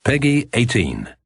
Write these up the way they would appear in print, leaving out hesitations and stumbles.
Pegi 18.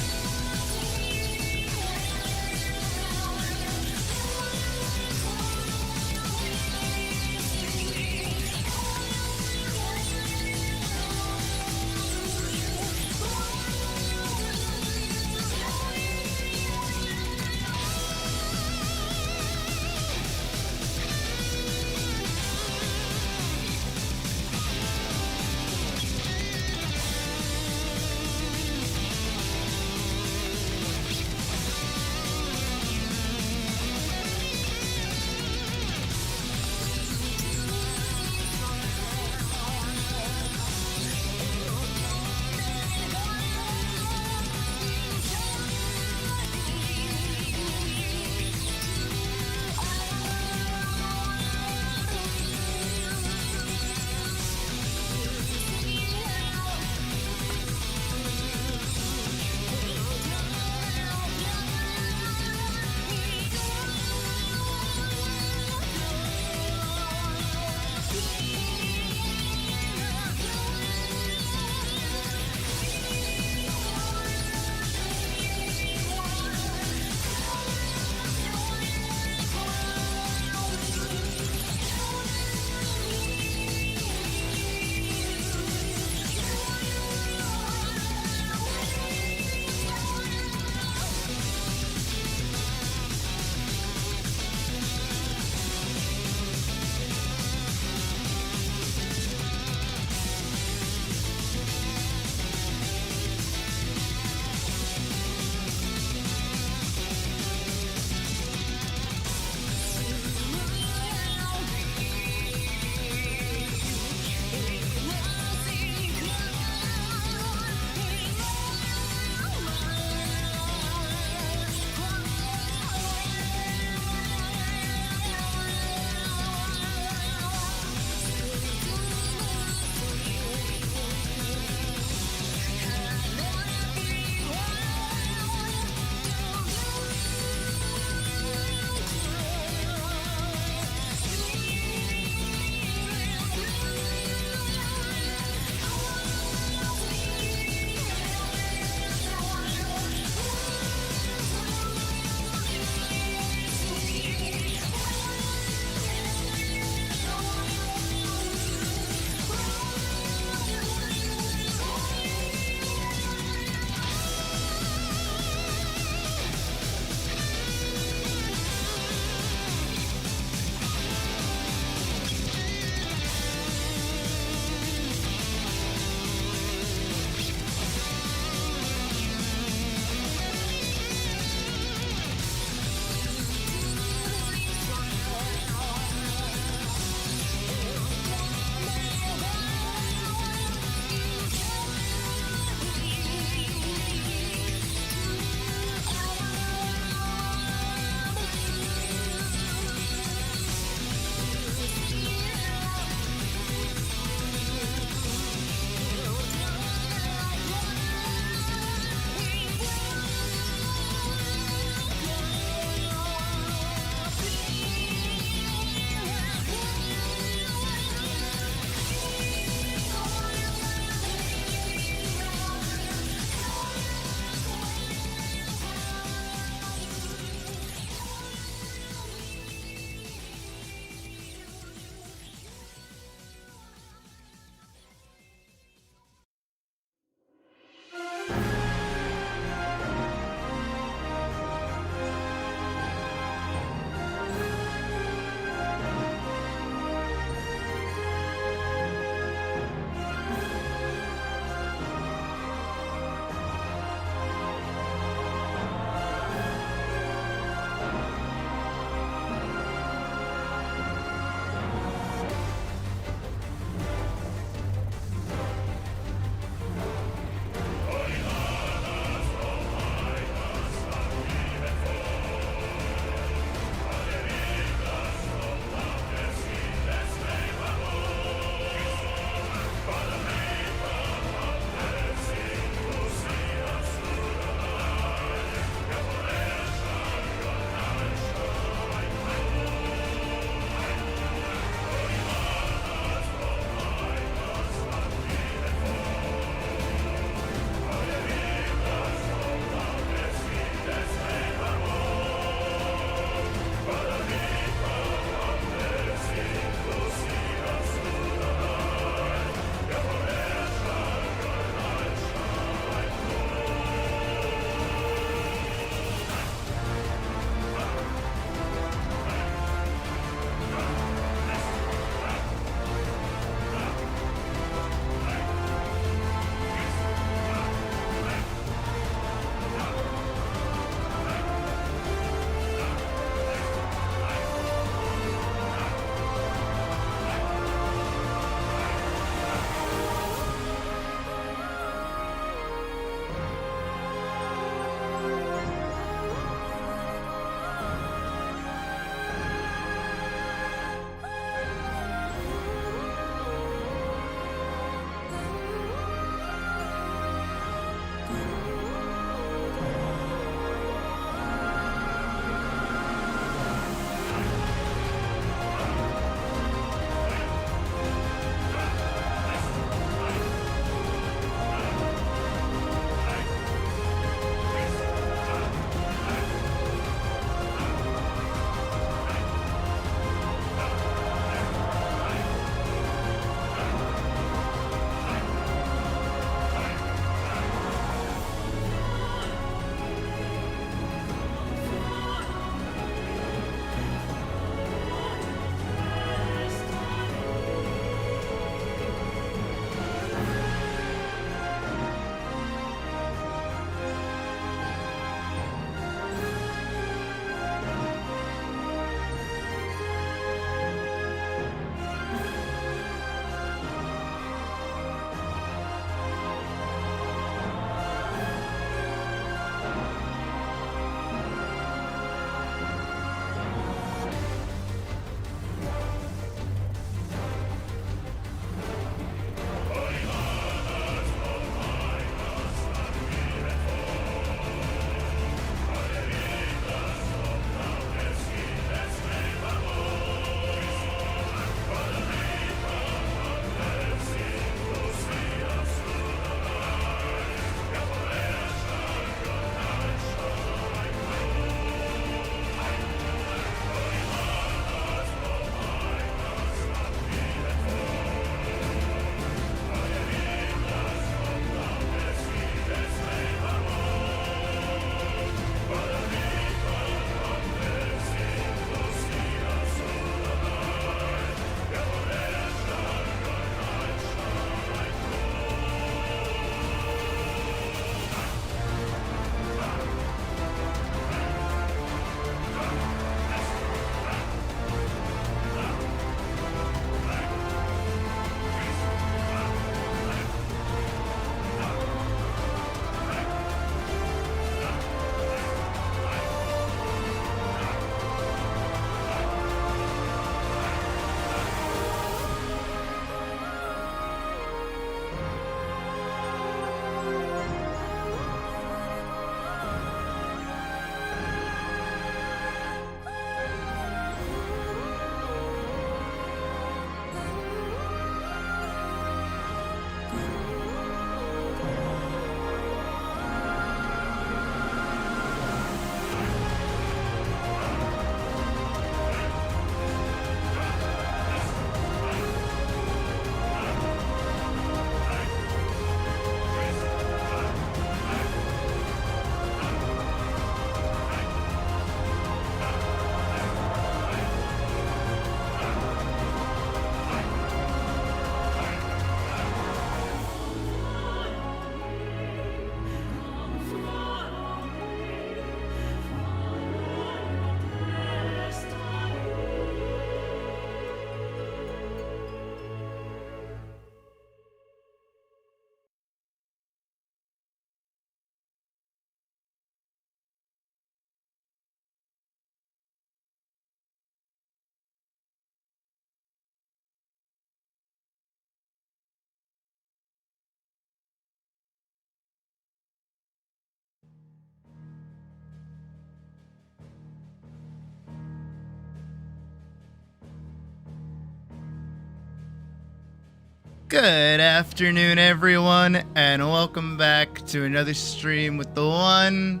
Good afternoon, everyone, and welcome back to another stream with the one,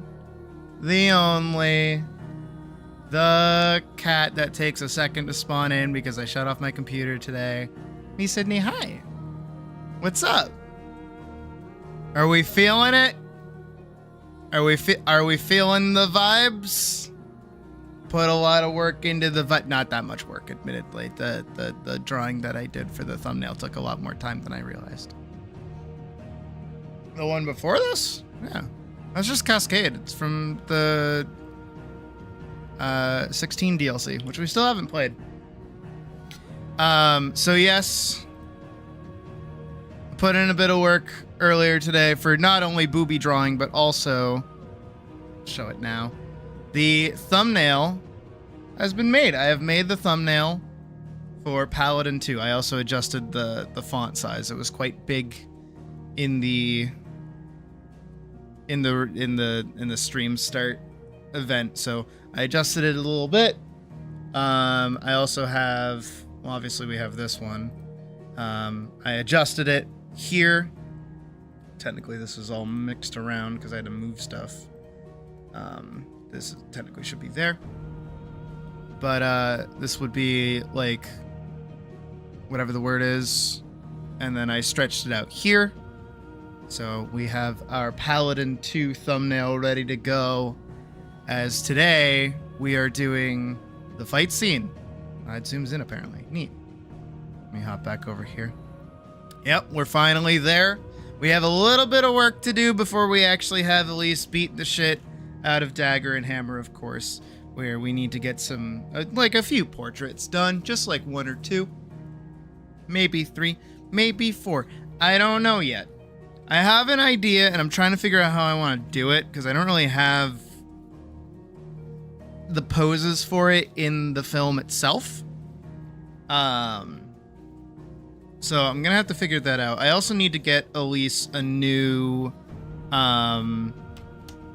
the only, the cat that takes a second to spawn in because I shut off my computer today. Me, Sydney, hi. What's up? Are we feeling it? Are we feeling the vibes? Put a lot of work into the not that much work, admittedly. The drawing that I did for the thumbnail took a lot more time than I realized. The one before this? Yeah. That's just Cascade. It's from the 16 DLC, which we still haven't played. So yes, put in a bit of work earlier today for not only booby drawing, but also, show it now, the thumbnail has been made. I have made the thumbnail for Paladin 2. I also adjusted the font size. It was quite big in the stream start event, so I adjusted it a little bit. I also have, well, obviously we have this one. I adjusted it here. Technically this is all mixed around because I had to move stuff. This technically should be there, but this would be like whatever the word is, and then I stretched it out here, so we have our Paladin 2 thumbnail ready to go, as today we are doing the fight scene. It zooms in apparently. Neat. Let me hop back over here. Yep, we're finally there. We have a little bit of work to do before we actually have Elise beat the shit out of Dagger and Hammer, of course, where we need to get some, like a few portraits done, just like 1 or 2, maybe 3, maybe 4. I don't know yet. I have an idea, and I'm trying to figure out how I want to do it, because I don't really have the poses for it in the film itself. So I'm gonna have to figure that out. I also need to get Elise a new,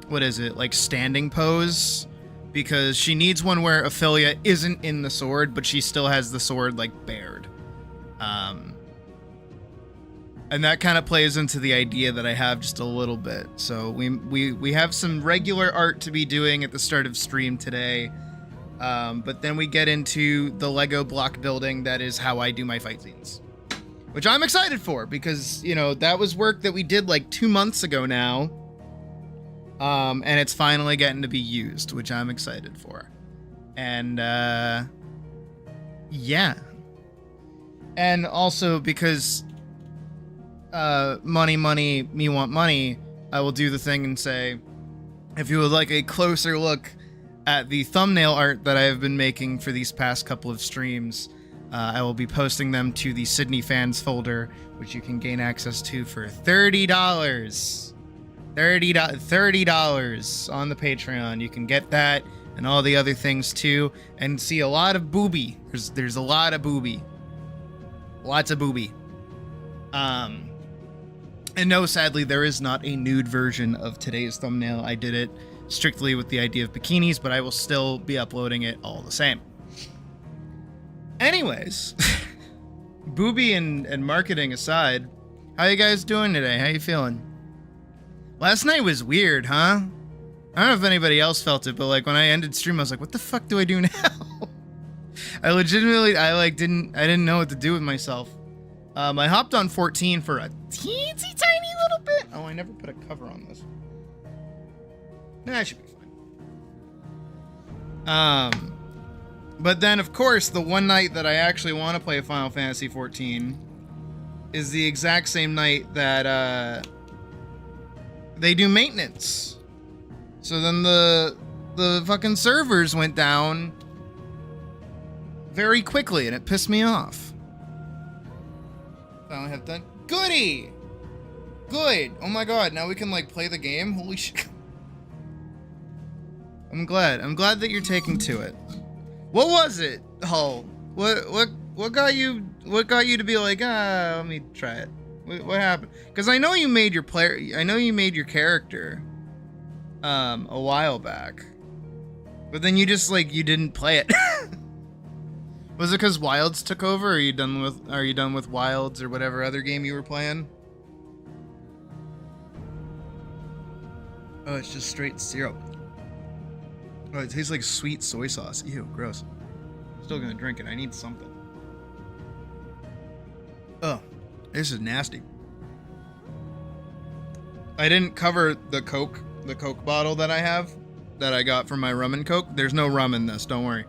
what is it, like standing pose, because she needs one where Ophelia isn't in the sword, but she still has the sword like bared. And that kind of plays into the idea that I have just a little bit. So we have some regular art to be doing at the start of stream today, but then we get into the Lego block building that is how I do my fight scenes, which I'm excited for, because, you know, that was work that we did like 2 months ago now. And it's finally getting to be used, which I'm excited for. And, yeah. And also because, money, me want money, I will do the thing and say, if you would like a closer look at the thumbnail art that I have been making for these past couple of streams, I will be posting them to the Sydney Fans folder, which you can gain access to for $30. $30 on the Patreon. You can get that and all the other things too, and see a lot of booby. There's a lot of booby. Lots of booby. And no, sadly, there is not a nude version of today's thumbnail. I did it strictly with the idea of bikinis, but I will still be uploading it all the same. Anyways, booby and marketing aside, how you guys doing today? How you feeling? Last night was weird, huh? I don't know if anybody else felt it, but like when I ended stream, I was like, what the fuck do I do now? I didn't know what to do with myself. I hopped on 14 for a teensy tiny little bit. Oh, I never put a cover on this. Nah, I should be fine. But then of course, the one night that I actually want to play Final Fantasy 14 is the exact same night that, they do maintenance. So then the fucking servers went down very quickly, and it pissed me off. Finally have done. Goody! Good! Oh my god, now we can like play the game? Holy shit. I'm glad that you're taking to it. What was it, Hull? What got you to be like, let me try it? What happened? Because I know you made your character a while back, but then you just like, you didn't play it. Was it because Wilds took over? Or are you done with Wilds or whatever other game you were playing? Oh, it's just straight syrup. Oh, it tastes like sweet soy sauce. Ew, gross. Still gonna drink it. I need something. Oh, this is nasty. I didn't cover the Coke bottle that I have that I got from my rum and Coke. There's no rum in this, don't worry.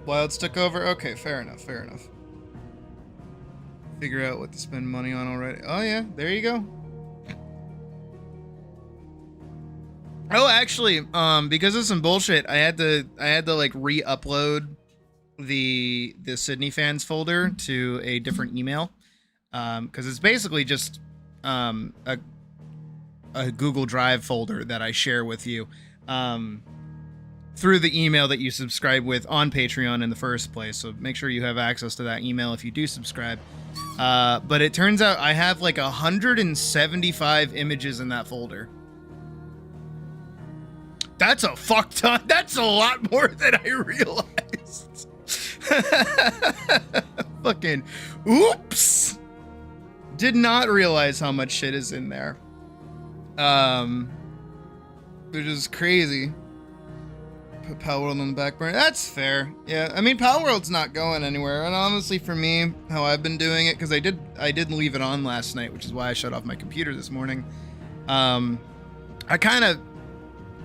Wilds took over? Okay, fair enough. Figure out what to spend money on already. Oh yeah, there you go. Oh, actually, because of some bullshit, I had to like re-upload the Sydney fans folder to a different email, because it's basically just a Google Drive folder that I share with you through the email that you subscribe with on Patreon in the first place. So make sure you have access to that email if you do subscribe. But it turns out I have like 175 images in that folder. That's a fuck ton. That's a lot more than I realized. Fucking oops. Did not realize how much shit is in there. Which is crazy. Put Pal World on the back burner. That's fair. Yeah, I mean, Pal World's not going anywhere. And honestly, for me, how I've been doing it, because I did leave it on last night, which is why I shut off my computer this morning. I kind of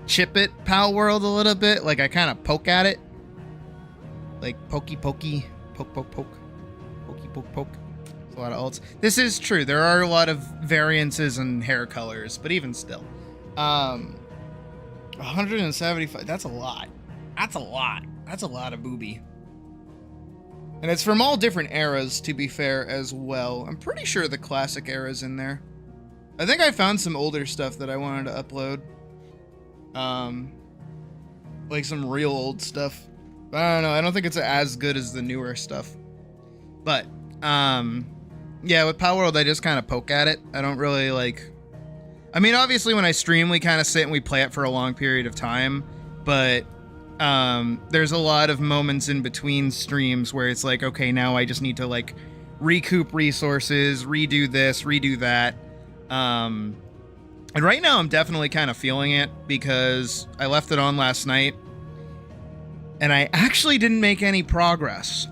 chip it Pal World a little bit. Like, I kind of poke at it. Like, pokey, poke, poke, pokey, poke. There's a lot of alts. This is true. There are a lot of variances in hair colors, but even still. 175. That's a lot. That's a lot of booby. And it's from all different eras, to be fair, as well. I'm pretty sure the classic era's in there. I think I found some older stuff that I wanted to upload. Like some real old stuff. But I don't know. I don't think it's as good as the newer stuff. But, yeah, with Power World, I just kind of poke at it. I don't really, like... I mean, obviously, when I stream, we kind of sit and we play it for a long period of time. But, there's a lot of moments in between streams where it's like, okay, now I just need to, like, recoup resources, redo this, redo that. And right now, I'm definitely kind of feeling it because I left it on last night. And I actually didn't make any progress.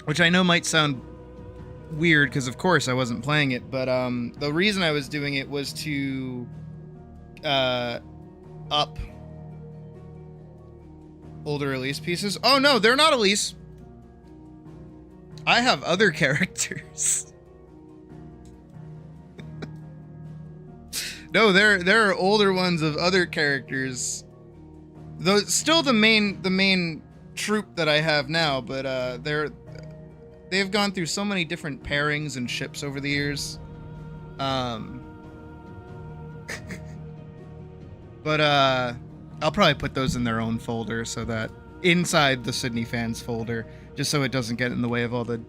Which I know might sound weird because, of course, I wasn't playing it. But the reason I was doing it was to up older Elise pieces. Oh, no, they're not Elise. I have other characters. No, there are older ones of other characters. Though still the main troop that I have now, but they've gone through so many different pairings and ships over the years. But I'll probably put those in their own folder so that inside the Sydney fans folder, just so it doesn't get in the way of all the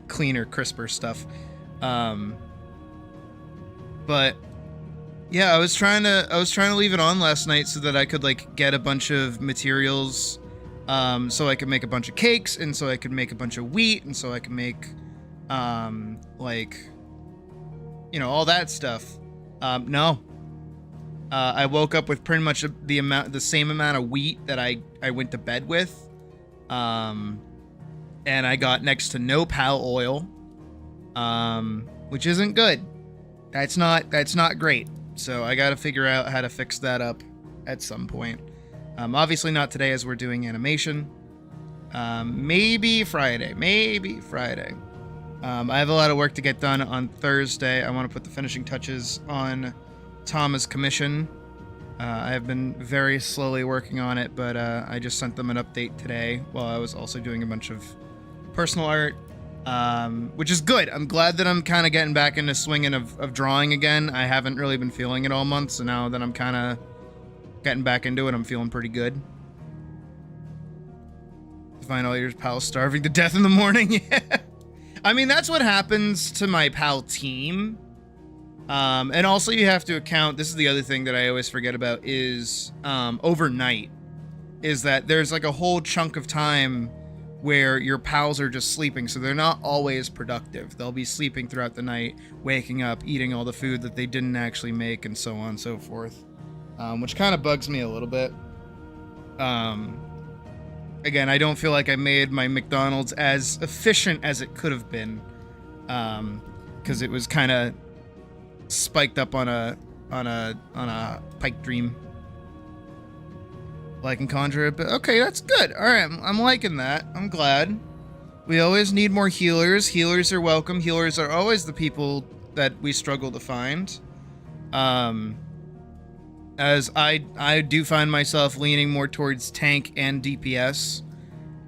cleaner, crisper stuff. But yeah, I was trying to leave it on last night so that I could like get a bunch of materials, so I could make a bunch of cakes, and so I could make a bunch of wheat, and so I could make, like, you know, all that stuff. No. I woke up with pretty much the same amount of wheat that I went to bed with, and I got next to no pal oil, which isn't good. That's not great. So I got to figure out how to fix that up at some point. Obviously not today as we're doing animation. Maybe Friday. I have a lot of work to get done on Thursday. I want to put the finishing touches on Thomas' commission. I have been very slowly working on it, but I just sent them an update today while I was also doing a bunch of personal art. Which is good. I'm glad that I'm kind of getting back into swinging of drawing again. I haven't really been feeling it all month, so now that I'm kind of getting back into it, I'm feeling pretty good. Find all your pals starving to death in the morning. Yeah. I mean, that's what happens to my pal team. And also you have to account, this is the other thing that I always forget about, is overnight. is that there's like a whole chunk of time where your pals are just sleeping, so they're not always productive. They'll be sleeping throughout the night, waking up, eating all the food that they didn't actually make, and so on and so forth, which kind of bugs me a little bit. Again, I don't feel like I made my McDonald's as efficient as it could have been, because it was kind of spiked up on a pipe dream. I can conjure it, but okay, that's good. All right, I'm liking that. I'm glad. We always need more healers. Healers are welcome. Healers are always the people that we struggle to find. As I do find myself leaning more towards tank and DPS.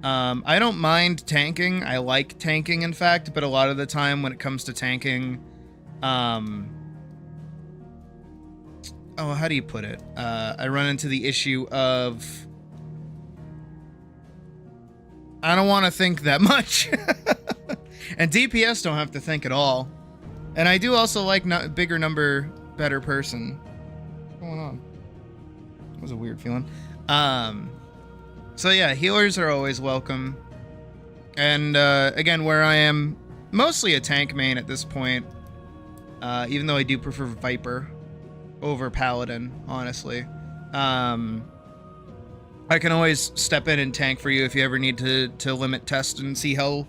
I don't mind tanking. I like tanking, in fact, but a lot of the time when it comes to tanking, oh, how do you put it? I run into the issue of I don't want to think that much. And DPS don't have to think at all. And I do also like bigger number, better person. What's going on? That was a weird feeling. So yeah, healers are always welcome. And again, where I am mostly a tank main at this point, even though I do prefer Viper over Paladin, honestly. I can always step in and tank for you if you ever need to limit test and see how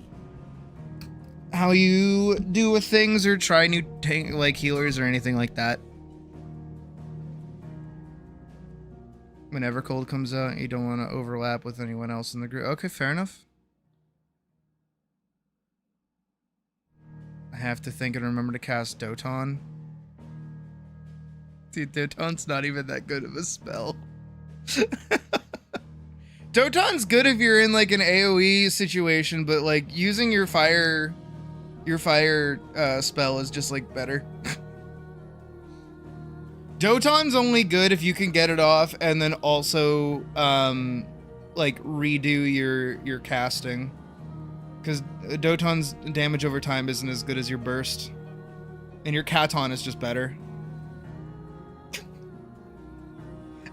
you do with things, or try new tank like healers or anything like that. Whenever cold comes out, you don't want to overlap with anyone else in the group. Okay, fair enough. I have to think and remember to cast Doton. Dude, Doton's not even that good of a spell. Doton's good if you're in like an AoE situation, but like using your fire spell is just like better. Doton's only good if you can get it off and then also like redo your casting, because Doton's damage over time isn't as good as your burst, and your Katon is just better.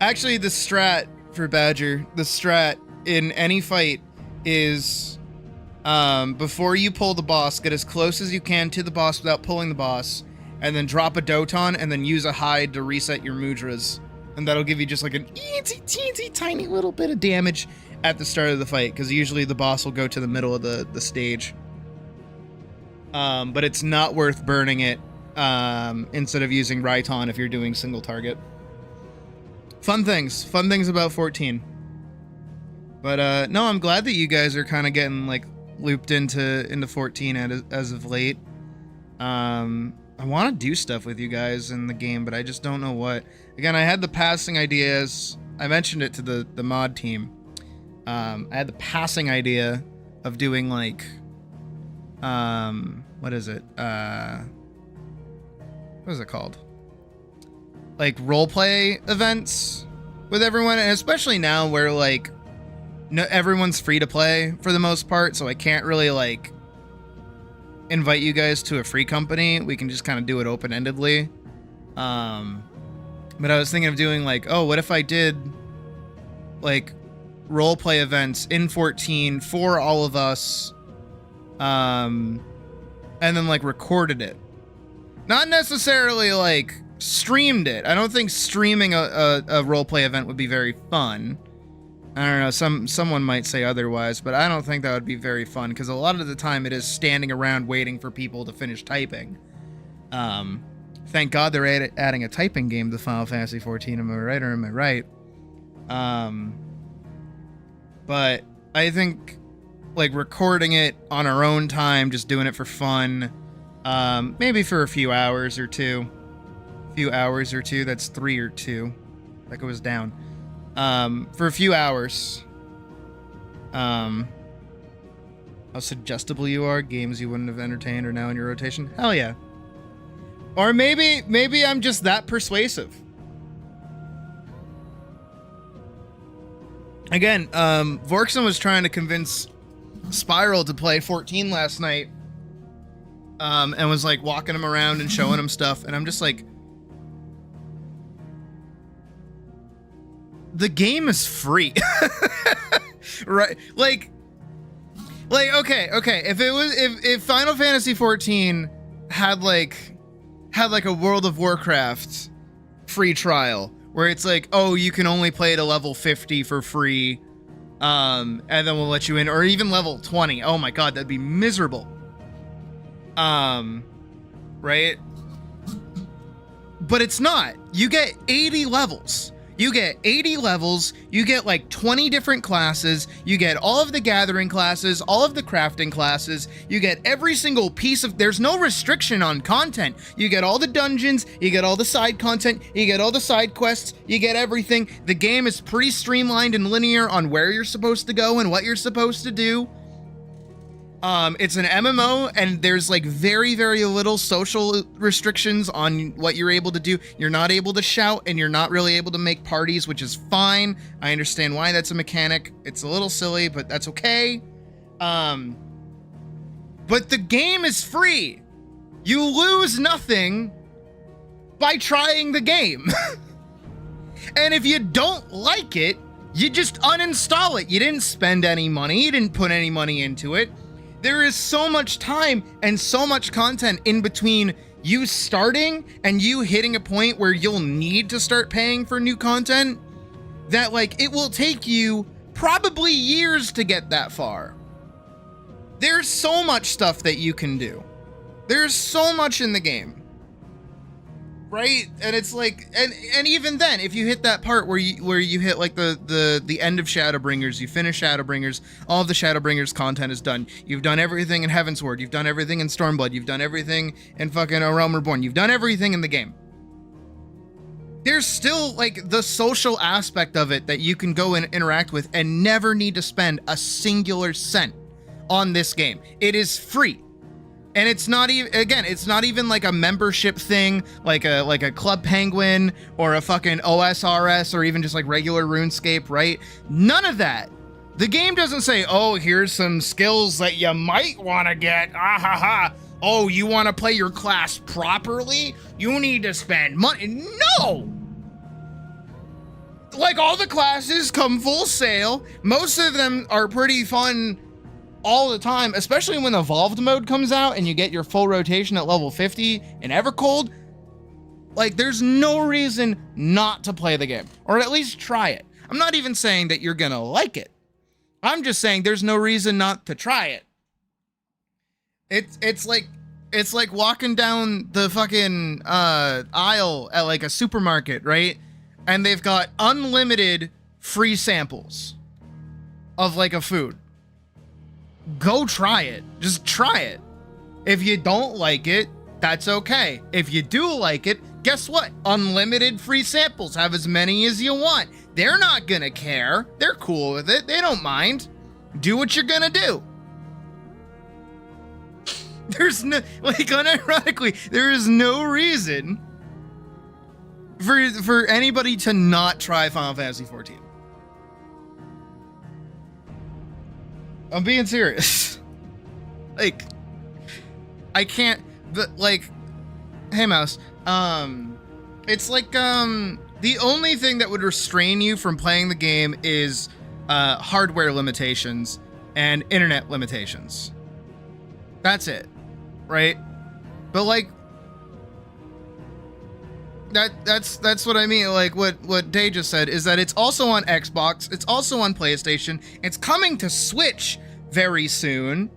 Actually, the strat for Badger, the strat in any fight is before you pull the boss, get as close as you can to the boss without pulling the boss, and then drop a Doton, and then use a hide to reset your mudras. And that'll give you just like an teensy tiny little bit of damage at the start of the fight, because usually the boss will go to the middle of the stage. But it's not worth burning it instead of using Raiton if you're doing single target. Fun things about 14. But no, I'm glad that you guys are kind of getting like looped into 14 as of late. I want to do stuff with you guys in the game, but I just don't know what. Again, I had the passing ideas. I mentioned it to the mod team. I had the passing idea of doing like, what is it? What is it called? Like roleplay events with everyone, and especially now where like everyone's free to play for the most part, so I can't really like invite you guys to a free company. We can just kind of do it open-endedly. But I was thinking of doing like, oh, what if I did like roleplay events in 14 for all of us, and then like recorded it, not necessarily like streamed it. I don't think streaming a roleplay event would be very fun. I don't know, someone might say otherwise, but I don't think that would be very fun, because a lot of the time it is standing around waiting for people to finish typing. Thank God they're adding a typing game to Final Fantasy XIV, am I right or am I right? But I think like recording it on our own time, just doing it for fun, maybe for a few hours or two. That's 3 or 2. That goes down. For a few hours. How suggestible you are. Games you wouldn't have entertained are now in your rotation. Hell yeah. Or maybe I'm just that persuasive. Again, Vorkson was trying to convince Spiral to play 14 last night. And was like walking him around and showing him stuff, and I'm just like, the game is free. Right? Like okay, if Final Fantasy 14 had like a World of Warcraft free trial where it's like, oh, you can only play to level 50 for free, and then we'll let you in, or even level 20. Oh my god, that'd be miserable. Right? But it's not. You get 80 levels. You get 80 levels, you get like 20 different classes, you get all of the gathering classes, all of the crafting classes, you get every single piece of, there's no restriction on content. You get all the dungeons, you get all the side content, you get all the side quests, you get everything. The game is pretty streamlined and linear on where you're supposed to go and what you're supposed to do. It's an MMO, and there's like very, very little social restrictions on what you're able to do. You're not able to shout, and you're not really able to make parties, which is fine. I understand why that's a mechanic. It's a little silly, but that's okay. But the game is free. You lose nothing by trying the game. And if you don't like it, you just uninstall it. You didn't spend any money. You didn't put any money into it. There is so much time and so much content in between you starting and you hitting a point where you'll need to start paying for new content that like it will take you probably years to get that far. There's so much stuff that you can do. There's so much in the game. Right? And it's like, and even then, if you hit that part where you hit like the end of Shadowbringers, you finish Shadowbringers, all of the Shadowbringers content is done. You've done everything in Heavensward, you've done everything in Stormblood, you've done everything in fucking A Realm Reborn, you've done everything in the game. There's still like the social aspect of it that you can go and interact with and never need to spend a singular cent on this game. It is free. And it's not even, again, it's not even like a membership thing, like a Club Penguin or a fucking OSRS or even just like regular RuneScape, right? None of that. The game doesn't say, oh, here's some skills that you might want to get. Ah ha ha. Oh, you want to play your class properly? You need to spend money. No! Like all the classes come full sale. Most of them are pretty fun all the time, especially when evolved mode comes out and you get your full rotation at level 50 in Evercold. Like, there's no reason not to play the game, or at least try it. I'm not even saying that you're gonna like it. I'm just saying there's no reason not to try it. It's like walking down the fucking aisle at like a supermarket, right? And they've got unlimited free samples of like a food. Go try it. Just try it. If you don't like it, that's okay. If you do like it, guess what? Unlimited free samples. Have as many as you want. They're not gonna care. They're cool with it. They don't mind. Do what you're gonna do. There's no, like, unironically, there is no reason for anybody to not try Final Fantasy 14. I'm being serious. Like, I can't, like, hey Mouse, it's like, the only thing that would restrain you from playing the game is, hardware limitations and internet limitations. That's it, right? But like, that's what I mean. Like what Day just said is that it's also on Xbox, it's also on PlayStation, it's coming to Switch very soon.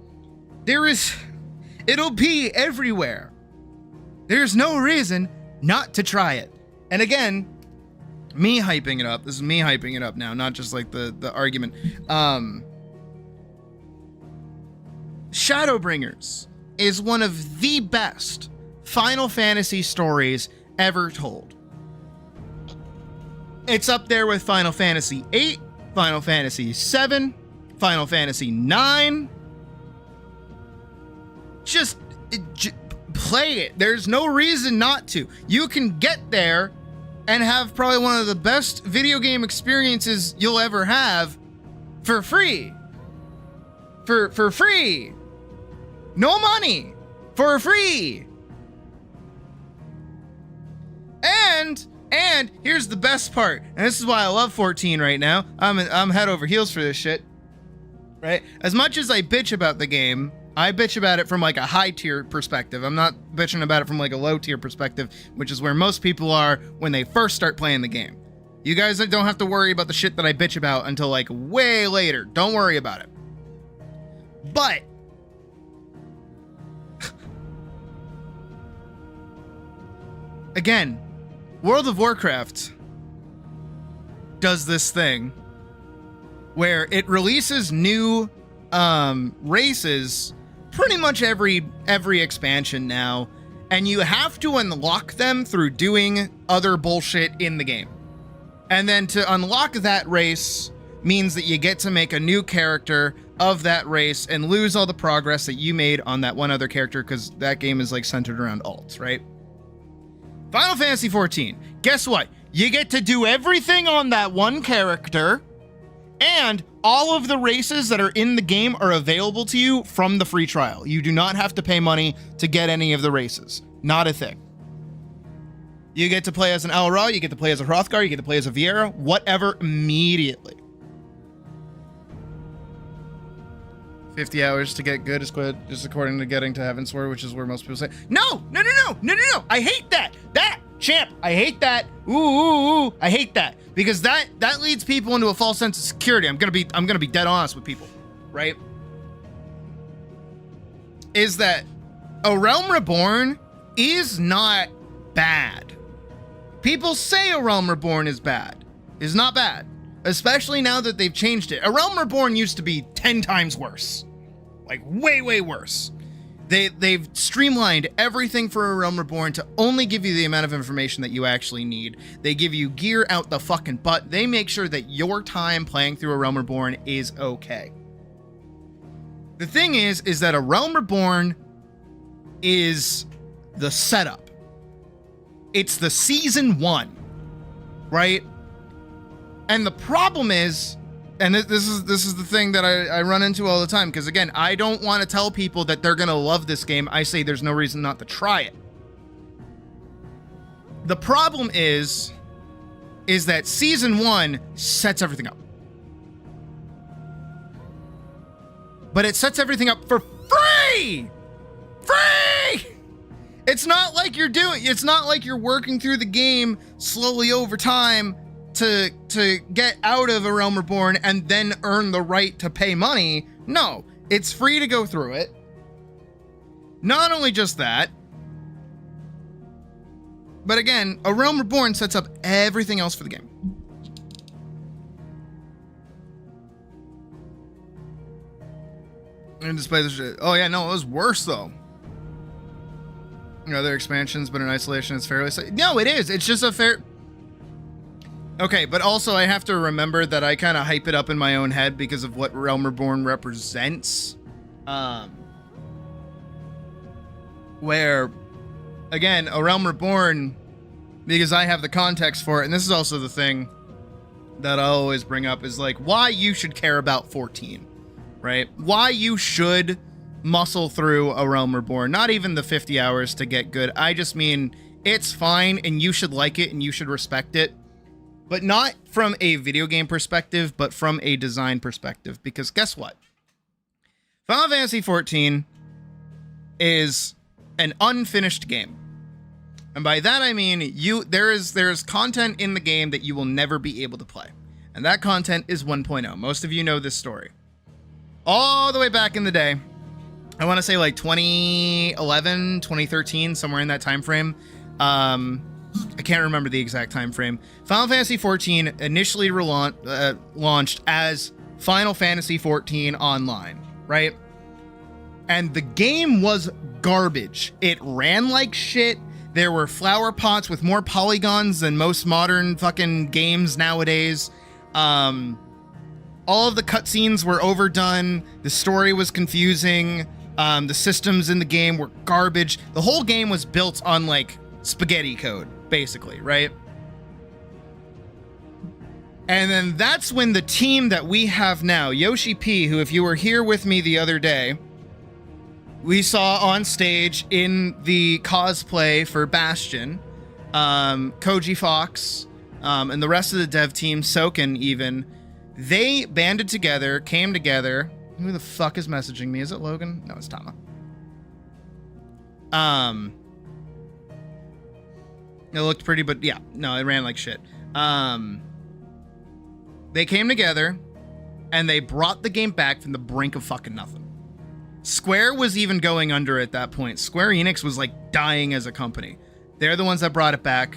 It'll be everywhere. There's no reason not to try it. And again, me hyping it up. This is me hyping it up now, not just like the argument. Shadowbringers is one of the best Final Fantasy stories ever told. It's up there with Final Fantasy VIII, Final Fantasy VII, Final Fantasy IX. Just play it. There's no reason not to. You can get there and have probably one of the best video game experiences you'll ever have for free. For free. No money. For free. And And here's the best part, and this is why I love 14 right now. I'm head over heels for this shit, right? As much as I bitch about the game, I bitch about it from like a high tier perspective. I'm not bitching about it from like a low tier perspective, which is where most people are when they first start playing the game. You guys don't have to worry about the shit that I bitch about until like way later. Don't worry about it. But again, World of Warcraft does this thing where it releases new races pretty much every expansion now, and you have to unlock them through doing other bullshit in the game. And then to unlock that race means that you get to make a new character of that race and lose all the progress that you made on that one other character, because that game is like centered around alts, right? Final Fantasy XIV, guess what? You get to do everything on that one character, and all of the races that are in the game are available to you from the free trial. You do not have to pay money to get any of the races. Not a thing. You get to play as an Elra, you get to play as a Hrothgar, you get to play as a Viera, whatever, immediately. 50 hours to get good is just according to getting to Heavensward, which is where most people say, no, I hate that. Champ, I hate that. Ooh, I hate that. Because that leads people into a false sense of security. I'm gonna be dead honest with people, right? Is that A Realm Reborn is not bad. People say A Realm Reborn is bad. It's not bad. Especially now that they've changed it. A Realm Reborn used to be 10 times worse. Like way, way worse. They've streamlined everything for A Realm Reborn to only give you the amount of information that you actually need. They give you gear out the fucking butt. They make sure that your time playing through A Realm Reborn is okay. The thing is that A Realm Reborn is the setup. It's the season 1, right? And the problem is, and this is the thing that I run into all the time, because again, I don't want to tell people that they're going to love this game. I say there's no reason not to try it. The problem is that season 1 sets everything up. But it sets everything up for free! Free! It's not like you're working through the game slowly over time to get out of A Realm Reborn and then earn the right to pay money. No, it's free to go through it. Not only just that, but again, A Realm Reborn sets up everything else for the game. And display this shit. Oh yeah, no, it was worse though. Other expansions, but in isolation, it's fairly safe. No, it is. It's just a fair. Okay, but also I have to remember that I kind of hype it up in my own head because of what Realm Reborn represents. Where, again, A Realm Reborn, because I have the context for it, and this is also the thing that I always bring up, is like why you should care about 14, right? Why you should muscle through A Realm Reborn. Not even the 50 hours to get good. I just mean it's fine and you should like it and you should respect it. But not from a video game perspective, but from a design perspective. Because guess what? Final Fantasy XIV is an unfinished game. And by that I mean there is content in the game that you will never be able to play. And that content is 1.0. Most of you know this story. All the way back in the day, I want to say like 2011, 2013, somewhere in that time frame. I can't remember the exact time frame. Final Fantasy XIV initially launched as Final Fantasy XIV Online, right? And the game was garbage. It ran like shit. There were flower pots with more polygons than most modern fucking games nowadays. All of the cutscenes were overdone. The story was confusing. The systems in the game were garbage. The whole game was built on like spaghetti code, basically, right? And then that's when the team that we have now, Yoshi P, who if you were here with me the other day, we saw on stage in the cosplay for Bastion, Koji Fox, and the rest of the dev team, Soken even, they banded together, came together. Who the fuck is messaging me? Is it Logan? No, it's Tama. It looked pretty, but yeah, no, it ran like shit. They came together and they brought the game back from the brink of fucking nothing. Square was even going under at that point. Square Enix was like dying as a company. They're the ones that brought it back.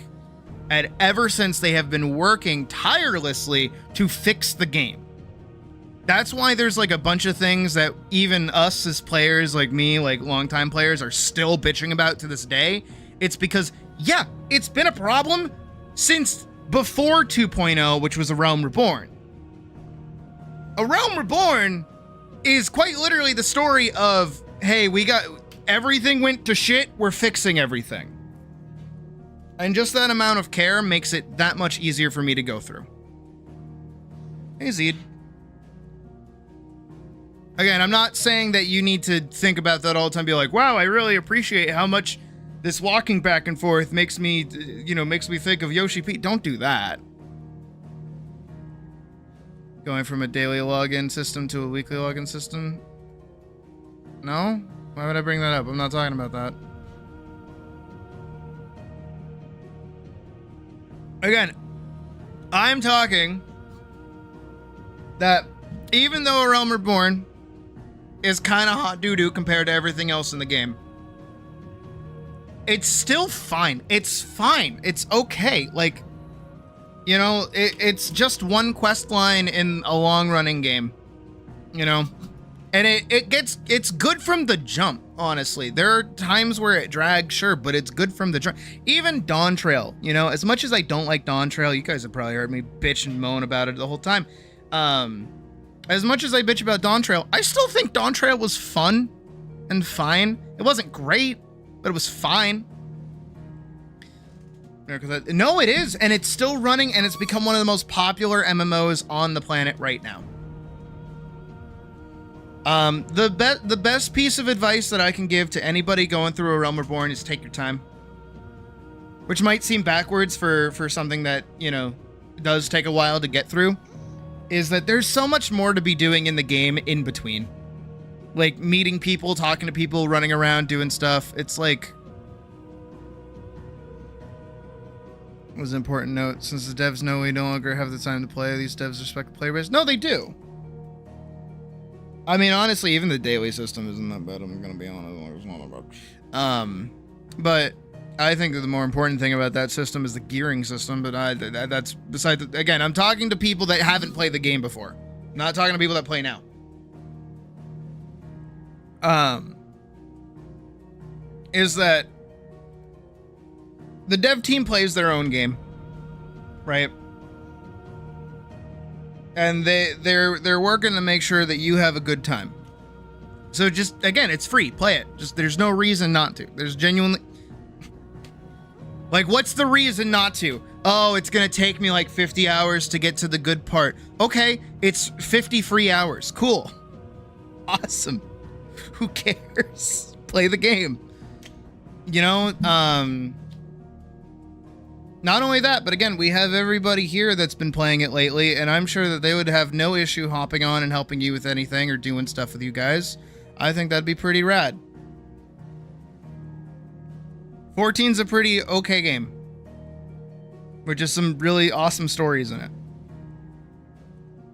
And ever since, they have been working tirelessly to fix the game. That's why there's like a bunch of things that even us as players, like me, like longtime players, are still bitching about to this day. It's because, yeah, it's been a problem since before 2.0, which was A Realm Reborn. A Realm Reborn is quite literally the story of, hey, we got everything went to shit, we're fixing everything. And just that amount of care makes it that much easier for me to go through. Hey, Zed. Again, I'm not saying that you need to think about that all the time, be like, wow, I really appreciate how much this walking back and forth makes me, makes me think of Yoshi P. Don't do that. Going from a daily login system to a weekly login system? No? Why would I bring that up? I'm not talking about that. Again, I'm talking that even though A Realm Reborn is kind of hot doo-doo compared to everything else in the game, it's still fine. It's fine. It's okay. Like, it's just one quest line in a long-running game, and it's good from the jump, honestly. There are times where it drags, sure, but it's good from the jump. Even Dawn Trail, as much as I don't like Dawn Trail, you guys have probably heard me bitch and moan about it the whole time. As much as I bitch about Dawn Trail, I still think Dawn Trail was fun and fine. It wasn't great, but it was fine. No, it is, and it's still running, and it's become one of the most popular MMOs on the planet right now. The best piece of advice that I can give to anybody going through A Realm Reborn is take your time. Which might seem backwards for something that, does take a while to get through. Is that there's so much more to be doing in the game in between. Like, meeting people, talking to people, running around, doing stuff. It's like... was an important note. Since the devs know we no longer have the time to play, these devs respect the player base. No, they do. I mean, honestly, even the daily system isn't that bad. I'm gonna be honest, it's not that bad. But I think that the more important thing about that system is the gearing system. But that's beside. Again, I'm talking to people that haven't played the game before. I'm not talking to people that play now. Is that the dev team plays their own game, right? And they're working to make sure that you have a good time. So just, again, it's free. Play it. Just, there's no reason not to. There's genuinely... Like, what's the reason not to? Oh, it's gonna take me like 50 hours to get to the good part. Okay, it's 50 free hours. Cool. Awesome. Who cares? Play the game. Not only that, but again, we have everybody here that's been playing it lately, and I'm sure that they would have no issue hopping on and helping you with anything or doing stuff with you guys. I think that'd be pretty rad. 14's a pretty okay game, with just some really awesome stories in it.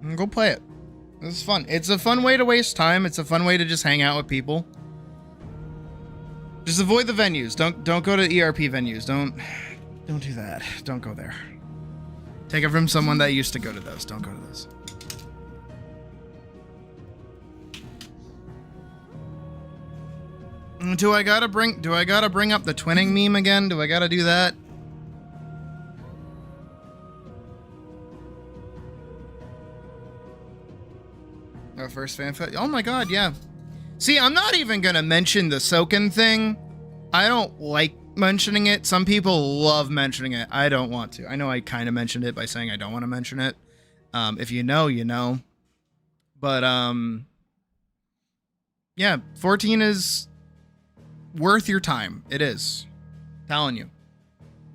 And go play it. This is fun. It's a fun way to waste time. It's a fun way to just hang out with people. Just avoid the venues. Don't go to ERP venues. Don't do that. Don't go there. Take it from someone that used to go to those. Don't go to those. Do I gotta bring up the twinning meme again? Do I gotta do that? Our first fan fest. Oh my god, yeah. See, I'm not even gonna mention the Soken thing. I don't like mentioning it. Some people love mentioning it. I don't want to. I know I kind of mentioned it by saying I don't want to mention it. If you know, you know. But, yeah, 14 is worth your time. It is. I'm telling you.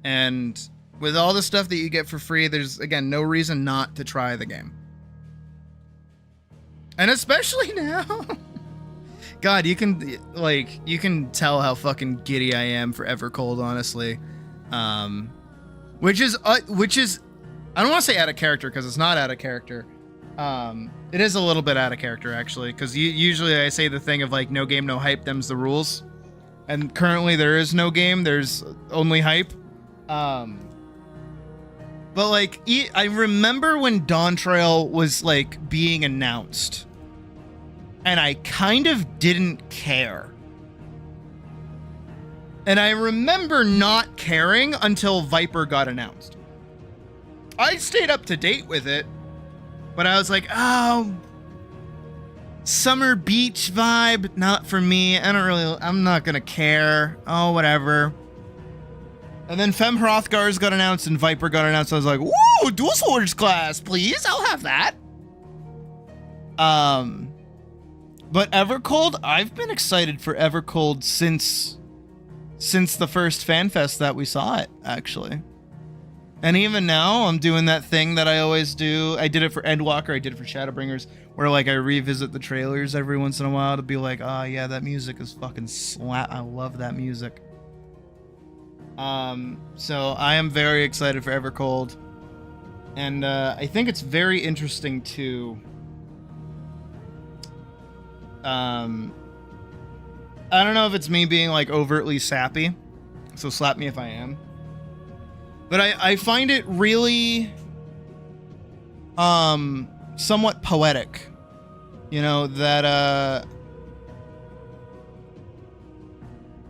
And with all the stuff that you get for free, there's, again, no reason not to try the game. And especially now. God, you can tell how fucking giddy I am for Evercold, honestly. Which is, I don't want to say out of character, because it's not out of character. It is a little bit out of character, actually, because usually I say the thing of, like, no game, no hype, them's the rules. And currently there is no game, there's only hype. But, like, I remember when Dawn Trail was, like, being announced. And I kind of didn't care. And I remember not caring until Viper got announced. I stayed up to date with it, but I was like, oh, summer beach vibe, not for me. I'm not gonna care. Oh, whatever. And then Fem Hrothgar's got announced and Viper got announced. I was like, woo, dual swords class, please. I'll have that. But Evercold, I've been excited for Evercold since the first FanFest that we saw it, actually. And even now, I'm doing that thing that I always do. I did it for Endwalker, I did it for Shadowbringers, where, like, I revisit the trailers every once in a while to be like, oh yeah, that music is fucking slap. I love that music. So I am very excited for Evercold. And I think it's very interesting to... I don't know if it's me being, like, overtly sappy, so slap me if I am. But I find it really, somewhat poetic, you know, that,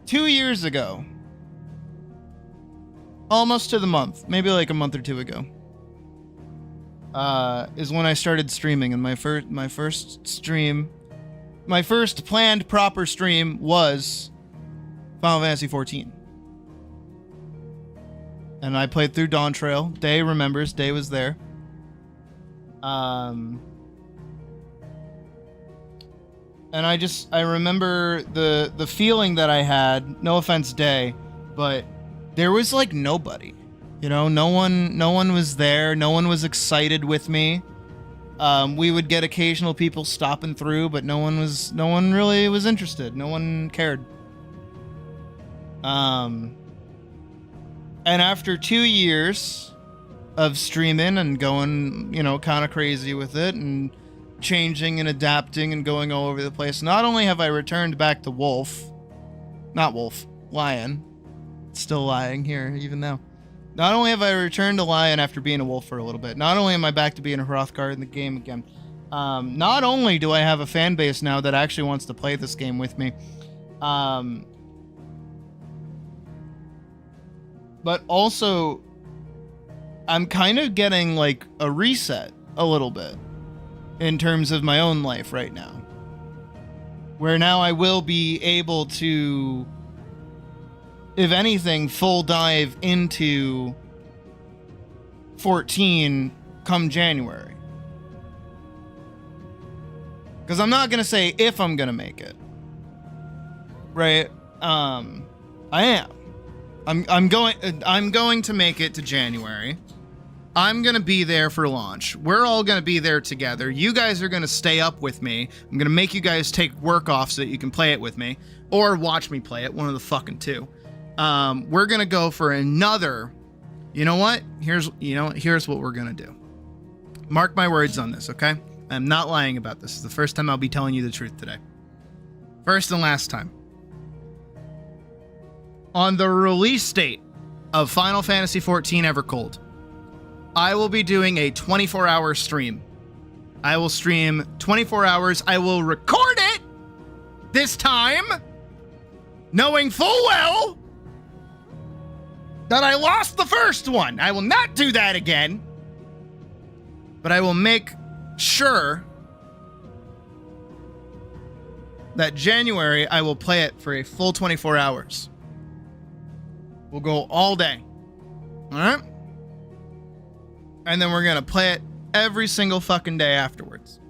2 years ago, almost to the month, maybe like a month or two ago, is when I started streaming, and my first stream, my first planned proper stream was Final Fantasy XIV. And I played through Dawn Trail. Day remembers. Day was there. And I remember the feeling that I had. No offense, Day, but there was, like, nobody. You know, no one was there. No one was excited with me. We would get occasional people stopping through, but no one really was interested. No one cared. And after 2 years of streaming and going, you know, kind of crazy with it and changing and adapting and going all over the place, not only have I returned back to Lion, still lying here even now. Not only have I returned to Lion after being a wolf for a little bit, not only am I back to being a Hrothgar in the game again, not only do I have a fan base now that actually wants to play this game with me, but also, I'm kind of getting, like, a reset a little bit in terms of my own life right now. Where now I will be able to, if anything, full dive into 14 come January. Because I'm not going to say if I'm going to make it. Right? I am. I'm going to make it to January. I'm going to be there for launch. We're all going to be there together. You guys are going to stay up with me. I'm going to make you guys take work off so that you can play it with me. Or watch me play it. One of the fucking two. We're going to go for another... You know what? Here's what we're going to do. Mark my words on this, okay? I'm not lying about this. It's the first time I'll be telling you the truth today. First and last time. On the release date of Final Fantasy XIV Evercold, I will be doing a 24-hour stream. I will stream 24 hours. I will record it this time, knowing full well that I lost the first one. I will not do that again. But I will make sure that January I will play it for a full 24 hours. We'll go all day. Alright? And then we're gonna play it every single fucking day afterwards.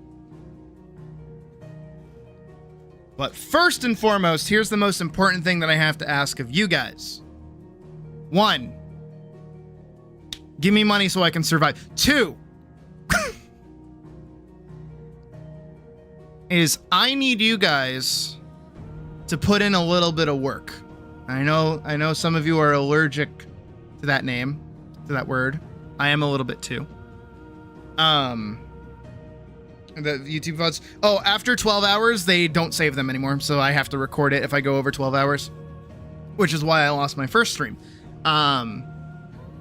But first and foremost, here's the most important thing that I have to ask of you guys. 1, Give me money so I can survive. 2 is I need you guys to put in a little bit of work. I know some of you are allergic to that name, to that word. I am a little bit too. The YouTube VODs. Oh, after 12 hours, they don't save them anymore, so I have to record it if I go over 12 hours, which is why I lost my first stream.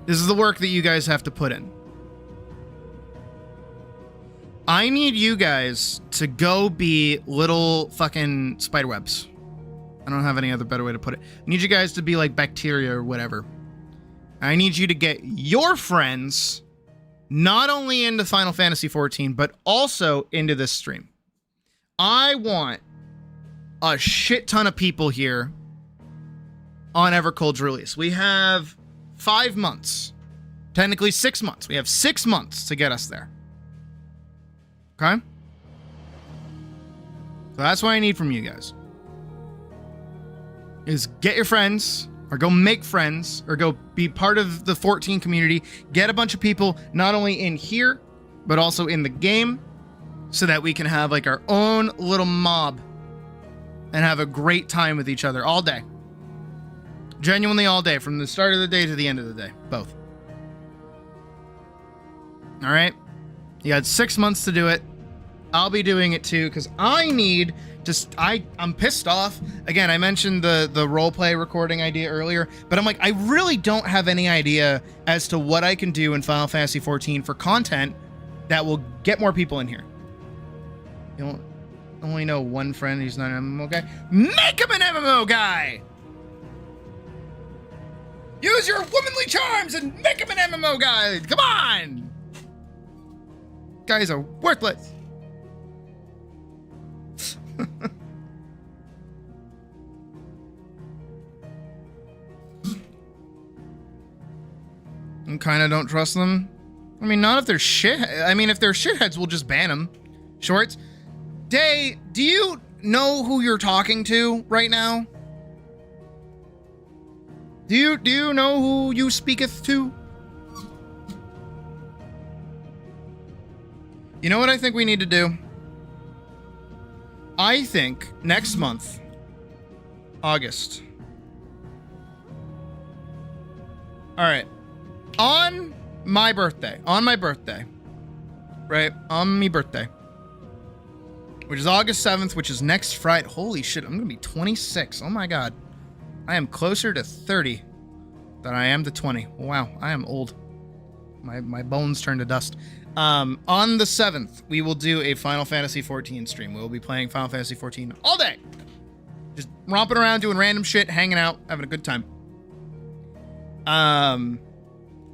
This is the work that you guys have to put in. I need you guys to go be little fucking spiderwebs. I don't have any other better way to put it. I need you guys to be like bacteria or whatever. I need you to get your friends not only into Final Fantasy XIV, but also into this stream. I want a shit ton of people here on Evercold's release. We have 5 months. Technically 6 months. We have 6 months to get us there. Okay? So that's what I need from you guys. Is get your friends, or go make friends, or go be part of the 14 community. Get a bunch of people, not only in here, but also in the game, so that we can have like our own little mob and have a great time with each other all day. Genuinely all day, from the start of the day to the end of the day. Both. All right? You had 6 months to do it. I'll be doing it too, because I need to... I'm pissed off. Again, I mentioned the roleplay recording idea earlier, but I'm like, I really don't have any idea as to what I can do in Final Fantasy XIV for content that will get more people in here. You don't only know one friend who's not an MMO guy? Make him an MMO guy! Use your womanly charms and make him an MMO guy! Come on! Guys are worthless. And kind of don't trust them. I mean, not if they're shit. I mean, if they're shitheads, we'll just ban them. Shorts. Day, do you know who you're talking to right now? Do you know who you speaketh to? You know what I think we need to do? I think next month, August. All right. On my birthday, right? On me birthday, which is August 7th, which is next Friday. Holy shit, I'm going to be 26. Oh my God. I am closer to 30 than I am to 20. Wow, I am old. My bones turn to dust. On the 7th, we will do a Final Fantasy XIV stream. We will be playing Final Fantasy XIV all day. Just romping around, doing random shit, hanging out, having a good time.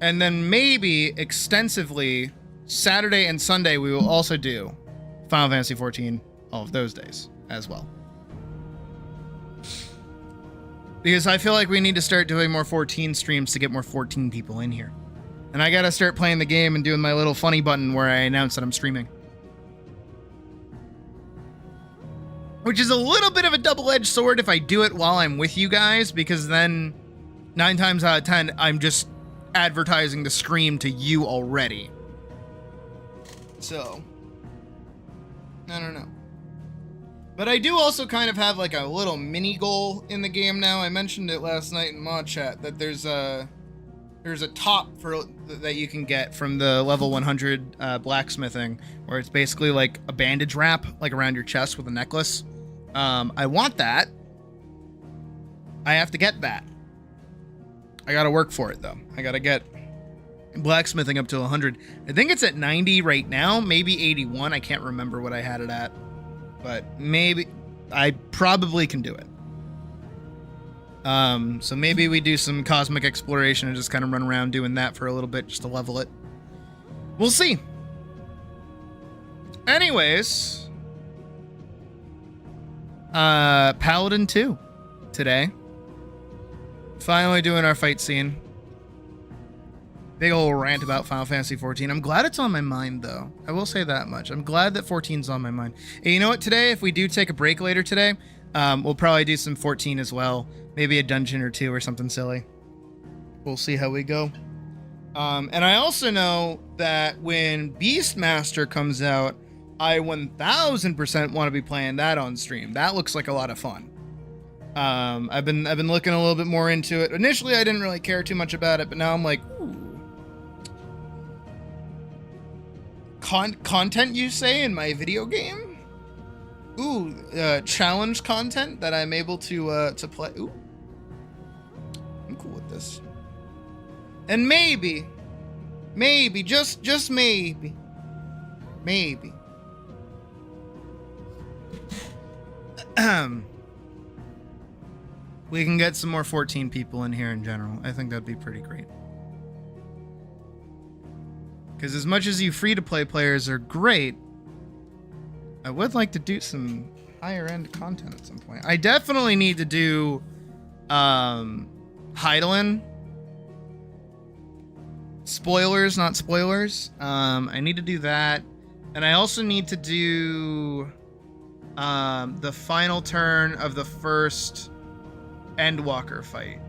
And then maybe extensively Saturday and Sunday, we will also do Final Fantasy XIV all of those days as well. Because I feel like we need to start doing more 14 streams to get more 14 people in here. And I gotta start playing the game and doing my little funny button where I announce that I'm streaming. Which is a little bit of a double-edged sword if I do it while I'm with you guys, because then 9 times out of 10, I'm just advertising the stream to you already. So, I don't know. But I do also kind of have like a little mini goal in the game now. I mentioned it last night in mod chat that there's a top that you can get from the level 100 blacksmithing, where it's basically like a bandage wrap like around your chest with a necklace. I want that. I have to get that. I gotta work for it though. I gotta get blacksmithing up to 100. I think it's at 90 right now, maybe 81. I can't remember what I had it at, but maybe I probably can do it. So maybe we do some cosmic exploration and just kind of run around doing that for a little bit just to level it. We'll see. Anyways, Paladin 2 today. Finally doing our fight scene. Big old rant about Final Fantasy XIV. I'm glad it's on my mind, though. I will say that much. I'm glad that 14's on my mind. Hey, you know what? Today, if we do take a break later today, we'll probably do some 14 as well. Maybe a dungeon or two or something silly. We'll see how we go. And I also know that when Beastmaster comes out, I 1000% want to be playing that on stream. That looks like a lot of fun. I've been looking a little bit more into it. Initially, I didn't really care too much about it, but now I'm like, ooh. Content, you say, in my video game? Ooh, challenge content that I'm able to play. Ooh, I'm cool with this. And maybe, just maybe, we can get some more 14 people in here in general. I think that'd be pretty great. Because as much as you free-to-play players are great, I would like to do some higher-end content at some point. I definitely need to do Heidelin. Spoilers, not spoilers. I need to do that. And I also need to do the final turn of the first Endwalker fight.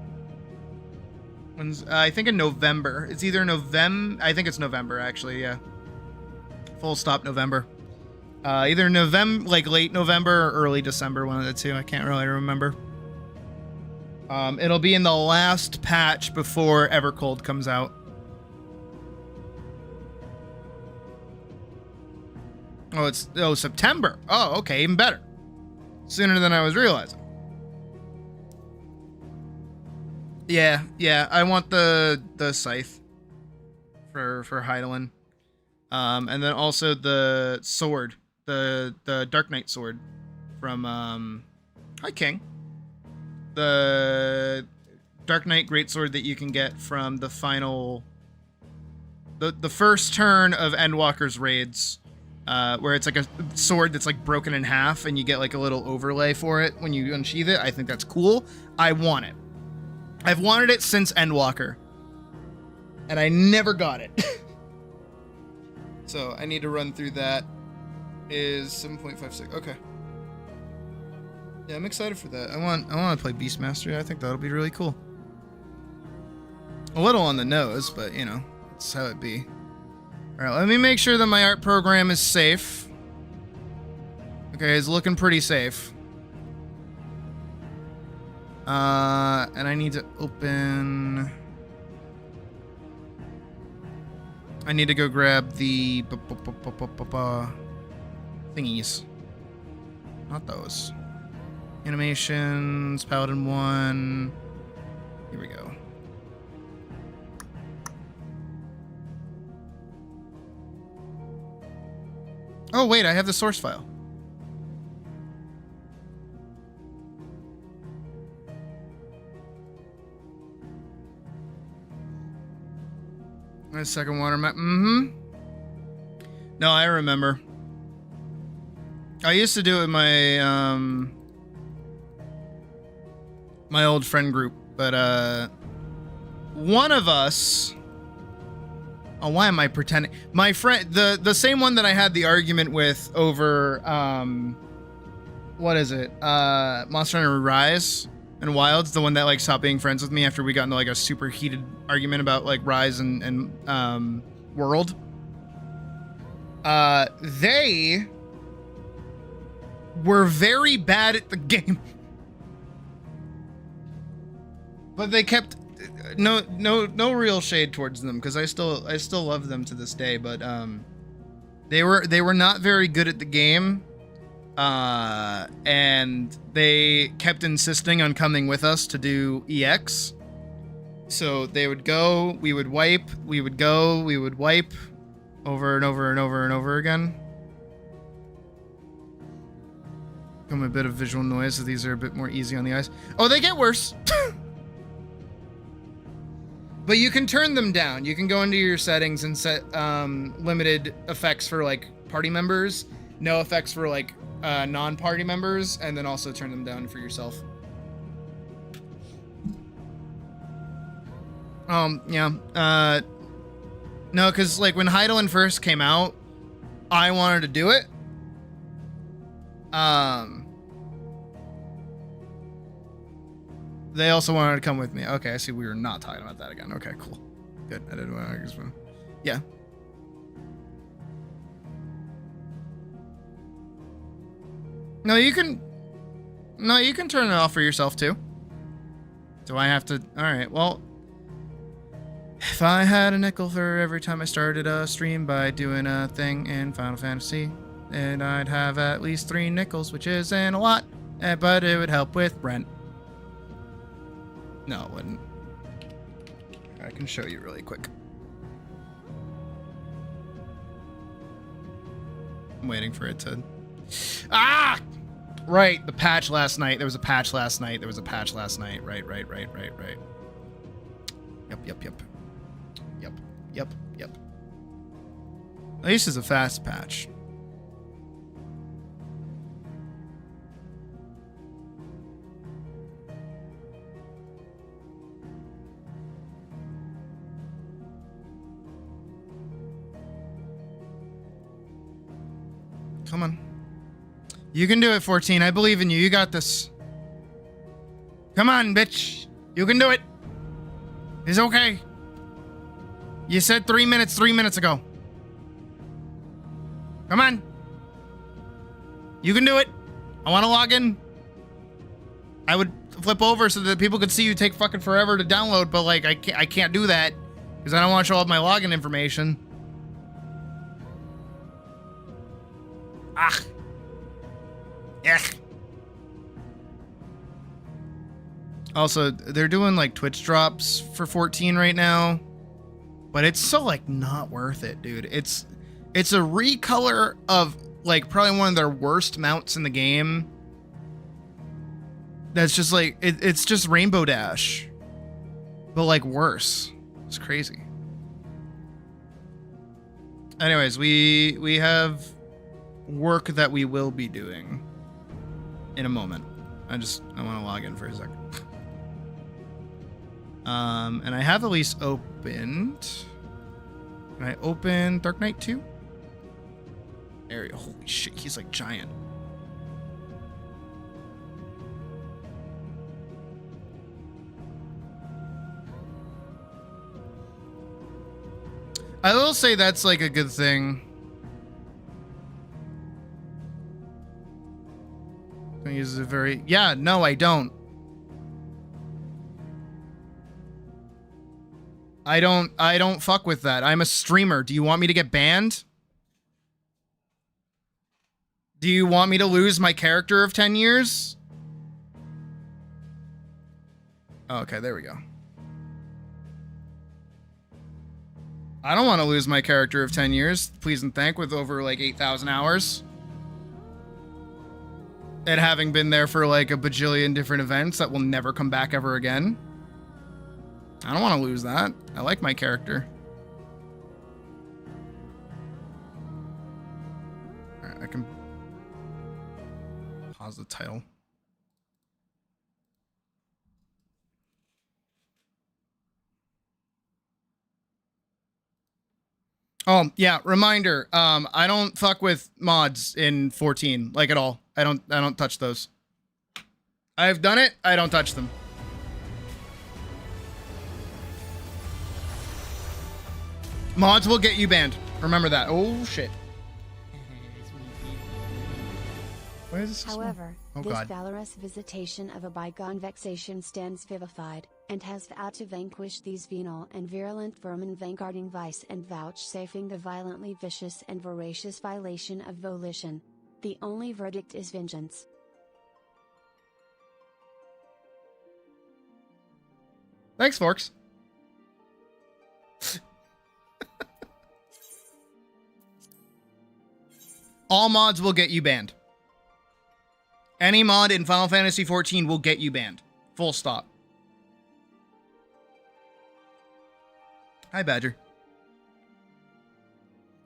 When's, I think in November. It's either November. I think it's November, actually, yeah. Full stop November. Either November, like late November or early December, one of the two. I can't really remember. It'll be in the last patch before Evercold comes out. Oh, it's September. Oh, okay, even better. Sooner than I was realizing. Yeah, I want the scythe for Heidelin. And then also the sword, the Dark Knight sword from Hi King. The Dark Knight greatsword that you can get from the final the first turn of Endwalker's raids. Where it's like a sword that's like broken in half and you get like a little overlay for it when you unsheath it. I think that's cool. I want it. I've wanted it since Endwalker. And I never got it. So I need to run through that. Is 7.56. Okay. Yeah, I'm excited for that. I want to play Beastmaster. I think that'll be really cool. A little on the nose, but you know, that's how it be. Alright, let me make sure that my art program is safe. Okay, it's looking pretty safe. And I need to open... I need to go grab the... thingies. Not those. Animations, Paladin 1... Here we go. Oh, wait, I have the source file. My second water map. No, I remember. I used to do it with my, my old friend group, but, one of us... Oh, why am I pretending? My friend, the same one that I had the argument with over, what is it? Monster Hunter Rise and Wilds, the one that like stopped being friends with me after we got into like a super heated argument about like Rise and World. They were very bad at the game, but they kept. No real shade towards them because I still love them to this day, but they were not very good at the game, and they kept insisting on coming with us to do EX. So they would go, we would wipe, we would go, we would wipe, over and over and over and over again. Come a bit of visual noise, so these are a bit more easy on the eyes. Oh, they get worse. But you can turn them down. You can go into your settings and set limited effects for like party members, no effects for like non-party members, and then also turn them down for yourself. Yeah. No, because like when Heidelin first came out, I wanted to do it. They also wanted to come with me. Okay, I see we were not talking about that again. Okay, cool. good. I didn't want to. Yeah. No, you can turn it off for yourself too. Do I have to? All right. Well, if I had a nickel for every time I started a stream by doing a thing in Final Fantasy, then I'd have at least 3 nickels, which isn't a lot, but it would help with rent. No, it wouldn't. I can show you really quick. I'm waiting for it to... Ah! Right, the patch last night. There was a patch last night. Right. Yep. At least it's a fast patch. Come on. You can do it, 14. I believe in you. You got this. Come on, bitch. You can do it. It's okay. You said 3 minutes 3 minutes ago. Come on. You can do it. I want to log in. I would flip over so that people could see you take fucking forever to download, but like I can't do that because I don't want to show off my login information. Ah. Ugh. Also, they're doing like Twitch drops for 14 right now, but it's so like not worth it, dude. It's a recolor of like probably one of their worst mounts in the game. That's just like it's just Rainbow Dash, but like worse. It's crazy. Anyways, we have work that we will be doing in a moment. I want to log in for a second. And I have the lease opened. Can I open Dark Knight 2? Area. Holy shit, he's like giant. I will say that's like a good thing. Use a very... Yeah, no, I don't. I don't fuck with that. I'm a streamer. Do you want me to get banned? Do you want me to lose my character of 10 years? Oh, okay, there we go. I don't want to lose my character of 10 years. Please and thank, with over like 8,000 hours. And having been there for like a bajillion different events that will never come back ever again. I don't want to lose that. I like my character. Alright, I can pause the title. Oh, yeah, reminder. I don't fuck with mods in 14, like at all. I don't touch those. I've done it, I don't touch them. Mods will get you banned. Remember that. Oh shit. Why is this? However, oh, this God. valorous visitation of a bygone vexation stands vivified, and has vowed to vanquish these venal and virulent vermin vanguarding vice and vouchsafing the violently vicious and voracious violation of volition. The only verdict is vengeance. Thanks, Forks. All mods will get you banned. Any mod in Final Fantasy XIV will get you banned. Full stop. Hi, Badger.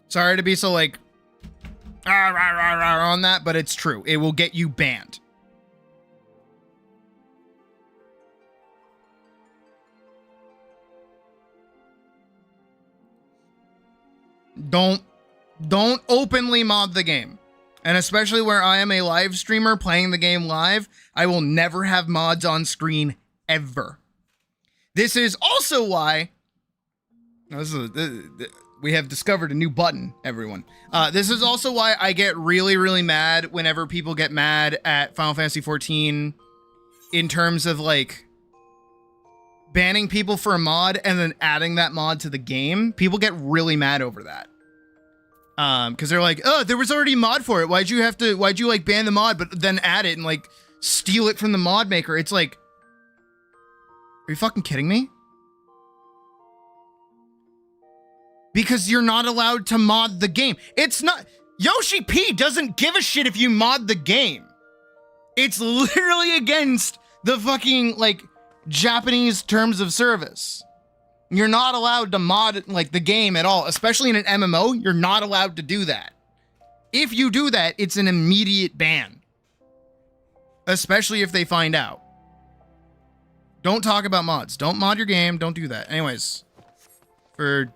Sorry to be so like on that, but it's true. It will get you banned. Don't openly mod the game. And especially where I am a live streamer playing the game live, I will never have mods on screen ever. This is also why We have discovered a new button, everyone. This is also why I get really, really mad whenever people get mad at Final Fantasy XIV in terms of, like, banning people for a mod and then adding that mod to the game. People get really mad over that. Because they're like, oh, there was already a mod for it. Why'd you like ban the mod but then add it and like steal it from the mod maker? It's like, are you fucking kidding me? Because you're not allowed to mod the game. It's not, Yoshi P doesn't give a shit if you mod the game. It's literally against the fucking, like, Japanese terms of service. You're not allowed to mod, like, the game at all, especially in an MMO. You're not allowed to do that. If you do that, it's an immediate ban. Especially if they find out. Don't talk about mods. Don't mod your game. Don't do that. Anyways, for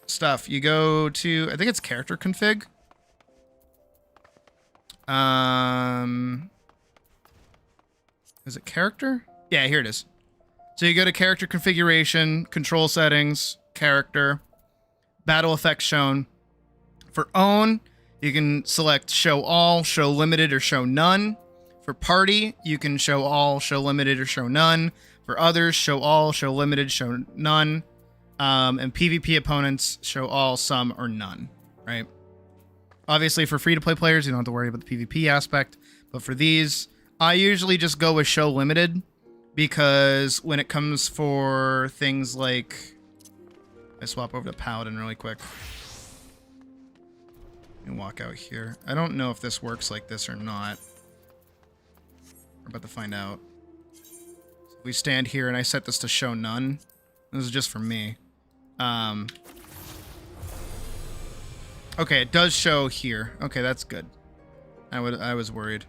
stuff, you go to, I think it's character config. Is it character? Yeah, here it is. So you go to character configuration, control settings, character, battle effects shown. For own, you can select show all, show limited, or show none. For party, you can show all, show limited, or show none. For others, show all, show limited, show none. And PvP opponents, show all, some, or none, right? Obviously, for free-to-play players, you don't have to worry about the PvP aspect. But for these, I usually just go with show limited, because when it comes for things like... I swap over to Paladin really quick. And walk out here. I don't know if this works like this or not. We're about to find out. So if we stand here and I set this to show none. This is just for me. Okay, it does show here. Okay, that's good. I was worried.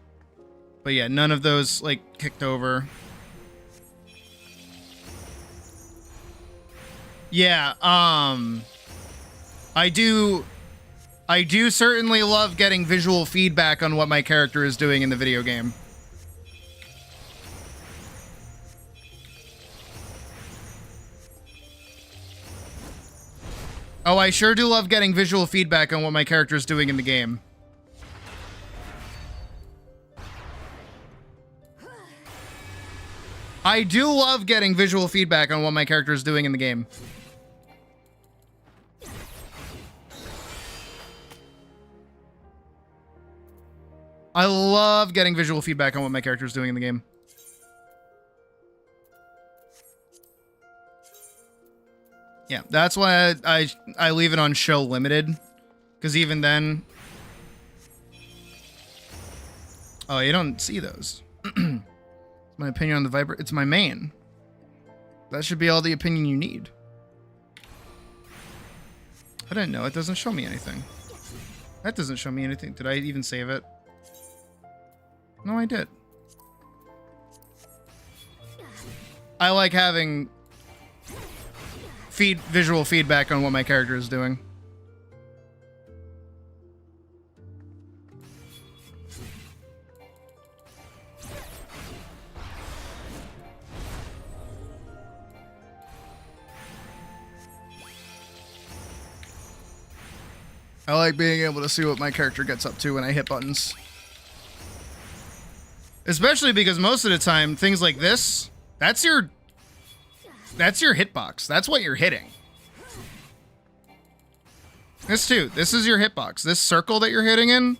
But yeah, none of those, like, kicked over. Yeah, I do certainly love getting visual feedback on what my character is doing in the video game. Oh, I sure do love getting visual feedback on what my character is doing in the game. I do love getting visual feedback on what my character is doing in the game. I love getting visual feedback on what my character is doing in the game. Yeah, that's why I leave it on show limited. Because even then... Oh, you don't see those. My opinion on the Viper. It's my main. That should be all the opinion you need. I didn't know. It doesn't show me anything. That doesn't show me anything. Did I even save it? No, I did. I like having visual feedback on what my character is doing. I like being able to see what my character gets up to when I hit buttons. Especially because most of the time, things like this, that's your hitbox. That's what you're hitting. This too. This is your hitbox. This circle that you're hitting in,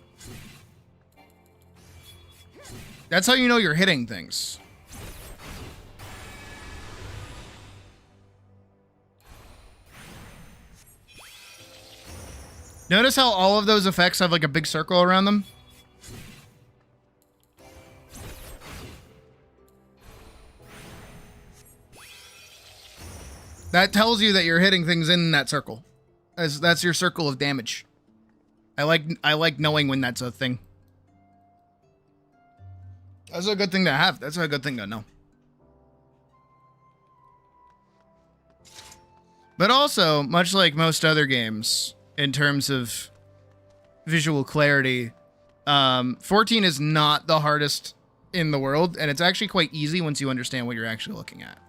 that's how you know you're hitting things. Notice how all of those effects have like a big circle around them? That tells you that you're hitting things in that circle. That's your circle of damage. I like knowing when that's a thing. That's a good thing to have. That's a good thing to know. But also, much like most other games, in terms of visual clarity, 14 is not the hardest in the world, and it's actually quite easy once you understand what you're actually looking at.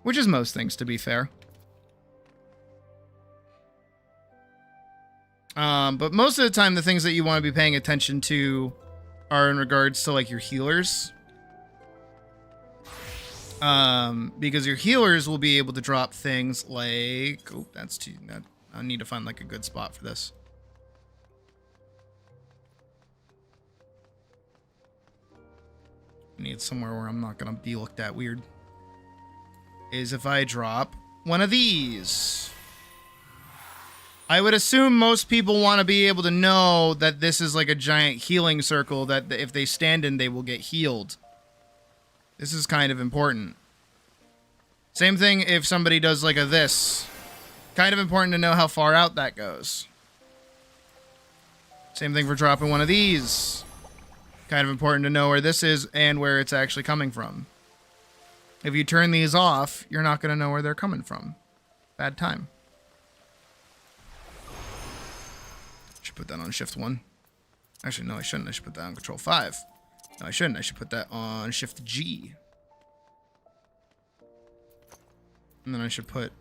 Which is most things, to be fair. But most of the time, the things that you want to be paying attention to are in regards to like your healers. Because your healers will be able to drop things like, oh, that's too, I need to find like a good spot for this. I need somewhere where I'm not going to be looked at weird. Is if I drop one of these. I would assume most people want to be able to know that this is like a giant healing circle that if they stand in, they will get healed. This is kind of important. Same thing if somebody does like a this. Kind of important to know how far out that goes. Same thing for dropping one of these. Kind of important to know where this is and where it's actually coming from. If you turn these off, you're not going to know where they're coming from. Bad time. Should put that on shift 1. Actually, no, I shouldn't. I should put that on control 5. No, I shouldn't. I should put that on shift G. And then I should put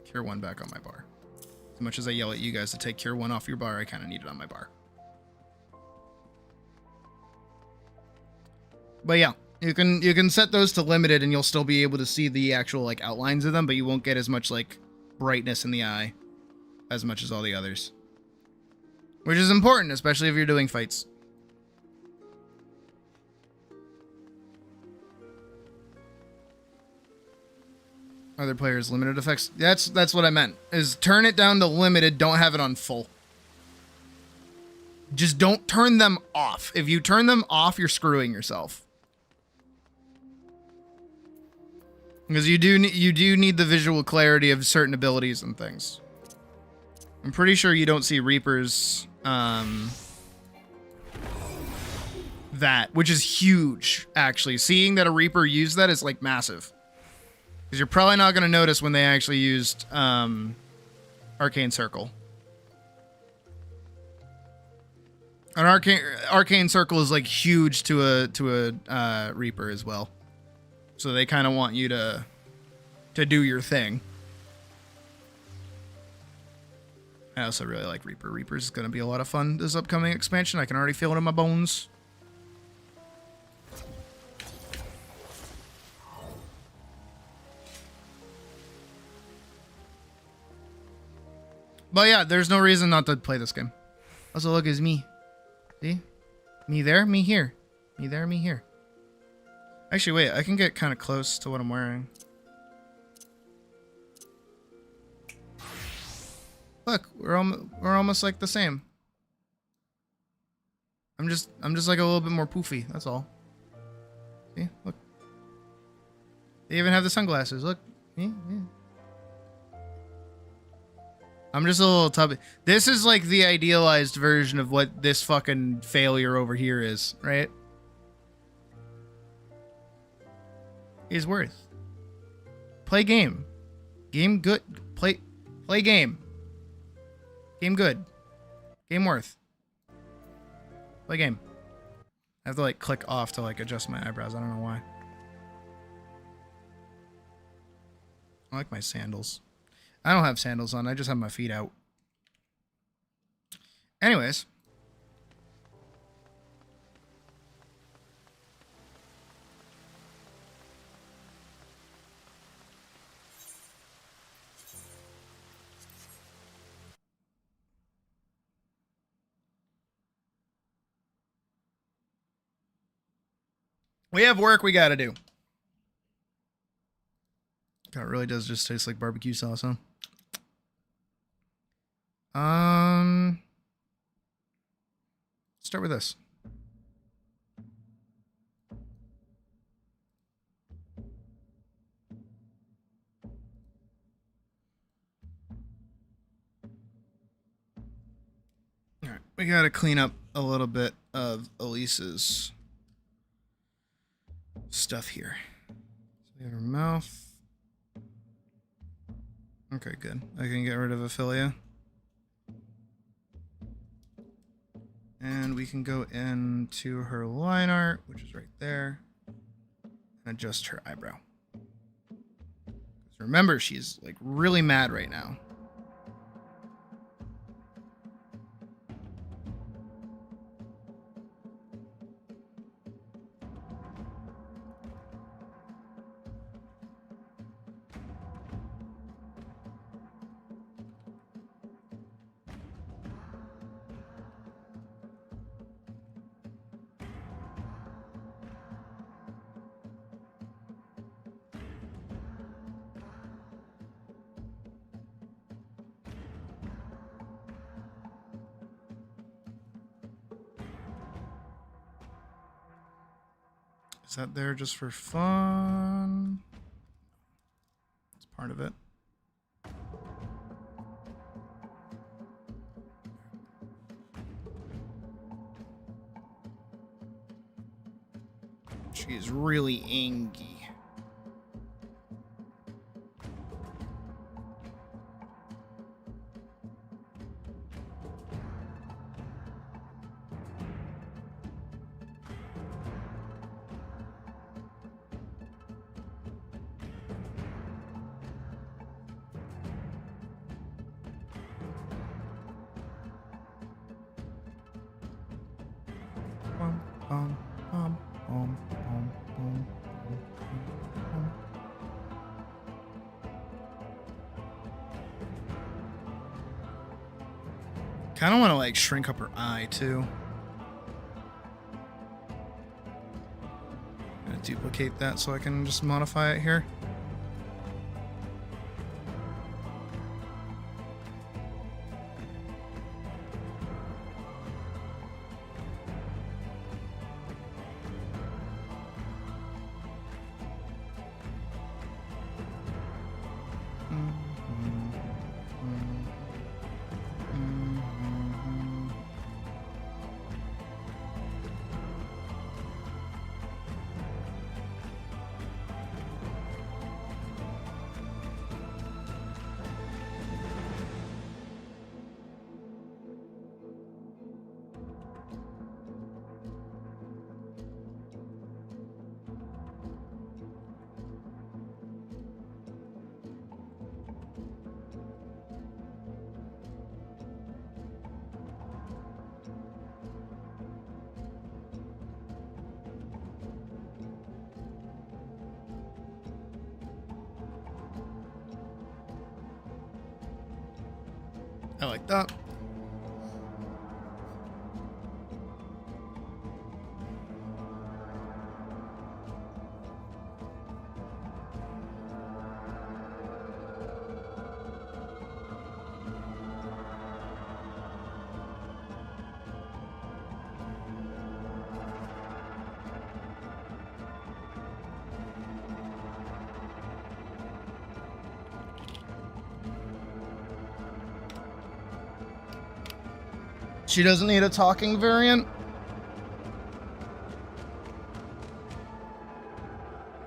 cure 1 back on my bar. As much as I yell at you guys to take cure 1 off your bar, I kind of need it on my bar. But yeah, you can set those to limited and you'll still be able to see the actual like outlines of them, but you won't get as much like brightness in the eye as much as all the others. Which is important, especially if you're doing fights. Other players limited effects. That's what I meant. Is turn it down to limited, don't have it on full. Just don't turn them off. If you turn them off, you're screwing yourself. Because you do need the visual clarity of certain abilities and things. I'm pretty sure you don't see Reapers that, which is huge, actually. Seeing that a Reaper used that is like massive. Because you're probably not going to notice when they actually used Arcane Circle. An Arcane Circle is like huge to a Reaper as well. So they kind of want you to do your thing. I also really like Reaper. Reaper's going to be a lot of fun this upcoming expansion. I can already feel it in my bones. But yeah, there's no reason not to play this game. Also, look, it's me. See? Me there, me here. Me there, me here. Actually, wait, I can get kind of close to what I'm wearing. Look, we're almost like the same. I'm just like a little bit more poofy, that's all. See? Look. They even have the sunglasses. Look. Yeah. I'm just a little tubby. This is like the idealized version of what this fucking failure over here is, right? Is worth. Play game. Game good. Play game. Game good. Game worth. Play game. I have to like click off to like adjust my eyebrows. I don't know why. I like my sandals. I don't have sandals on. I just have my feet out. Anyways. We have work we gotta do. God, it really does just taste like barbecue sauce, huh? Start with this. All right, we gotta clean up a little bit of Elise's stuff here. So we have her mouth. Okay, good. I can get rid of Ophelia. And we can go into her line art, which is right there, and adjust her eyebrow. Remember, she's like really mad right now. Is that there just for fun? It's part of it. She's really angry. Kind of want to like shrink up her eye too. I'm gonna duplicate that so I can just modify it here. I like that. She doesn't need a talking variant.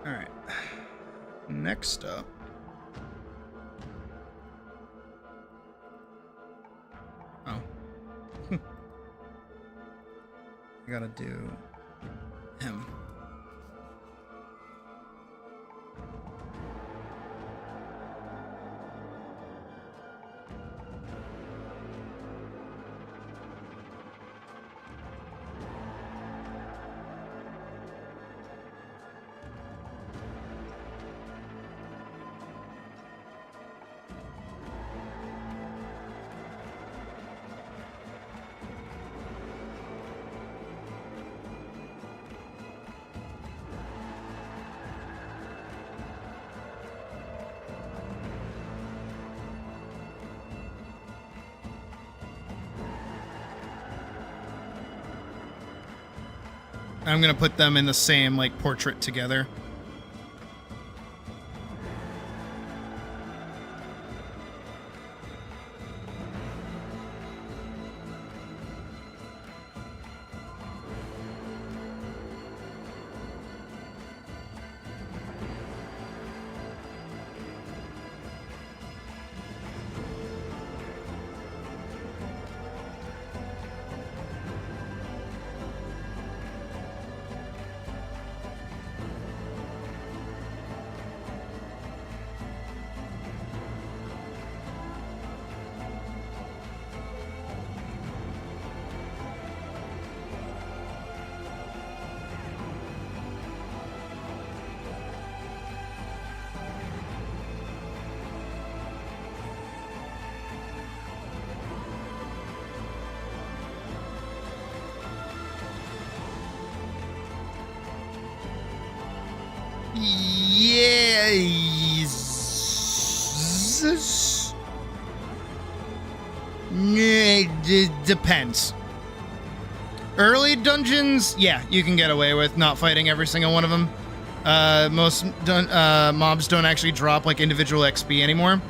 All right. Next up. Oh. I gotta do him. I'm gonna put them in the same like portrait together. Yes. It depends. Early dungeons, yeah, you can get away with not fighting every single one of them. Most mobs don't actually drop like individual XP anymore.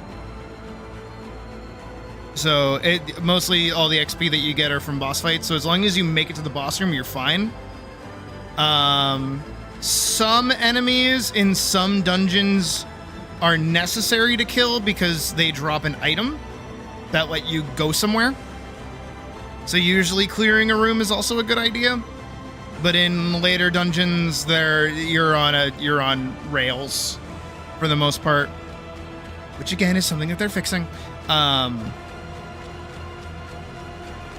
So mostly all the XP that you get are from boss fights. So as long as you make it to the boss room, you're fine. Some enemies in some dungeons are necessary to kill because they drop an item that let you go somewhere. So usually clearing a room is also a good idea. But in later dungeons, you're on rails for the most part, which again is something that they're fixing.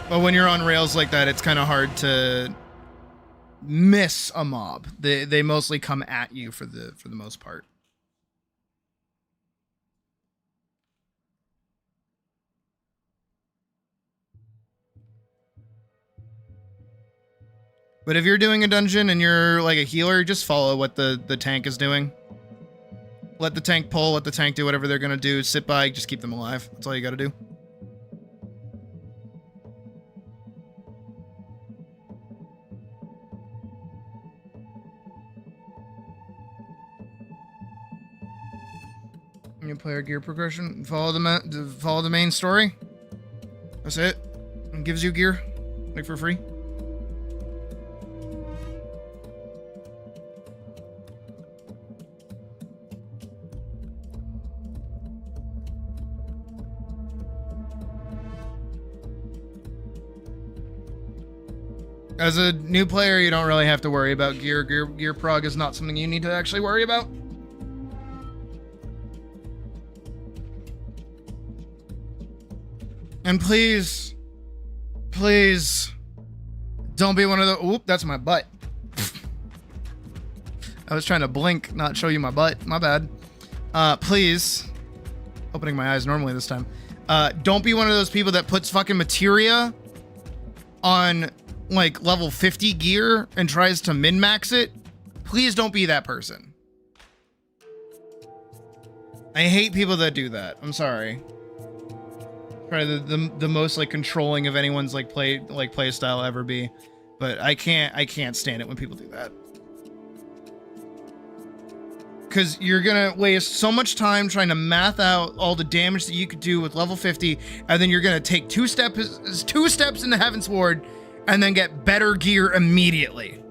But when you're on rails like that, it's kind of hard to miss a mob. They mostly come at you for the most part. But if you're doing a dungeon and you're like a healer, just follow what the tank is doing. Let the tank pull, let the tank do whatever they're gonna do. Sit by, just keep them alive. That's all you gotta do. You play our gear progression, follow the main story. That's it. It gives you gear, like for free. As a new player, you don't really have to worry about gear. Gear prog is not something you need to actually worry about. And please, don't be one of the. Oop, that's my butt. I was trying to blink, not show you my butt. My bad. Please, opening my eyes normally this time. Don't be one of those people that puts fucking materia on like level 50 gear and tries to min-max it. Please don't be that person. I hate people that do that. I'm sorry. Probably the most like controlling of anyone's like play style ever be, but I can't stand it when people do that. Because you're gonna waste so much time trying to math out all the damage that you could do with level 50, and then you're gonna take two steps into Heaven's Ward, and then get better gear immediately.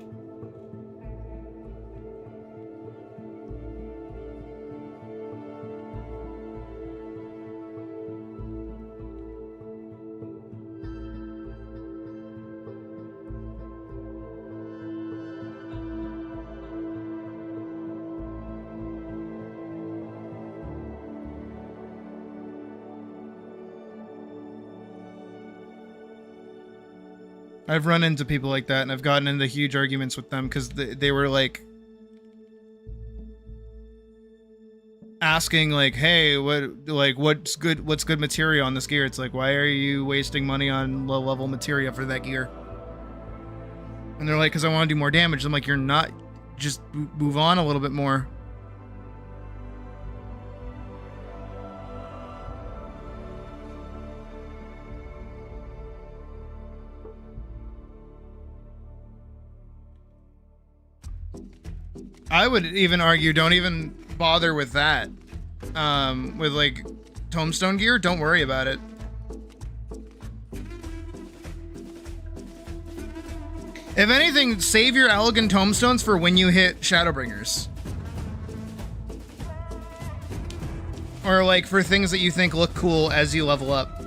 I've run into people like that, and I've gotten into huge arguments with them because they were like asking like, "Hey, what's good materia on this gear?" It's like, why are you wasting money on low level materia for that gear? And they're like, "Because I want to do more damage." I'm like, "You're not. Just move on a little bit more." I would even argue, don't even bother with that. With like tombstone gear, don't worry about it. If anything, save your elegant tombstones for when you hit Shadowbringers. Or like for things that you think look cool as you level up.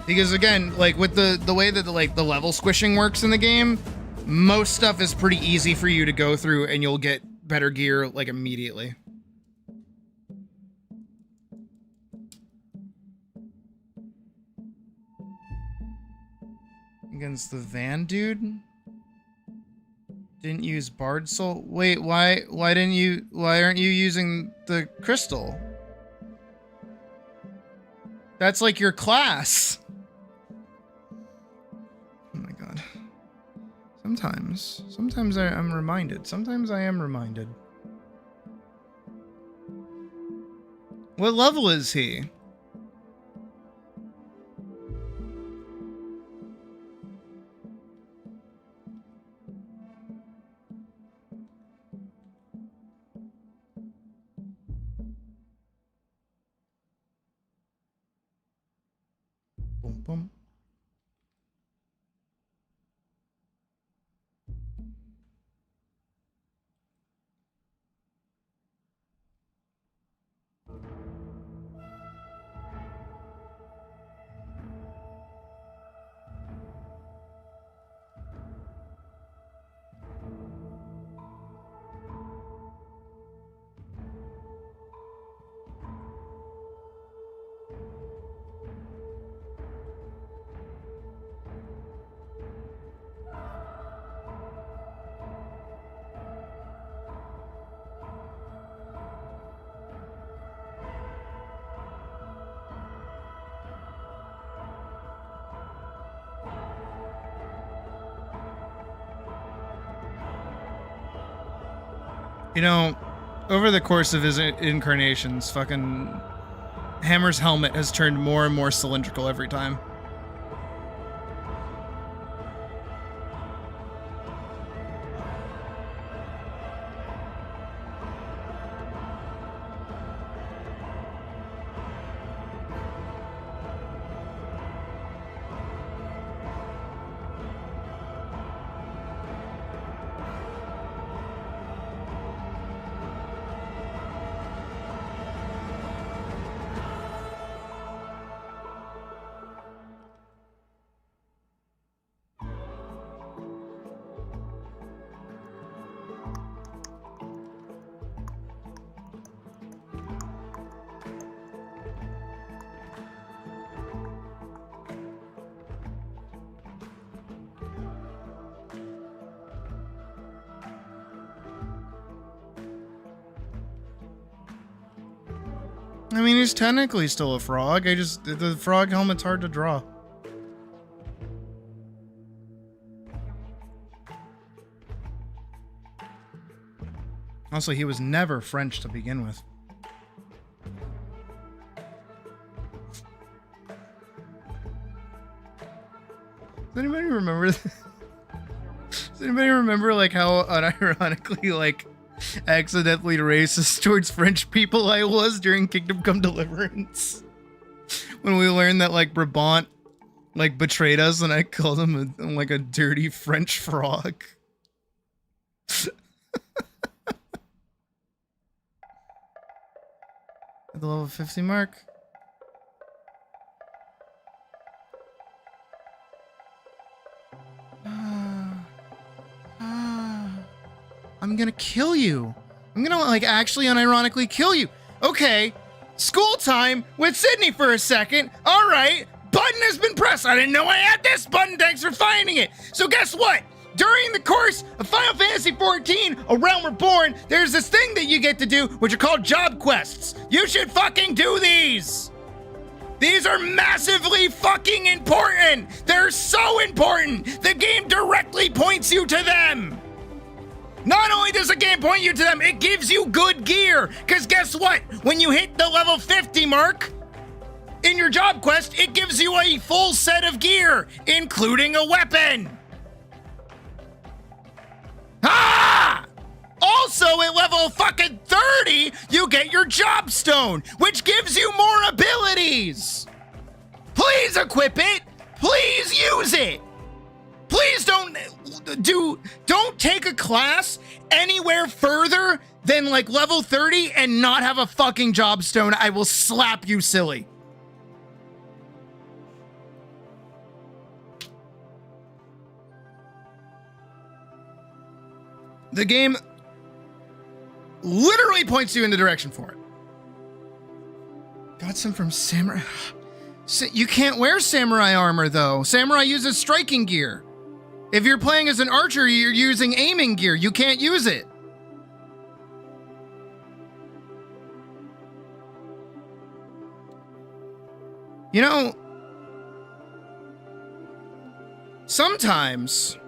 Because again, like with the way that the level squishing works in the game, most stuff is pretty easy for you to go through and you'll get better gear like immediately. Against the van dude? Didn't use Bard Soul? Wait, why aren't you using the crystal? That's like your class. Oh my god. Sometimes I'm reminded. Sometimes I am reminded. What level is he? boom. You know, over the course of his incarnations, fucking Hammer's helmet has turned more and more cylindrical every time. I mean, he's technically still a frog. The frog helmet's hard to draw. Also, he was never French to begin with. Does anybody remember? Does anybody remember like how unironically like accidentally racist towards French people I was during Kingdom Come Deliverance? When we learned that like Brabant like betrayed us and I called him like a dirty French frog. At the level 50 mark. I'm gonna kill you. I'm gonna like actually unironically kill you. Okay, school time with Sydney for a second. All right, button has been pressed. I didn't know I had this button. Thanks for finding it. So guess what? During the course of Final Fantasy XIV, A Realm Reborn, there's this thing that you get to do, which are called job quests. You should fucking do these. These are massively fucking important. They're so important. The game directly points you to them. Not only does the game point you to them, it gives you good gear. Because guess what? When you hit the level 50 mark in your job quest, it gives you a full set of gear, including a weapon. Ah! Also, at level fucking 30, you get your job stone, which gives you more abilities. Please equip it. Please use it. Please don't take a class anywhere further than like level 30 and not have a fucking job stone. I will slap you silly. The game literally points you in the direction for it. Got some from Samurai. You can't wear Samurai armor though. Samurai uses striking gear. If you're playing as an archer, you're using aiming gear. You can't use it. You know, sometimes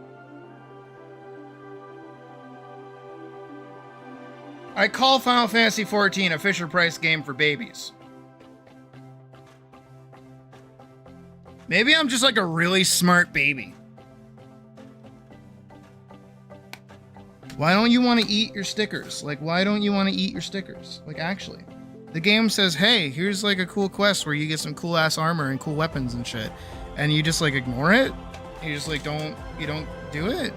I call Final Fantasy XIV a Fisher-Price game for babies. Maybe I'm just like a really smart baby. Why don't you want to eat your stickers? Like, why don't you want to eat your stickers? Like, actually. The game says, hey, here's like a cool quest where you get some cool ass armor and cool weapons and shit. And you just like ignore it. You just like you don't do it.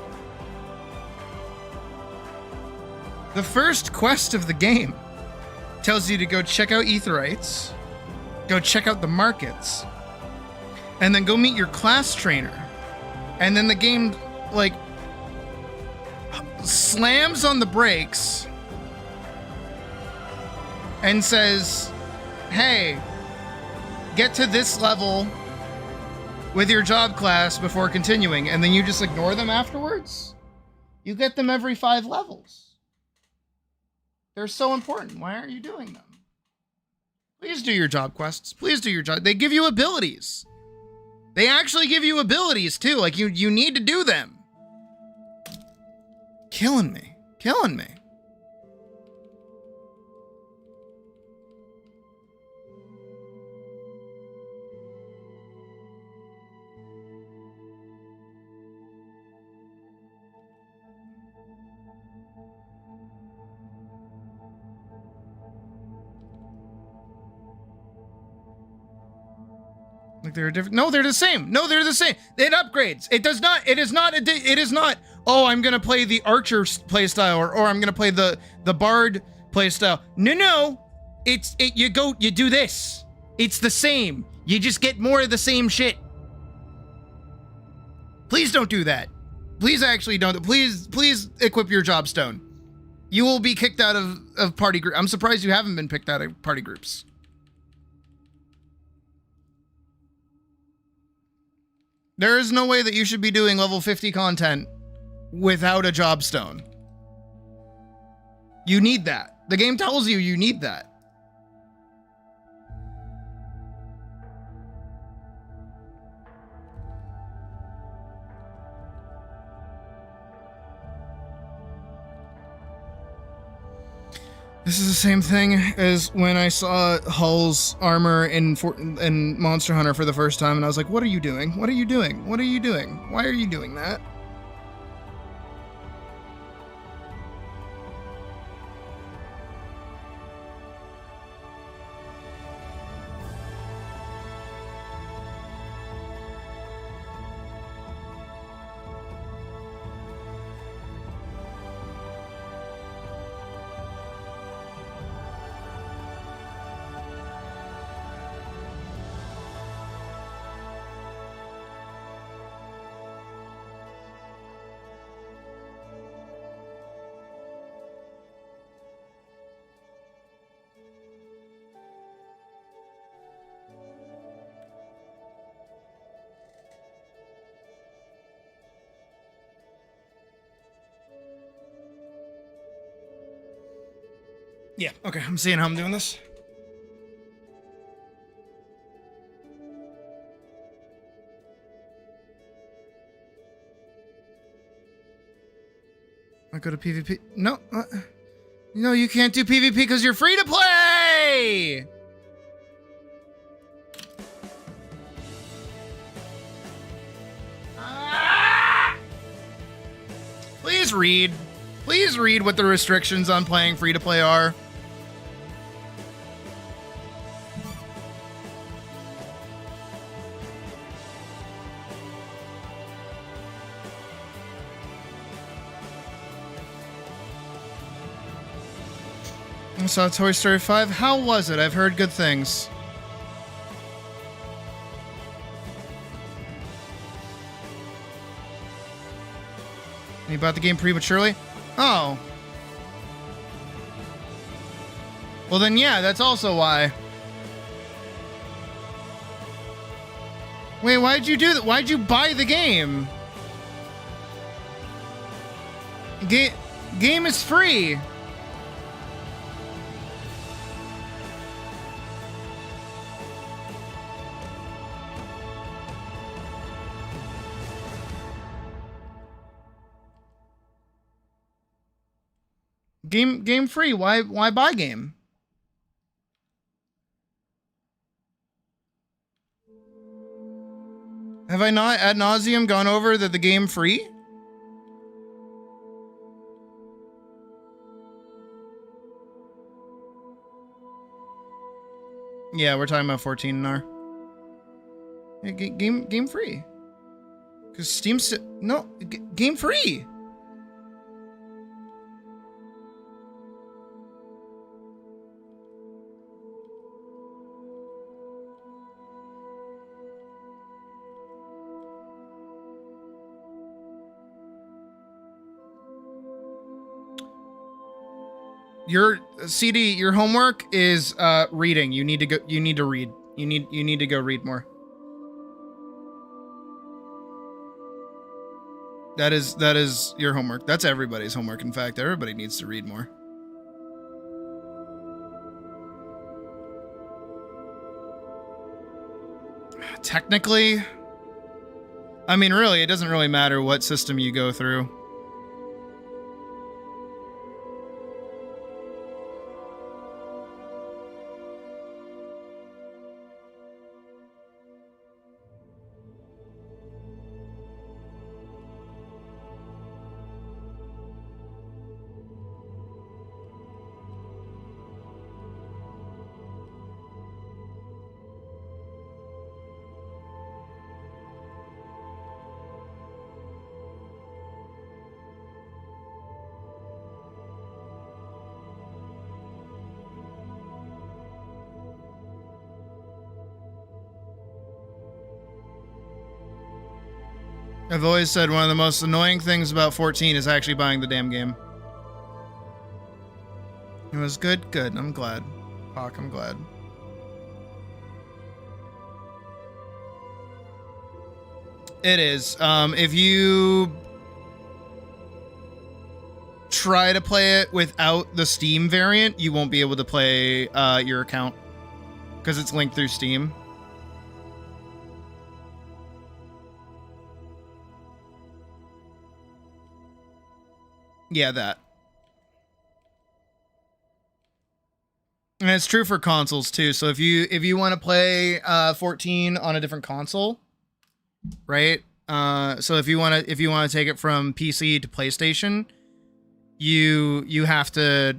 The first quest of the game tells you to go check out Aetherites, go check out the markets, and then go meet your class trainer. And then the game like slams on the brakes and says, hey, get to this level with your job class before continuing, and then you just ignore them afterwards? You get them every 5 levels. They're so important. Why aren't you doing them? Please do your job quests. Please do your job. They give you abilities. They actually give you abilities too. Like you need to do them. Killing me. Killing me. Like they're different. No, they're the same. No, they're the same. It upgrades. It does not. It is not. It is not. Oh, I'm gonna play the archer playstyle, or I'm gonna play the bard playstyle. No. You do this. It's the same. You just get more of the same shit. Please don't do that. Please actually don't. Please equip your job stone. You will be kicked out of party group. I'm surprised you haven't been picked out of party groups. There is no way that you should be doing level 50 content without a job stone. You need that. The game tells you you need that. This is the same thing as when I saw Hull's armor in Monster Hunter for the first time, and I was like, what are you doing? What are you doing? What are you doing? Why are you doing that? Yeah, okay, I'm seeing how I'm doing this. I go to PvP. No, no, you can't do PvP because you're free to play! Please read. Please read what the restrictions on playing free to play are. I saw Toy Story 5. How was it? I've heard good things. You bought the game prematurely? Oh. Well then, yeah, that's also why. Wait, why'd you do that? Why'd you buy the game? Game is free. Game free. Why buy game? Have I not ad nauseum gone over that the game free? Yeah, we're talking about 14 in R. Yeah, game free. Because Steam's no game free. Your CD, your homework is reading. You need to go. You need to read. You need to go read more. That is your homework. That's everybody's homework. In fact, everybody needs to read more. Technically, I mean, really, it doesn't really matter what system you go through. I've always said one of the most annoying things about 14 is actually buying the damn game. It was good. Good. I'm glad. Hawk, I'm glad. It is. If you try to play it without the Steam variant, you won't be able to play your account because it's linked through Steam. Yeah, that. And it's true for consoles too. So if you want to play 14 on a different console, right? So if you want to take it from PC to PlayStation, you have to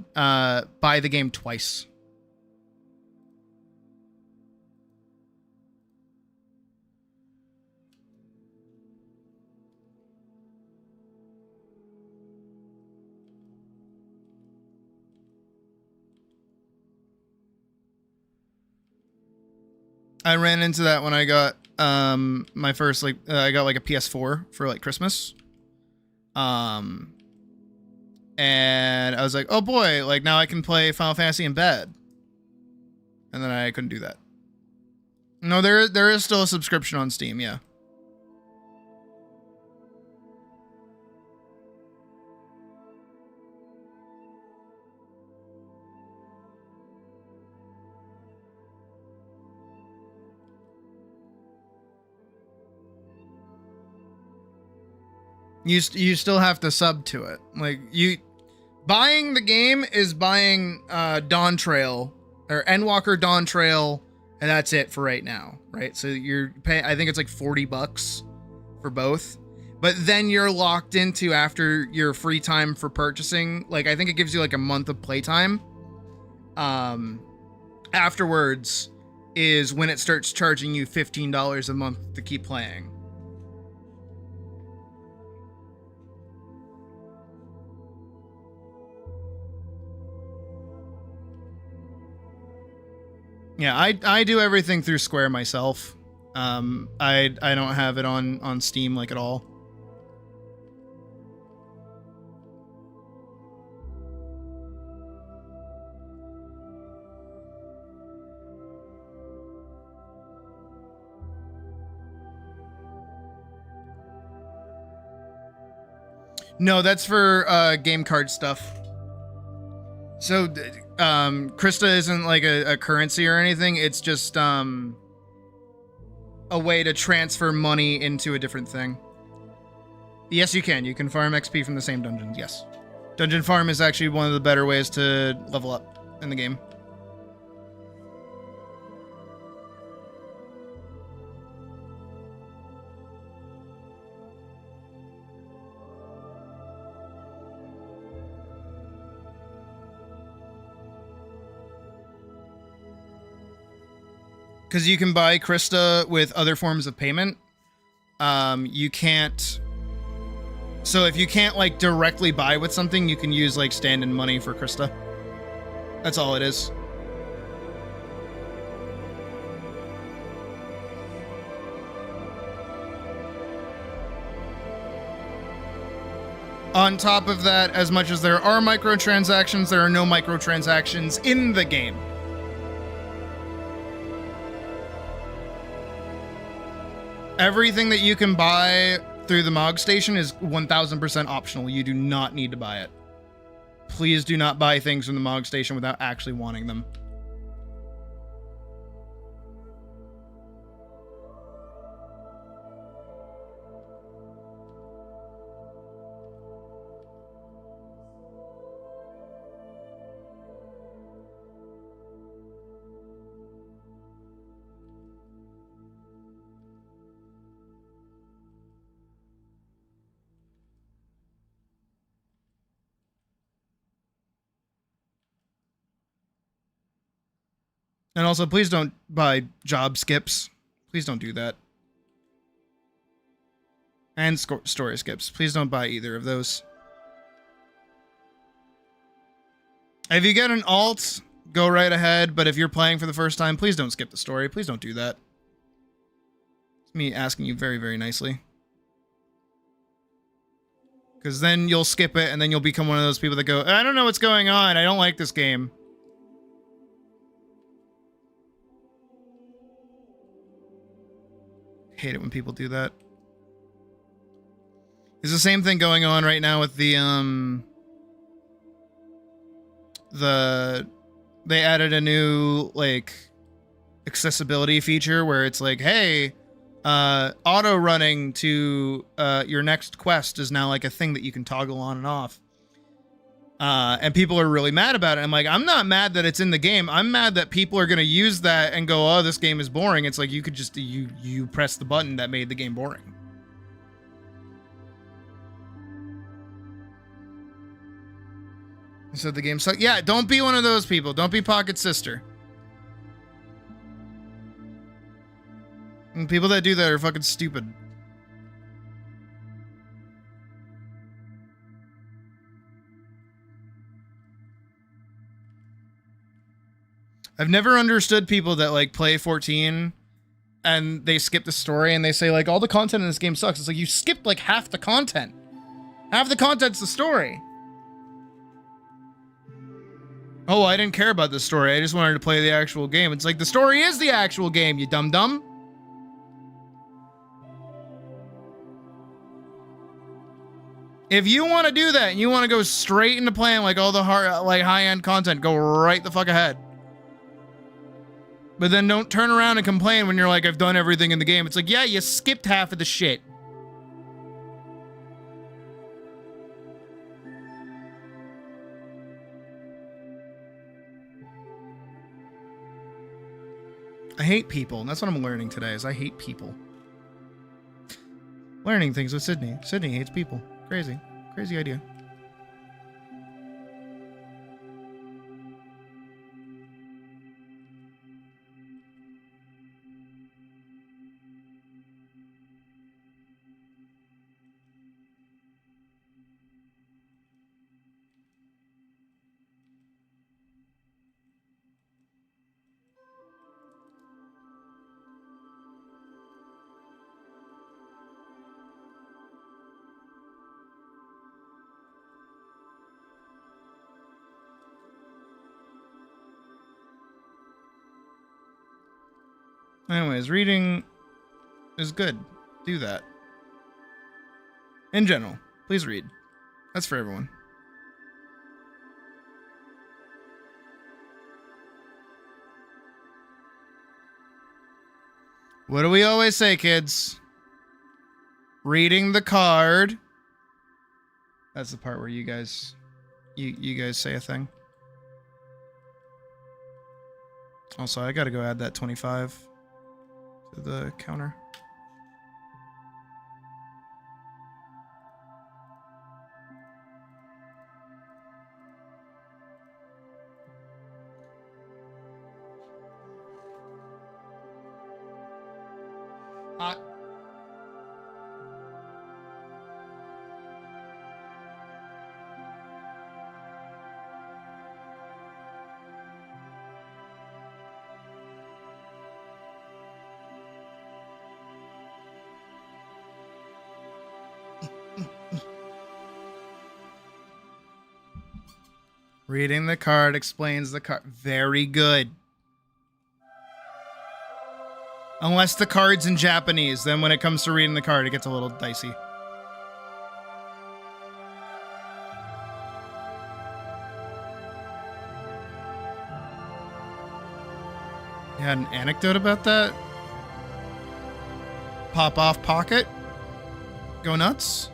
buy the game twice. I ran into that when I got my first I got like a PS4 for like Christmas. And I was like, "Oh boy, like now I can play Final Fantasy in bed." And then I couldn't do that. No, there is still a subscription on Steam, yeah. You still have to sub to it. Like buying the game is buying Dawn Trail or Endwalker Dawn Trail, and that's it for right now, right? So you're paying, I think it's like $40 for both, but then you're locked into, after your free time for purchasing, like I think it gives you like a month of playtime. Afterwards is when it starts charging you $15 a month to keep playing. Yeah, I do everything through Square myself. I don't have it on Steam like at all. No, that's for game card stuff. So, Krista isn't like a currency or anything. It's just a way to transfer money into a different thing. Yes, you can. You can farm XP from the same dungeons. Yes, dungeon farm is actually one of the better ways to level up in the game. because you can buy Krista with other forms of payment. You can't. So if you can't like directly buy with something, you can use like stand-in money for Krista. That's all it is. On top of that, as much as there are microtransactions, there are no microtransactions in the game. Everything that you can buy through the Mog Station is 1000% optional. You do not need to buy it. Please do not buy things from the Mog Station without actually wanting them. And also, please don't buy job skips. Please don't do that. And story skips. Please don't buy either of those. If you get an alt, go right ahead. But if you're playing for the first time, please don't skip the story. Please don't do that. It's me asking you very, very nicely. Because then you'll skip it, and then you'll become one of those people that go, I don't know what's going on. I don't like this game. Hate it when people do that. There's the same thing going on right now with the they added a new like accessibility feature where it's like, hey, auto running to your next quest is now like a thing that you can toggle on and off. And people are really mad about it. I'm like, I'm not mad that it's in the game. I'm mad that people are going to use that and go, oh, this game is boring. It's like, you could just, you press the button that made the game boring. So the game sucks. Yeah, don't be one of those people. Don't be Pocket Sister. And people that do that are fucking stupid. I've never understood people that like play 14 and they skip the story and they say like all the content in this game sucks. It's like you skipped like half the content. Half the content's the story. Oh, I didn't care about the story. I just wanted to play the actual game. It's like the story is the actual game, you dum-dum. If you want to do that and you want to go straight into playing like all the high-end content, go right the fuck ahead. But then don't turn around and complain when you're like, I've done everything in the game. It's like, yeah, you skipped half of the shit. I hate people. And that's what I'm learning today, is I hate people. Learning things with Sydney. Sydney hates people. Crazy. Crazy idea. Anyways, reading is good. Do that. In general, please read. That's for everyone. What do we always say, kids? Reading the card. That's the part where you guys say a thing. Also, I gotta go add that 25 to the counter. Reading the card explains the card. Very good. Unless the card's in Japanese, then when it comes to reading the card, it gets a little dicey. You had an anecdote about that? Pop off pocket? Go nuts?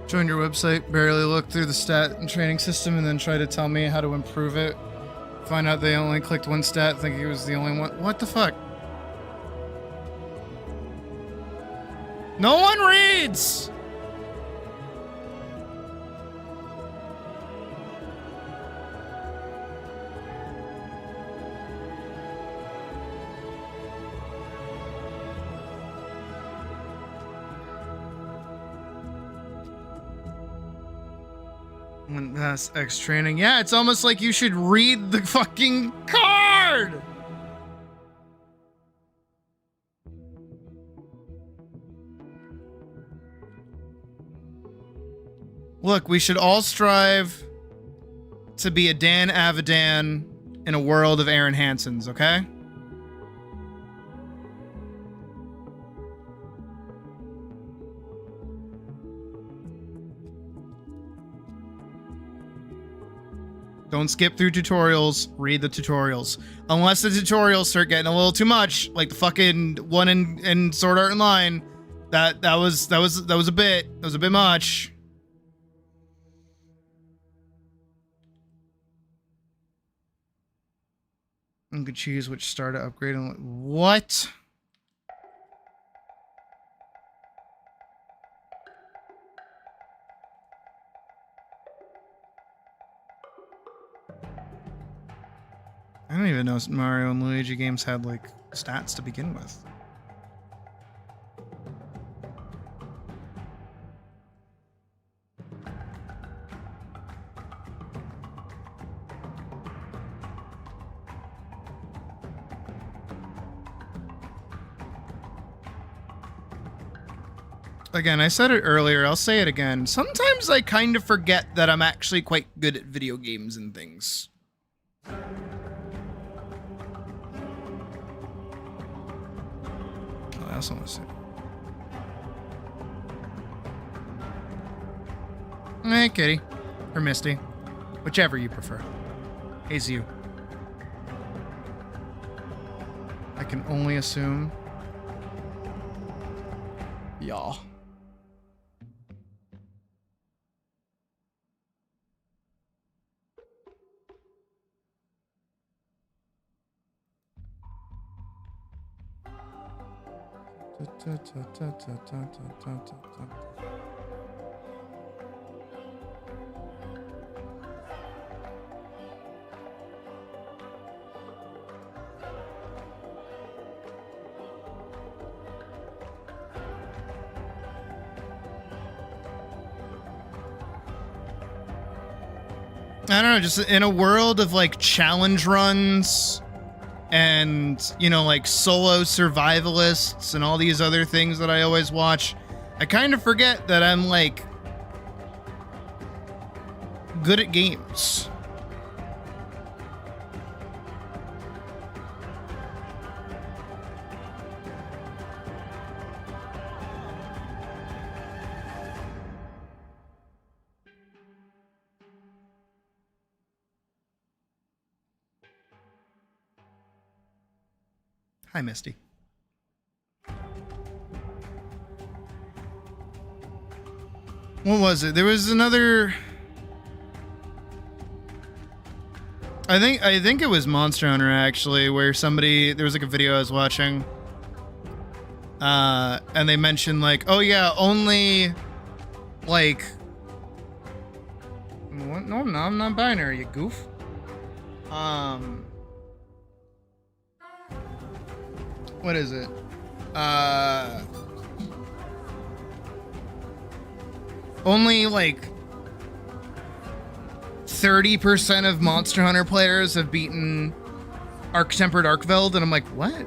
Joined your website, barely looked through the stat and training system, and then try to tell me how to improve it. Find out they only clicked one stat, thinking it was the only one. What the fuck? No one reads! When that's X training. Yeah, it's almost like you should read the fucking card! Look, we should all strive to be a Dan Avidan in a world of Aaron Hansons, okay? Don't skip through tutorials, read the tutorials. Unless the tutorials start getting a little too much, like the fucking one in Sword Art Online. That was a bit much. You could choose which star to upgrade and what? I don't even know if Mario and Luigi games had, like, stats to begin with. Again, I said it earlier, I'll say it again. Sometimes I kind of forget that I'm actually quite good at video games and things. I also want to say. Hey, Kitty. Or Misty. Whichever you prefer. Hey's you. I can only assume. Y'all. I don't know, just in a world of like challenge runs and, you know, like solo survivalists and all these other things that I always watch, I kind of forget that I'm like good at games. Hi, Misty. What was it? There was another. I think it was Monster Hunter actually, where there was like a video I was watching, and they mentioned like, oh yeah, only like. What? No, I'm not binary, you goof. What is it? Only like 30% of Monster Hunter players have beaten Arc-Tempered Arcveld, and I'm like, what?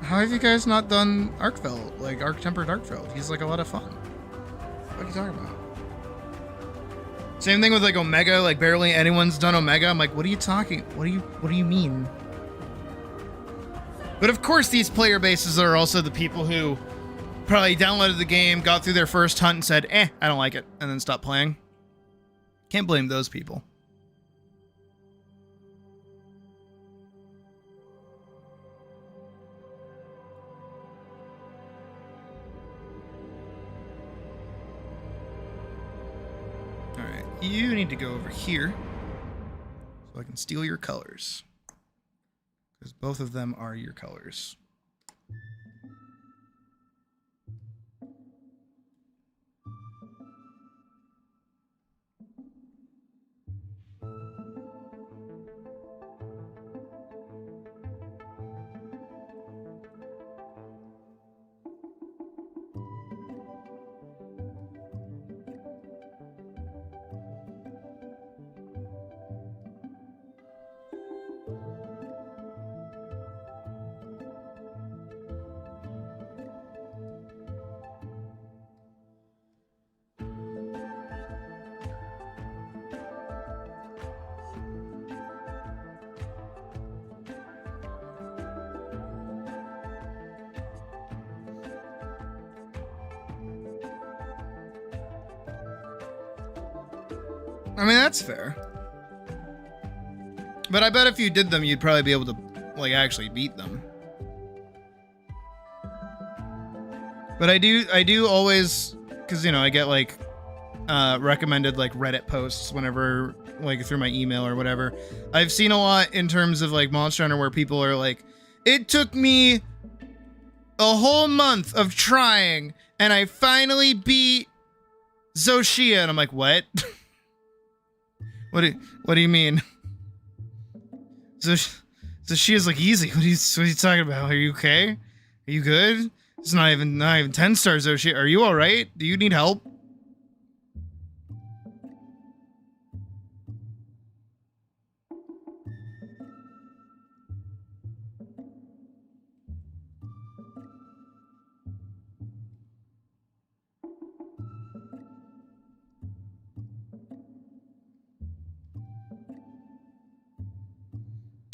How have you guys not done Arcveld? Like, Arc-Tempered Arcveld? He's like a lot of fun. What are you talking about? Same thing with like Omega, like barely anyone's done Omega. I'm like, what are you talking? What do you mean? But of course these player bases are also the people who probably downloaded the game, got through their first hunt and said, I don't like it, and then stopped playing. Can't blame those people. Alright, you need to go over here so I can steal your colors. Because both of them are your colors. I mean, that's fair. But I bet if you did them, you'd probably be able to, like, actually beat them. But I do always, because, you know, I get, like, recommended, like, Reddit posts whenever, like, through my email or whatever. I've seen a lot in terms of, like, Monster Hunter where people are like, it took me a whole month of trying, and I finally beat Zoshia. And I'm like, what? What do you mean? Zoshia's like easy. What are you talking about? Are you okay? Are you good? It's not even 10 stars, Zoshia. Are you alright? Do you need help?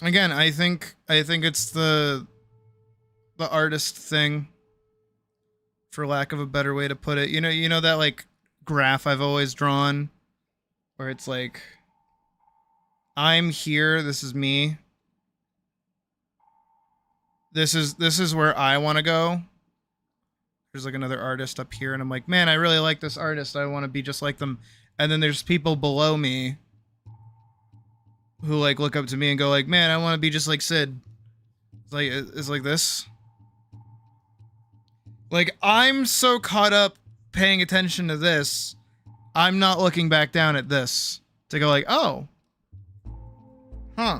Again, I think it's the artist thing, for lack of a better way to put it. You know that like graph I've always drawn where it's like, I'm here, this is me. This is where I want to go. There's like another artist up here and I'm like, man, I really like this artist. I want to be just like them. And then there's people below me who like look up to me and go like, man, I want to be just like Sid. It's like this. Like, I'm so caught up paying attention to this, I'm not looking back down at this to go like, oh, huh.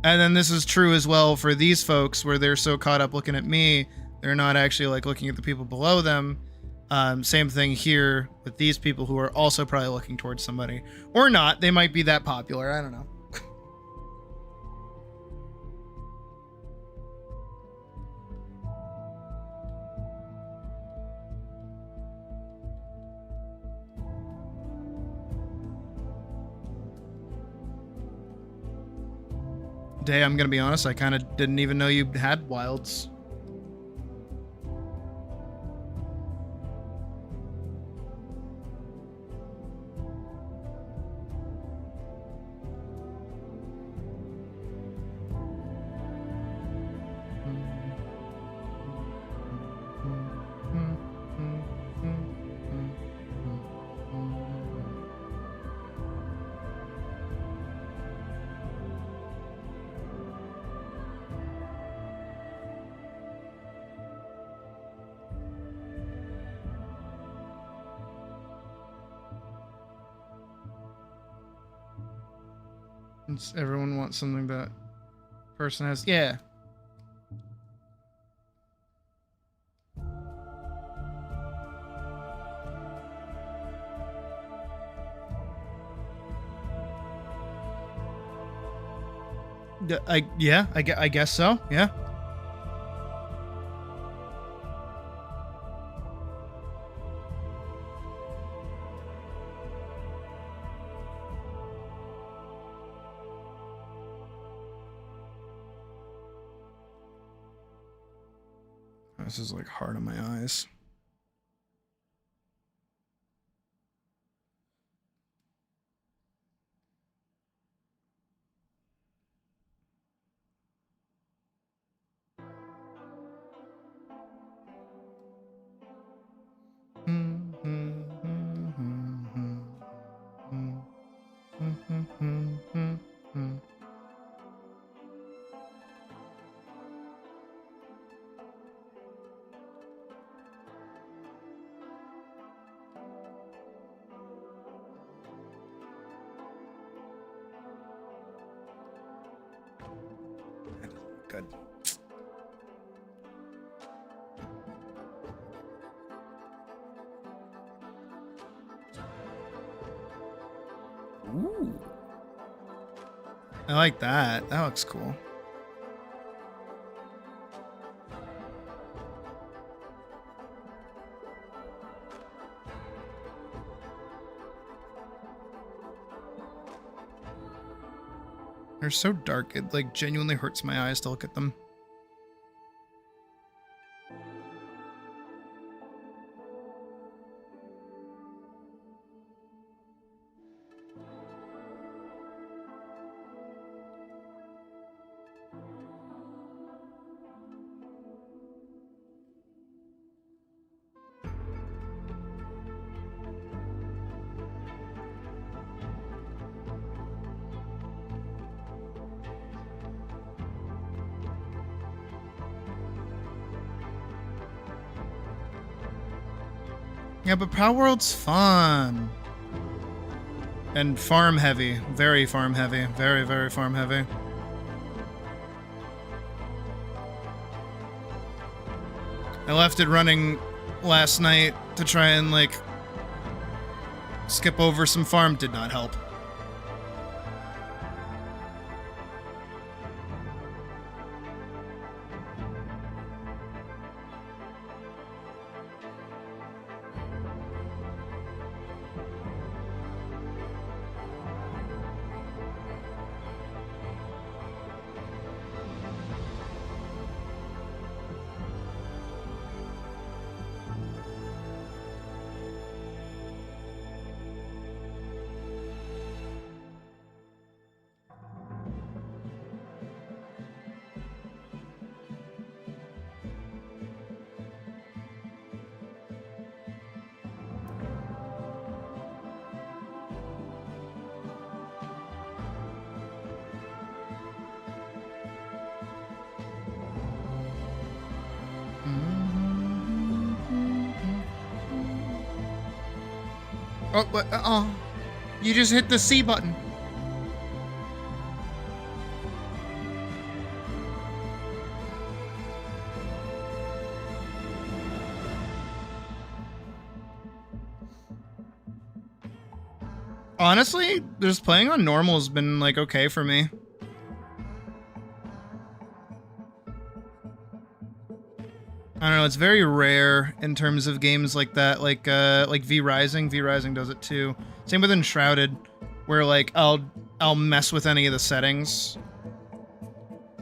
And then this is true as well for these folks where they're so caught up looking at me, they're not actually like looking at the people below them. Same thing here with these people who are also probably looking towards somebody. Or not, they might be that popular, I don't know. Day, I'm gonna be honest, I kind of didn't even know you had wilds. Everyone wants something that person has. Yeah. I guess so. Yeah. This is like hard on my eyes. Good. Ooh. I like that. That looks cool. They're so dark, it like genuinely hurts my eyes to look at them. Yeah, but Proud World's fun. And farm heavy. Very farm heavy. Very, very farm heavy. I left it running last night to try and, like, skip over some farm. Did not help. Oh, but you just hit the C button. Honestly, just playing on normal has been like okay for me. I don't know, it's very rare in terms of games like that, like V Rising. V Rising does it too. Same with Enshrouded, where like I'll mess with any of the settings.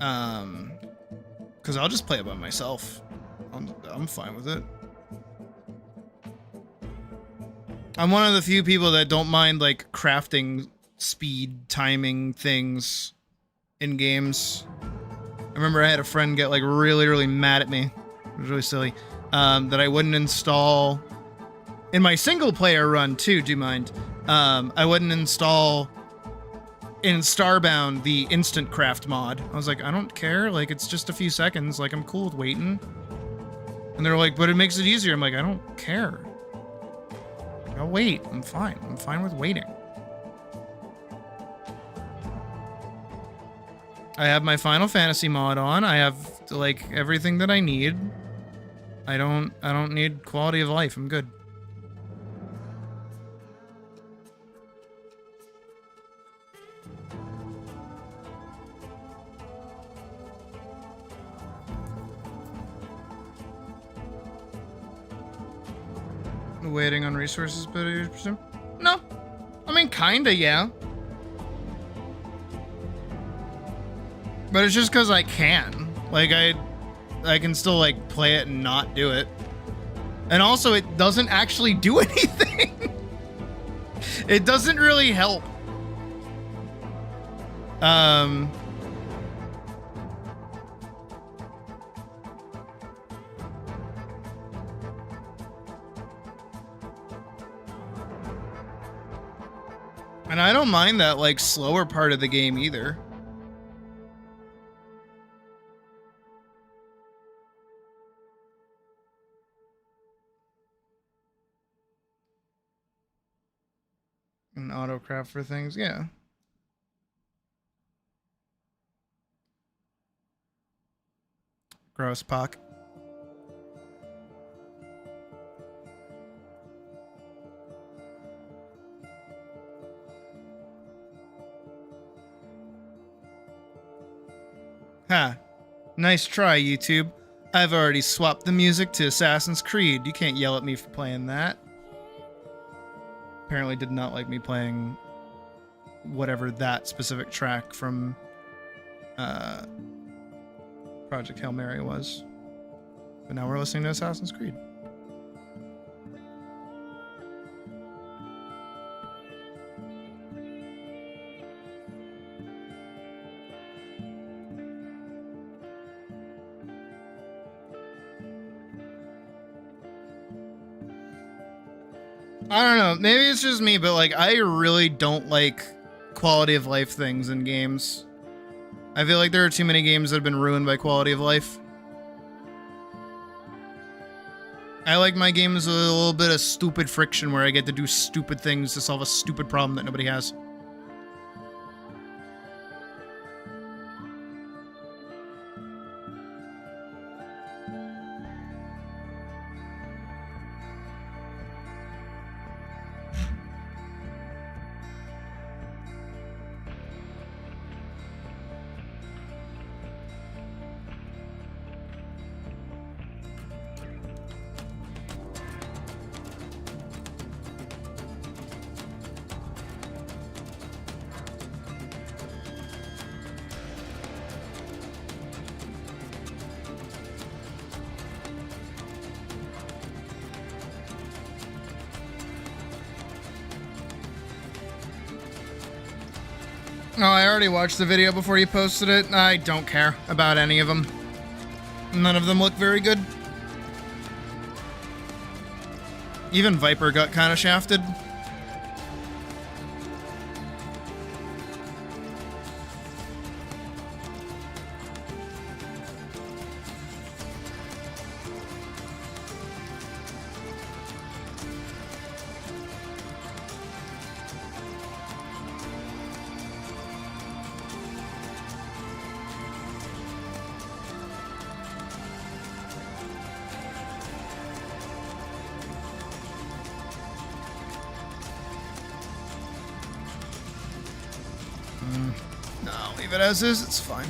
Cause I'll just play it by myself. I'm fine with it. I'm one of the few people that don't mind like crafting speed timing things in games. I remember I had a friend get like really mad at me. It was really silly. That I wouldn't install in my single player run too, do mind. I wouldn't install in Starbound the instant craft mod. I was like, I don't care, like it's just a few seconds, like I'm cool with waiting. And they're like, but it makes it easier. I'm like, I don't care. I'll wait. I'm fine with waiting. I have my Final Fantasy mod on. I have like everything that I need. I don't need quality of life. I'm good. Waiting on resources, but no. I mean, kinda, yeah. But it's just because I can. Like, I can still, like, play it and not do it. And also, it doesn't actually do anything. It doesn't really help. And I don't mind that, like, slower part of the game either. And autocraft for things, yeah. Gross pock. Ha. Nice try, YouTube. I've already swapped the music to Assassin's Creed. You can't yell at me for playing that. Apparently did not like me playing whatever that specific track from Project Hail Mary was. But now we're listening to Assassin's Creed. I don't know. Maybe it's just me, but like I really don't like quality of life things in games. I feel like there are too many games that have been ruined by quality of life. I like my games with a little bit of stupid friction where I get to do stupid things to solve a stupid problem that nobody has. Oh, I already watched the video before you posted it. I don't care about any of them. None of them look very good. Even Viper got kind of shafted. No, leave it as is, it's fine.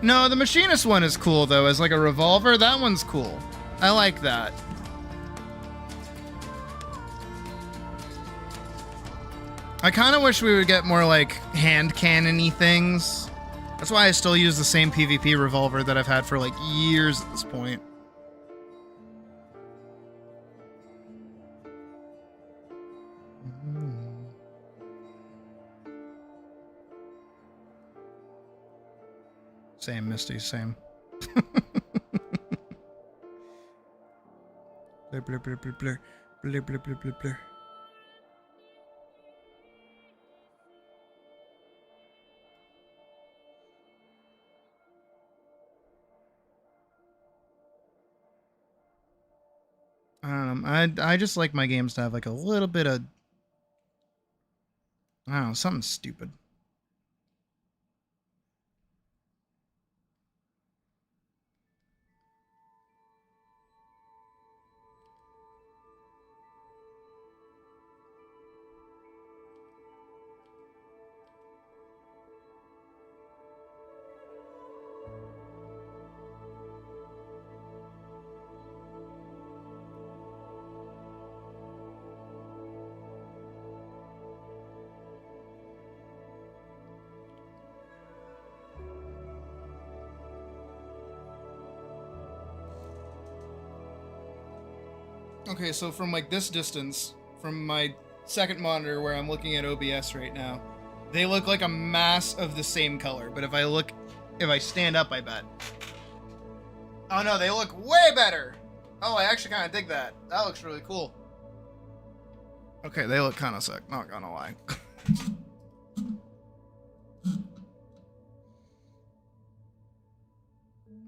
No, the machinist one is cool though, as like a revolver. That one's cool. I like that. I kind of wish we would get more like hand cannon-y things. That's why I still use the same PvP revolver that I've had for like years at this point. Same, Misty, same. Blur, blur, blur, blur, blur. Blur, blur, blur, blur, blur. I just like my games to have like a little bit of, I don't know, something stupid. Okay, so from like this distance, from my second monitor where I'm looking at OBS right now, they look like a mass of the same color. But if I stand up, I bet. Oh no, they look way better. Oh, I actually kind of dig that. That looks really cool. Okay, they look kind of sick, not gonna lie.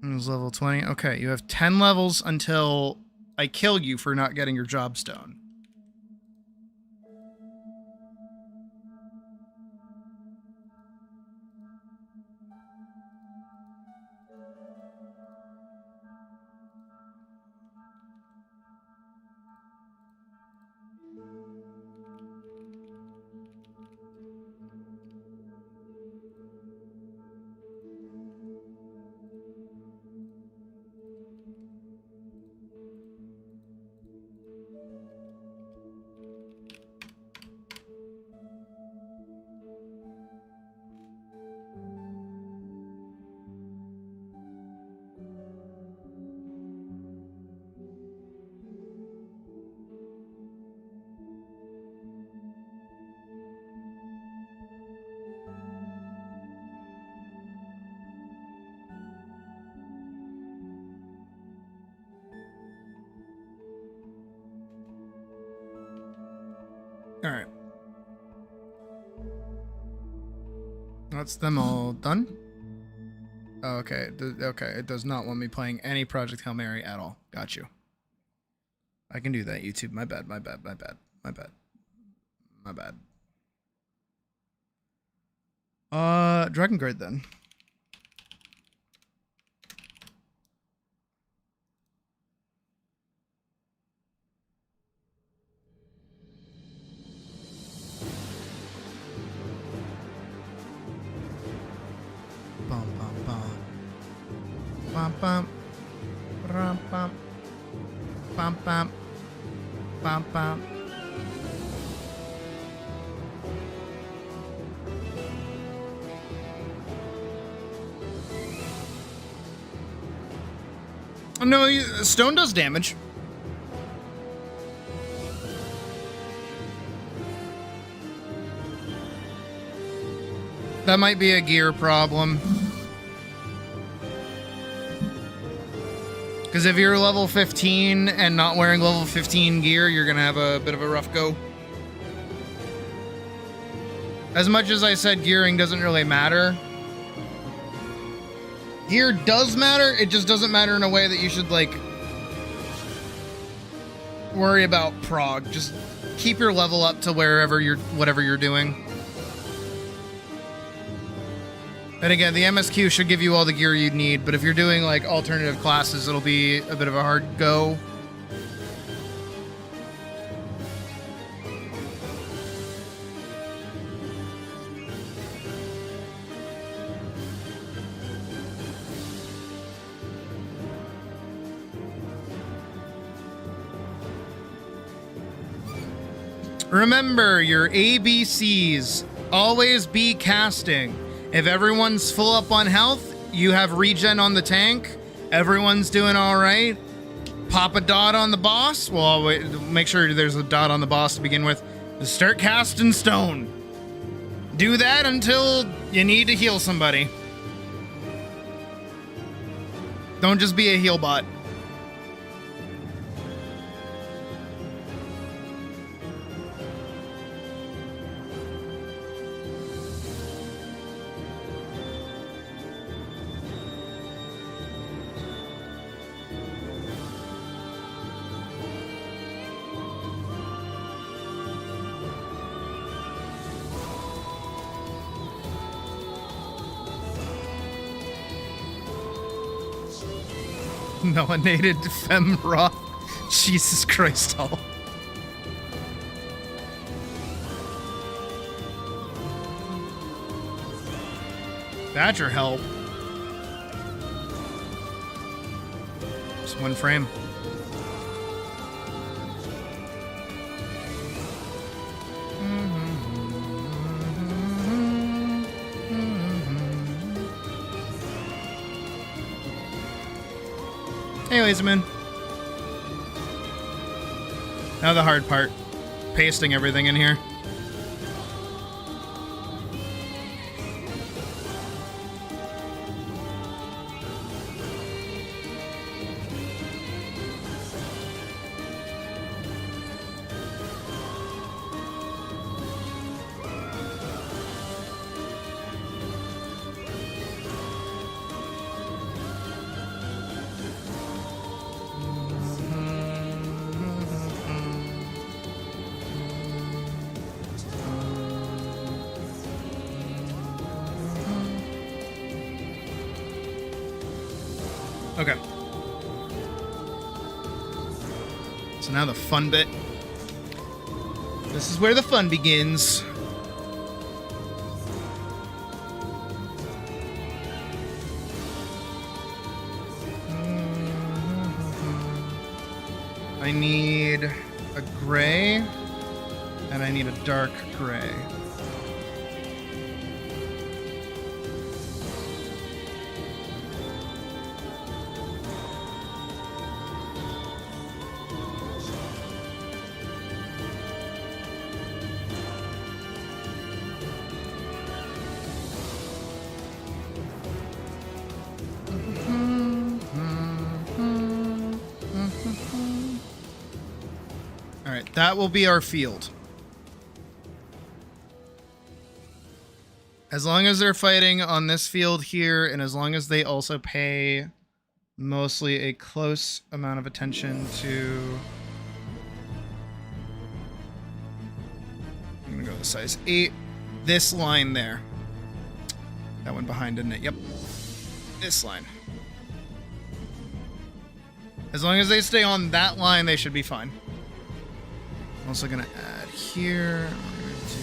It was level 20. Okay, you have 10 levels until I kill you for not getting your job stone. All right. That's them all done. Oh, okay. Okay. It does not want me playing any Project Hail Mary at all. Got you. I can do that, YouTube. My bad. My bad. My bad. My bad. My bad. Dragon Guard then. Bum bum bum. Bum bum. Bum bum. Bum bum. Bum bum. No, stone does damage. That might be a gear problem. Because if you're level 15 and not wearing level 15 gear, you're going to have a bit of a rough go. As much as I said gearing doesn't really matter, gear does matter, it just doesn't matter in a way that you should, like, worry about prog. Just keep your level up to whatever you're doing. And again, the MSQ should give you all the gear you need, but if you're doing, like, alternative classes, it'll be a bit of a hard go. Remember your ABCs. Always be casting. If everyone's full up on health, you have regen on the tank, everyone's doing all right, pop a dot on the boss. Well, make sure there's a dot on the boss to begin with. Just start casting stone. Do that until you need to heal somebody. Don't just be a heal bot. Melanated femme rock. Jesus Christ, all. Badger help. Just one frame. Anyways, I'm in. Now the hard part. Pasting everything in here. Okay. So now the fun bit. This is where the fun begins. I need a gray, and I need a dark gray. That will be our field. As long as they're fighting on this field here, and as long as they also pay mostly a close amount of attention to... I'm gonna go to size 8. This line there. That went behind, didn't it? Yep. This line. As long as they stay on that line, they should be fine. I'm also gonna add here. We're gonna do...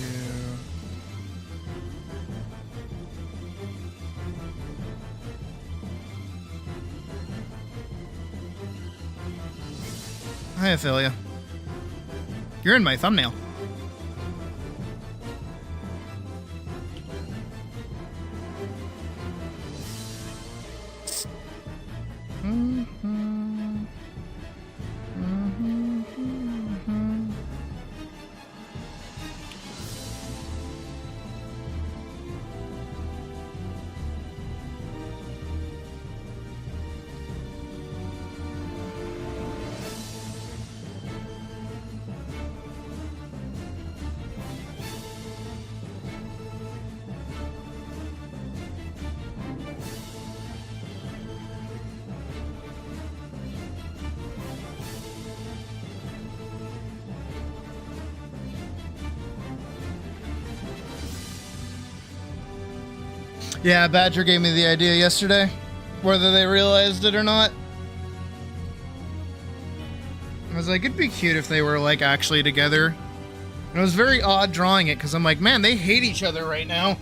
Hi, Ophelia. You're in my thumbnail. Yeah, Badger gave me the idea yesterday, whether they realized it or not. I was like, it'd be cute if they were, like, actually together. And it was very odd drawing it, because I'm like, man, they hate each other right now.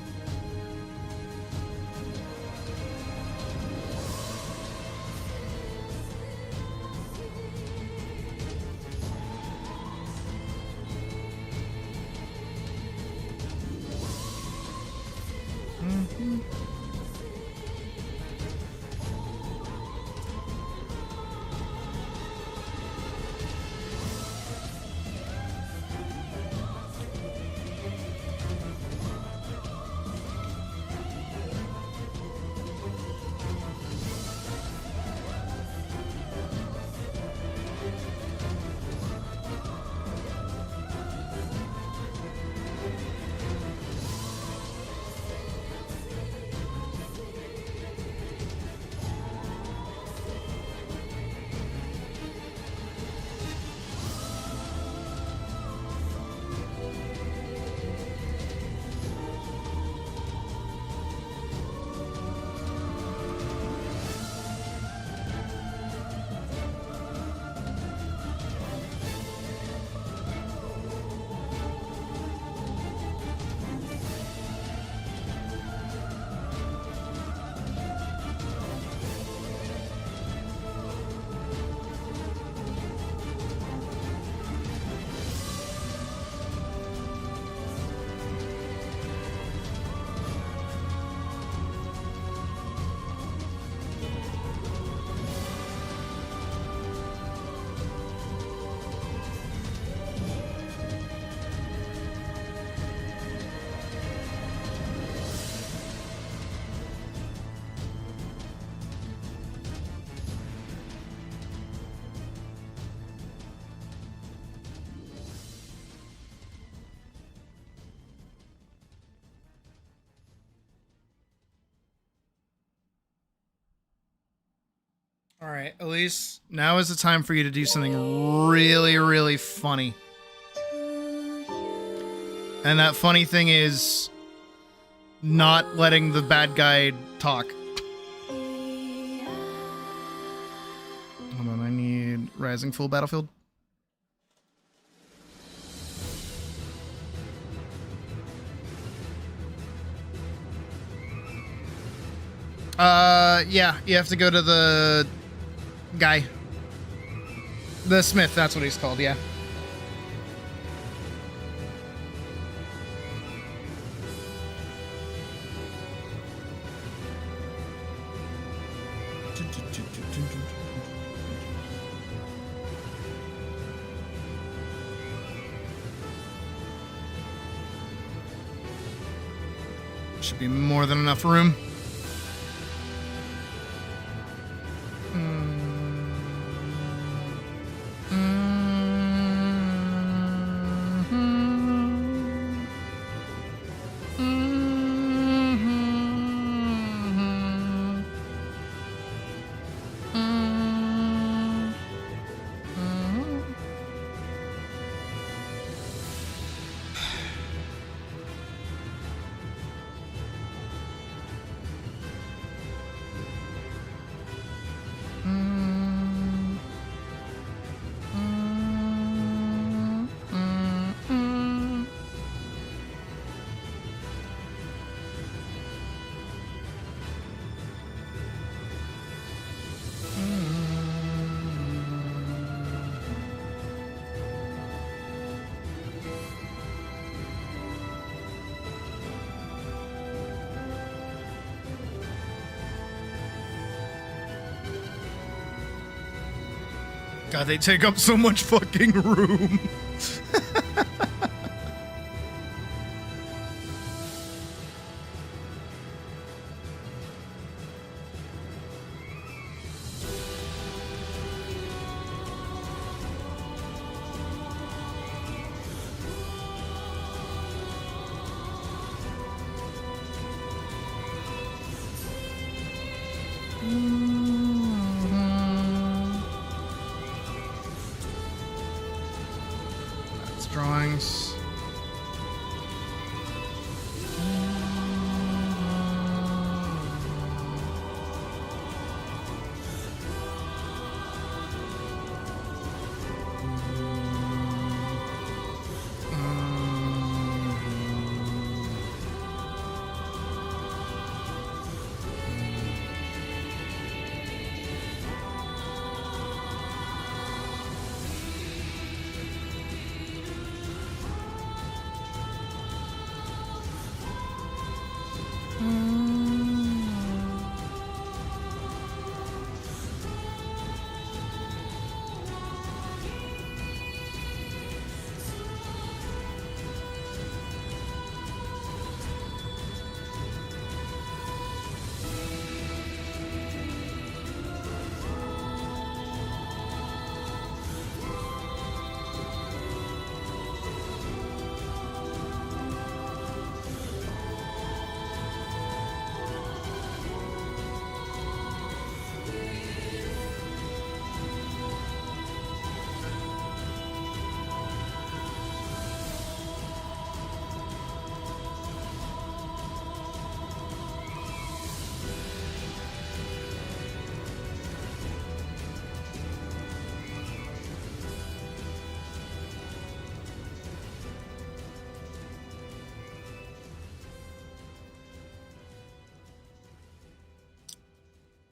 All right, Elise, now is the time for you to do something really, really funny. And that funny thing is not letting the bad guy talk. Hold on, I need Rising Full Battlefield. Yeah, you have to go to the guy. The Smith, that's what he's called, yeah. Should be more than enough room. God, they take up so much fucking room. Drawings.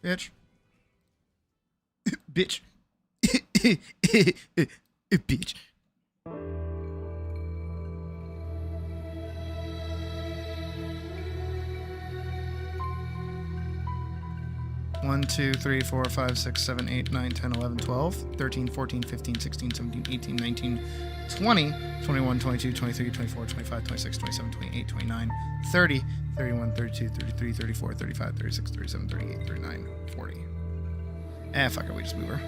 Bitch. Bitch. Bitch. One, 2, 3, 4, 5, 6, 7, 8, 9, 10, 11, 12, 13, 14, 15, 16, 17, 18, 19, 20, 21, 22, 23, 24, 25, 26, 27, 28, 29, 30, 31, 32, 33, 34, 35, 36, 37, 38, 39, 40. Fuck it, we just move her.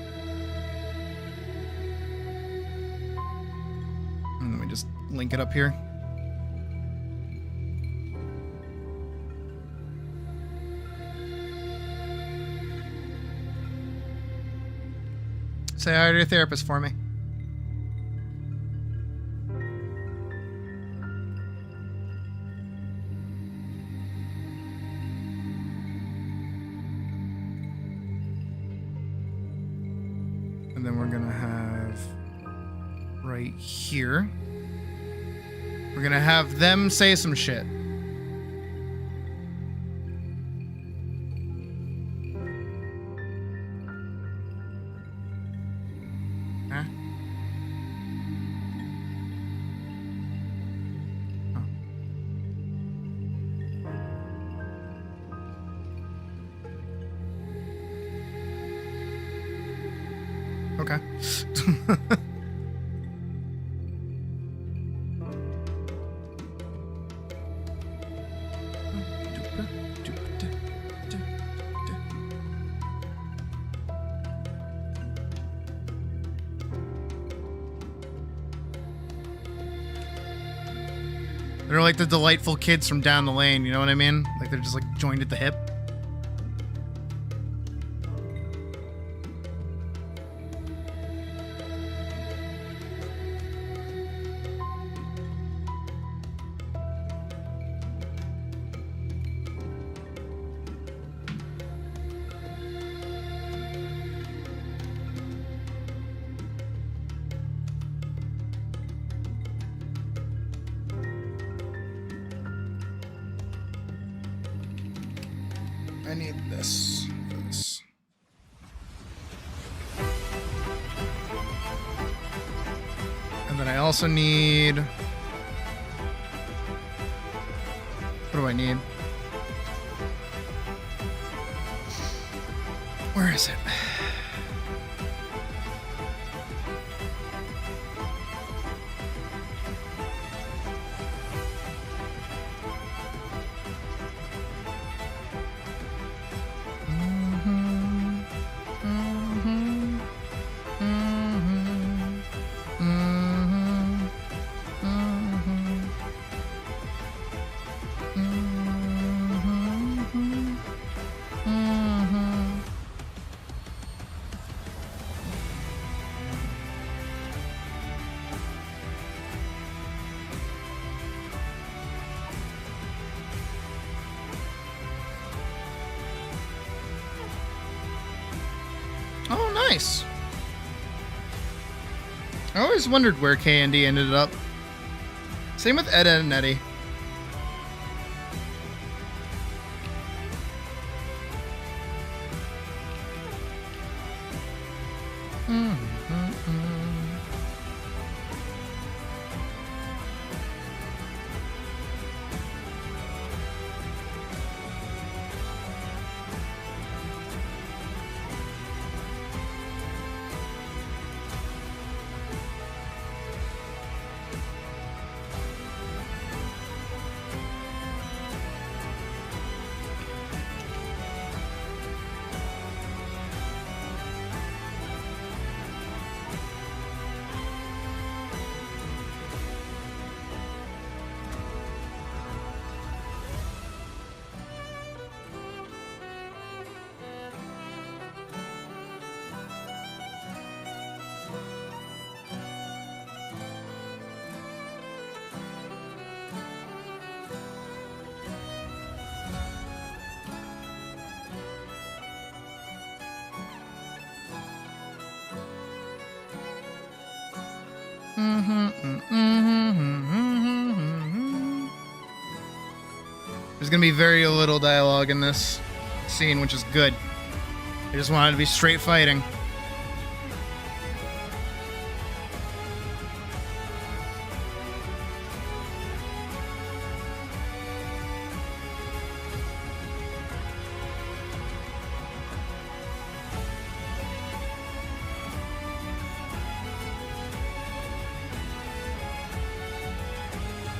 And then we just link it up here. Say hi to your therapist for me. And then we're gonna have right here. We're gonna have them say some shit. Huh? Oh. Okay. They're like the delightful kids from down the lane, you know what I mean? Like they're just like joined at the hip. I need this for this. And then I also need... What do I need? Where is it? Oh, nice. I always wondered where K and D ended up. Same with Ed and Eddie. There's gonna be very little dialogue in this scene, which is good. I just wanted to be straight fighting.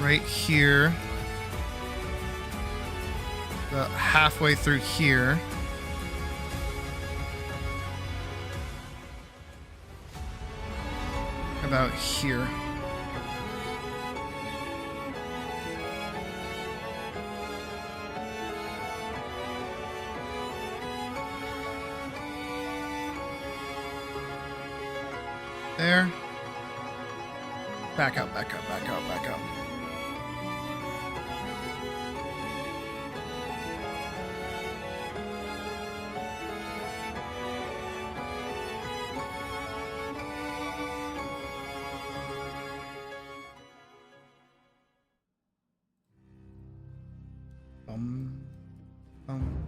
Right here. About halfway through here. About here. there. Back out, back out, back out, back out. Bum, bum,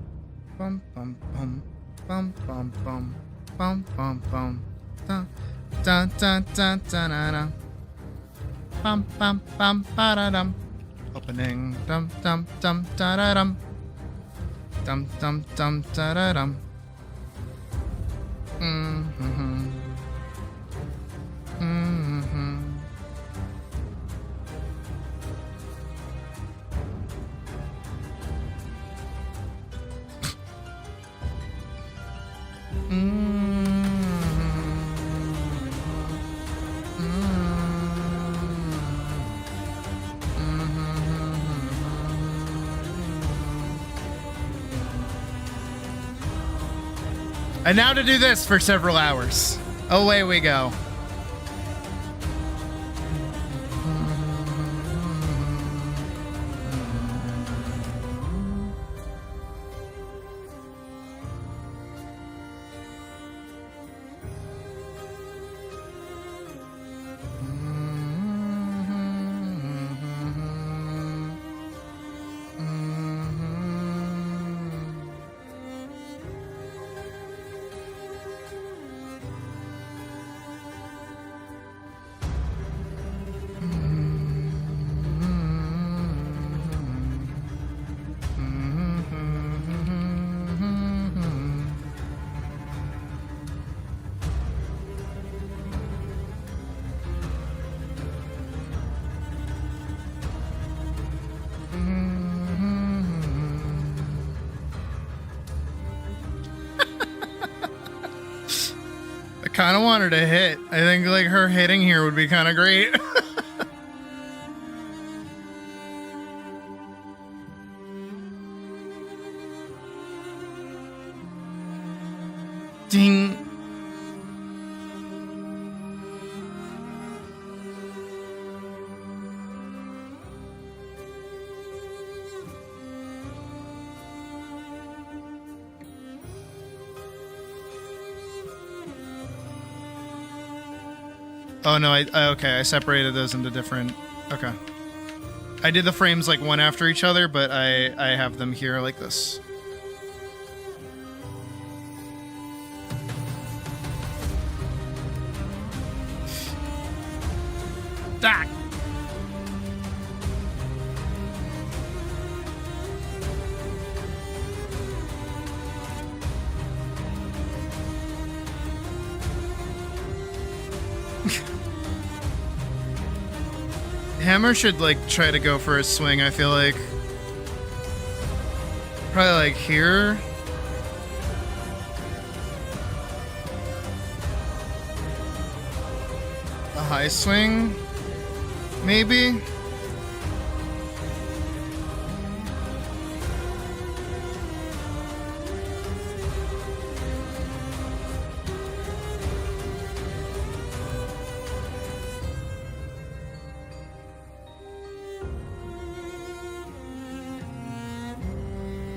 bum, bum, bum, bum, bum, bum, bum, bum, bum, dun, dun, dun, dun, dun, dun, dun. Bum, bum, bum, ba-da-dum. Opening, dum, dum, dum, da-da-dum. Dum, dum, dum, da-da-dum. Mm-hmm. Mm-hmm. And now to do this for several hours. Away we go. I kind of want her to hit. I think like her hitting here would be kind of great. Ding. Oh no, okay, I separated those into different, okay. I did the frames like one after each other, but I have them here like this. Ah! Hammer should like try to go for a swing, I feel like. Probably like here. A high swing, maybe.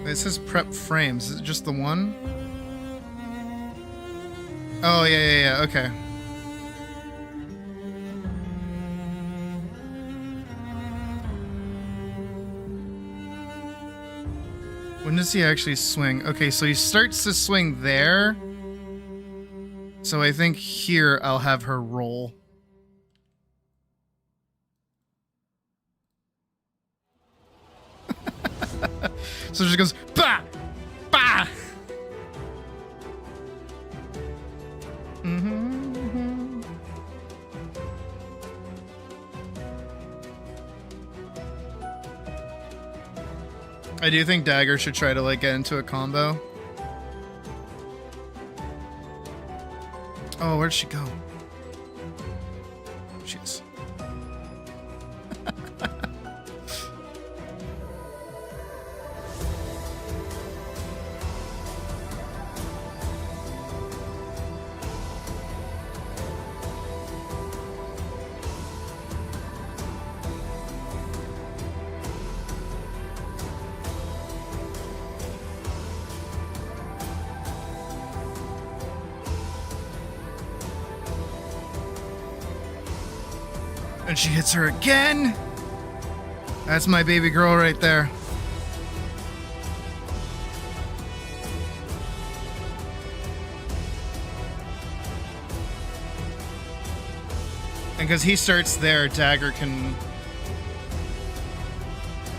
It says prep frames. Is it just the one? Oh, yeah, okay. When does he actually swing? Okay, so he starts to swing there. So I think here I'll have her roll. So she goes, bah! Bah! Mm-hmm. I do think Dagger should try to like get into a combo. Oh, where'd she go? Jeez. And she hits her again. That's my baby girl right there. And because he starts there, Dagger can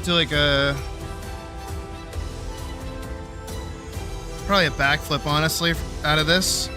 do like probably a backflip, honestly, out of this.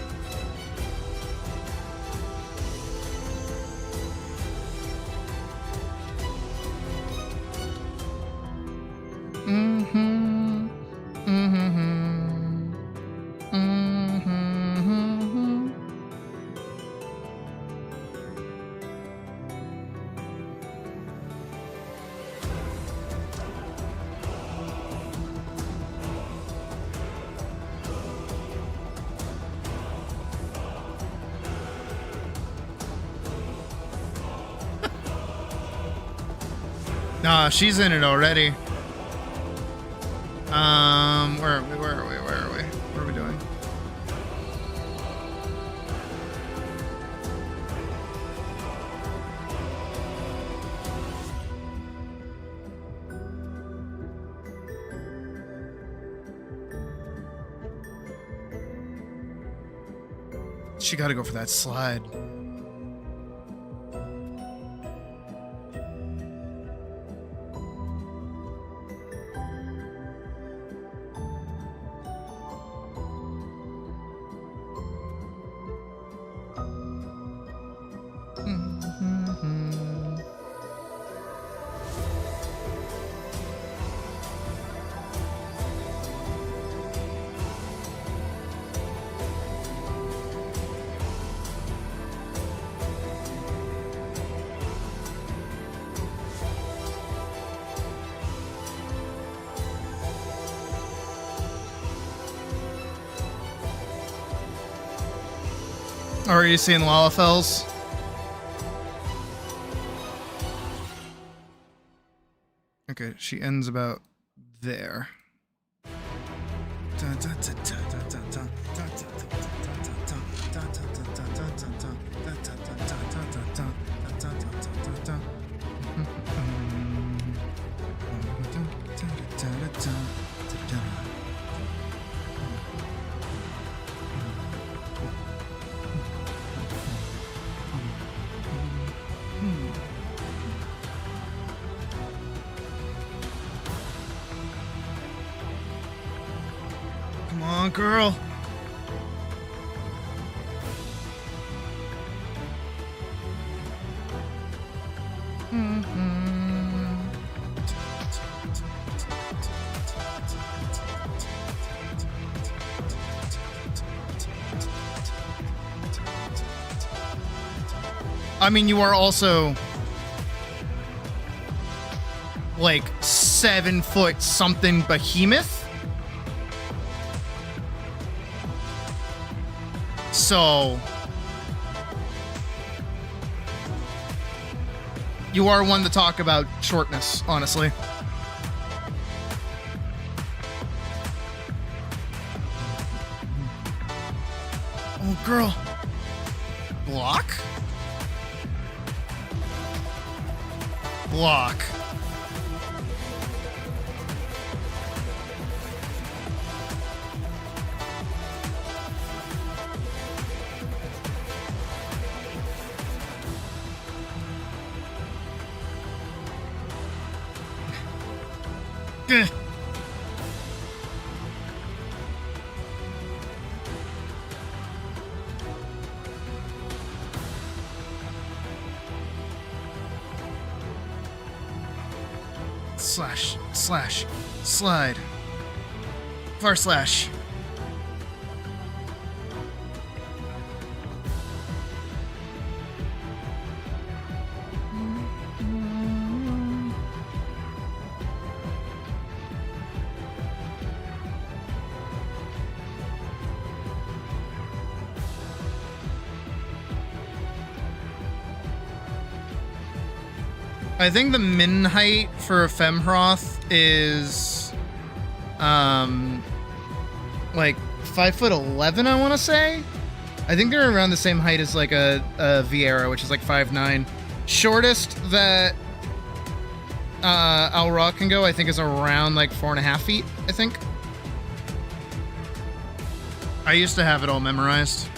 Nah, she's in it already. Where are we? Where are we? Where are we? What are we doing? She gotta go for that slide. Or are you seeing Lalafels? Okay, she ends about there. Come on, girl. I mean, you are also like 7 foot something behemoth. So you are one to talk about shortness, honestly. Oh, girl. Block? Block. Gah. Slash, slash, slide. Far slash. I think the min height for a Femhroth is like 5'11", I want to say. I think they're around the same height as like a Viera, which is like 5'9". Shortest that Al Ra can go, I think, is around like 4.5 feet, I think. I used to have it all memorized.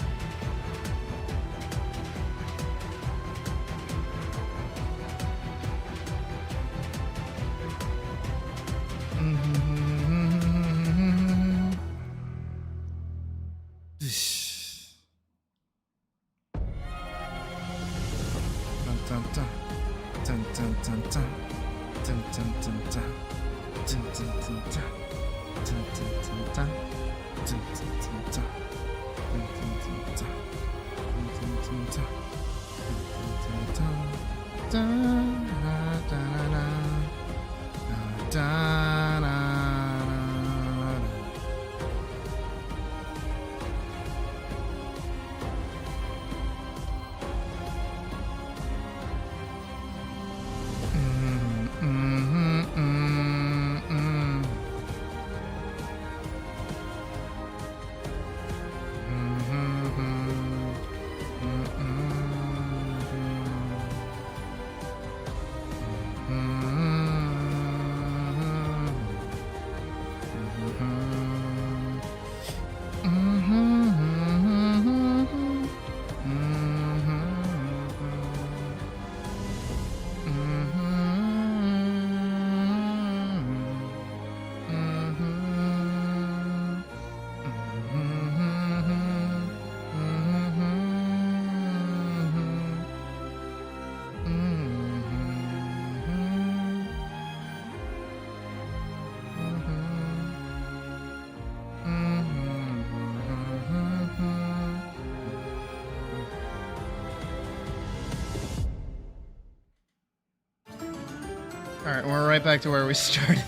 All right, we're right back to where we started.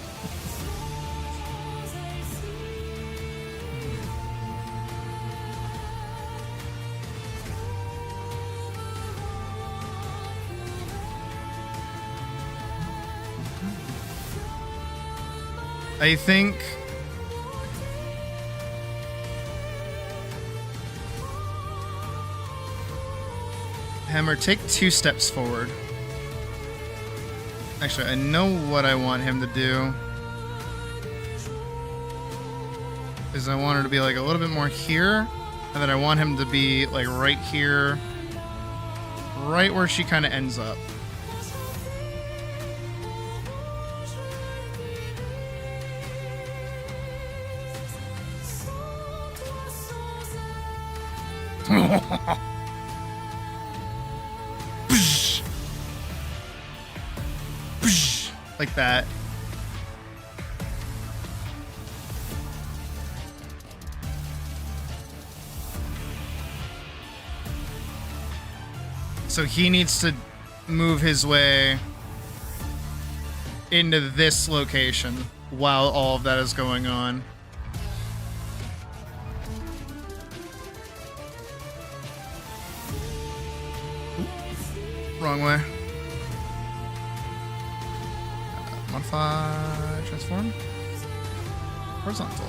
I think Hammer, take 2 steps forward. Actually, I know what I want him to do. Is I want her to be like a little bit more here, and then I want him to be like right here, right where she kind of ends up. Like that. So he needs to move his way into this location while all of that is going on. Wrong way. Modify, transform, horizontal.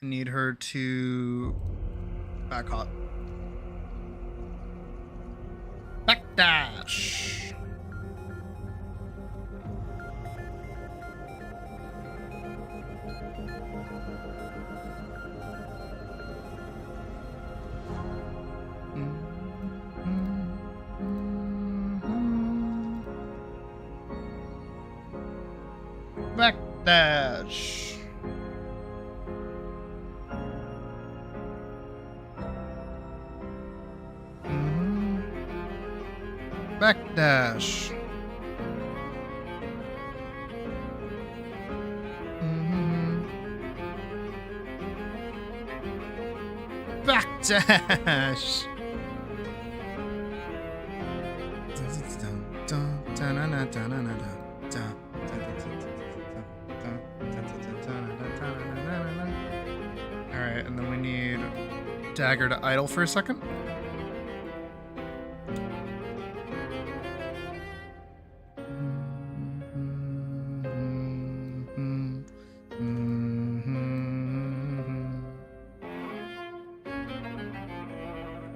need her to back hop. Backdash. Backdash. Backdash. Backdash. Alright, and then we need dagger to idle for a second.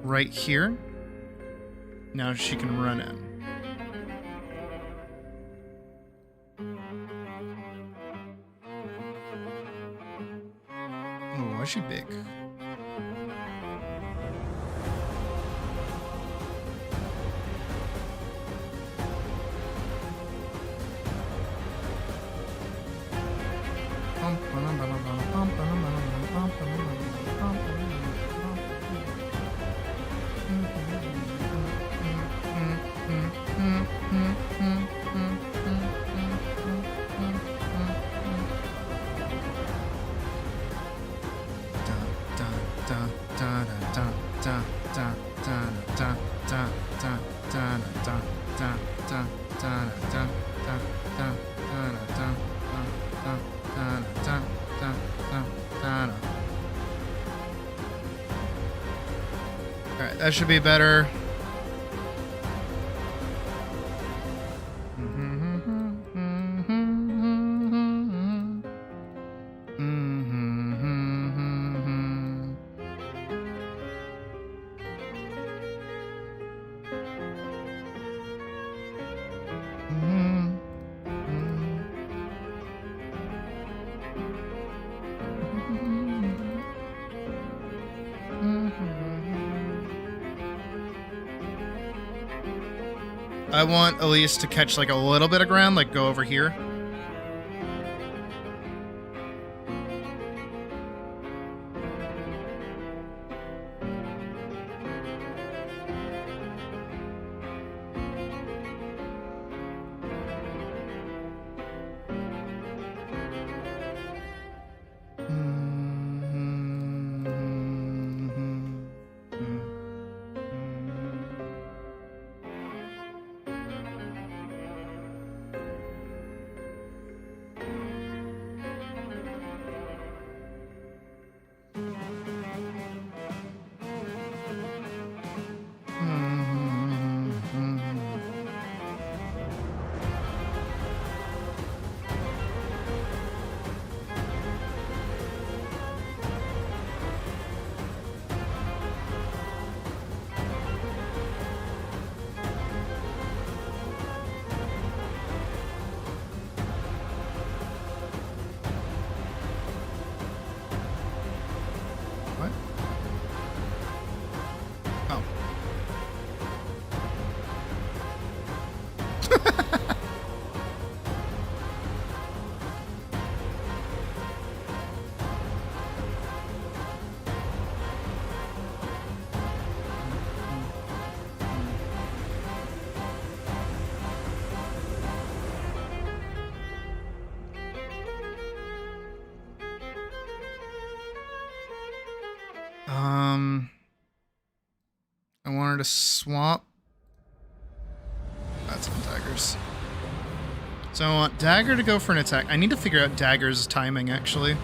Right here. Now she can run in. Oh, why is she big? Alright, that should be better. I want Elise to catch like a little bit of ground, like go over here. What? Oh. I want her to swap. That's on daggers. So I want dagger to go for an attack. I need to figure out dagger's timing, actually.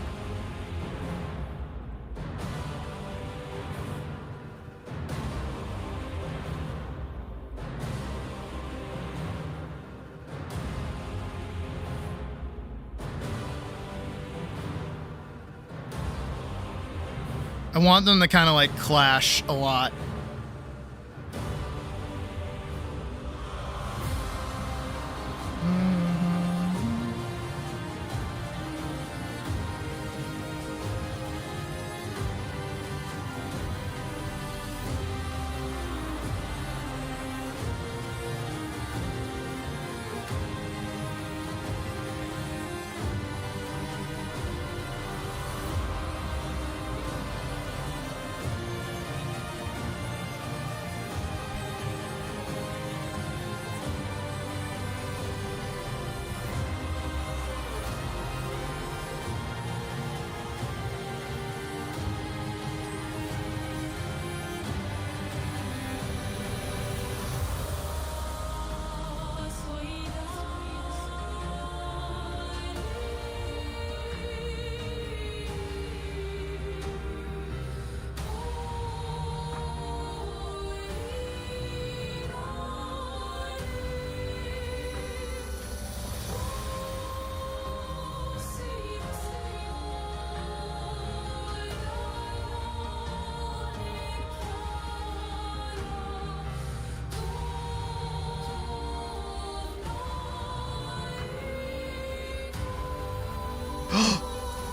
I want them to kind of like clash a lot.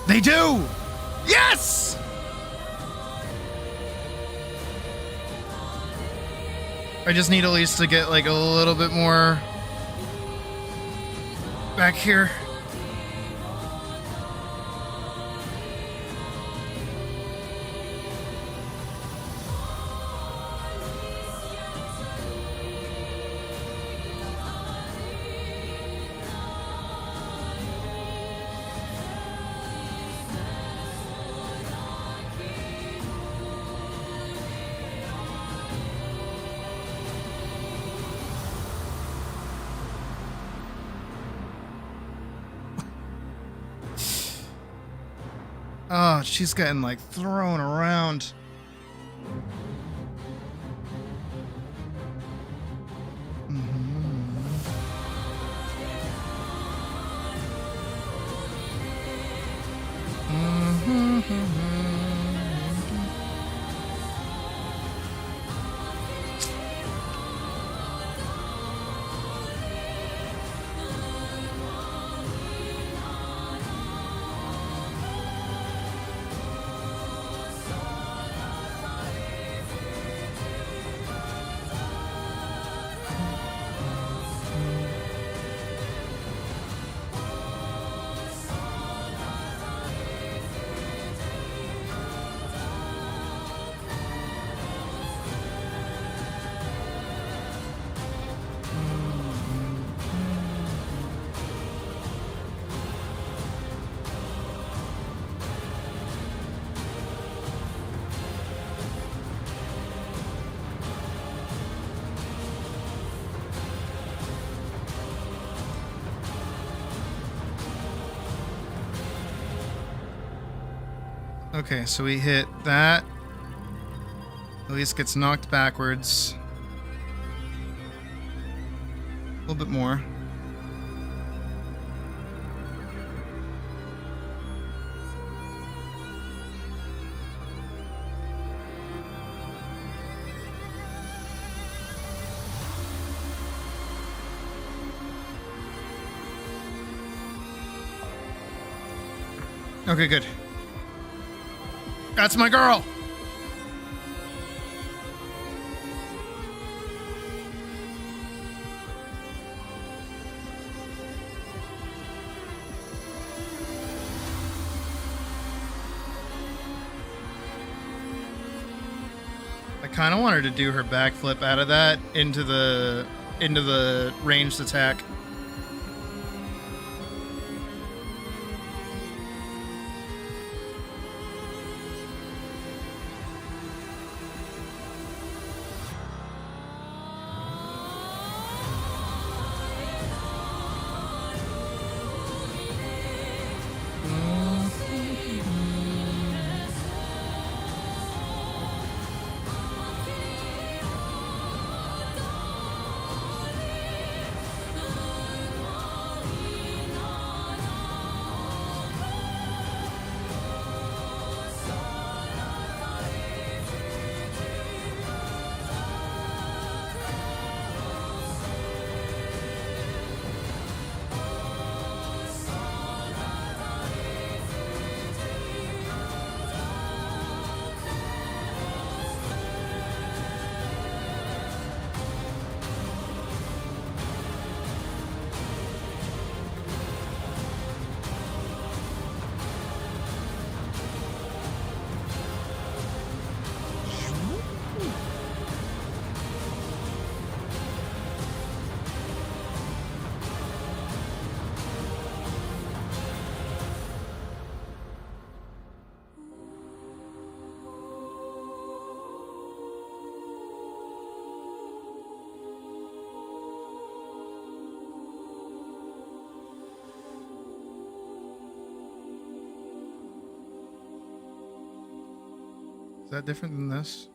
They do! Yes! I just need at least to get like a little bit more back here. Oh, she's getting like thrown around. Okay, so we hit that. At least gets knocked backwards. A little bit more. Okay, good. That's my girl! I kind of want her to do her backflip out of that into the ranged attack. Is that different than this?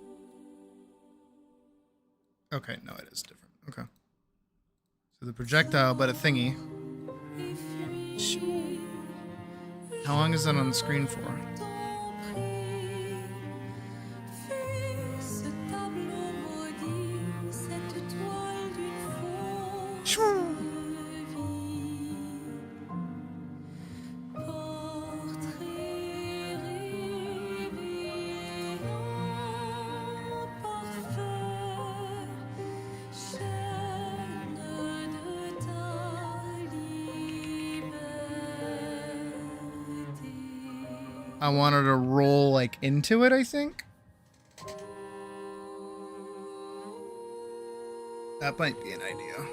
Okay, no, it is different. Okay. So the projectile, but a thingy. How long is that on the screen for? I wanted to roll like into it, I think. That might be an idea.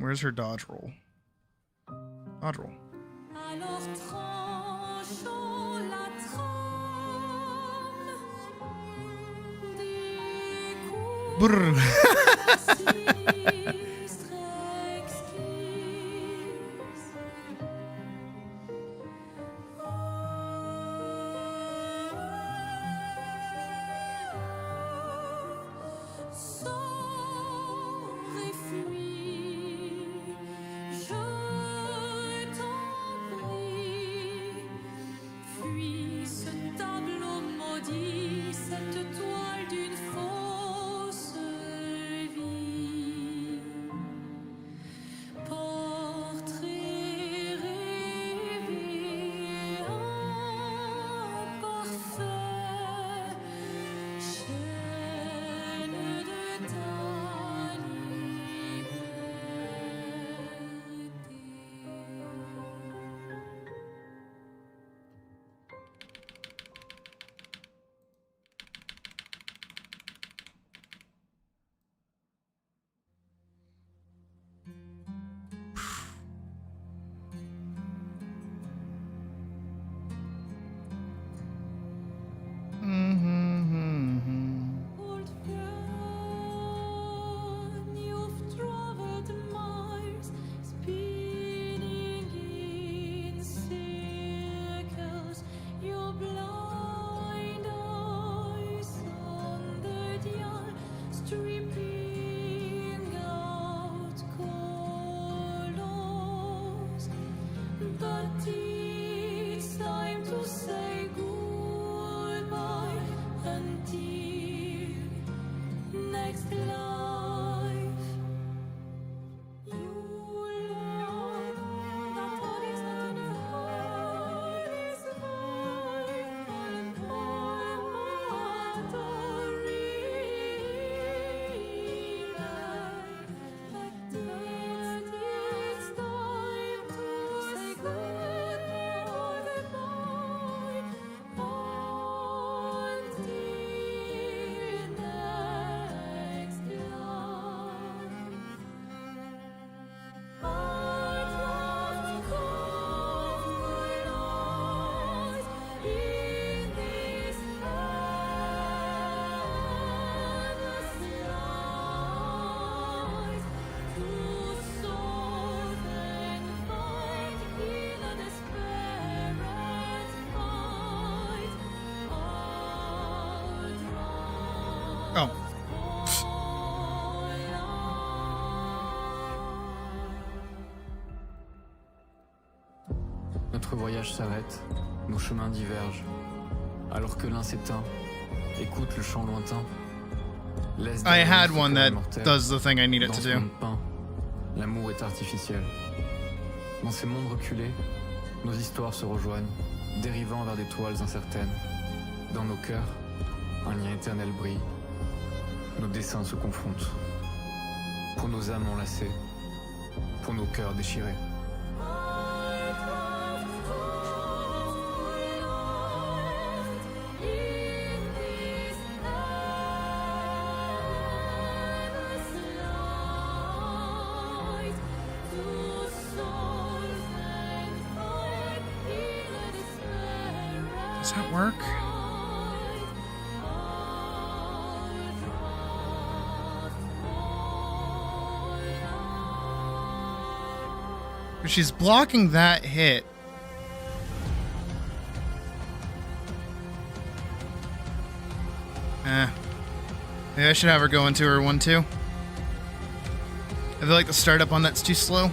Where's her dodge roll? Dodge roll. Brr. Oh. Notre voyage s'arrête, nos chemins divergent. Alors que l'un s'éteint, écoute le chant lointain. Laisse I derrière had nous ce one cœur that immortel. does the thing I need it Dans to ce do. monde peint, l'amour est artificiel. Dans ces mondes reculés, nos histoires se rejoignent, dérivant vers des toiles incertaines. Dans nos cœurs, un lien éternel brille. Nos dessins se confrontent. Pour nos âmes enlacées, pour nos cœurs déchirés. Does that work? She's blocking that hit. Maybe I should have her go into her 1-2. I feel like the startup on that's too slow.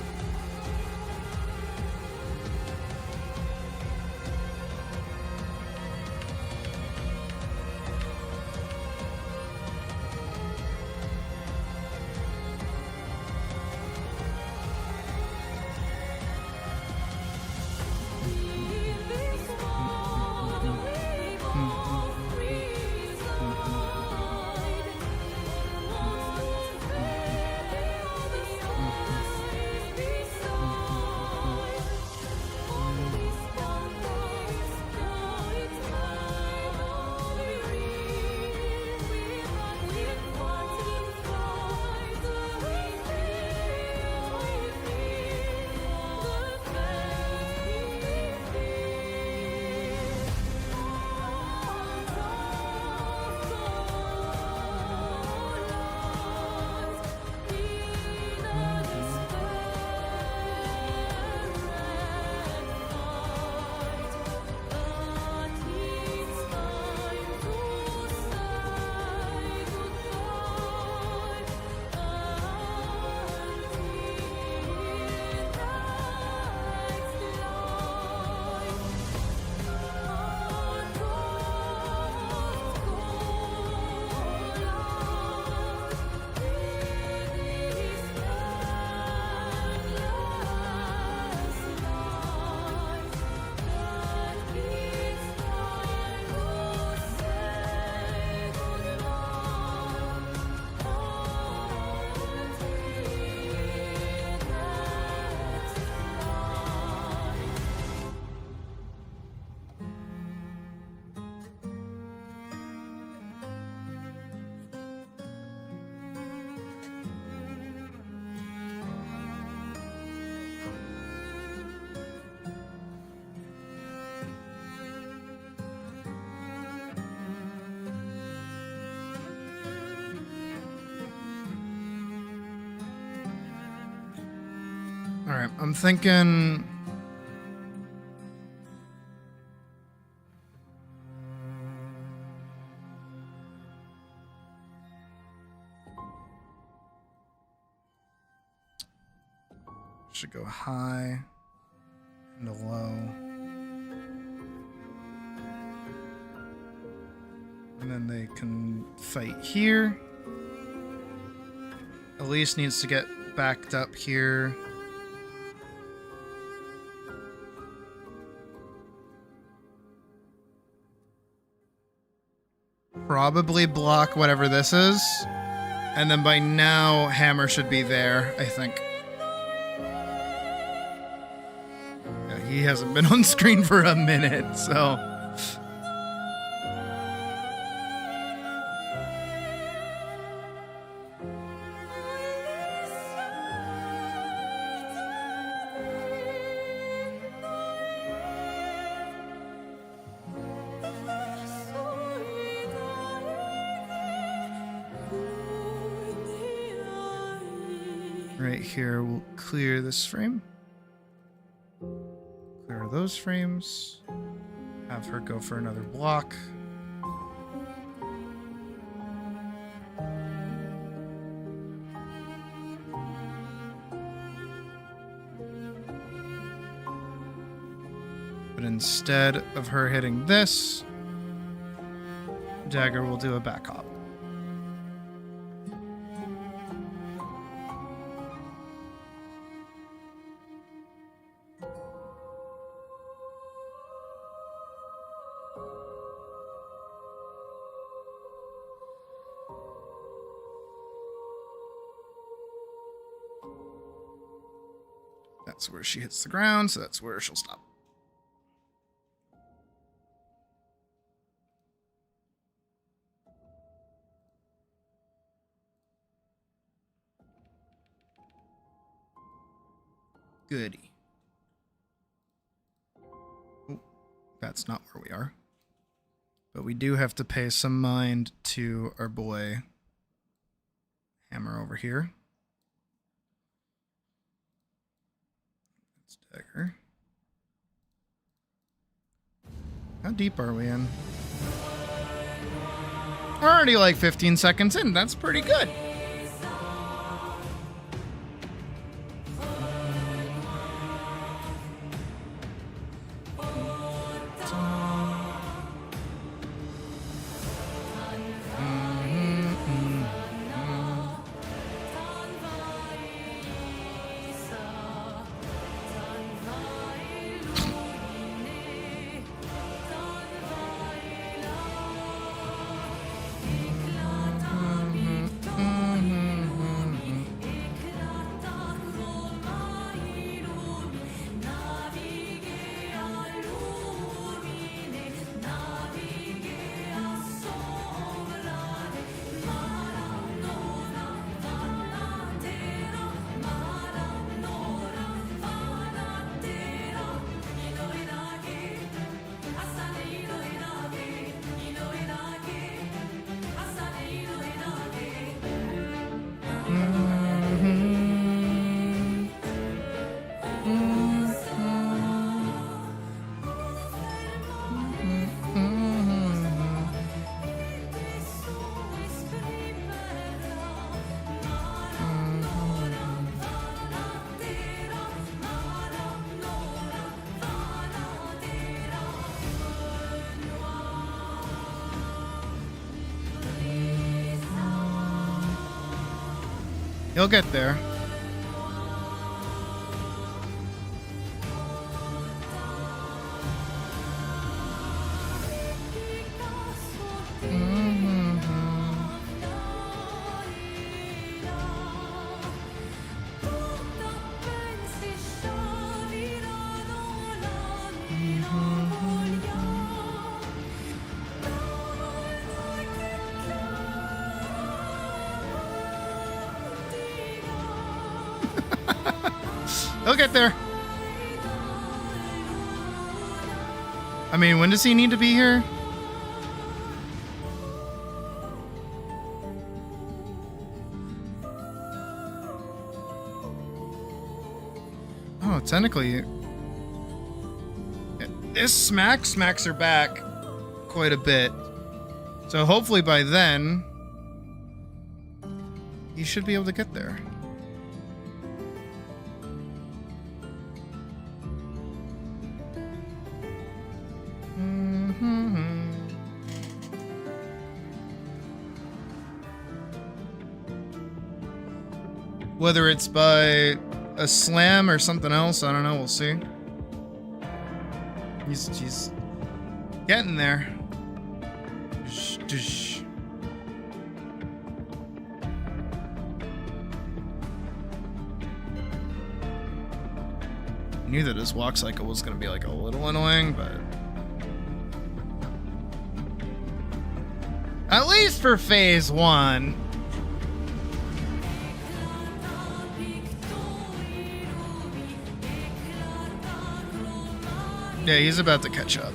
Alright, I'm thinking... should go high and low. And then they can fight here. Elise needs to get backed up here. Probably block whatever this is. And then by now, Hammer should be there, I think. Yeah, he hasn't been on screen for a minute, so... Right here, we'll clear this frame. Clear those frames. Have her go for another block. But instead of her hitting this, Dagger will do a back hop. That's where she hits the ground, so that's where she'll stop. Goody. Oh, that's not where we are. But we do have to pay some mind to our boy Hammer over here. That's dagger. How deep are we in? We're already like 15 seconds in. That's pretty good. He'll get there. He'll get there. I mean, when does he need to be here? Oh, technically, this smacks her back quite a bit. So hopefully by then, he should be able to get there. Whether it's by a slam or something else, I don't know. We'll see. He's getting there. I knew that his walk cycle was going to be like a little annoying, but at least for phase 1. Yeah, he's about to catch up.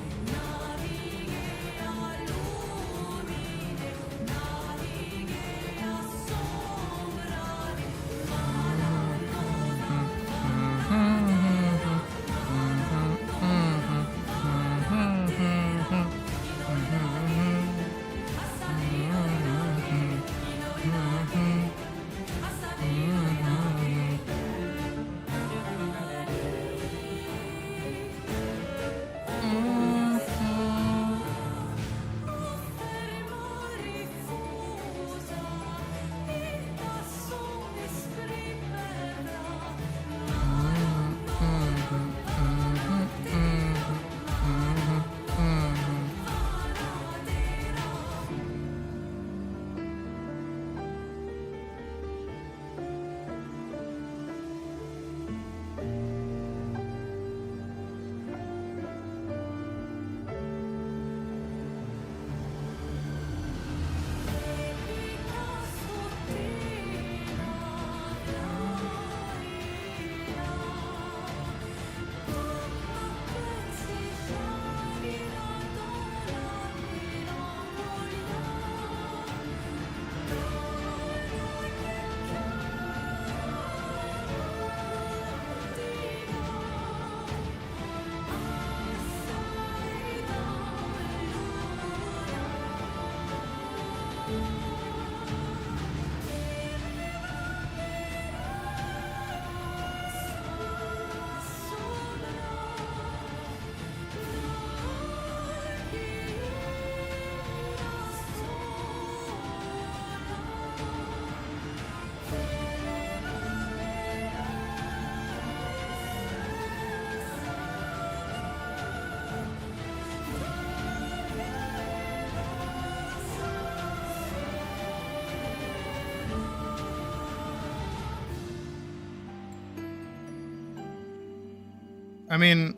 I mean,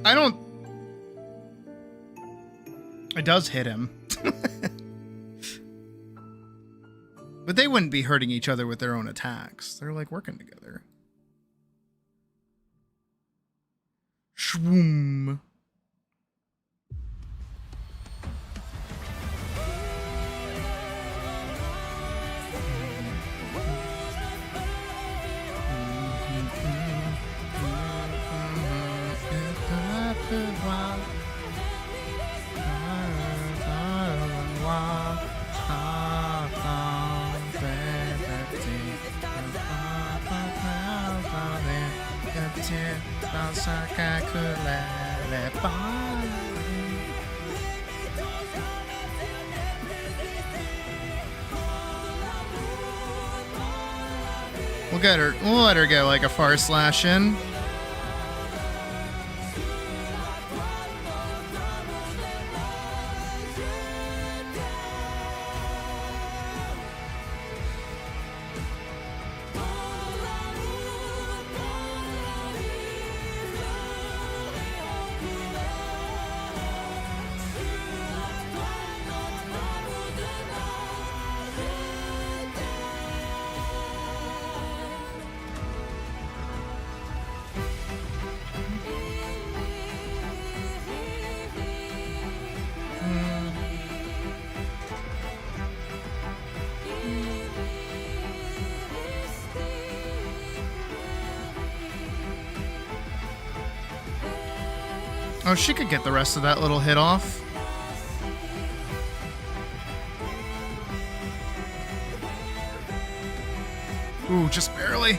I don't... It does hit him. But they wouldn't be hurting each other with their own attacks. They're like working together. Shwoom. We'll let her get like a far slash in. Oh, she could get the rest of that little hit off. Ooh, just barely.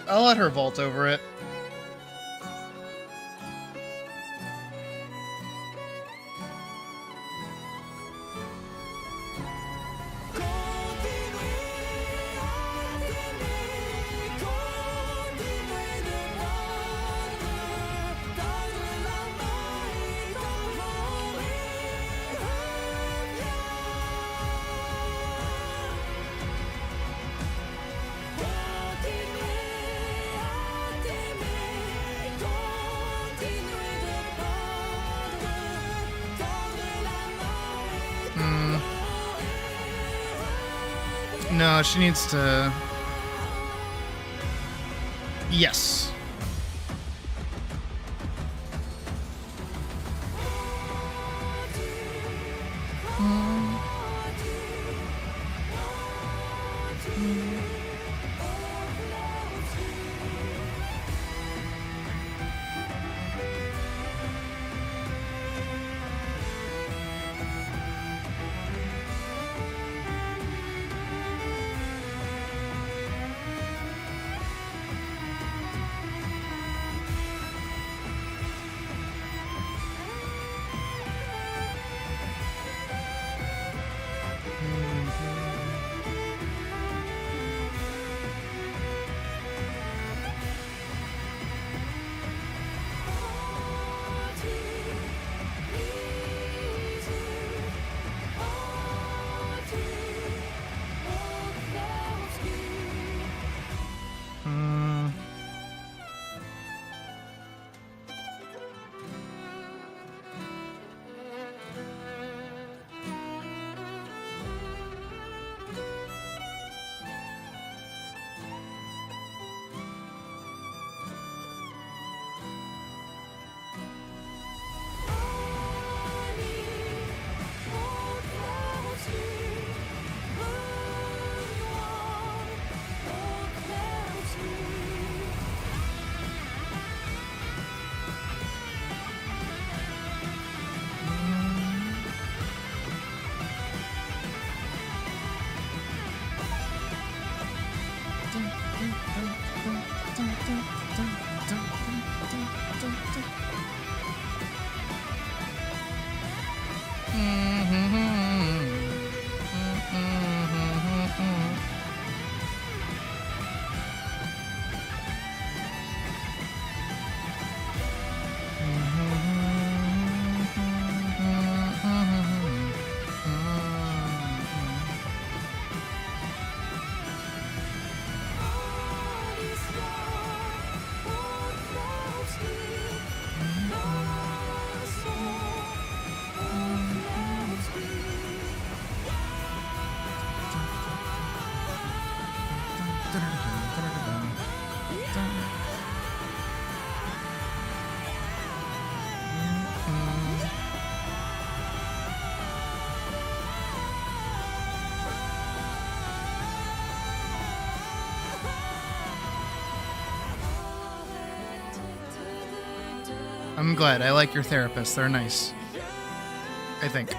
I'll let her vault over it. No, she needs to... Yes. I'm glad. I like your therapists. They're nice. I think.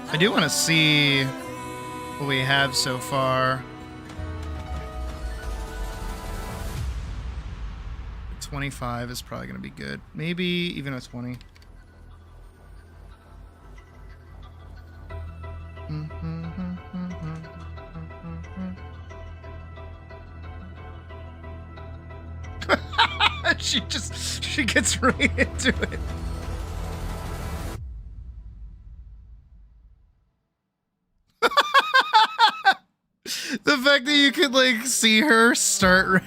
I do want to see what we have so far. 25 is probably going to be good. Maybe even a 20. She gets right into it. The fact that you could like see her start right.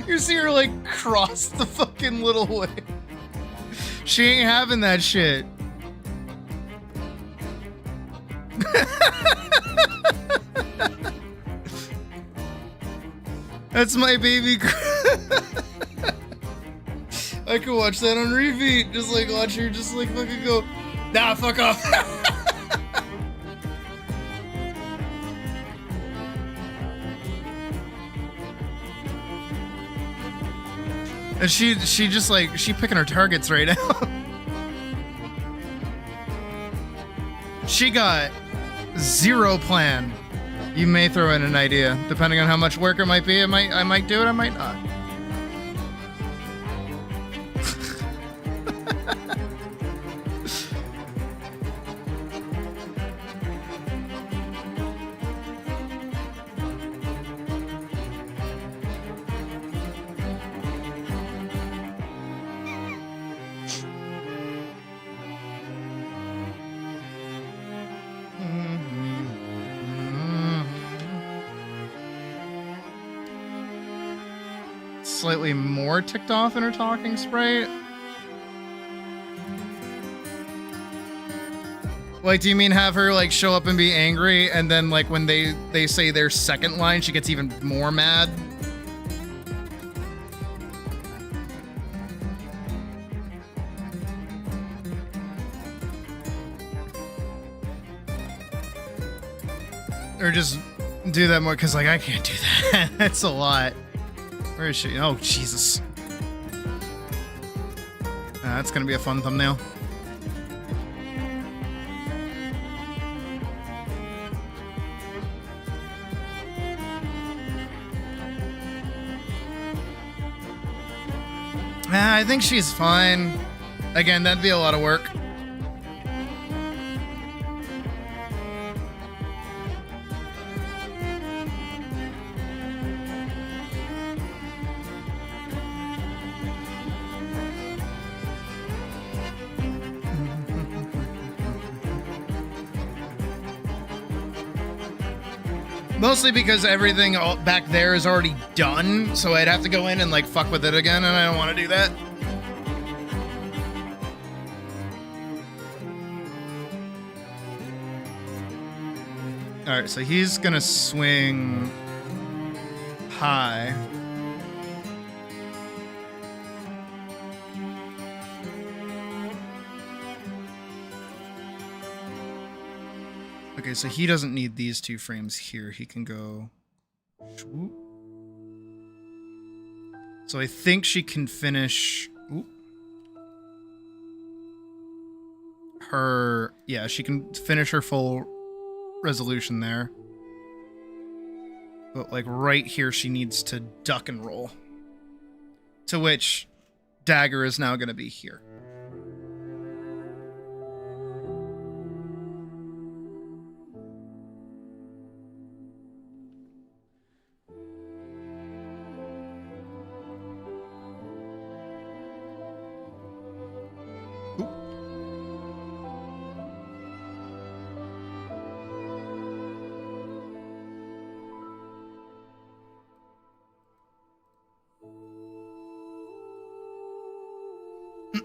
You see her like cross the fucking little way. She ain't having that shit. That's my baby. I could watch that on repeat. Just like watch her just like fucking go, nah, fuck off. And she just like, she picking her targets right now. She got zero plan. You may throw in an idea, depending on how much work it might be. I might do it, I might not. Slightly more ticked off in her talking sprite. Like, do you mean have her like show up and be angry, and then like when they say their second line, she gets even more mad? Or just do that more, because like I can't do that. That's a lot. Where is she? Oh, Jesus. That's gonna be a fun thumbnail. I think she's fine. Again, that'd be a lot of work. Mostly because everything back there is already done, so I'd have to go in and like fuck with it again, and I don't want to do that. Alright, so he's gonna swing high. Okay, so he doesn't need these two frames here. He can go... Swoop. So I think she can finish... Ooh. Her... Yeah, she can finish her full resolution there. But, like, right here, she needs to duck and roll. To which dagger is now going to be here.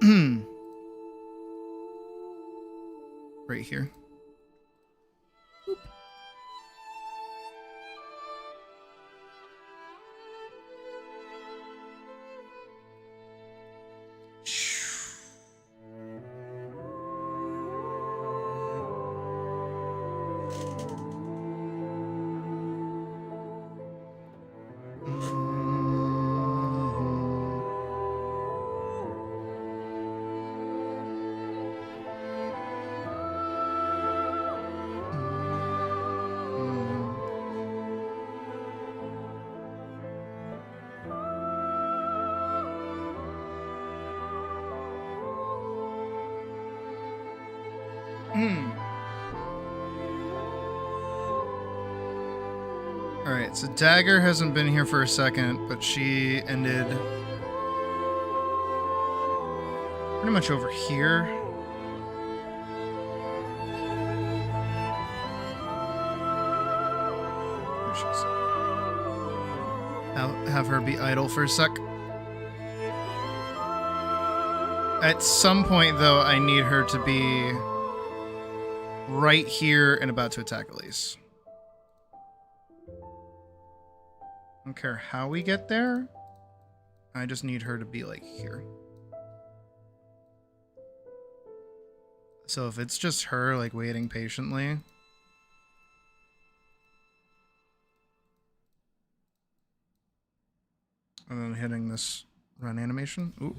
Right here. Alright, so Dagger hasn't been here for a second, but she ended pretty much over here. There she is. Have her be idle for a sec. At some point, though, I need her to be right here and about to attack Elise. I don't care how we get there. I just need her to be like here. So if it's just her like waiting patiently. And then hitting this run animation. Ooh.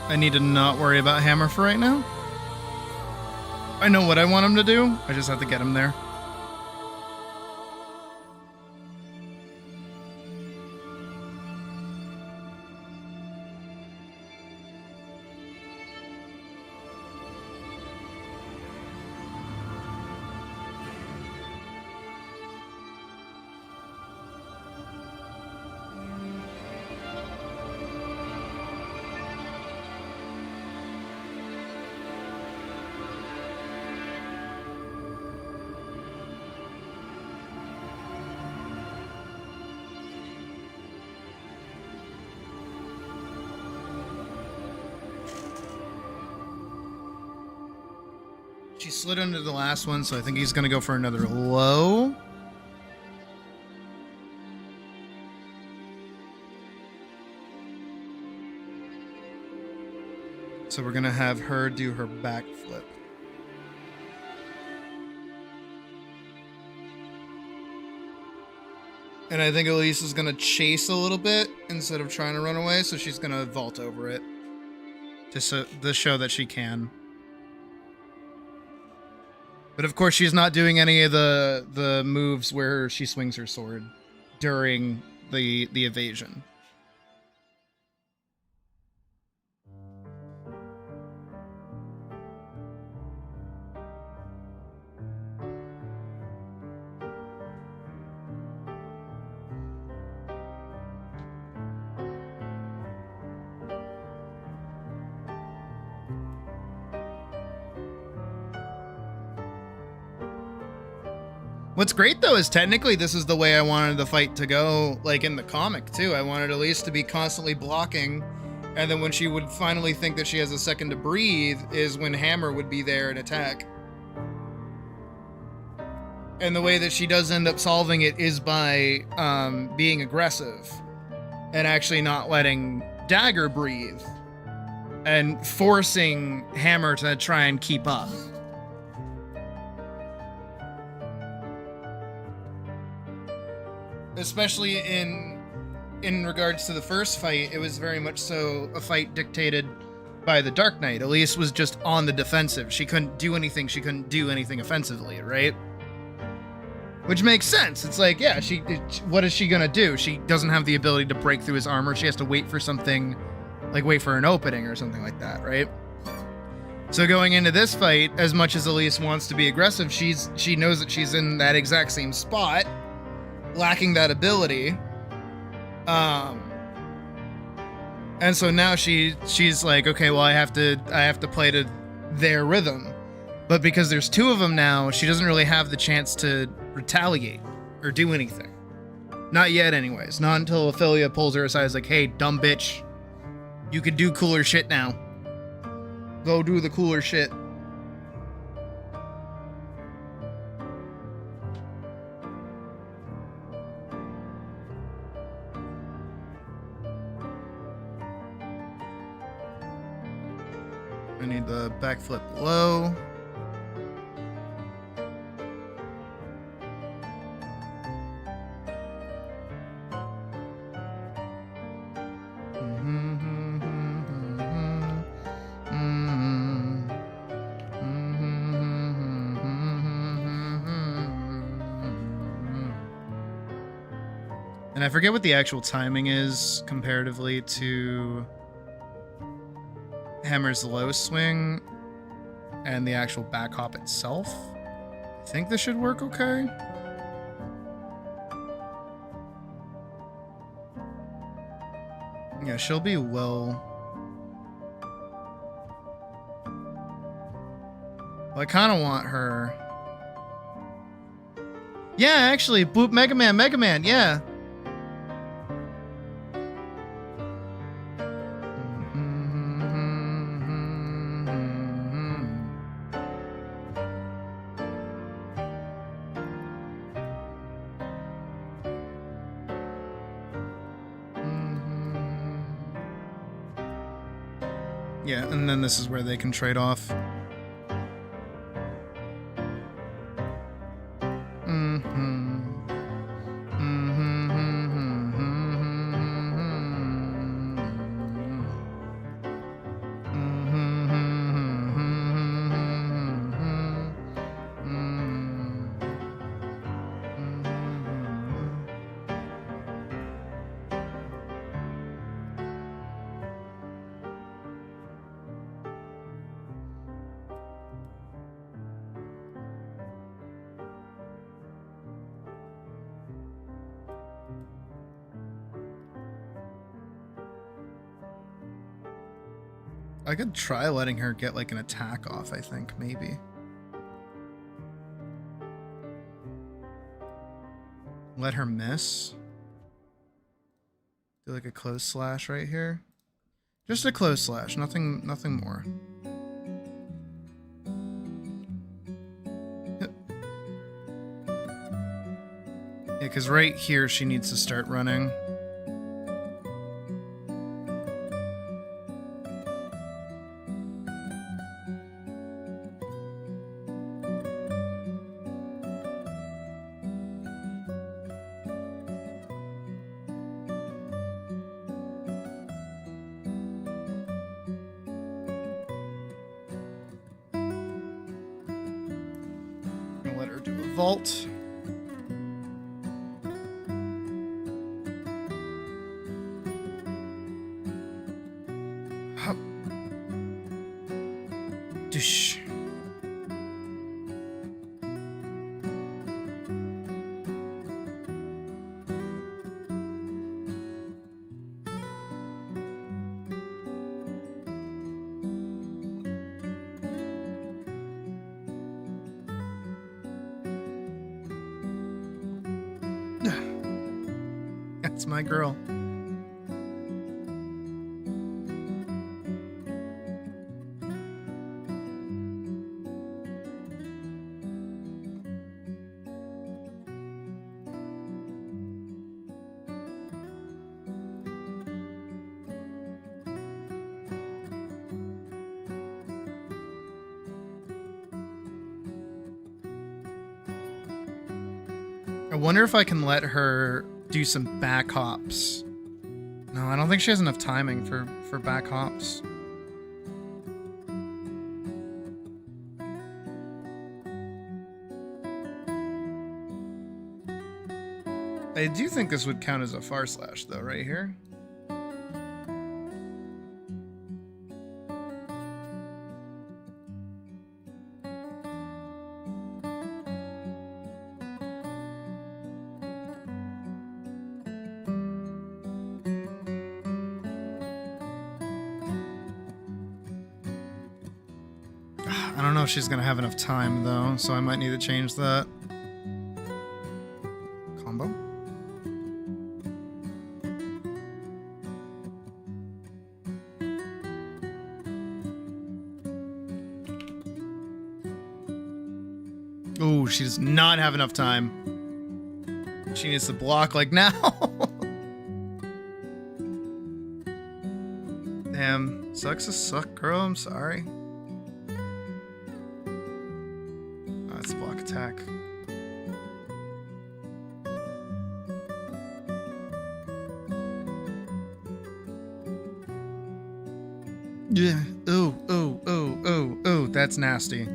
I need to not worry about Hammer for right now. I know what I want him to do. I just have to get him there. She slid under the last one, so I think he's going to go for another low. So we're going to have her do her backflip. And I think Elise is going to chase a little bit instead of trying to run away, so she's going to vault over it to show that she can. But of course, she's not doing any of the moves where she swings her sword during the evasion. What's great, though, is technically this is the way I wanted the fight to go, like in the comic, too. I wanted Elise to be constantly blocking, and then when she would finally think that she has a second to breathe is when Hammer would be there and attack. And the way that she does end up solving it is by being aggressive and actually not letting Dagger breathe and forcing Hammer to try and keep up. Especially in regards to the first fight, it was very much so a fight dictated by the Dark Knight. Elise was just on the defensive. She couldn't do anything. She couldn't do anything offensively, right? Which makes sense. It's like, yeah, what is she gonna do? She doesn't have the ability to break through his armor. She has to wait for something, like wait for an opening or something like that, right? So going into this fight, as much as Elise wants to be aggressive, she knows that she's in that exact same spot, lacking that ability, and so now she's like, okay, well, I have to play to their rhythm, but because there's two of them now, she doesn't really have the chance to retaliate or do anything. Not yet, anyways. Not until Ophelia pulls her aside, is like, hey, dumb bitch, you could do cooler shit now. Go do the cooler shit. I need the backflip low. And I forget what the actual timing is comparatively to Hammer's low swing and the actual back hop itself. I think this should work okay. Yeah, she'll be well. Well, I kind of want her. Yeah, actually, boop, Mega Man, yeah. Yeah, and then this is where they can trade off. I could try letting her get like an attack off, I think, maybe. Let her miss. Do like a close slash right here. Just a close slash, nothing more. Yep. Yeah, because right here she needs to start running. Let her do a vault. Hup. Dish. That's my girl. I wonder if I can let her do some back hops. No, I don't think she has enough timing for back hops. I do think this would count as a far slash though, right here. I don't know if she's gonna have enough time though, so I might need to change that. Combo. Oh, she does not have enough time. She needs to block like now. Damn, sucks to suck, girl. I'm sorry. That's a block attack. Yeah. Oh. That's nasty.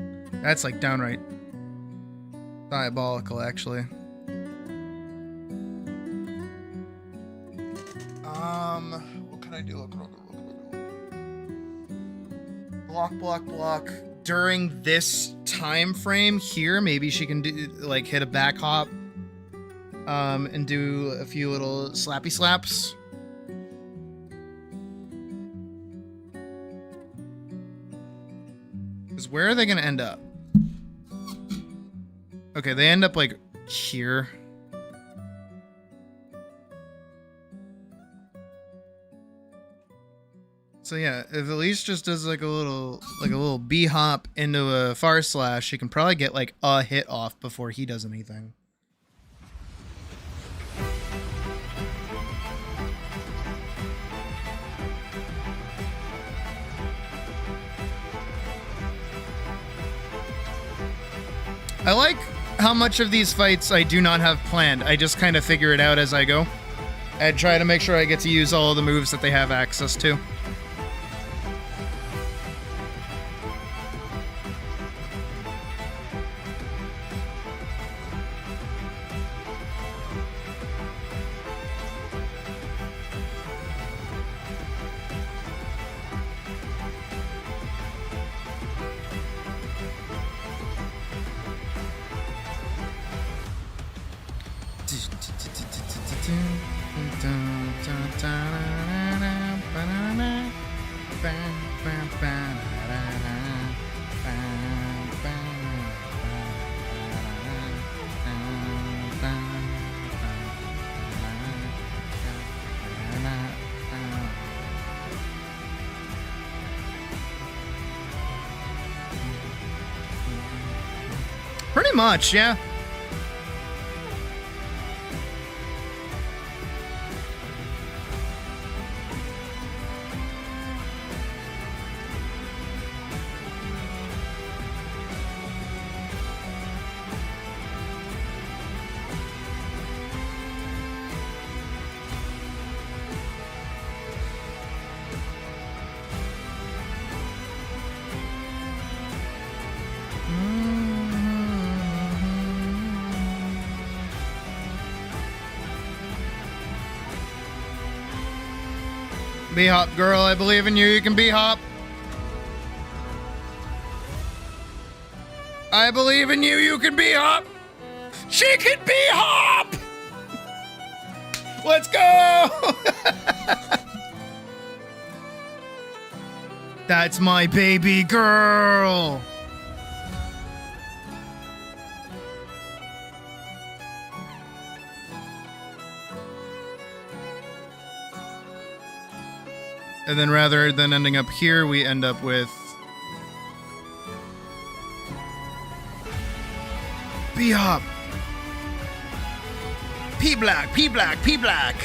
That's like downright diabolical, actually. What can I do? Look. Block. During this time frame here, maybe she can do like hit a back hop, and do a few little slappy slaps. Because where are they gonna end up? Okay, they end up like here. So yeah, if Elise just does like a little B hop into a far slash, she can probably get like a hit off before he does anything. I like how much of these fights I do not have planned. I just kind of figure it out as I go. I try to make sure I get to use all of the moves that they have access to. Pretty much, yeah. B-hop, girl, I believe in you. You can B-hop. I believe in you. You can B-hop. She can B-hop! Let's go! That's my baby girl. And then rather than ending up here, we end up with B-hop. P-black, P-black, P-black.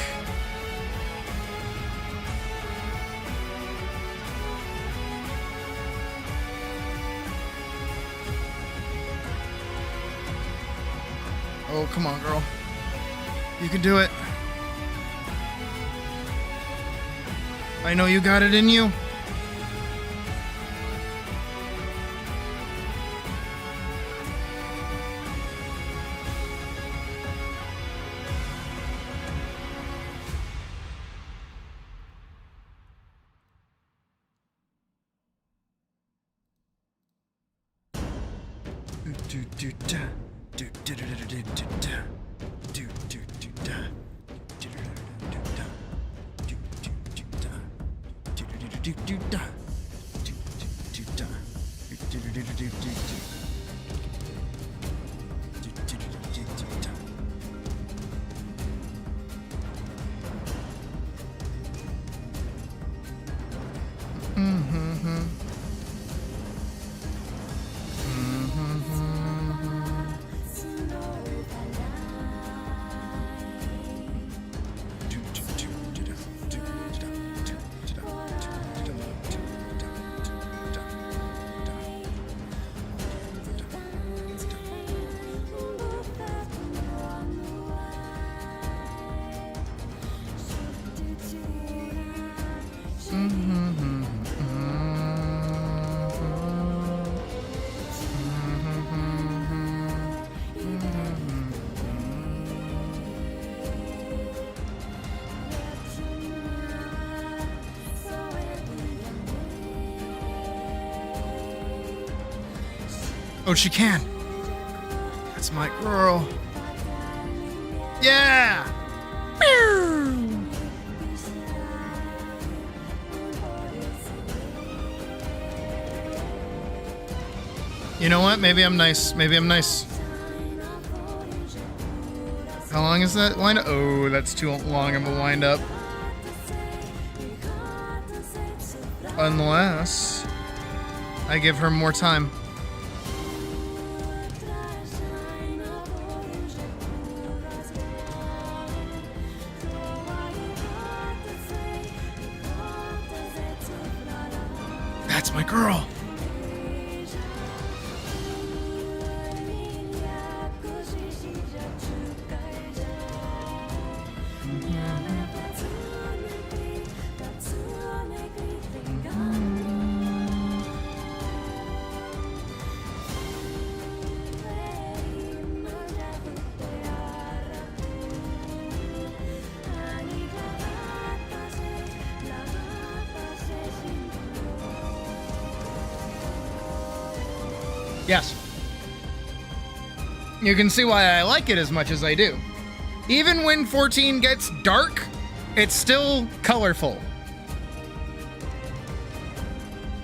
Oh, come on, girl. You can do it. I know you got it in you. Oh, she can. That's my girl. Yeah! You know what? Maybe I'm nice. Maybe I'm nice. How long is that wind up? Oh, that's too long of a wind up. Unless I give her more time. That's my girl. Yes. You can see why I like it as much as I do. Even when 14 gets dark, it's still colorful.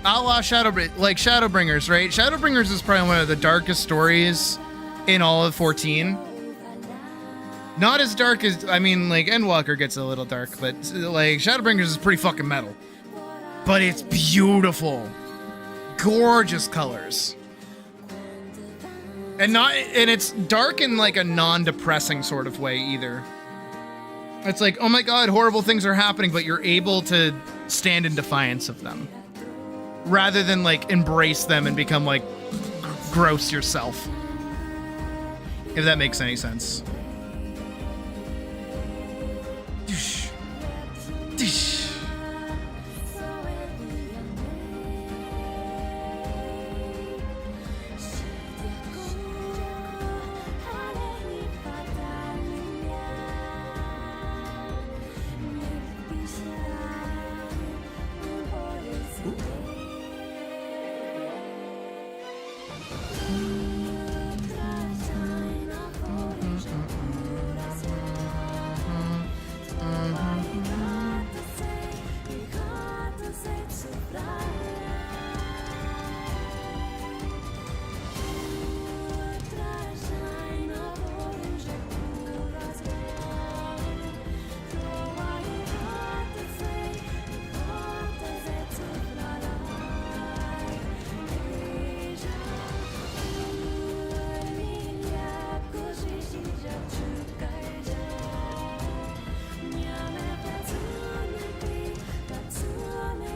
a la Shadowbringers, right? Shadowbringers is probably one of the darkest stories in all of 14. Not as dark as, I mean, like, Endwalker gets a little dark, but, like, Shadowbringers is pretty fucking metal. But it's beautiful. Gorgeous colors. And it's dark in, like, a non-depressing sort of way, either. It's like, oh my god, horrible things are happening, but you're able to stand in defiance of them. Rather than, like, embrace them and become, like, gross yourself. If that makes any sense.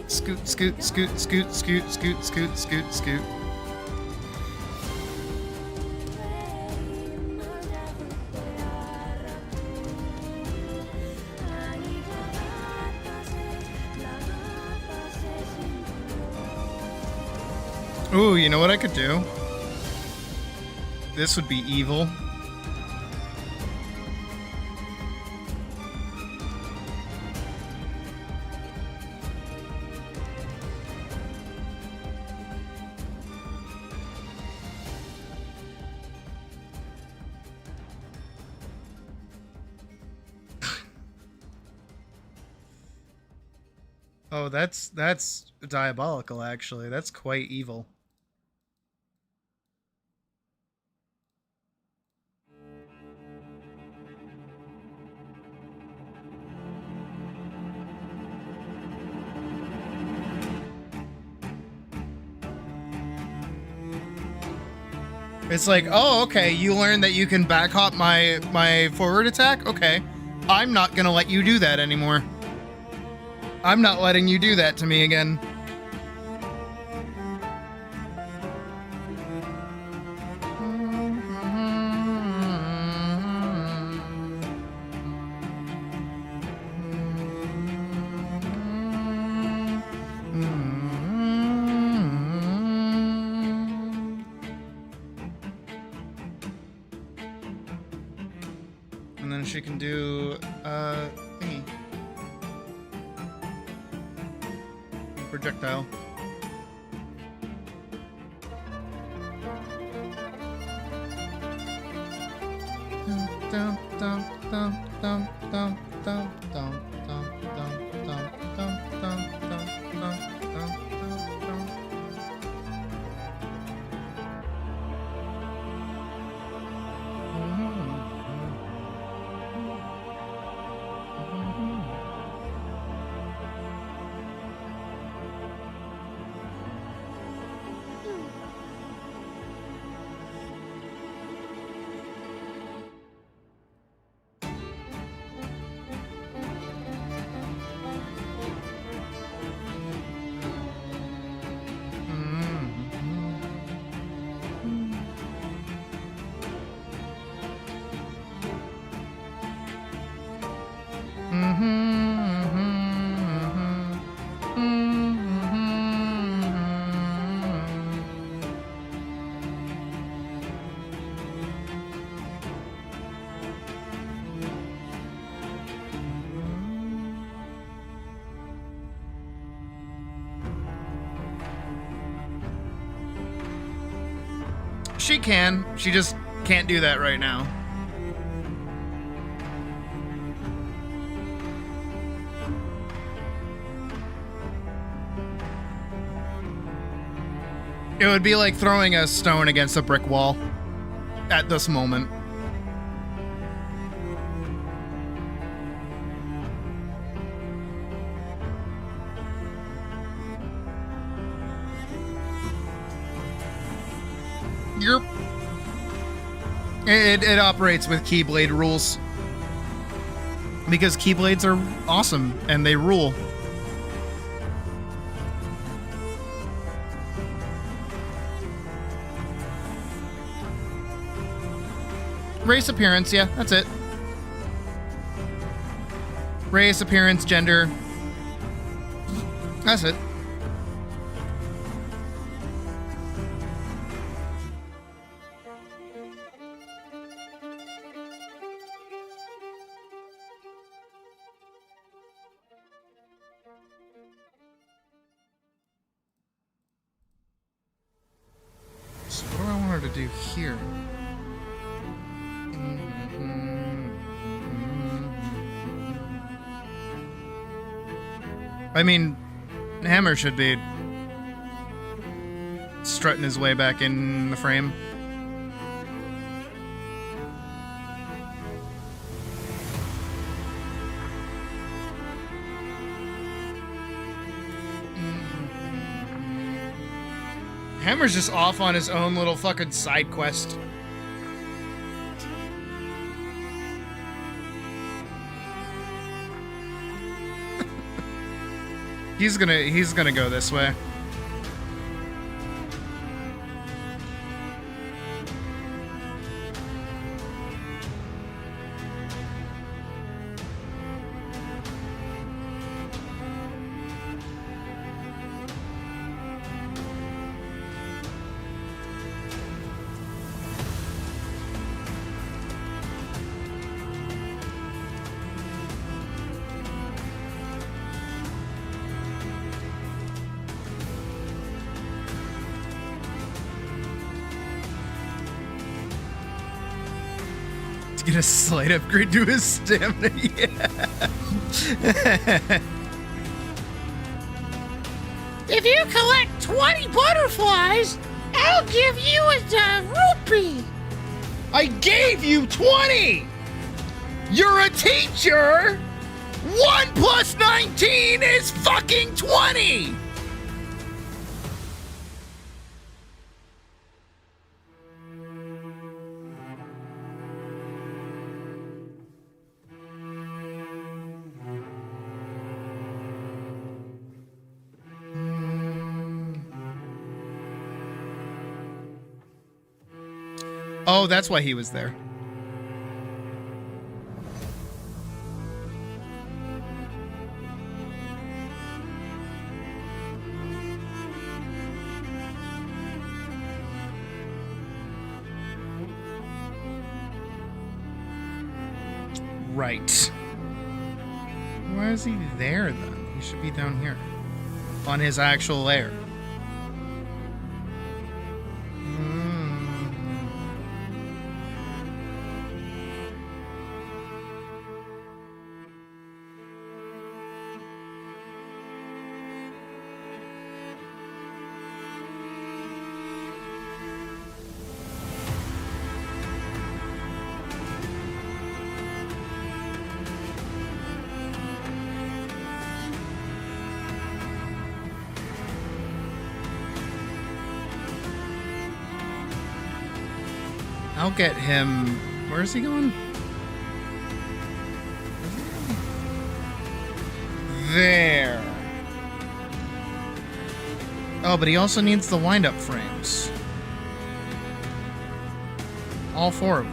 Scoot, scoot, scoot, scoot, scoot, scoot, scoot, scoot, scoot. Ooh, you know what I could do? This would be evil. Oh, that's diabolical, actually. That's quite evil. It's like, oh, okay, you learned that you can back hop my forward attack? Okay. I'm not gonna let you do that anymore. I'm not letting you do that to me again. And then she can do thingy. Projectile. She can. She just can't do that right now. It would be like throwing a stone against a brick wall at this moment. It operates with Keyblade rules. Because Keyblades are awesome and they rule. Race appearance, yeah, that's it. Race, appearance, gender. That's it. So what do I want her to do here? I mean, Hammer should be strutting his way back in the frame. Hammer's just off on his own little fucking side quest. He's gonna go this way. Get a slight upgrade to his stamina. Yeah. If you collect 20 butterflies, I'll give you a rupee. I gave you 20! You're a teacher! 1 plus 19 is fucking 20! Oh, that's why he was there. Right. Why is he there then? He should be down here. On his actual lair. I'll get him. Where is he going? There. Oh, but he also needs the wind-up frames. All 4 of them.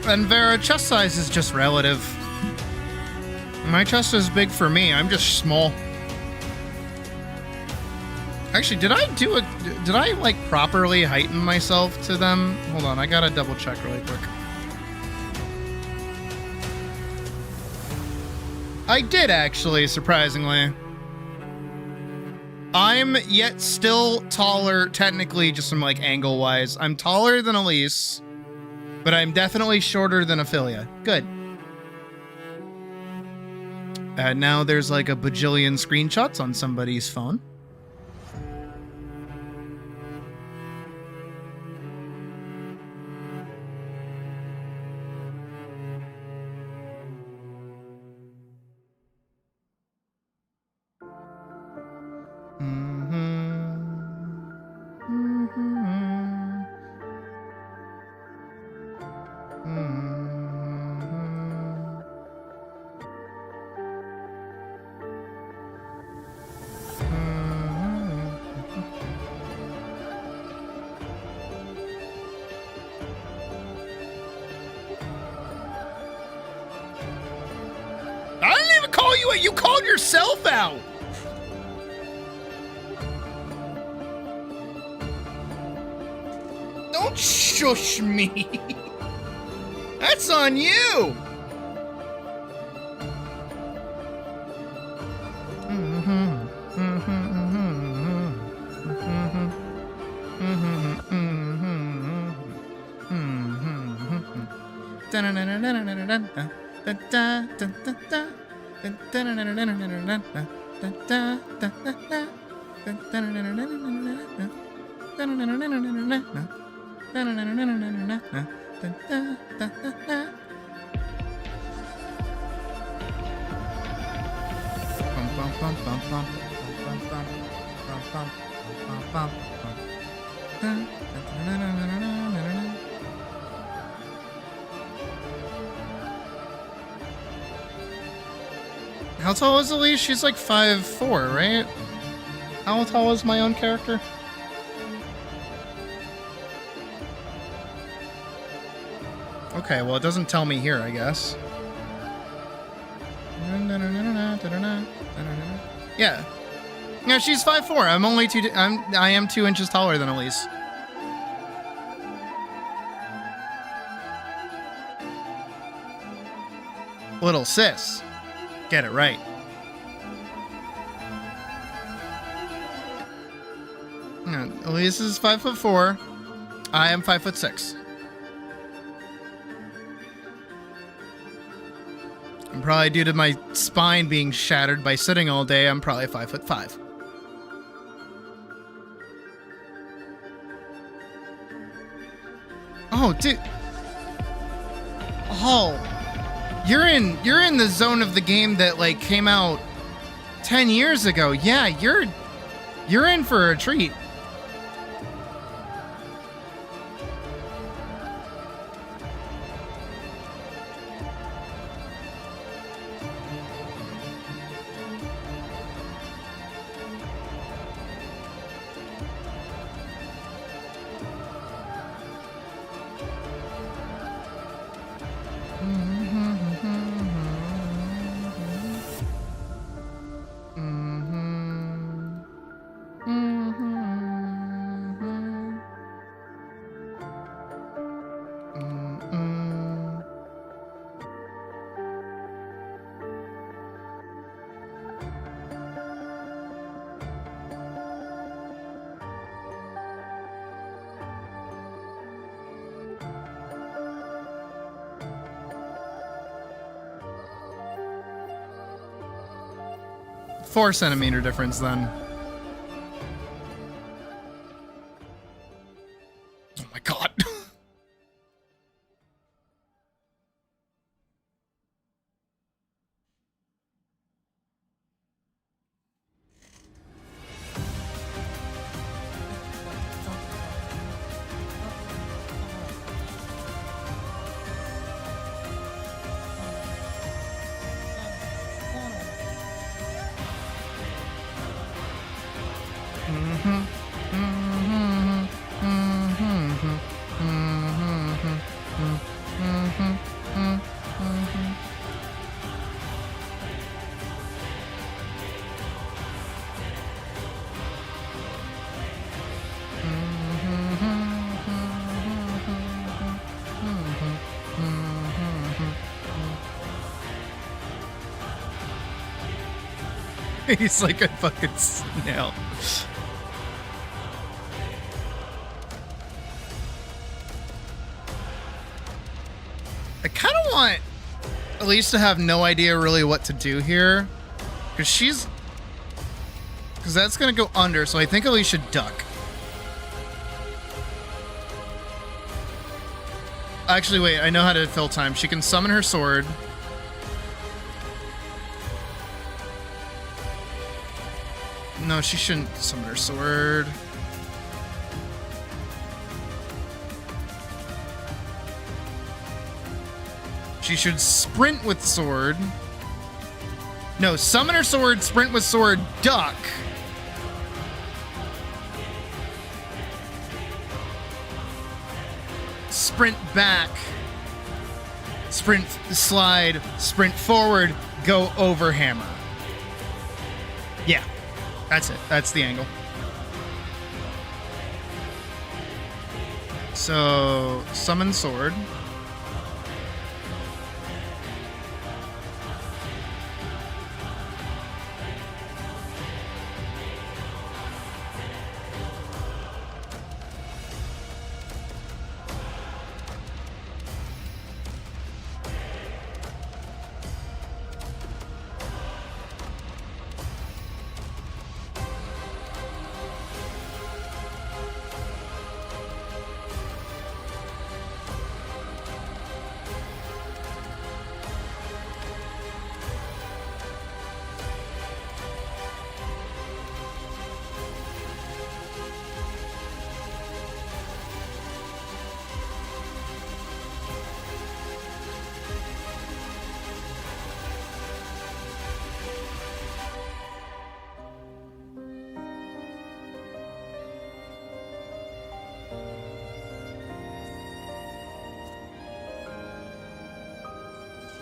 And Vera, chest size is just relative. My chest is big for me. I'm just small. Actually, did I like properly heighten myself to them? Hold on, I gotta double check really quick. I did actually, surprisingly. I'm yet still taller, technically, just from like angle wise. I'm taller than Elise, but I'm definitely shorter than Ophelia. Good. Now there's like a bajillion screenshots on somebody's phone. I didn't even call you out. You called yourself out. Don't shush me. That's on you. How tall is Elise? She's like 5'4", right? How tall is my own character? Okay, well, it doesn't tell me here, I guess. Yeah. Yeah, she's 5'4". I am 2 inches taller than Elise. Little sis. Get it right. Elise is 5'4". I am 5'6". And probably due to my spine being shattered by sitting all day, I'm probably 5'5". Oh, dude. Oh. You're in the zone of the game that like came out 10 years ago. Yeah, you're in for a treat. Four centimeter difference then. Oh my god. He's like a fucking snail. I kind of want Elise to have no idea really what to do here. Because that's going to go under, so I think Elise should duck. Actually, wait, I know how to fill time. She can summon her sword. No, she shouldn't summon her sword. She should sprint with sword. No, summon her sword, sprint with sword, duck. Sprint back. Sprint slide, sprint forward, go over hammer. Yeah, that's it. That's the angle. So, summon sword.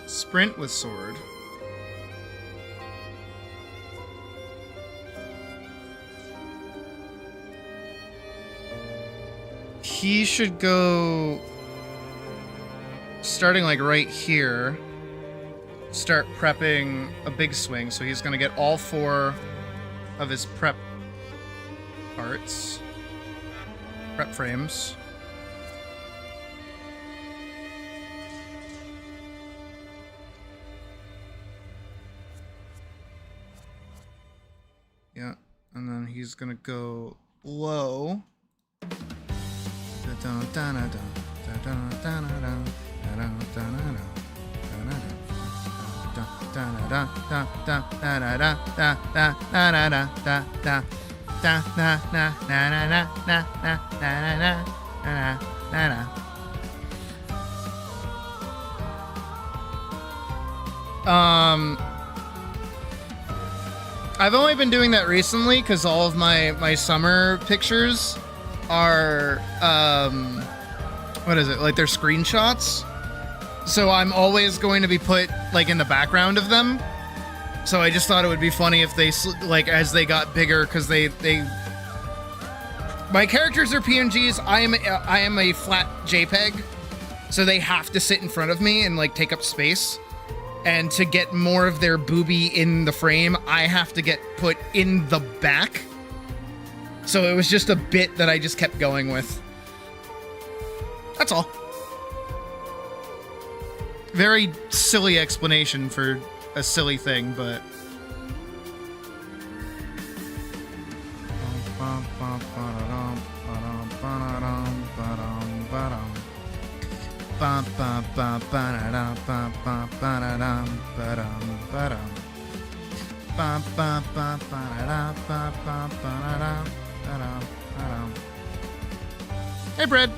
Sprint with sword. He should go starting like right here. Start prepping a big swing, so he's gonna get all 4 of his prep parts. Prep frames. Yeah, and then he's gonna go low. I've only been doing that recently because all of my summer pictures are, what is it? Like they're screenshots. So I'm always going to be put like in the background of them. So I just thought it would be funny if they, like, as they got bigger, because my characters are PNGs. I am a flat JPEG. So they have to sit in front of me and like take up space. And to get more of their booby in the frame, I have to get put in the back. So it was just a bit that I just kept going with. That's all. Very silly explanation for a silly thing, but... Hey, Brad.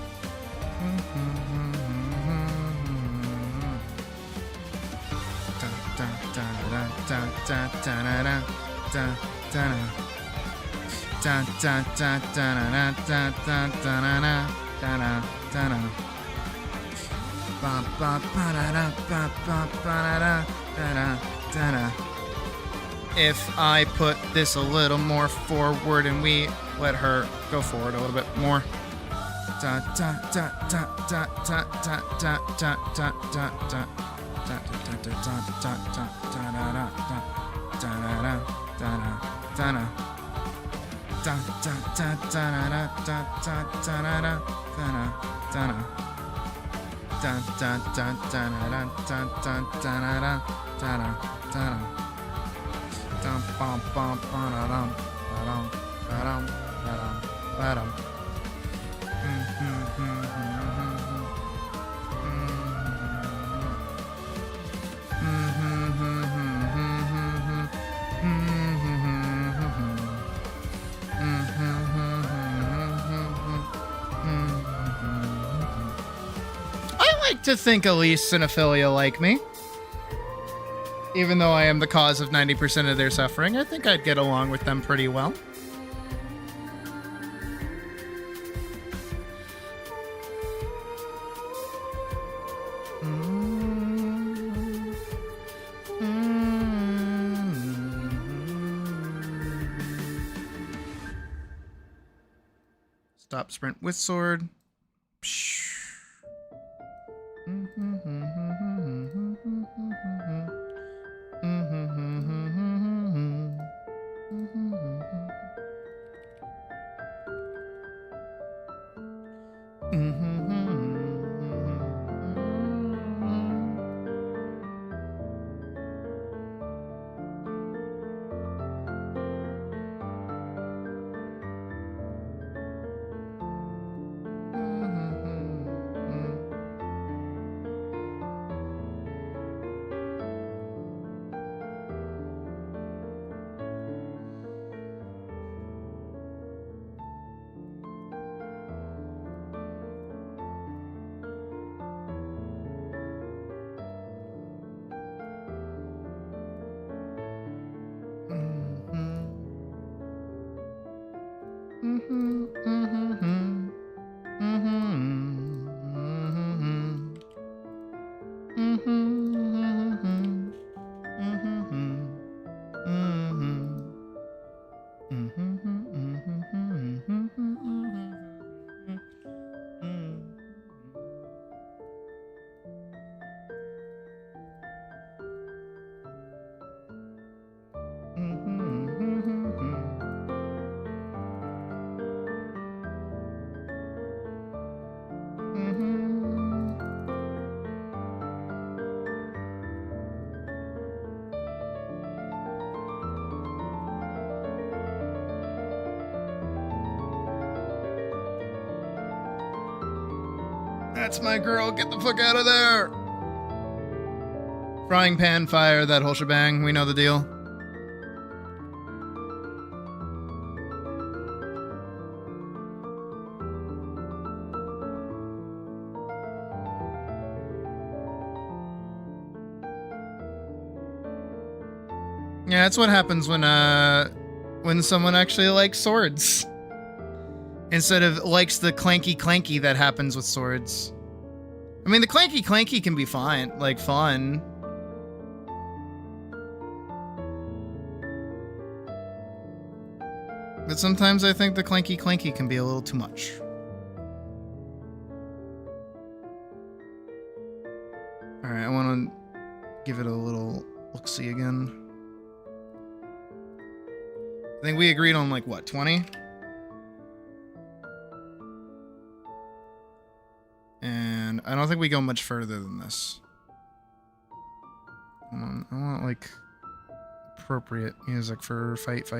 If I put this a little more forward and we let her go forward a little bit more. I like to think Elise and Ophelia like me. Even though I am the cause of 90% of their suffering, I think I'd get along with them pretty well. Stop sprint with sword. That's my girl. Get the fuck out of there. Frying pan, fire, that whole shebang. We know the deal. Yeah, that's what happens when someone actually likes swords. Instead of likes the clanky clanky that happens with swords. I mean, the clanky clanky can be fine, like fun. But sometimes I think the clanky clanky can be a little too much. Alright, I want to give it a little look-see again. I think we agreed on like, what, 20? And I don't think we go much further than this. I want like appropriate music for fight.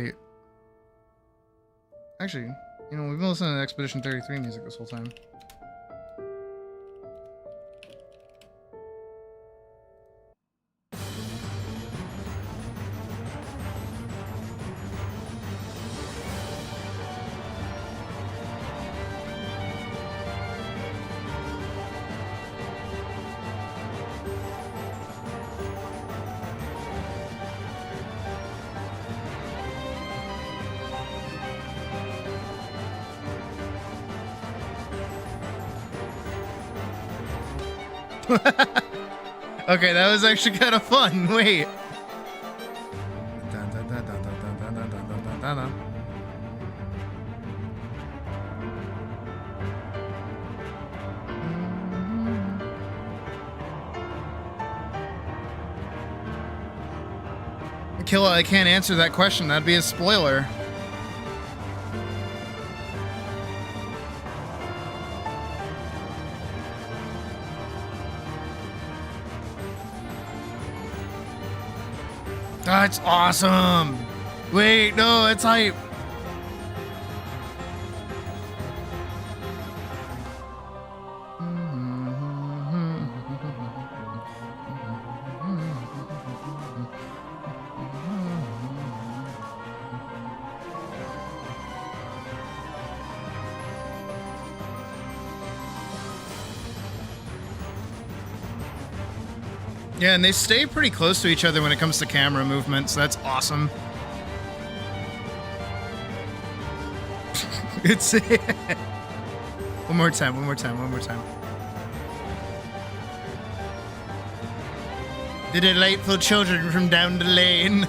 Actually, you know, we've been listening to Expedition 33 music this whole time. Okay, that was actually kind of fun. Wait. kill it. I can't answer that question. That'd be a spoiler. That's awesome. Wait, no, it's hype. Yeah, and they stay pretty close to each other when it comes to camera movement, so that's awesome. It's one more time, one more time, one more time. The delightful children from down the lane.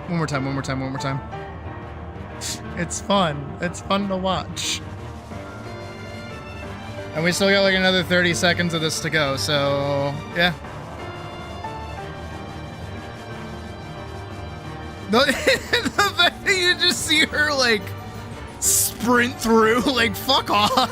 One more time, one more time, one more time. It's fun. It's fun to watch. And we still got like another 30 seconds of this to go, so yeah. The fact that you just see her like sprint through, like fuck off.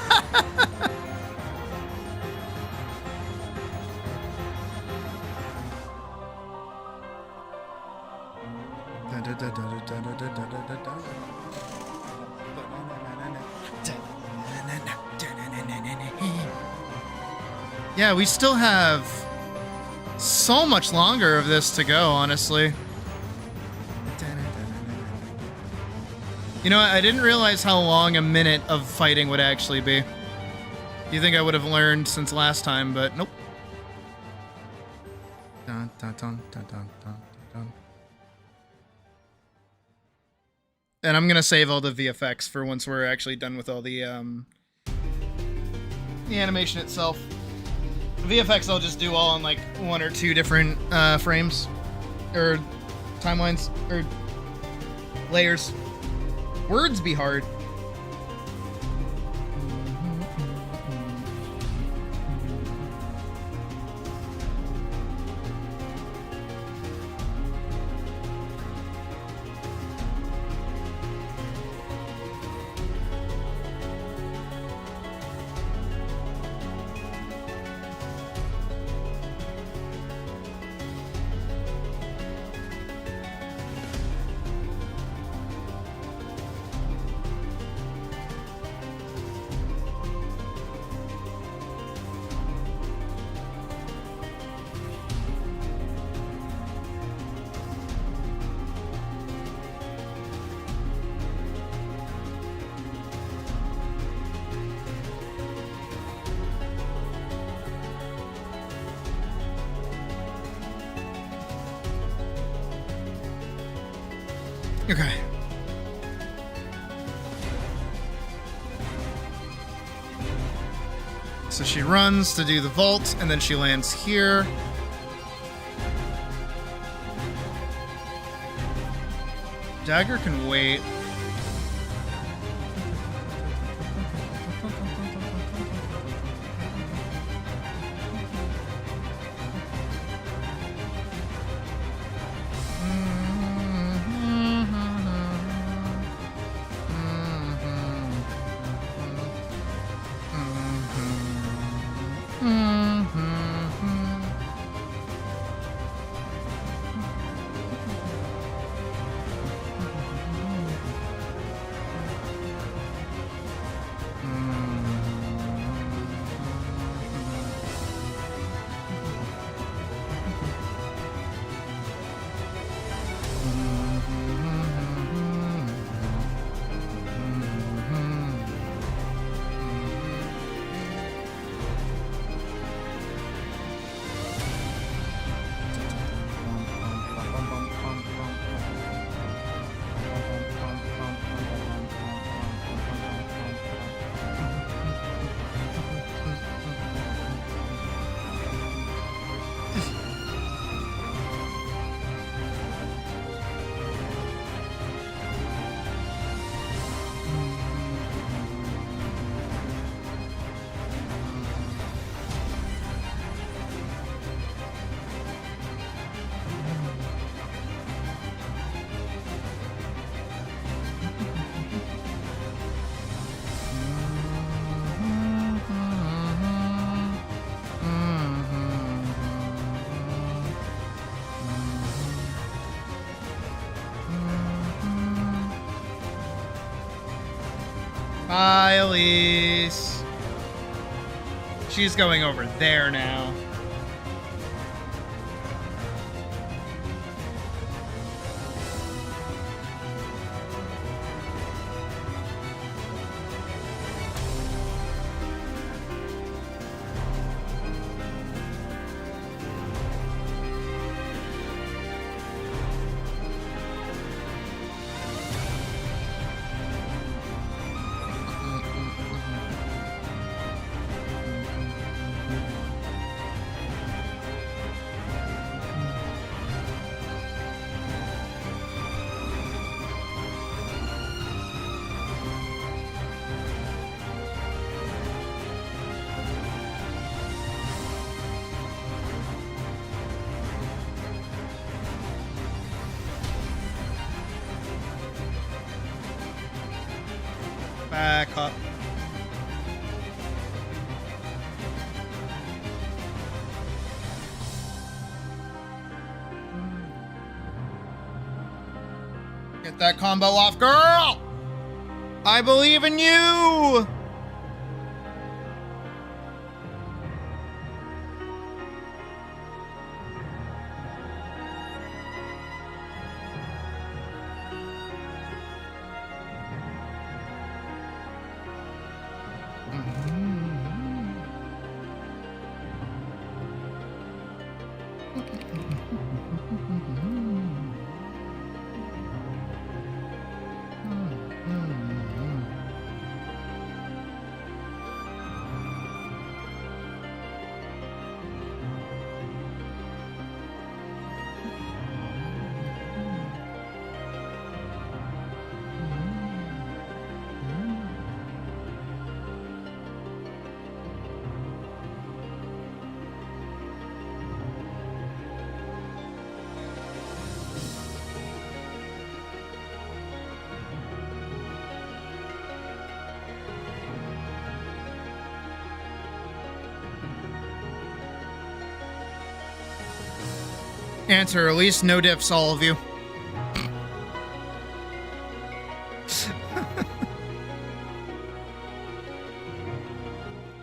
Yeah, we still have so much longer of this to go, honestly. You know what? I didn't realize how long a minute of fighting would actually be. You think I would have learned since last time, but nope. Dun, dun, dun, dun, dun, dun, dun. And I'm gonna save all the VFX for once we're actually done with all the animation itself. The VFX I'll just do all on like 1 or 2 different frames or timelines or layers. Words be hard. Okay. So she runs to do the vault, and then she lands here. Dagger can wait. Hi, Elise. She's going over there now. Back up. Get that combo off, girl! I believe in you! Answer, at least no diffs, all of you.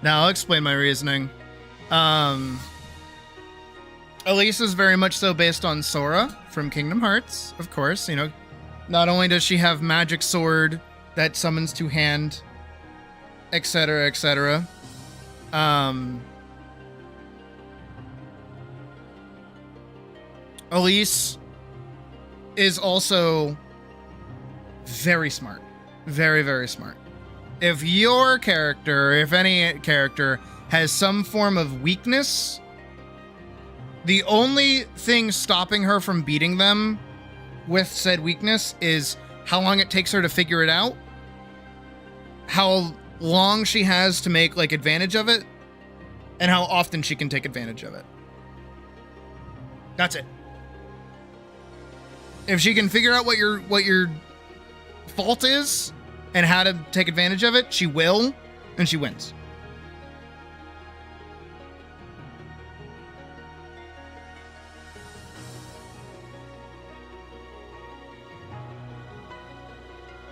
Now I'll explain my reasoning. Elise is very much so based on Sora from Kingdom Hearts, of course. You know, not only does she have magic sword that summons to hand, etc., etc. Elise is also very smart. Very, very smart. If your character, if any character, has some form of weakness, the only thing stopping her from beating them with said weakness is how long it takes her to figure it out, how long she has to make, like, advantage of it, and how often she can take advantage of it. That's it. If she can figure out what your fault is and how to take advantage of it, she will, and she wins.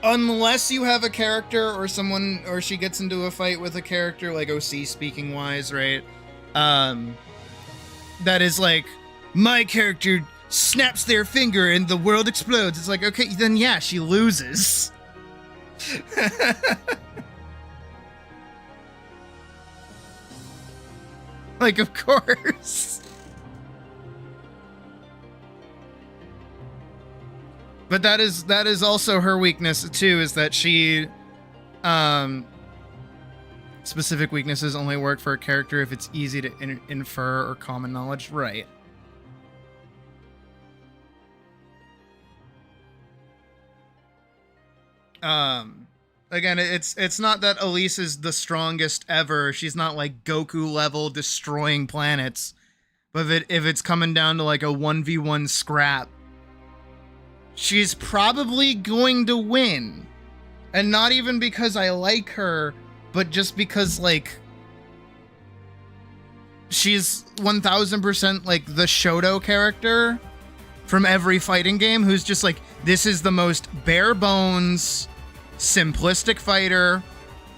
Unless you have a character or someone, or she gets into a fight with a character, like OC speaking wise, right? That is like, my character snaps their finger and the world explodes. It's like, okay, then yeah, she loses. Like, of course. But that is also her weakness too, is that she specific weaknesses only work for a character if it's easy to infer or common knowledge, right? Again, it's not that Elise is the strongest ever. She's not like Goku level destroying planets. But if it's coming down to like a 1v1 scrap, she's probably going to win. And not even because I like her, but just because, like, she's 1000% like the Shoto character from every fighting game, who's just like, this is the most bare bones, simplistic fighter.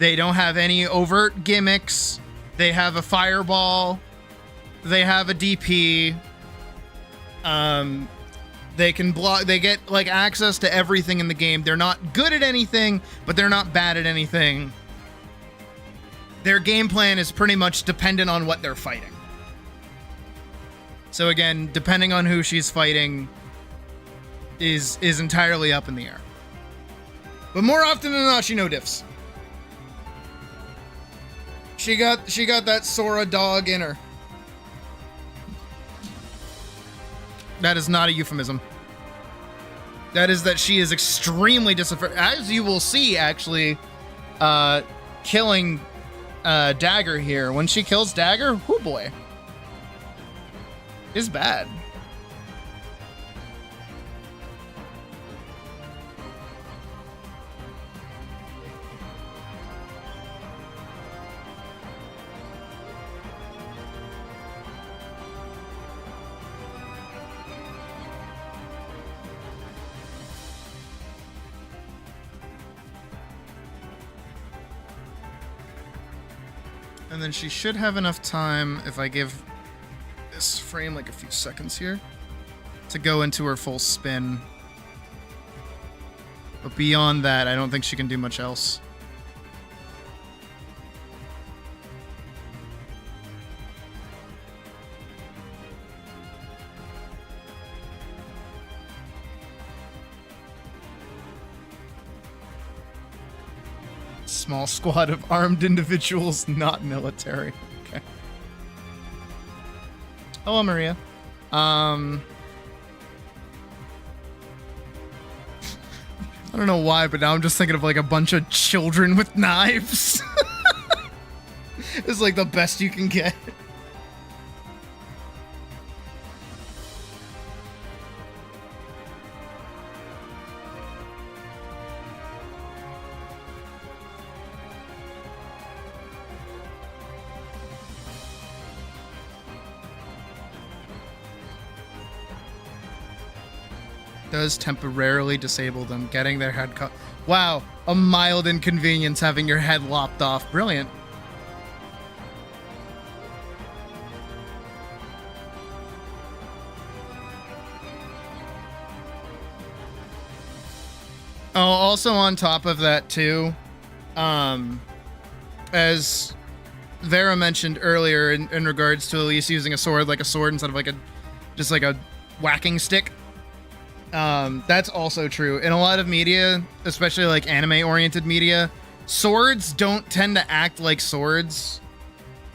They don't have any overt gimmicks. They have a fireball. They have a DP. They can block. They get like access to everything in the game. They're not good at anything, but they're not bad at anything. Their game plan is pretty much dependent on what they're fighting. So again, depending on who she's fighting is entirely up in the air. But more often than not, she no diffs. She got that Sora dog in her. That is not a euphemism. That is that she is extremely disaffected. As you will see, actually, killing Dagger here. When she kills Dagger, whoo boy, is bad. And then she should have enough time, if I give this frame like a few seconds here, to go into her full spin. But beyond that, I don't think she can do much else. Small squad of armed individuals, not military. Okay. Hello, Maria. I don't know why, but now I'm just thinking of like a bunch of children with knives. It's like the best you can get. Does temporarily disable them, getting their head cut. Wow, a mild inconvenience having your head lopped off. Brilliant. Oh, also on top of that too, as Vera mentioned earlier in regards to Elise using a sword like a sword instead of like just like a whacking stick. That's also true. In a lot of media, especially like anime-oriented media, swords don't tend to act like swords.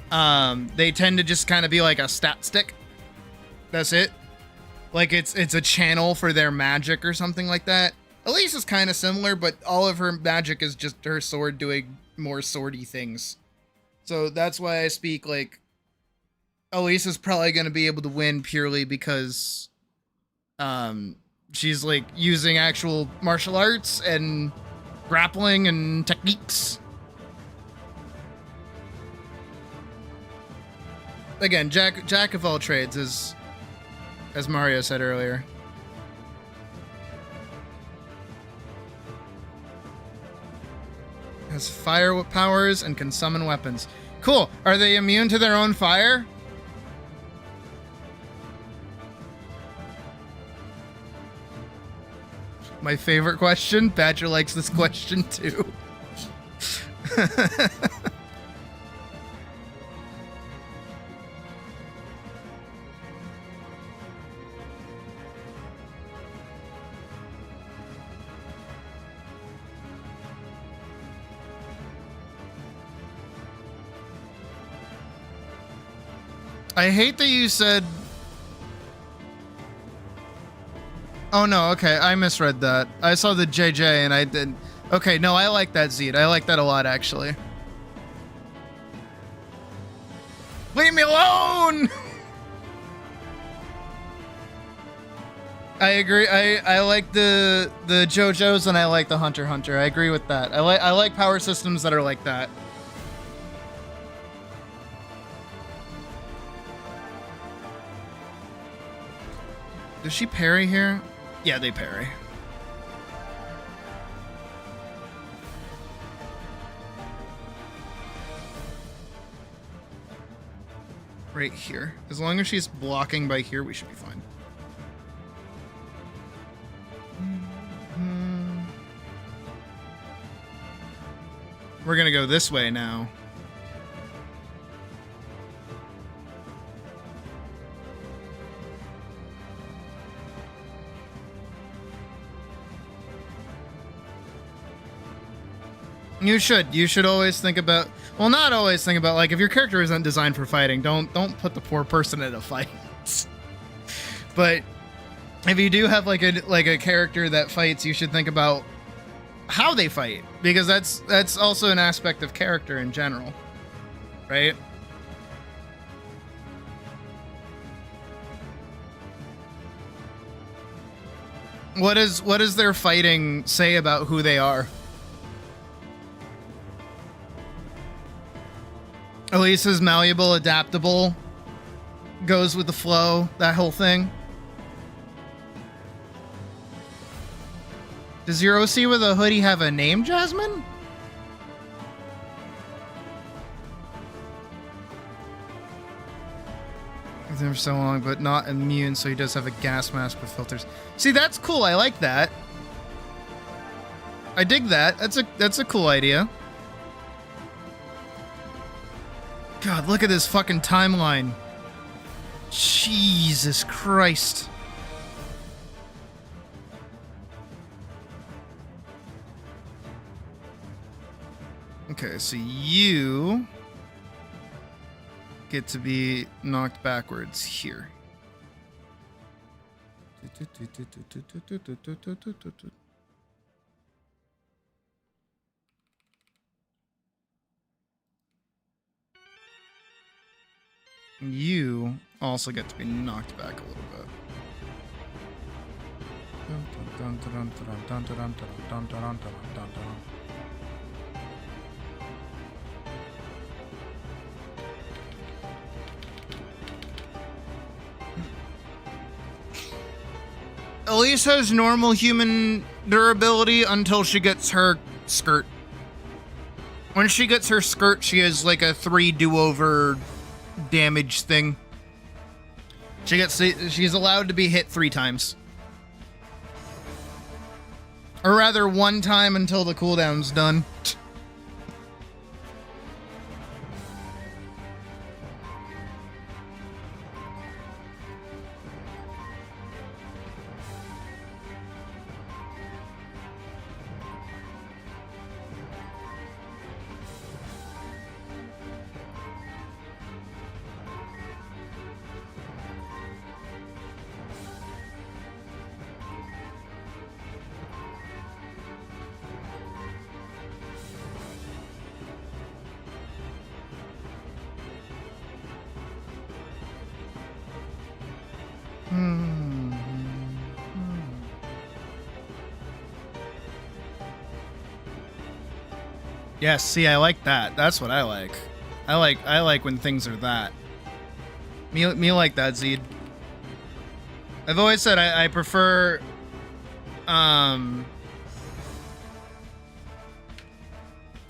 They tend to just kind of be like a stat stick. That's it. Like it's a channel for their magic or something like that. Elise is kind of similar, but all of her magic is just her sword doing more swordy things. So that's why I speak like Elise is probably going to be able to win purely because she's like using actual martial arts and grappling and techniques. Again, jack of all trades, as Mario said earlier. Has fire powers and can summon weapons. Cool. Are they immune to their own fire? My favorite question. Badger likes this question too. I hate that you said... Oh no, okay, I misread that. I saw the JJ and I didn't... Okay, no, I like that, Zed. I like that a lot, actually. Leave me alone! I agree. I like the JoJo's and I like the Hunter x Hunter. I agree with that. I like power systems that are like that. Does she parry here? Yeah, they parry. right here. As long as she's blocking by here, we should be fine. We're gonna go this way now. You should always think about, well, not always think about, like, if your character isn't designed for fighting, don't put the poor person in a fight. But if you do have like a character that fights, you should think about how they fight, because that's also an aspect of character in general, right? What does their fighting say about who they are? Elise is malleable, adaptable, goes with the flow, that whole thing. Does your OC with a hoodie have a name, Jasmine? He's been for so long, but not immune, so he does have a gas mask with filters. See, that's cool. I like that. I dig that. That's a cool idea. God, look at this fucking timeline. Jesus Christ. Okay, so you get to be knocked backwards here. You also get to be knocked back a little bit. Elise has normal human durability until she gets her skirt. When she gets her skirt, she has like a 3 do-over damage thing. She's allowed to be hit 3 times. Or rather, 1 time until the cooldown's done. Yes, see, I like that. That's what I like. I like when things are that. Me like that, Zed. I've always said I prefer how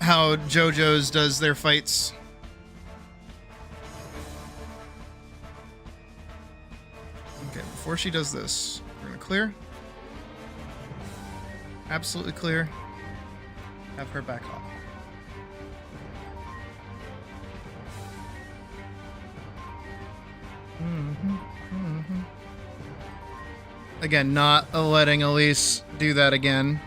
JoJo's does their fights. Okay, before she does this, we're gonna clear. Absolutely clear. Have her back off. Again, not letting Elise do that again.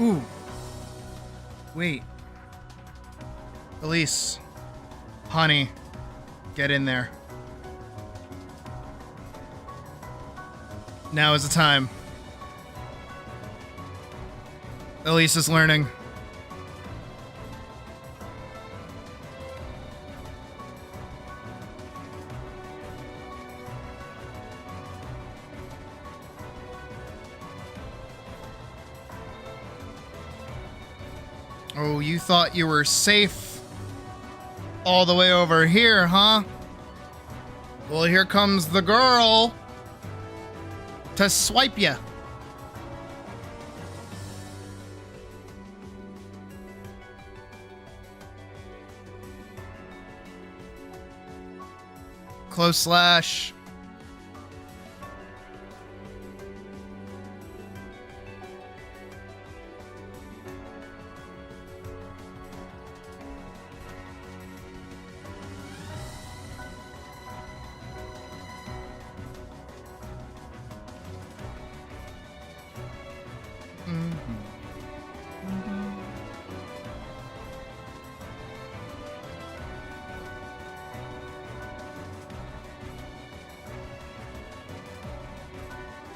Ooh. Wait. Elise. Honey. Get in there. Now is the time. Elise is learning. Oh, you thought you were safe all the way over here, huh? Well, here comes the girl to swipe ya. Close slash.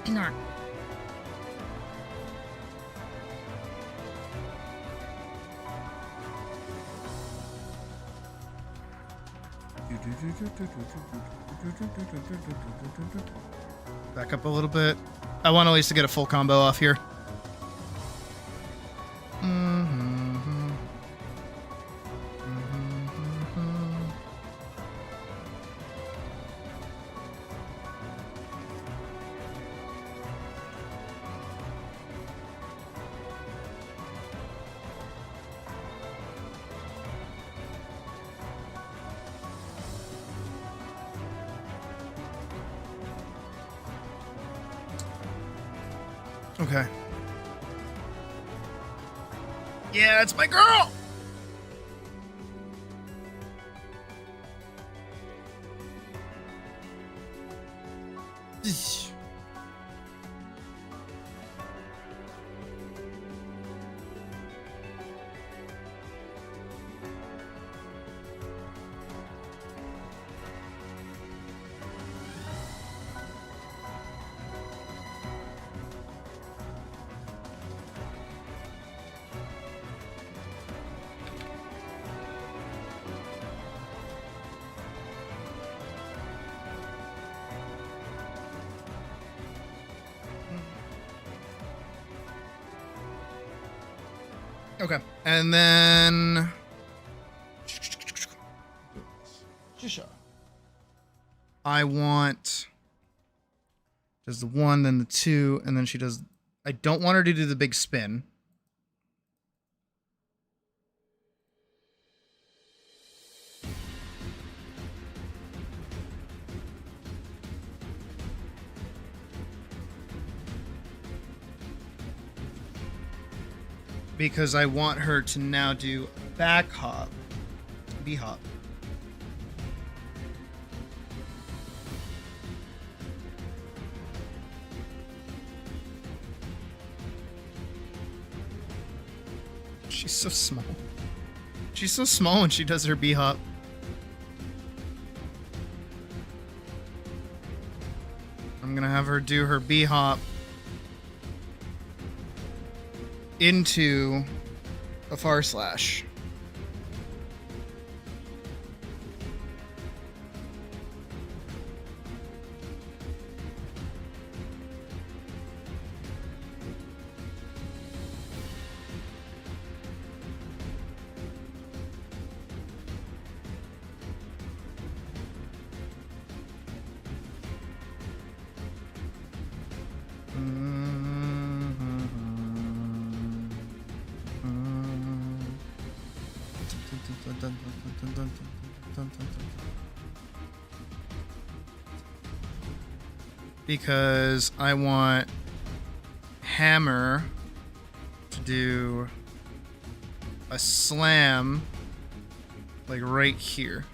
Ignore. Back up a little bit. I want Elise to get a full combo off here. Okay. Yeah, it's my girl! Okay. And then I want does the 1, then the 2, and then she does I don't want her to do the big spin. Because I want her to now do back hop, B hop. She's so small. She's so small when she does her B hop. I'm gonna have her do her B hop into a far slash. Because I want Hammer to do a slam like right here.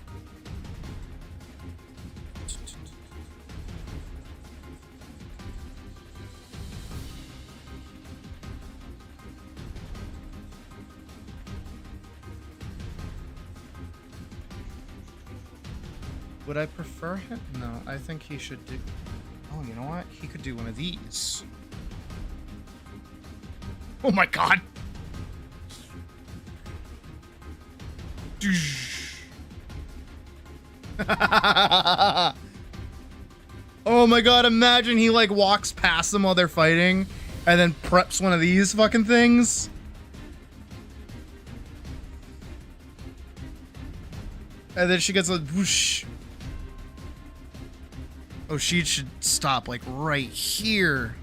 Would I prefer him? No, I think he should do... Oh, you know what? He could do one of these. Oh my god! Oh my god, imagine he like walks past them while they're fighting and then preps one of these fucking things. And then she gets a whoosh. Oh, she should stop like right here.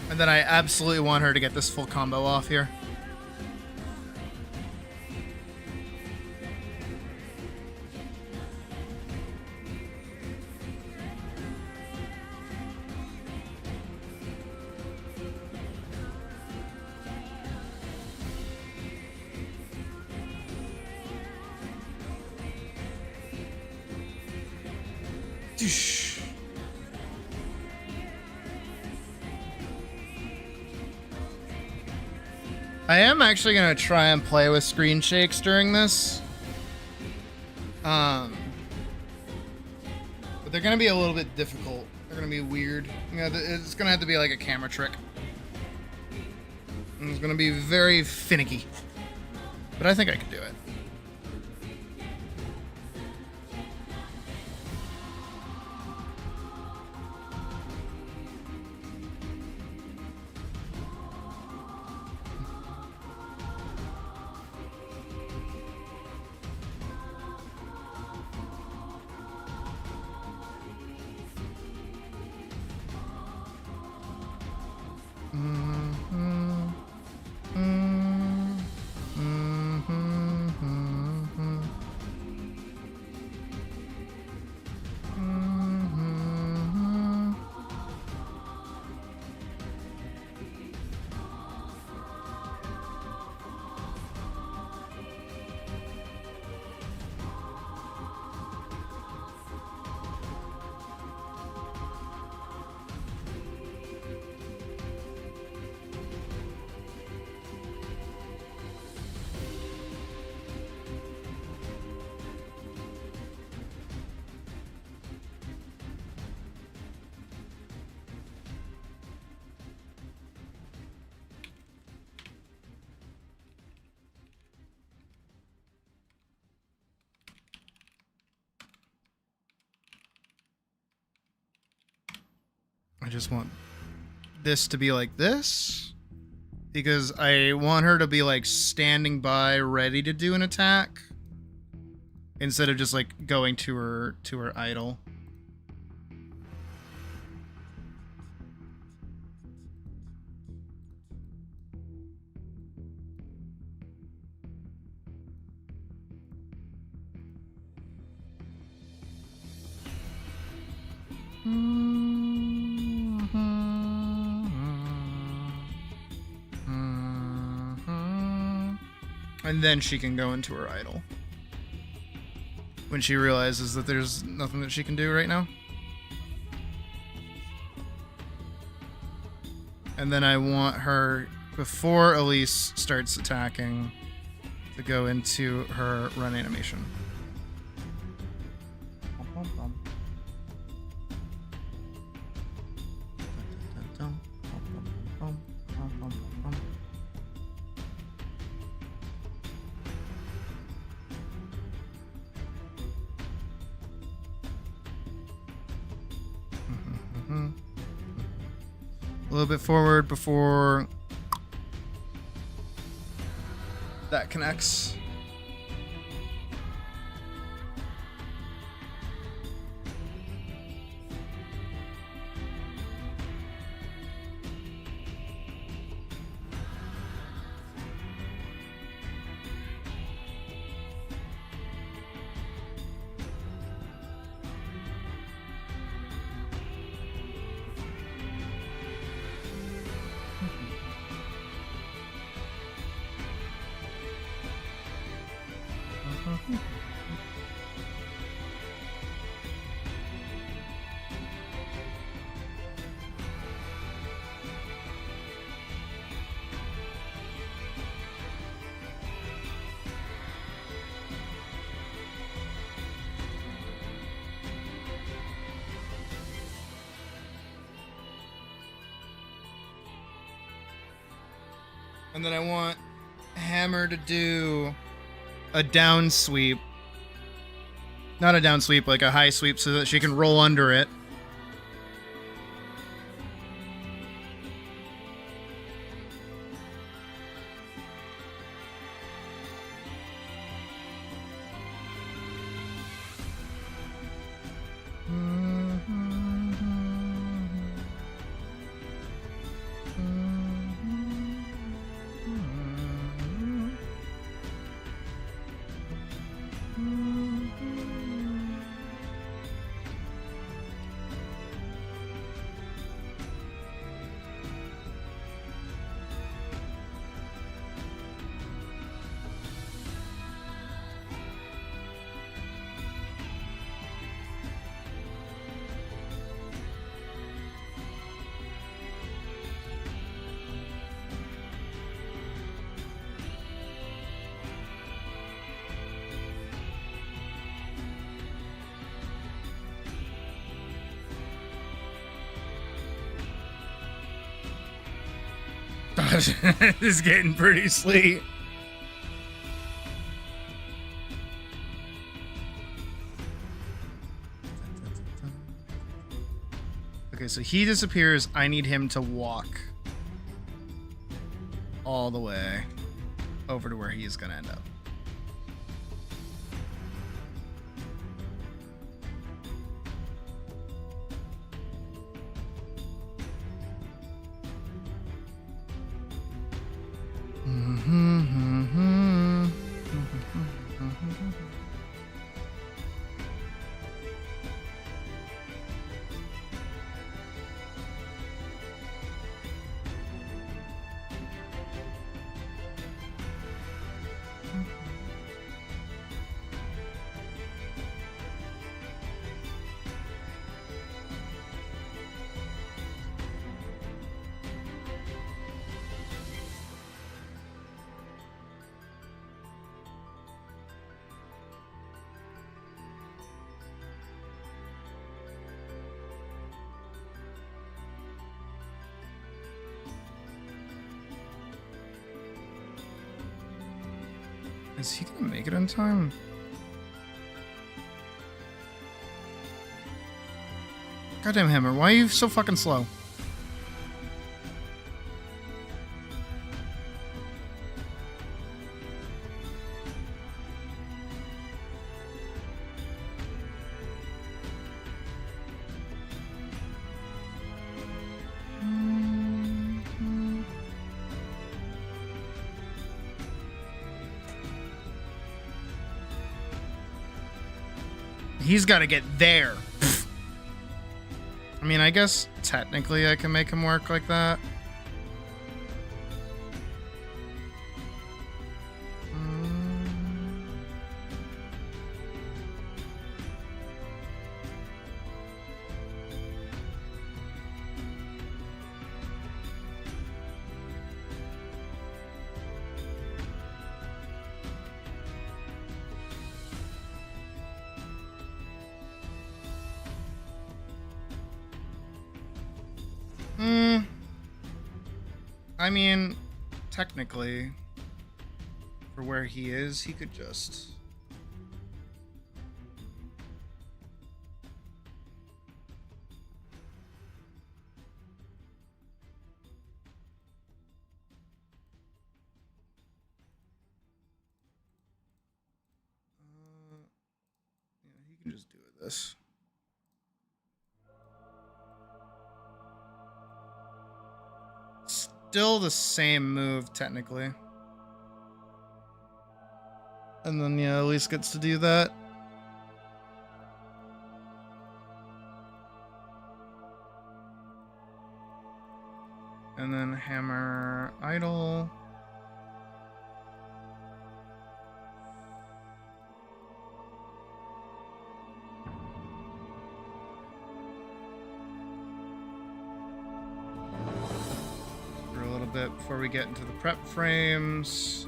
And then I absolutely want her to get this full combo off here. I am actually going to try and play with screen shakes during this. But they're going to be a little bit difficult. They're going to be weird. You know, it's going to have to be like a camera trick. And it's going to be very finicky. But I think I can do it. I just want this to be like this because I want her to be like standing by ready to do an attack instead of just like going to her idle. And then she can go into her idle. When she realizes that there's nothing that she can do right now. And then I want her, before Elise starts attacking, to go into her run animation. A little bit forward before that connects. And then I want Hammer to do a down sweep. Not a down sweep, like a high sweep so that she can roll under it. This is getting pretty sweet. Okay, so he disappears. I need him to walk all the way over to where he is going to end up. Is he gonna make it in time? Goddamn Hammer, why are you so fucking slow? He's got to get there. I mean, I guess technically I can make him work like that. I mean, technically, for where he is, he could just... yeah, he can just do this. Still the same move, technically. And then, yeah, Elise gets to do that. And then Hammer idle. Bit before we get into the prep frames.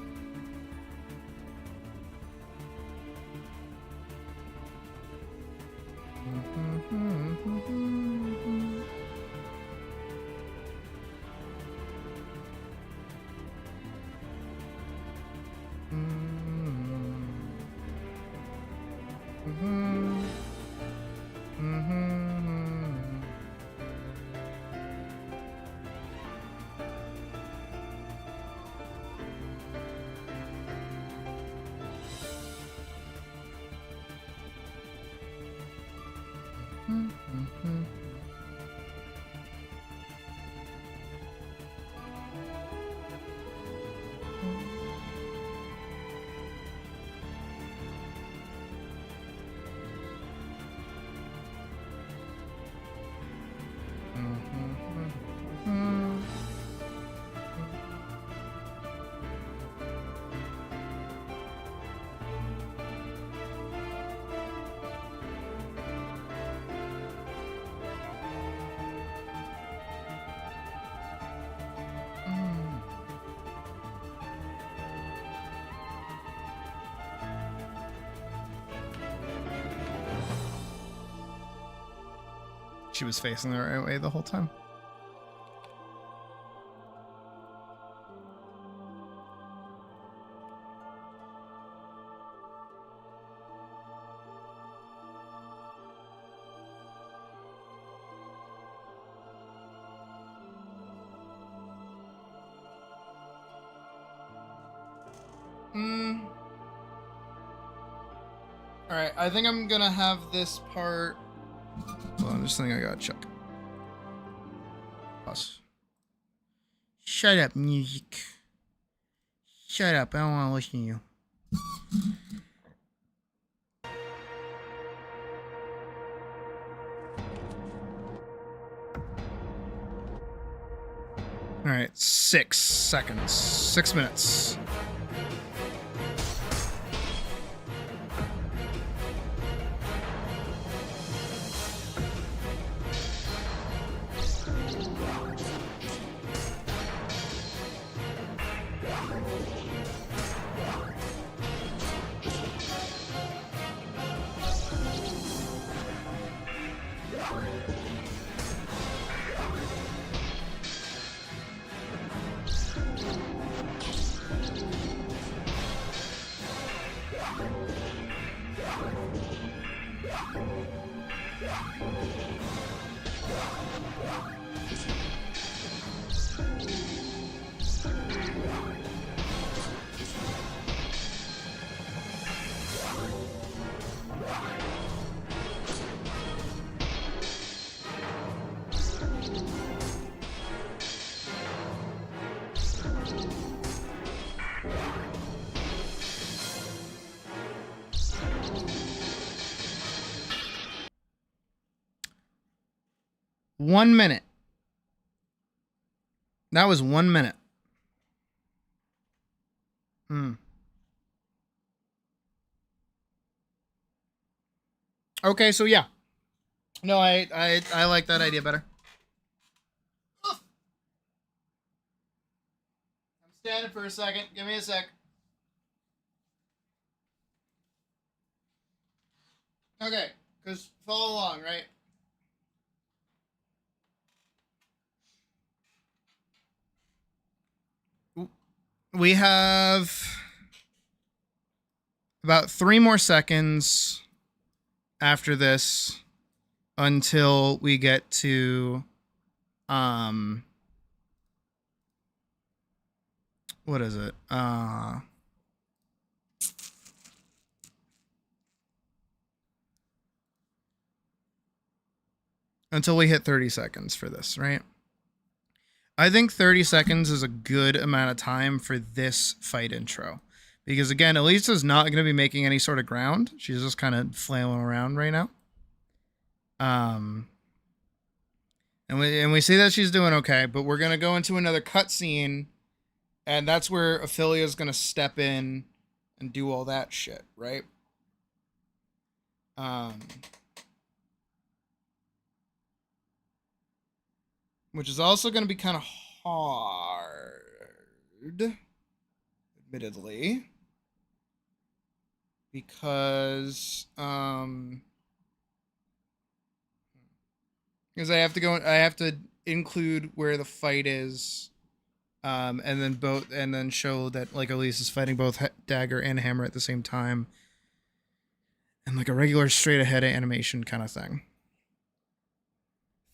she was facing the right way the whole time. Alright, I think I'm gonna have this part. Hold on, this thing I gotta check. Pause. Shut up, music. Shut up, I don't wanna listen to you. Alright, 6 seconds. 6 minutes. One minute. That was 1 minute. Okay, so yeah. No, I like that idea better. I'm standing for a second. Give me a sec. Okay, because follow along, right? We have about 3 more seconds after this until we get to what is it? Until we hit 30 seconds for this, right? I think 30 seconds is a good amount of time for this fight intro. Because again, Elisa's not going to be making any sort of ground. She's just kind of flailing around right now. And we see that she's doing okay, but we're going to go into another cutscene, and that's where Ophelia's going to step in and do all that shit, right? Which is also going to be kind of hard, admittedly, because I have to include where the fight is, and then show that like Elise is fighting both dagger and hammer at the same time, and like a regular straight ahead animation kind of thing.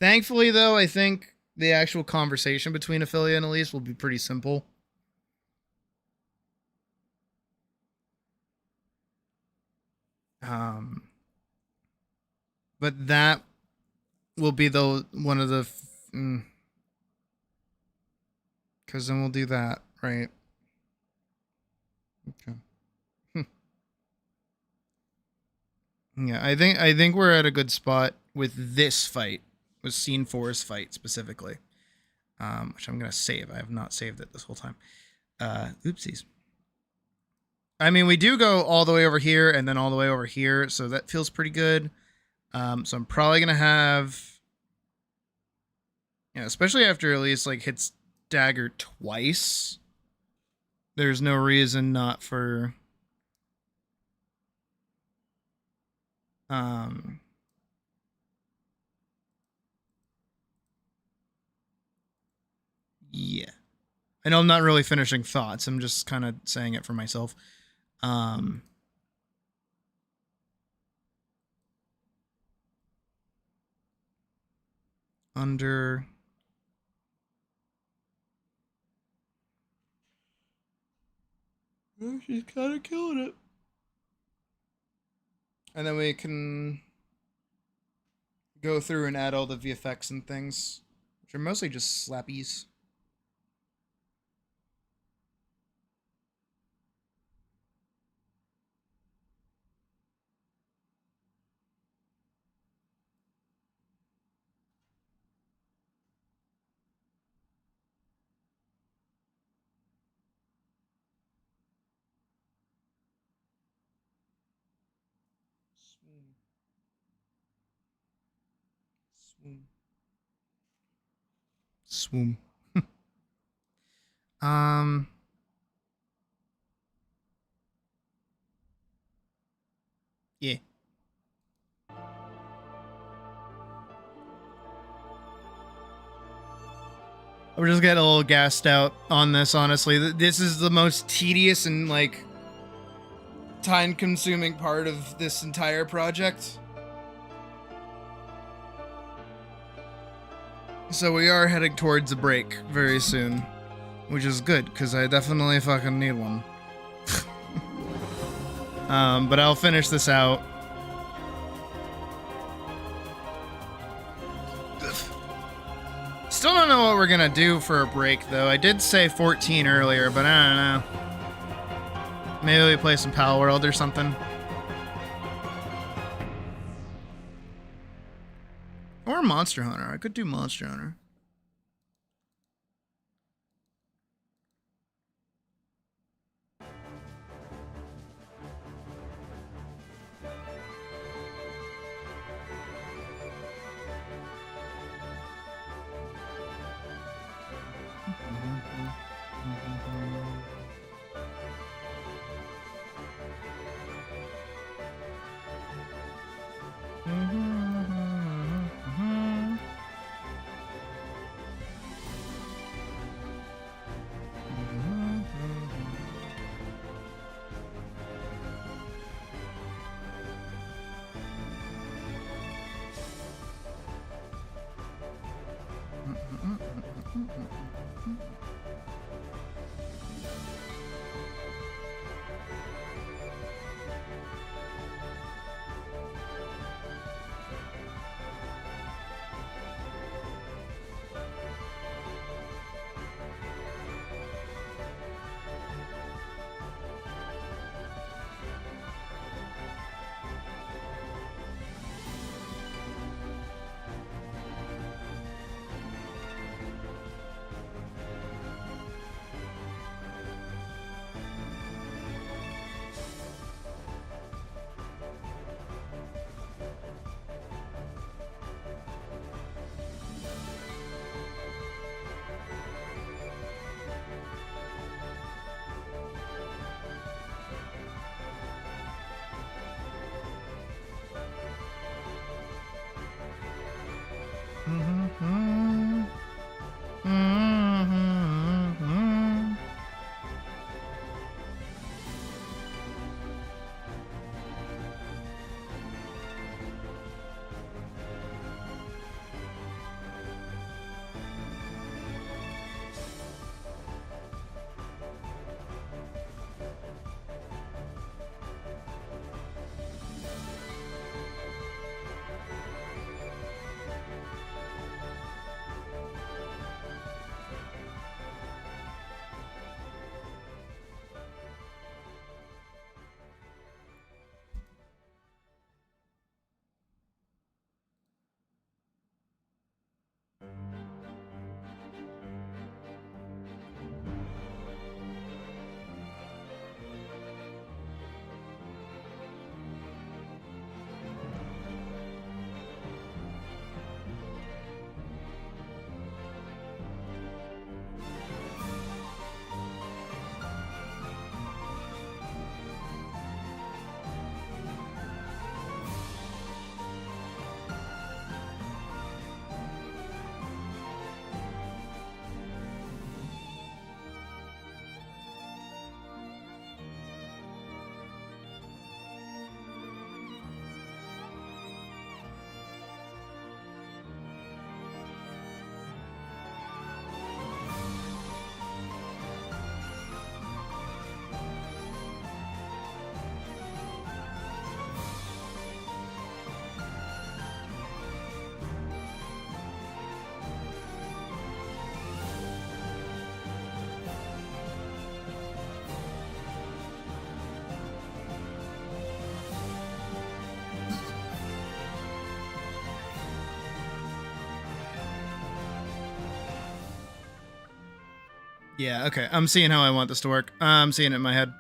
Thankfully, though, I think the actual conversation between Ophelia and Elise will be pretty simple. But that will be one of the, because then we'll do that, right? Okay. Yeah, I think we're at a good spot with this fight, with Scene 4's fight specifically, which I'm gonna save. I have not saved it this whole time. Oopsies. I mean, we do go all the way over here and then all the way over here, so that feels pretty good. So I'm probably gonna have, especially after Elise like hits dagger twice. There's no reason not for I know I'm not really finishing thoughts. I'm just kind of saying it for myself. Under... Oh, she's kind of killing it. And then we can go through and add all the VFX and things, which are mostly just slappies. Swoon. Swoon. Yeah. I'm just getting a little gassed out on this, honestly. This is the most tedious and, like, time-consuming part of this entire project. So we are heading towards a break very soon, which is good, because I definitely fucking need one. But I'll finish this out. Still don't know what we're gonna do for a break, though. I did say 14 earlier, but I don't know. Maybe we play some Pal World or something. Or Monster Hunter. I could do Monster Hunter. Yeah, okay. I'm seeing how I want this to work. I'm seeing it in my head.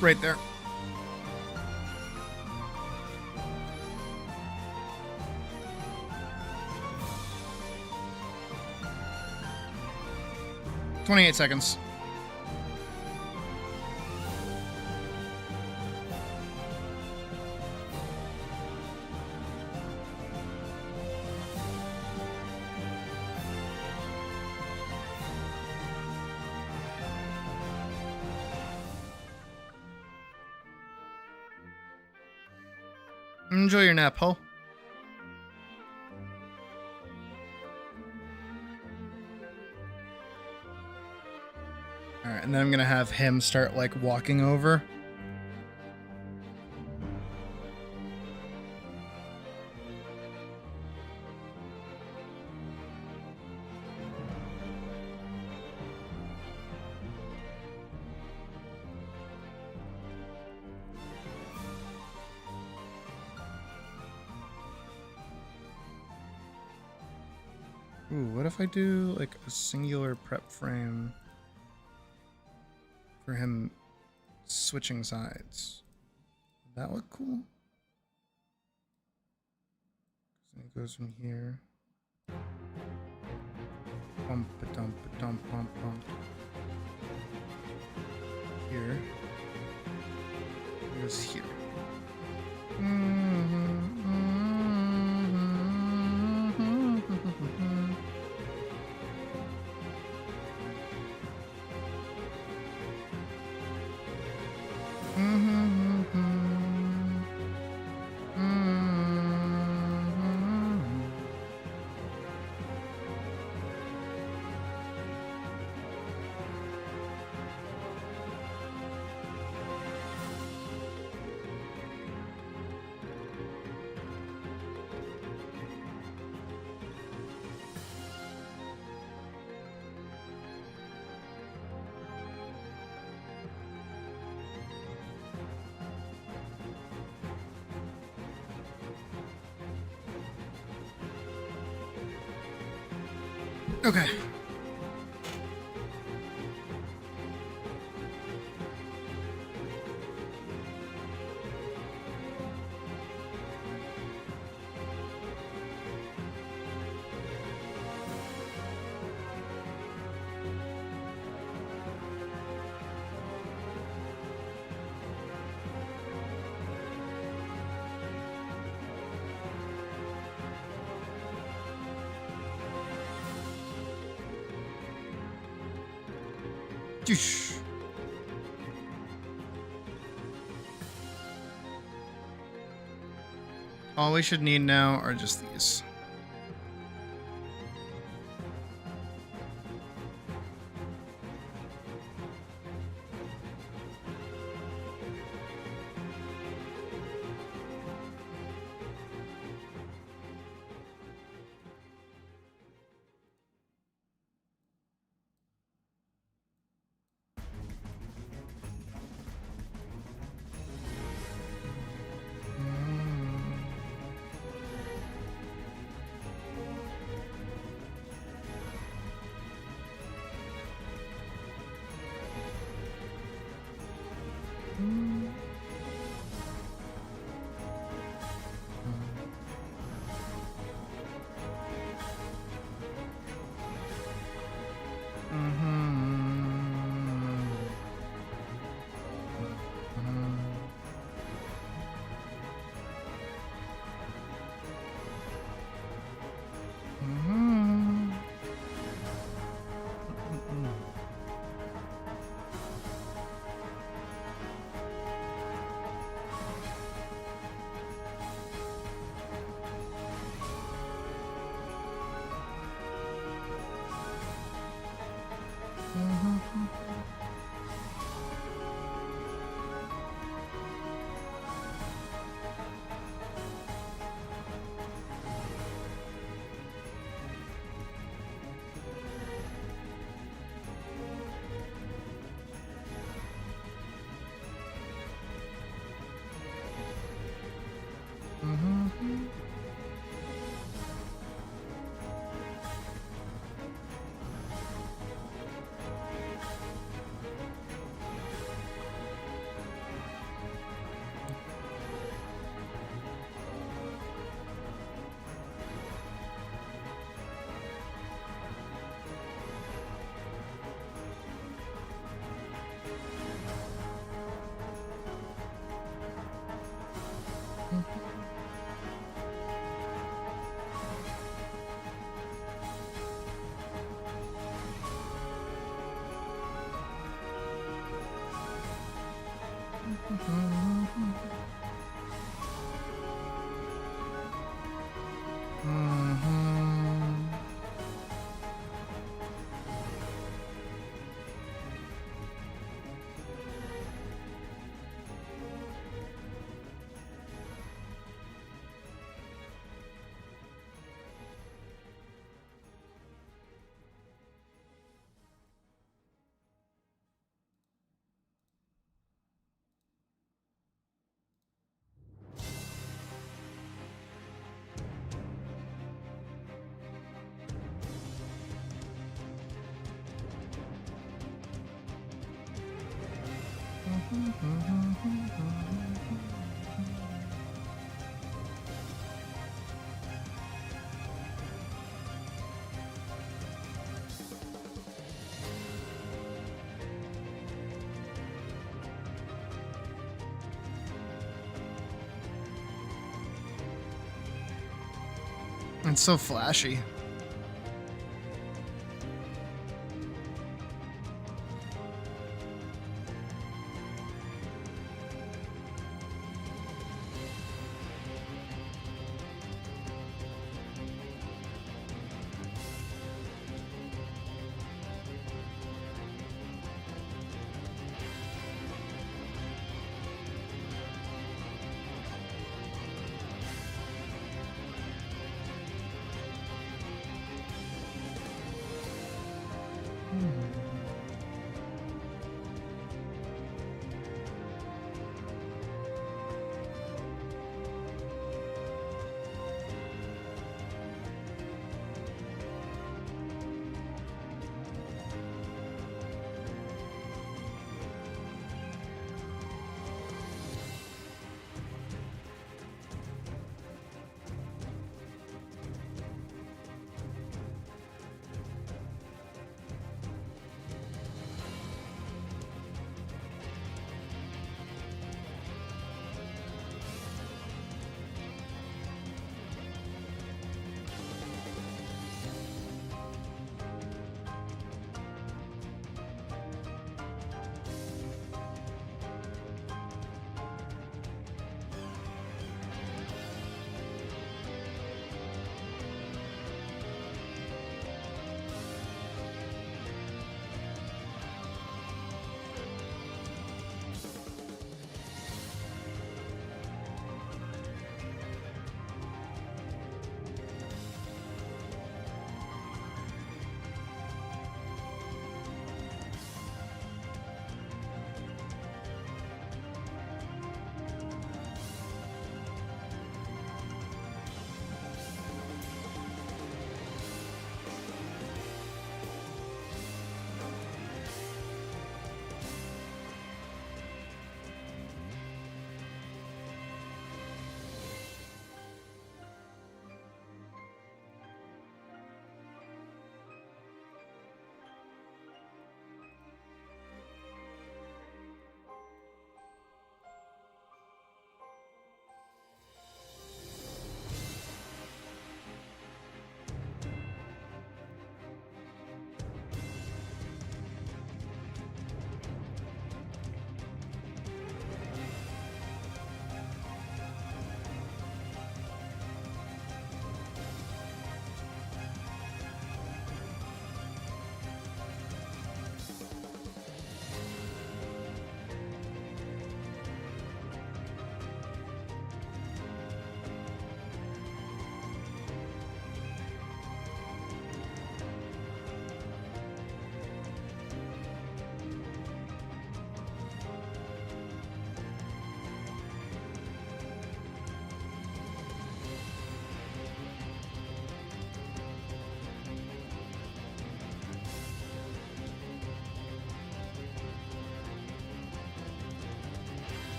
Right there. "28 seconds. Enjoy your nap, Ho. Alright, and then I'm gonna have him start, like, walking over. Ooh, what if I do, like, a singular prep frame for him switching sides? Would that look cool? So he goes from here. Bump a dump a dump bump bump. Here. He goes here. Okay. Doosh. All we should need now are just these. It's so flashy.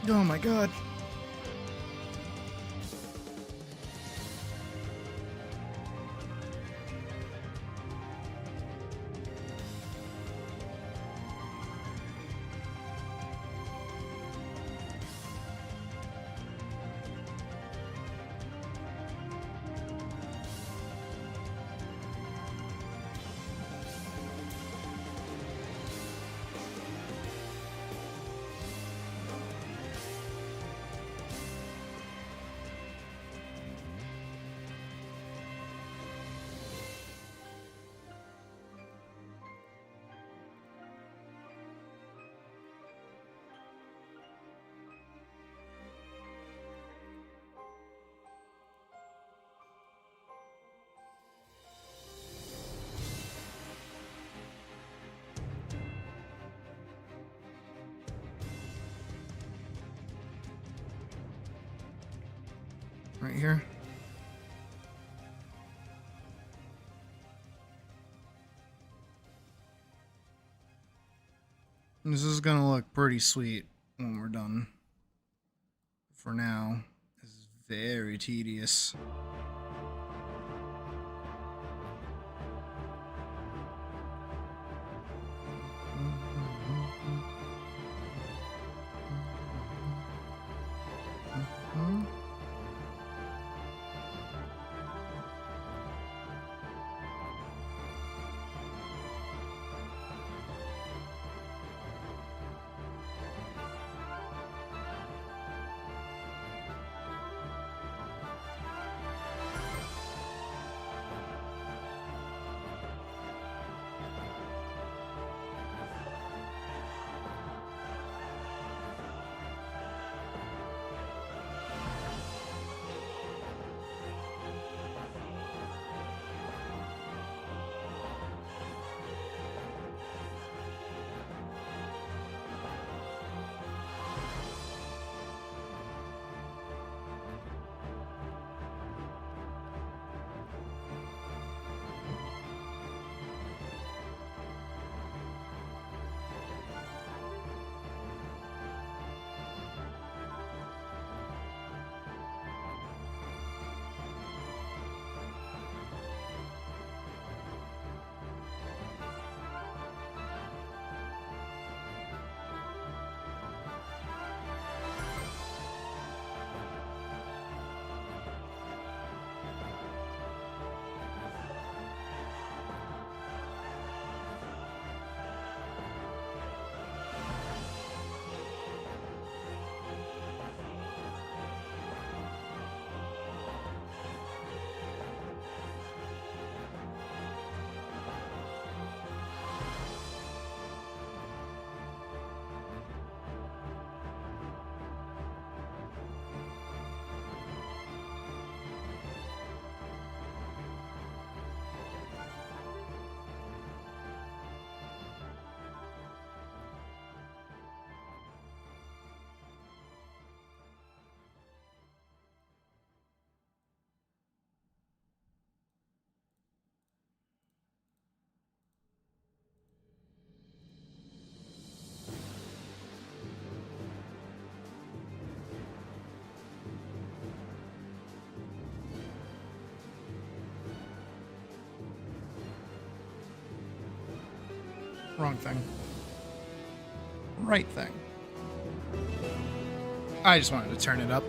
Oh my god. Right here. This is gonna look pretty sweet when we're done. For now, this is very tedious. Wrong thing. Right thing. I just wanted to turn it up.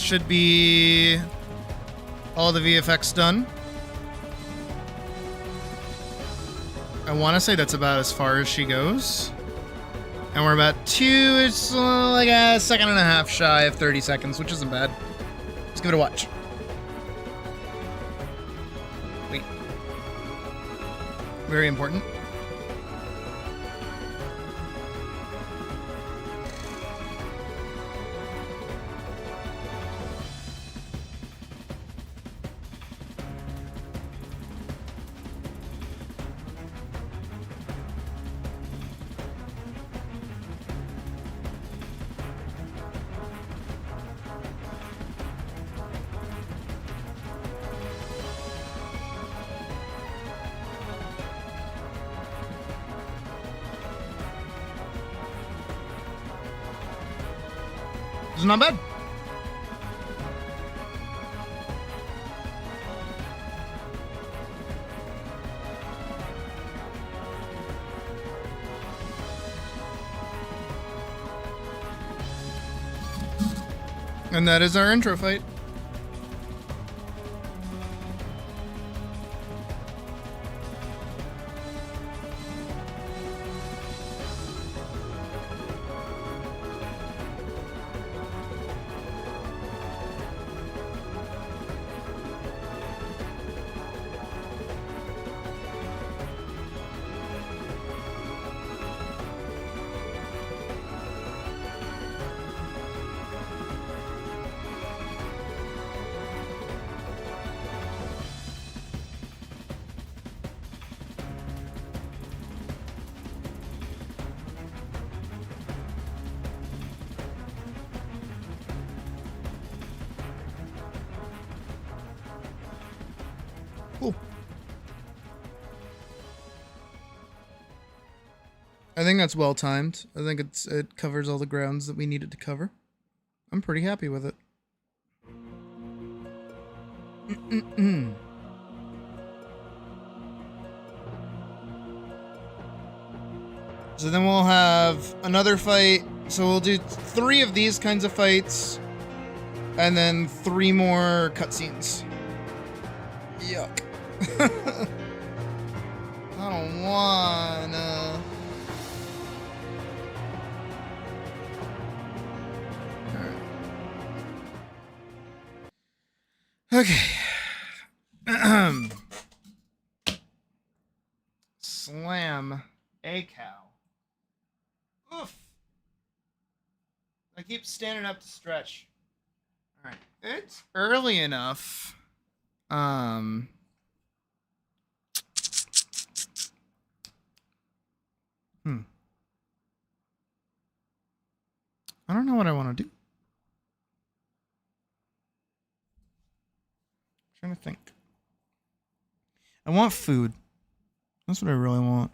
should be all the VFX done. I want to say that's about as far as she goes. And we're about it's like a second and a half shy of 30 seconds, which isn't bad. Let's give it a watch. Wait. Very important. It's not bad. And that is our intro fight. Cool. I think that's well timed. I think it covers all the grounds that we needed to cover. I'm pretty happy with it. So then we'll have another fight. So we'll do 3 of these kinds of fights, and then 3 more cutscenes. Yuck. I don't wanna. Alright. Okay. Slam a cow. Oof. I keep standing up to stretch. Alright. It's early enough. I don't know what I want to do. I'm trying to think. I want food. That's what I really want.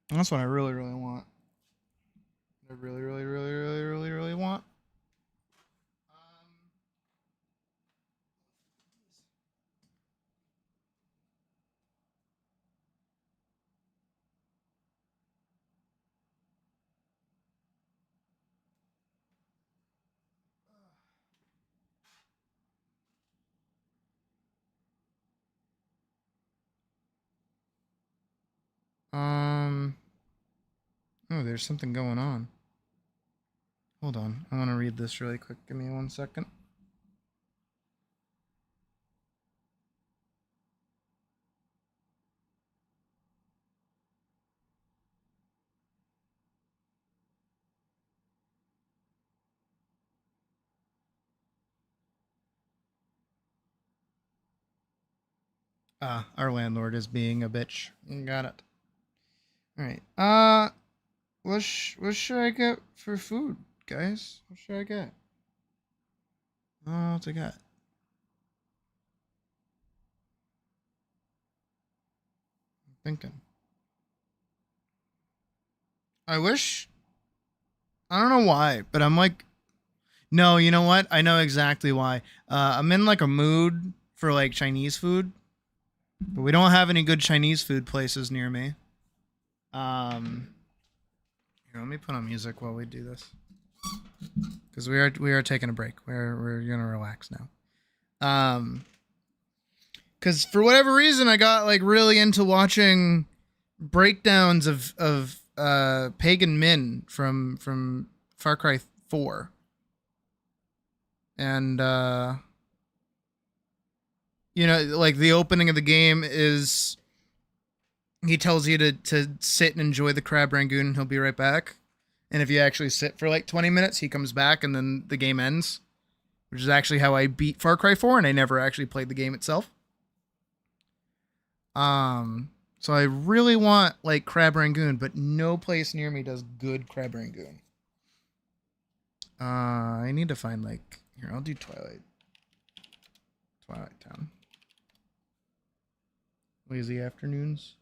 That's what I really, really want. I really, really, really, really, really, really want. Oh, there's something going on. Hold on. I want to read this really quick. Give me 1 second. Our landlord is being a bitch. Got it. All right. What should I get for food, guys? What should I get? What's I got? I'm thinking. I wish. I don't know why, but I'm like, no, you know what? I know exactly why. I'm in like a mood for like Chinese food, but we don't have any good Chinese food places near me. Here, let me put on music while we do this. because we are taking a break. We're gonna relax now. Because for whatever reason, I got like really into watching breakdowns of Pegi and Min from Far Cry 4, and you know, like the opening of the game is he tells you to sit and enjoy the crab rangoon, and he'll be right back. And if you actually sit for like 20 minutes, he comes back, and then the game ends, which is actually how I beat Far Cry 4, and I never actually played the game itself. So I really want like crab rangoon, but no place near me does good crab rangoon. I need to find like, here, I'll do Twilight Town. Lazy afternoons.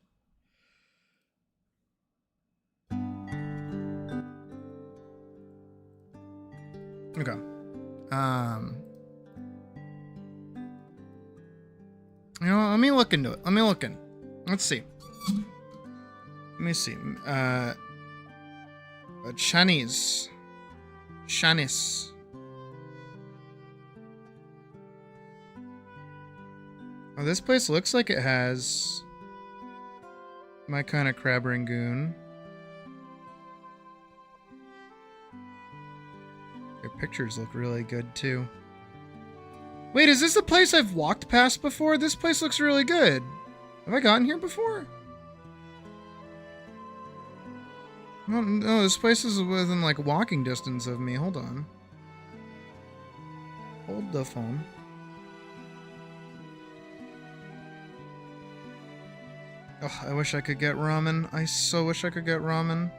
Okay. You know, let me look into it. Let's see. Let me see. Shanice. Oh, this place looks like it has my kind of crab rangoon. Their pictures look really good too. Wait, is this the place I've walked past before? This place looks really good. Have I gotten here before? No, this place is within like walking distance of me. Hold on. Hold the phone. Oh, I wish I could get ramen. I so wish I could get ramen.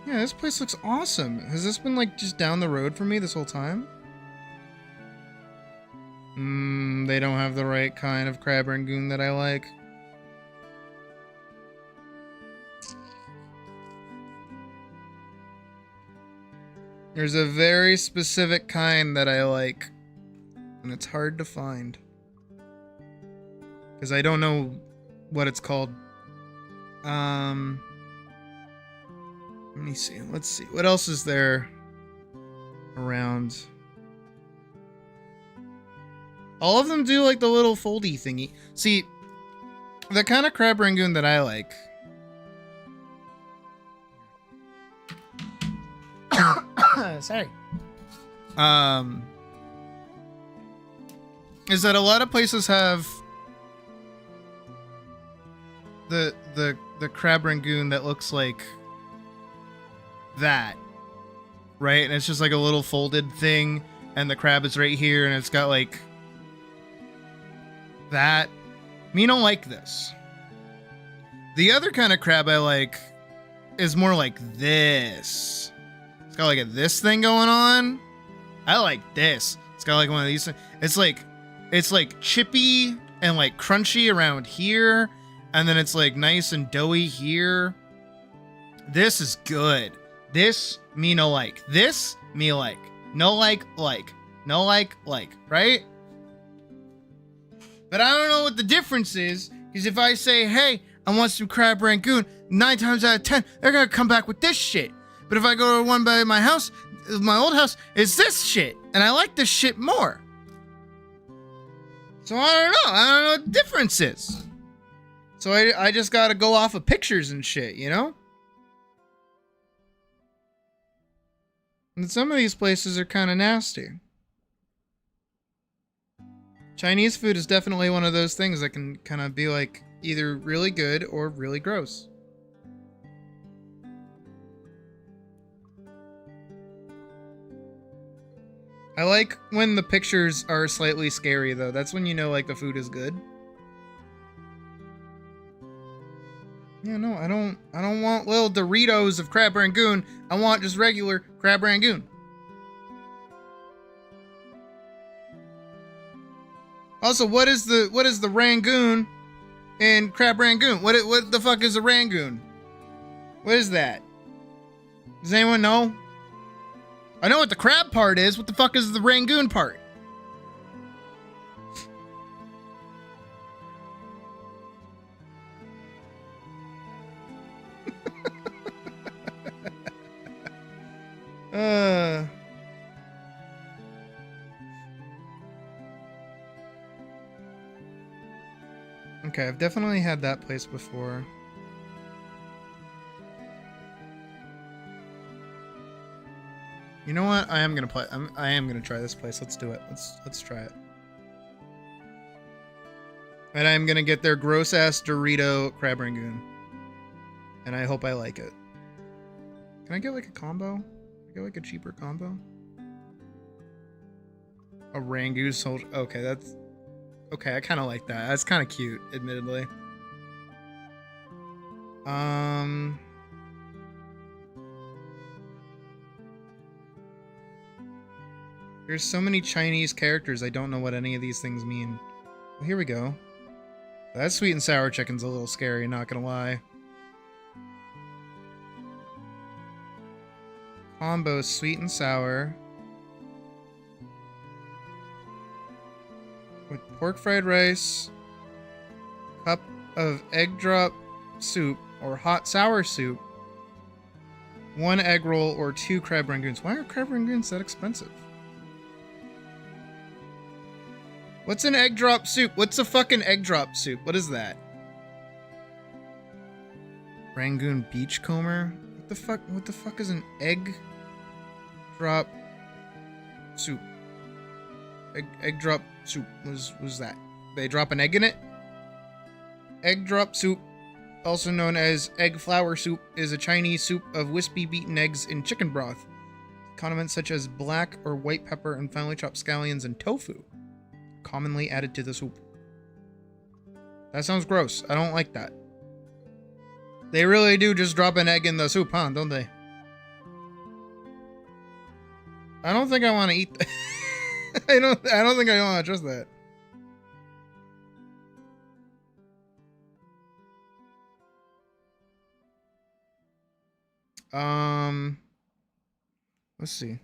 Yeah, this place looks awesome. Has this been like just down the road from me this whole time? They don't have the right kind of crab rangoon that I like. There's a very specific kind that I like, and it's hard to find. Because I don't know what it's called. Let me see. Let's see. What else is there around? All of them do like the little foldy thingy. See, the kind of crab rangoon that I like. Sorry. Is that a lot of places have the crab rangoon that looks like that, right? And it's just like a little folded thing, and the crab is right here, and it's got like that. Me don't like this. The other kind of crab I like is more like this. It's got like this thing going on. I like this. It's got like one of these. It's like chippy and like crunchy around here, and then it's like nice and doughy here. This is good. This me no like. This me like. No like. No like, right? But I don't know what the difference is, because if I say, hey, I want some crab rangoon, 9 times out of 10, they're gonna come back with this shit. But if I go to one by my house, my old house, it's this shit. And I like this shit more. So I don't know what the difference is. So I just gotta go off of pictures and shit, you know? And some of these places are kind of nasty. Chinese food is definitely one of those things that can kind of be like either really good or really gross. I like when the pictures are slightly scary though. That's when you know like the food is good. Yeah, no, I don't want little Doritos of crab rangoon. I want just regular crab rangoon. Also, what is the rangoon in crab rangoon? What the fuck is a rangoon? What is that? Does anyone know? I know what the crab part is. What the fuck is the rangoon part? Okay, I've definitely had that place before. You know what? I am gonna play. I am gonna try this place. Let's do it. Let's try it. And I'm gonna get their gross ass Dorito crab rangoon. And I hope I like it. Can I get like a combo? Can I get like a cheaper combo? A rangoon soldier. Okay, that's okay. I kind of like that. That's kind of cute, admittedly. There's so many Chinese characters. I don't know what any of these things mean. Well, here we go. That sweet and sour chicken's a little scary, not gonna lie. Combo sweet and sour with pork fried rice, cup of egg drop soup or hot sour soup, 1 egg roll or 2 crab rangoons. Why are crab rangoons that expensive? What's an egg drop soup? What's a fucking egg drop soup? What is that? Rangoon beachcomber? What the fuck? What the fuck is an egg drop soup? Egg drop soup. Was that? They drop an egg in it? Egg drop soup, also known as egg flour soup, is a Chinese soup of wispy beaten eggs in chicken broth. Condiments such as black or white pepper and finely chopped scallions and tofu commonly added to the soup. That sounds gross. I don't like that. They really do just drop an egg in the soup, huh? Don't they? I don't think I want to eat that. I don't think I want to trust that. Let's see.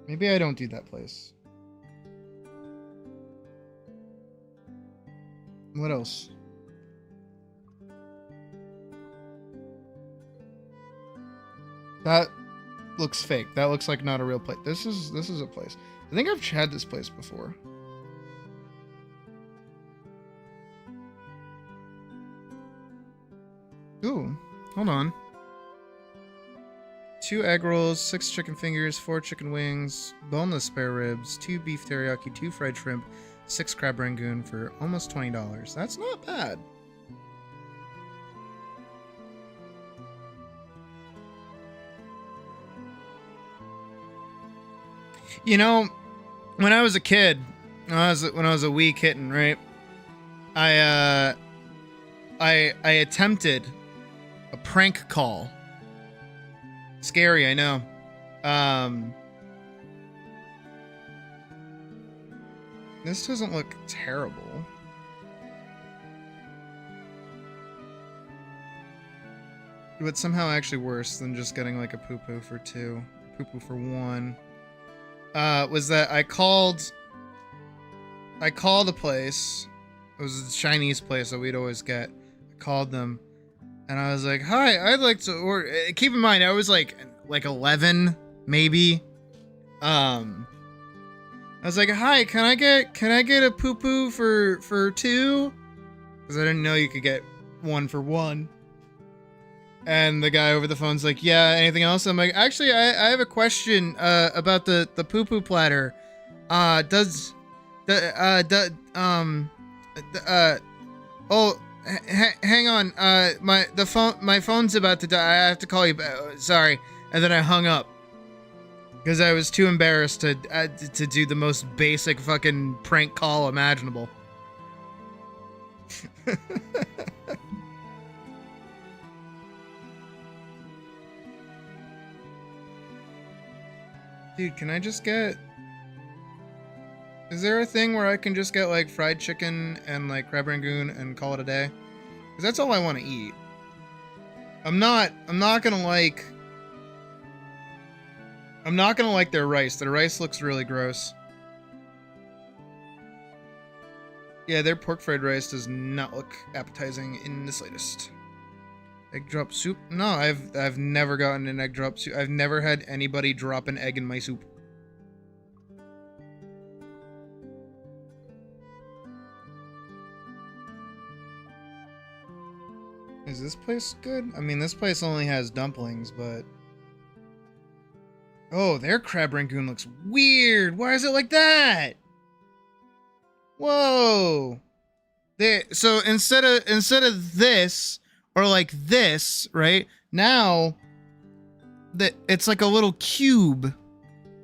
Maybe I don't do that place. What else? That looks fake. That looks like not a real place. This is a place. I think I've had this place before. Ooh, hold on. 2 egg rolls, 6 chicken fingers, 4 chicken wings, boneless spare ribs, 2 beef teriyaki, 2 fried shrimp, 6 crab rangoon for almost $20. That's not bad. You know, when I was a kid, when I was a wee kitten, right? I attempted a prank call. Scary, I know. This doesn't look terrible. But somehow actually worse than just getting like a poo-poo for 2, poo-poo for 1. Was that I called a place. It was a Chinese place that we'd always get. I called them. And I was like, "Hi, I'd like to order." Keep in mind, I was like 11, maybe. I was like, "Hi, can I get a poo poo for 2?" Because I didn't know you could get 1 for 1. And the guy over the phone's like, "Yeah, anything else?" I'm like, "Actually, I have a question about the poo poo platter. Oh." Hang on. My phone's about to die. I have to call you back. Sorry. And then I hung up because I was too embarrassed to do the most basic fucking prank call imaginable. Dude, can I just get... Is there a thing where I can just get like fried chicken and like crab rangoon and call it a day? Because that's all I want to eat. I'm not gonna like their rice. Their rice looks really gross. Yeah, their pork fried rice does not look appetizing in the slightest. Egg drop soup? No, I've never gotten an egg drop soup. I've never had anybody drop an egg in my soup. Is this place good? I mean, this place only has dumplings, but... Oh, their crab rangoon looks weird. Why is it like that? Whoa. So instead of this, or like this, right? Now, it's like a little cube.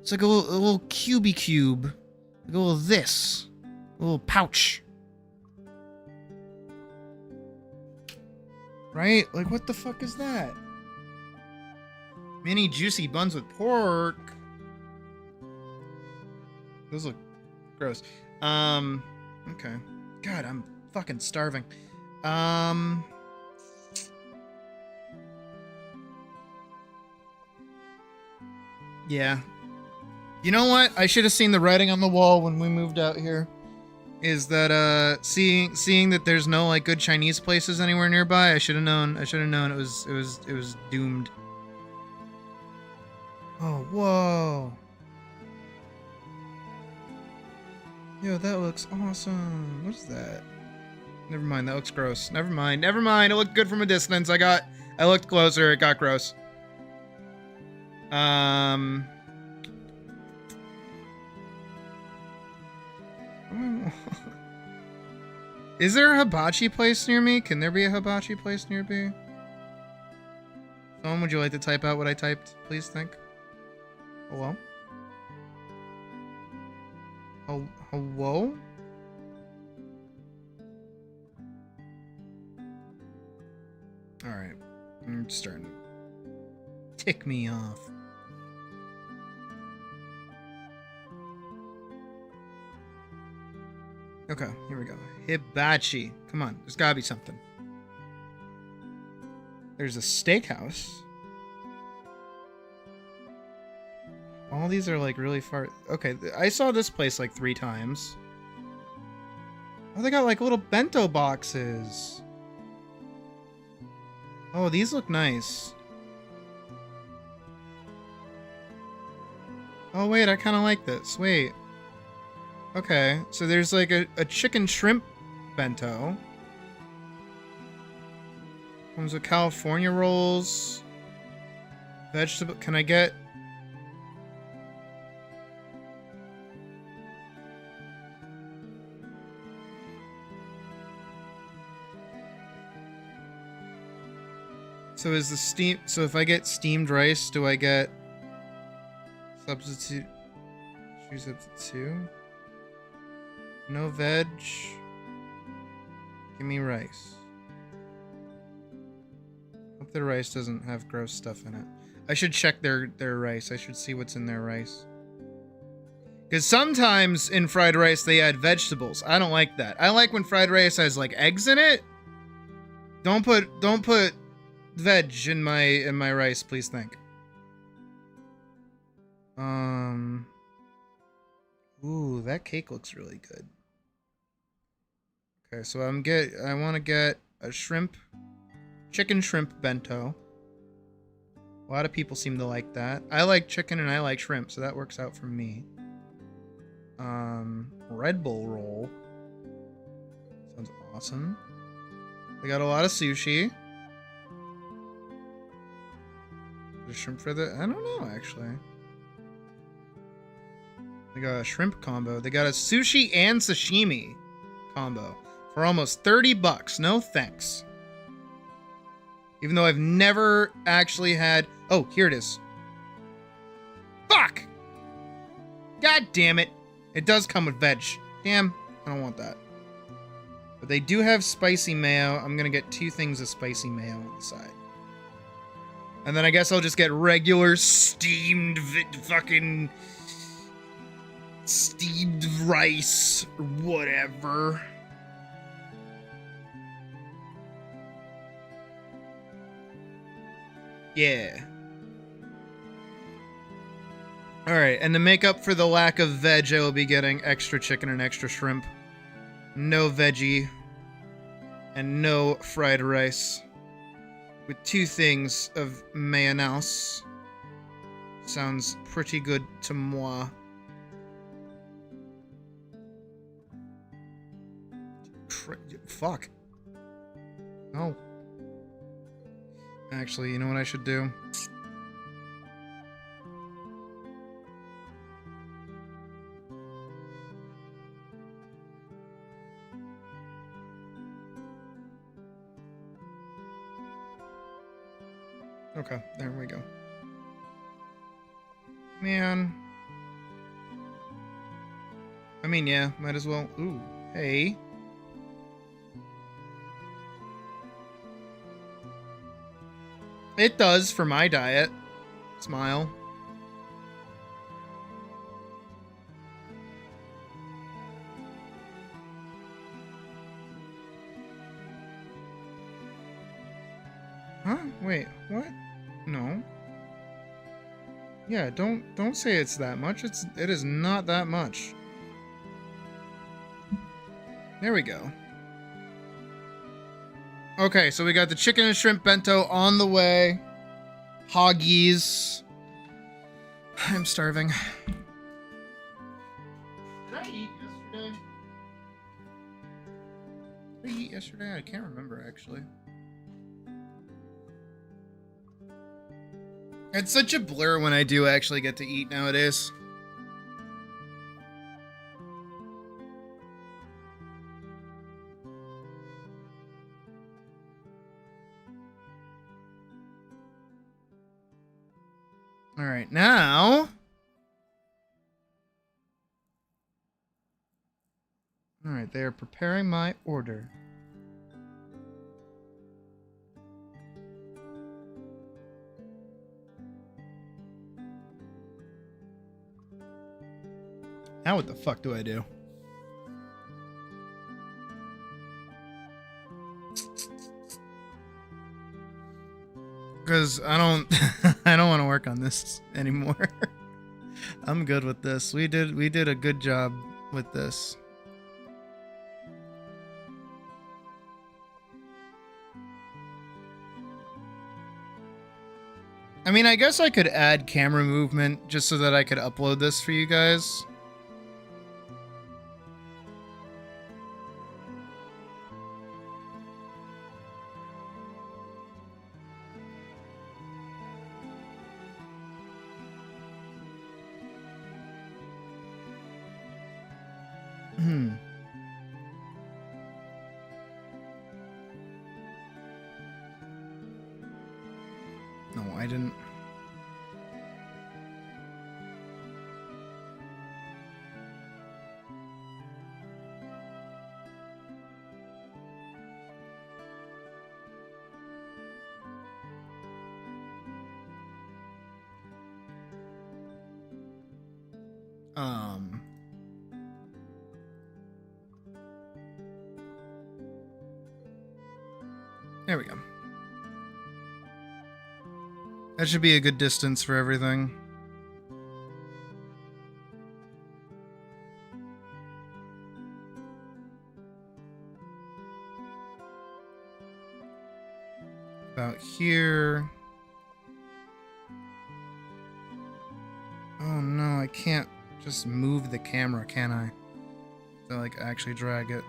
It's like a little cubey cube. Like a little this. A little pouch. Right? Like, what the fuck is that? Mini juicy buns with pork. Those look gross. Okay. God, I'm fucking starving. Yeah. You know what? I should have seen the writing on the wall when we moved out here. Is that seeing that there's no like good Chinese places anywhere nearby? I should have known. I should have known it was doomed. Oh, whoa. Yo, that looks awesome. What is that? Never mind, that looks gross. Never mind. Never mind. It looked good from a distance. I looked closer, it got gross. Is there a hibachi place near me? Can there be a hibachi place near me? Someone, would you like to type out what I typed? Please think. Hello? Hello? Alright. I'm starting to tick me off. Okay, here we go. Hibachi. Come on, there's gotta be something. There's a steakhouse. All these are like really far. Okay, I saw this place like 3 times. Oh, they got like little bento boxes. Oh, these look nice. Oh, wait, I kind of like this. Wait. Okay, so there's like a chicken shrimp bento. Comes with California rolls. Vegetable. Can I get... So is the steam... So if I get steamed rice, do I get... Substitute... Choose up to 2? No veg. Give me rice. Hope their rice doesn't have gross stuff in it. I should check their rice. I should see what's in their rice. Because sometimes in fried rice they add vegetables. I don't like that. I like when fried rice has like eggs in it. Don't put veg in my rice, please think. Ooh, that cake looks really good. Okay, so I want to get a chicken shrimp bento. A lot of people seem to like that. I like chicken and I like shrimp, so that works out for me. Red Bull roll. Sounds awesome. They got a lot of sushi. The shrimp for the... I don't know, actually. They got a shrimp combo. They got a sushi and sashimi combo for almost $30. No thanks. Even though I've never actually had... Oh, here it is. Fuck! God damn it. It does come with veg. Damn, I don't want that. But they do have spicy mayo. I'm gonna get 2 things of spicy mayo on the side. And then I guess I'll just get regular steamed fucking... steamed rice or whatever. Yeah. Alright, and to make up for the lack of veg, I will be getting extra chicken and extra shrimp. No veggie. And no fried rice. With 2 things of mayonnaise. Sounds pretty good to moi. Fuck. No. Actually, you know what I should do? Okay, there we go. Man. I mean, yeah, might as well. Ooh, hey. It does for my diet. Smile. Huh? Wait, what? No. Yeah, don't say it's that much. It is not that much. There we go. Okay, so we got the chicken and shrimp bento on the way. Hoggies. I'm starving. Did I eat yesterday? Did I eat yesterday? I can't remember, actually. It's such a blur when I do actually get to eat nowadays. All right, now. All right, they are preparing my order. Now what the fuck do I do? Because I don't I don't want to work on this anymore. I'm good with this. We did a good job with this. I mean, I guess I could add camera movement just so that I could upload this for you guys. No, I didn't. There we go. That should be a good distance for everything. About here. Oh no, I can't just move the camera, can I? To like actually drag it.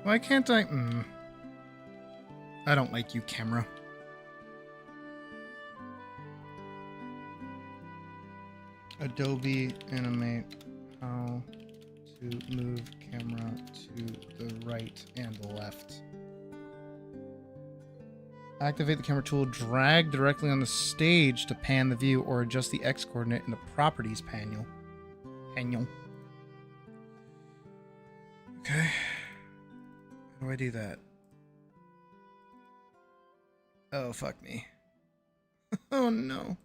Why can't I? I don't like you, camera. Adobe animate how to move camera to the right and the left. Activate the camera tool, drag directly on the stage to pan the view or adjust the X coordinate in the properties panel. Okay. How do I do that? Oh, fuck me. Oh, no.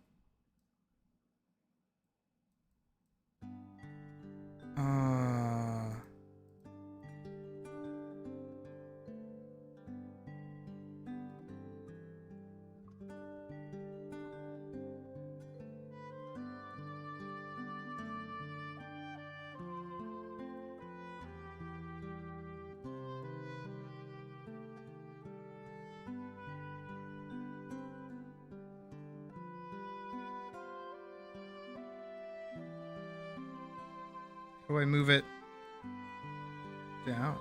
How do I move it down?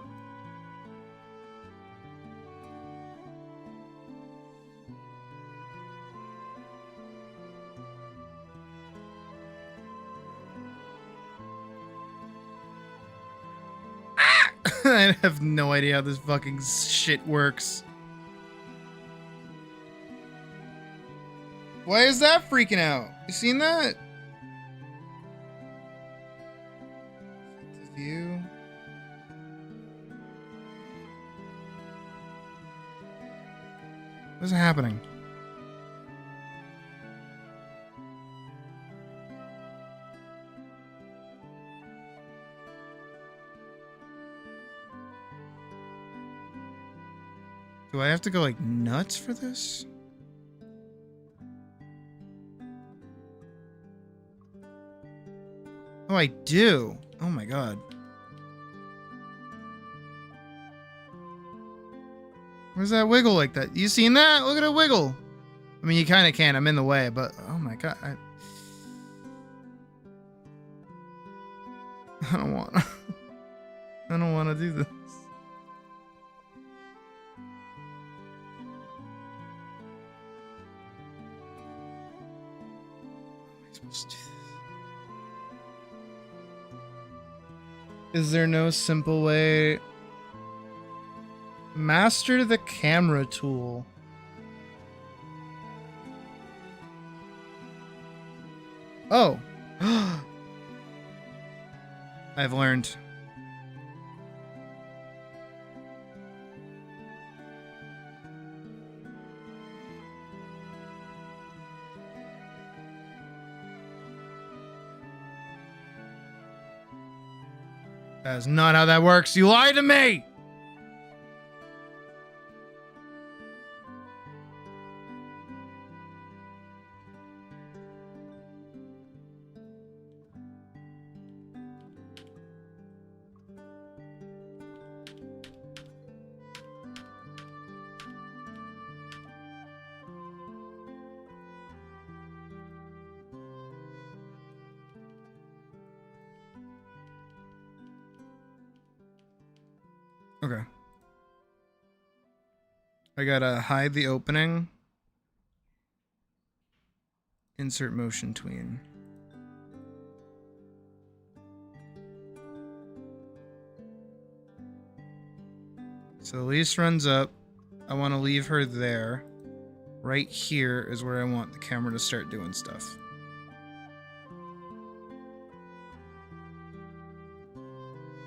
I have no idea how this fucking shit works. Why is that freaking out? You seen that? The view. What's happening? Do I have to go like nuts for this? Oh, I do. Oh my god. Where's that wiggle like that? You seen that? Look at it wiggle. I mean, you kind of can. I'm in the way, but oh my god. I don't want. I don't want to do this. Is there no simple way? Master the camera tool. Oh. I've learned. That is not how that works. You lied to me! Okay. I gotta hide the opening. Insert motion tween. So Elise runs up. I want to leave her there. Right here is where I want the camera to start doing stuff.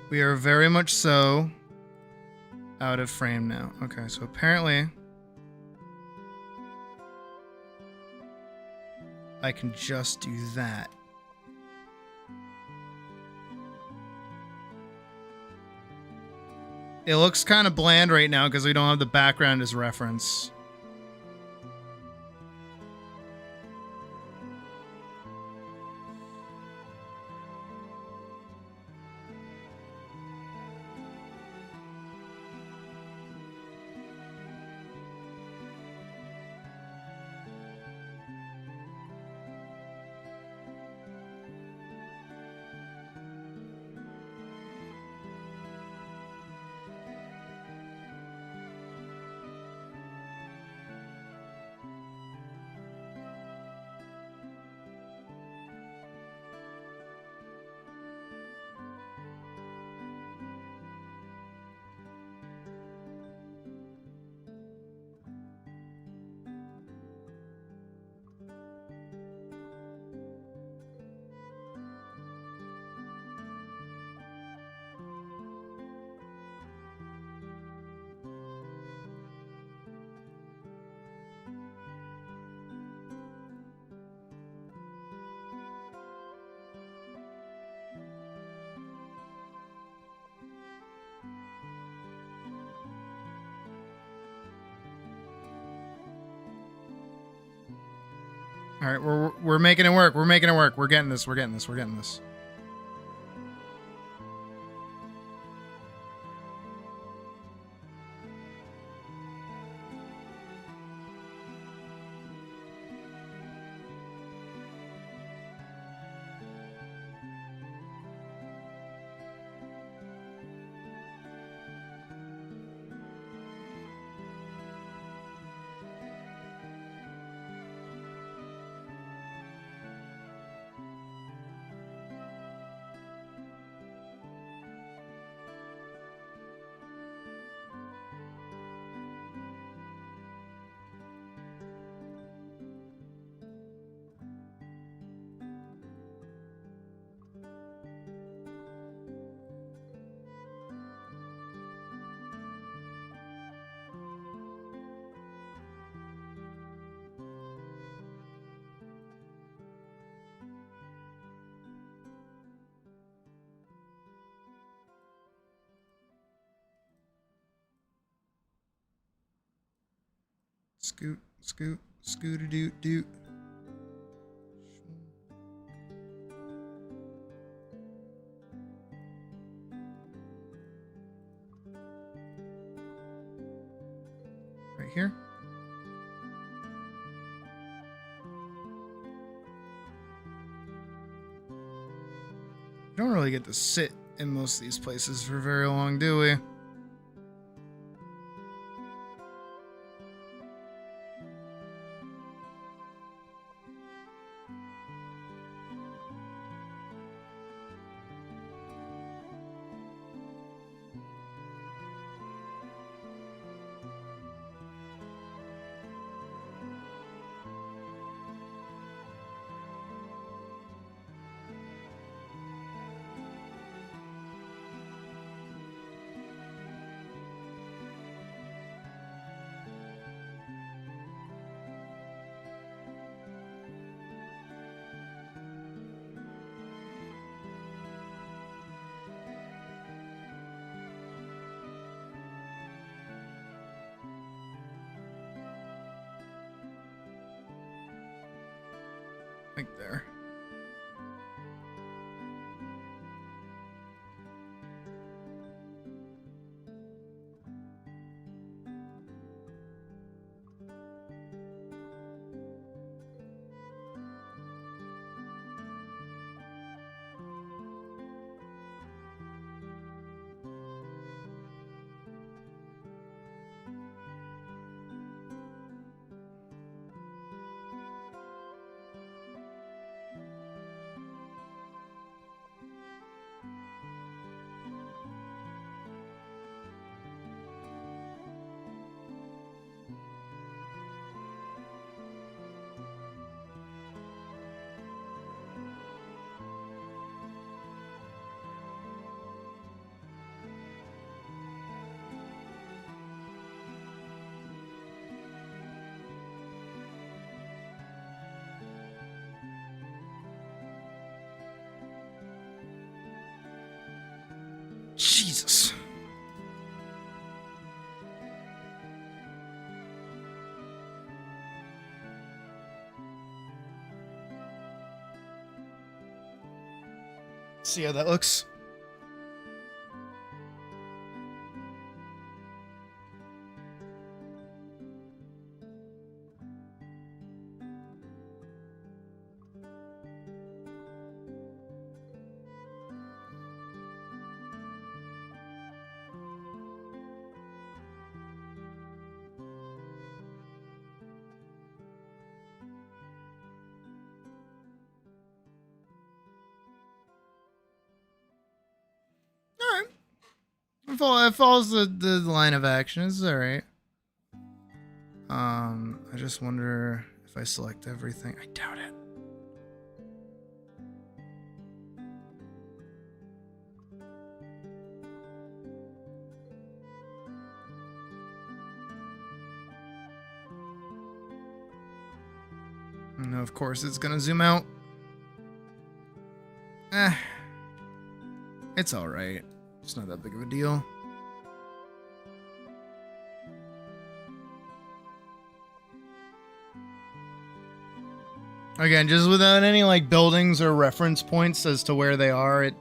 We are very much so out of frame now. Okay, so apparently I can just do that. It looks kind of bland right now because we don't have the background as reference. All right, we're making it work. We're making it work. We're getting this. We're getting this. We're getting this. Scoot, scoot, scoot-a-doot-doot. Right here. We don't really get to sit in most of these places for very long, do we? Like there. Jesus. See how that looks? It follows the line of action. It's alright. I just wonder if I select everything. I doubt it. And of course it's gonna zoom out. It's alright. It's not that big of a deal. Again, just without any like buildings or reference points as to where they are, it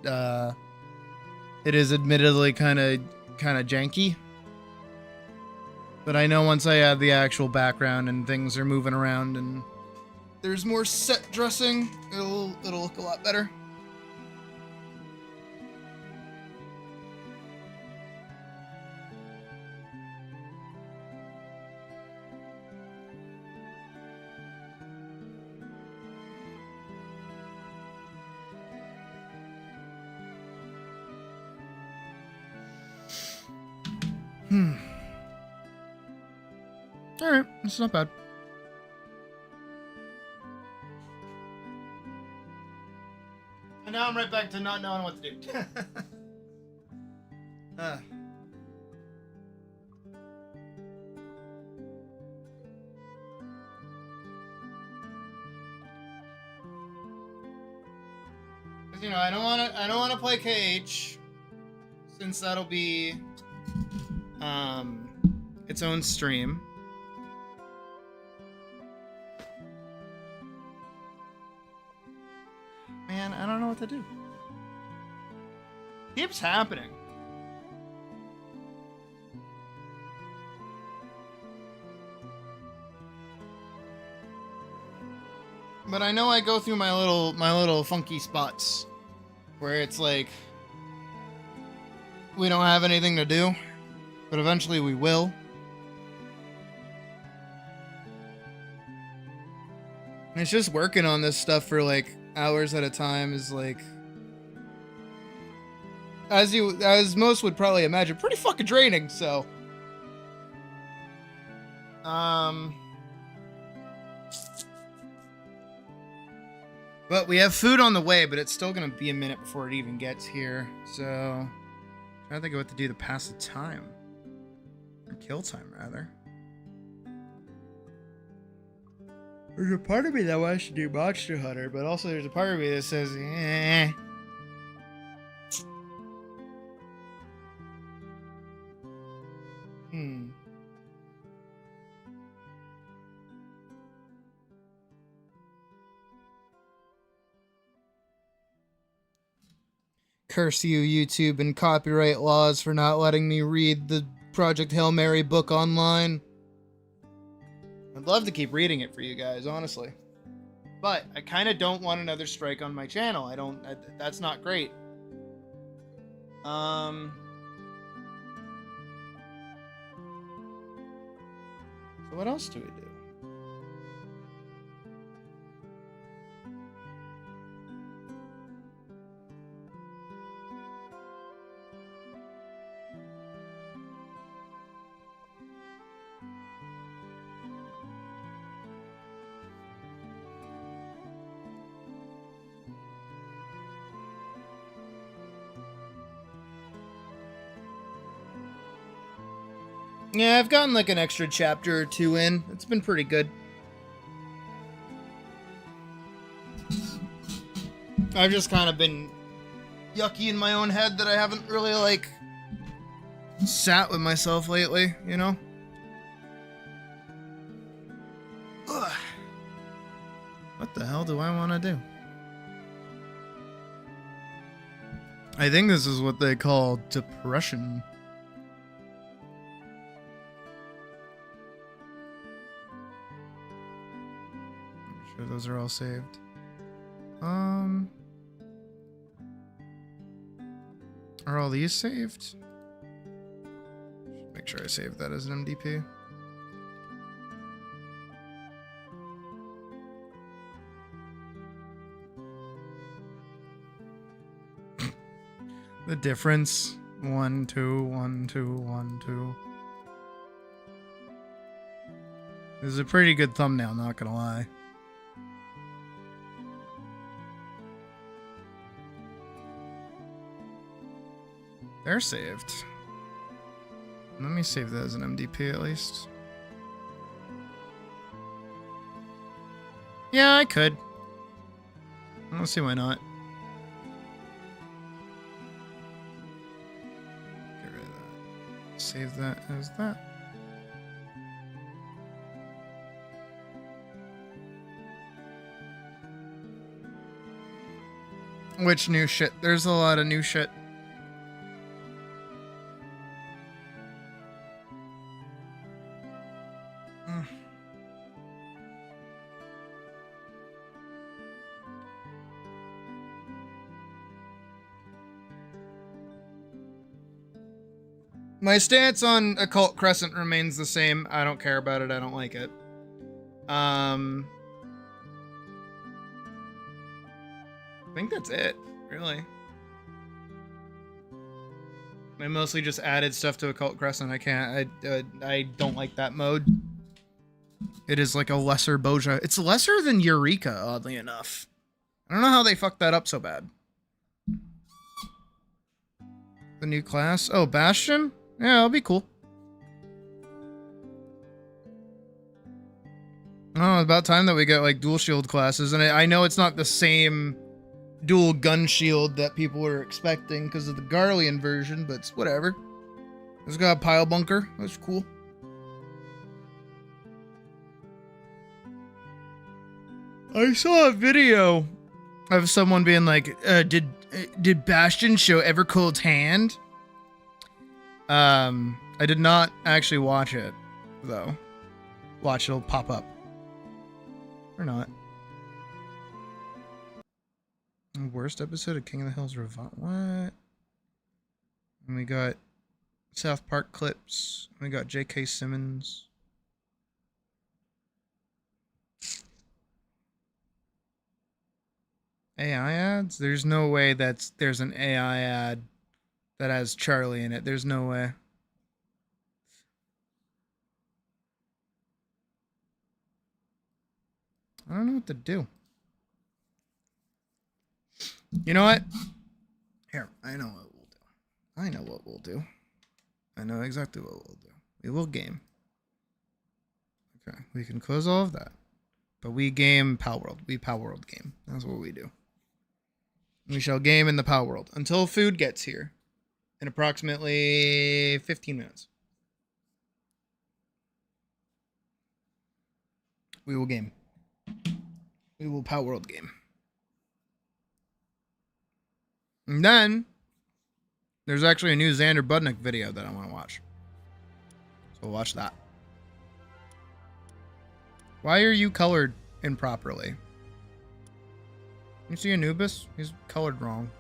is admittedly kind of janky. But I know once I add the actual background and things are moving around and there's more set dressing, it'll look a lot better. Alright, it's not bad. And now I'm right back to not knowing what to do. You know, I don't wanna play KH, since that'll be its own stream. I don't know what to do. Keeps happening. But I know I go through my little funky spots where it's like we don't have anything to do, but eventually we will. And it's just working on this stuff for like hours at a time is like, as most would probably imagine, pretty fucking draining. So but we have food on the way, but it's still gonna be a minute before it even gets here. So I'm trying to think of what to do to pass the time. Or kill time, rather. There's a part of me that wants to do Monster Hunter, but also there's a part of me that says, eh. Curse you, YouTube, and copyright laws for not letting me read the Project Hail Mary book online. I'd love to keep reading it for you guys, honestly. But I kind of don't want another strike on my channel. That's not great. So what else do we do? Yeah, I've gotten like an extra chapter or two in. It's been pretty good. I've just kind of been yucky in my own head that I haven't really like sat with myself lately, you know? Ugh. What the hell do I want to do? I think this is what they call depression. Those are all saved. Are all these saved? Make sure I save that as an MDP. The difference. 1, 2, 1, 2, 1, 2. This is a pretty good thumbnail, not gonna lie. They're saved. Let me save that as an MDP at least. Yeah, I could. I don't see why not. Get rid of that. Save that as that. Which new shit? There's a lot of new shit. My stance on Occult Crescent remains the same. I don't care about it. I don't like it. I think that's it, really. I mostly just added stuff to Occult Crescent. I don't like that mode. It is like a lesser Boja. It's lesser than Eureka, oddly enough. I don't know how they fucked that up so bad. The new class? Oh, Bastion? Yeah, that'll be cool. Oh, about time that we get like dual shield classes, and I know it's not the same dual gun shield that people were expecting because of the Garlean version, but it's whatever. It's got a pile bunker. That's cool. I saw a video of someone being like, did Bastion show Evercold's hand? I did not actually watch it, though. Watch, it'll pop up. Or not. Worst episode of King of the Hills Revival. What? And we got South Park clips. We got J.K. Simmons. AI ads? There's no way there's an AI ad that has Charlie in it. There's no way. I don't know what to do. You know what? Here, I know what we'll do. I know what we'll do. I know exactly what we'll do. We will game. Okay, we can close all of that. But we game Pal World. We Pal World game. That's what we do. We shall game in the Pal World until food gets here in approximately 15 minutes. We will game. We will Pal World game. And then there's actually a new Xander Budnick video that I want to watch. So we'll watch that. Why are you colored improperly? You see Anubis? He's colored wrong.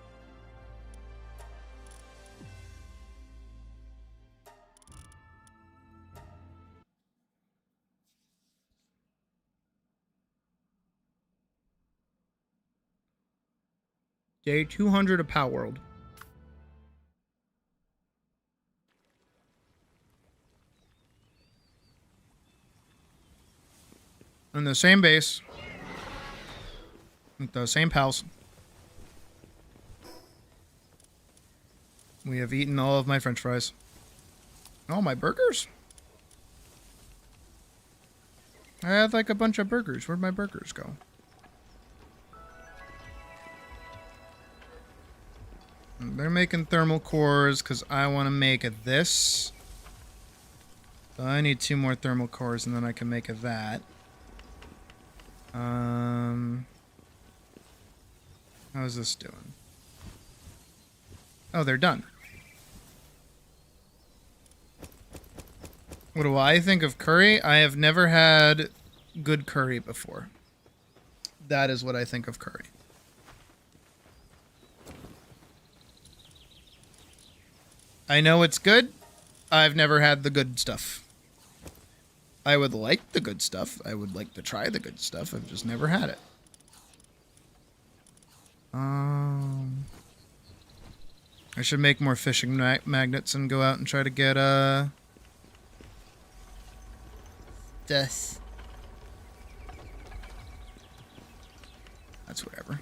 Day 200 of Power World. On the same base. With the same pals. We have eaten all of my french fries. All my burgers? I had like a bunch of burgers. Where'd my burgers go? They're making thermal cores because I want to make this. So I need 2 more thermal cores and then I can make that. How's this doing? Oh, they're done. What do I think of curry? I have never had good curry before. That is what I think of curry. I know it's good. I've never had the good stuff. I would like the good stuff. I would like to try the good stuff. I've just never had it. I should make more fishing magnets and go out and try to get death. That's whatever.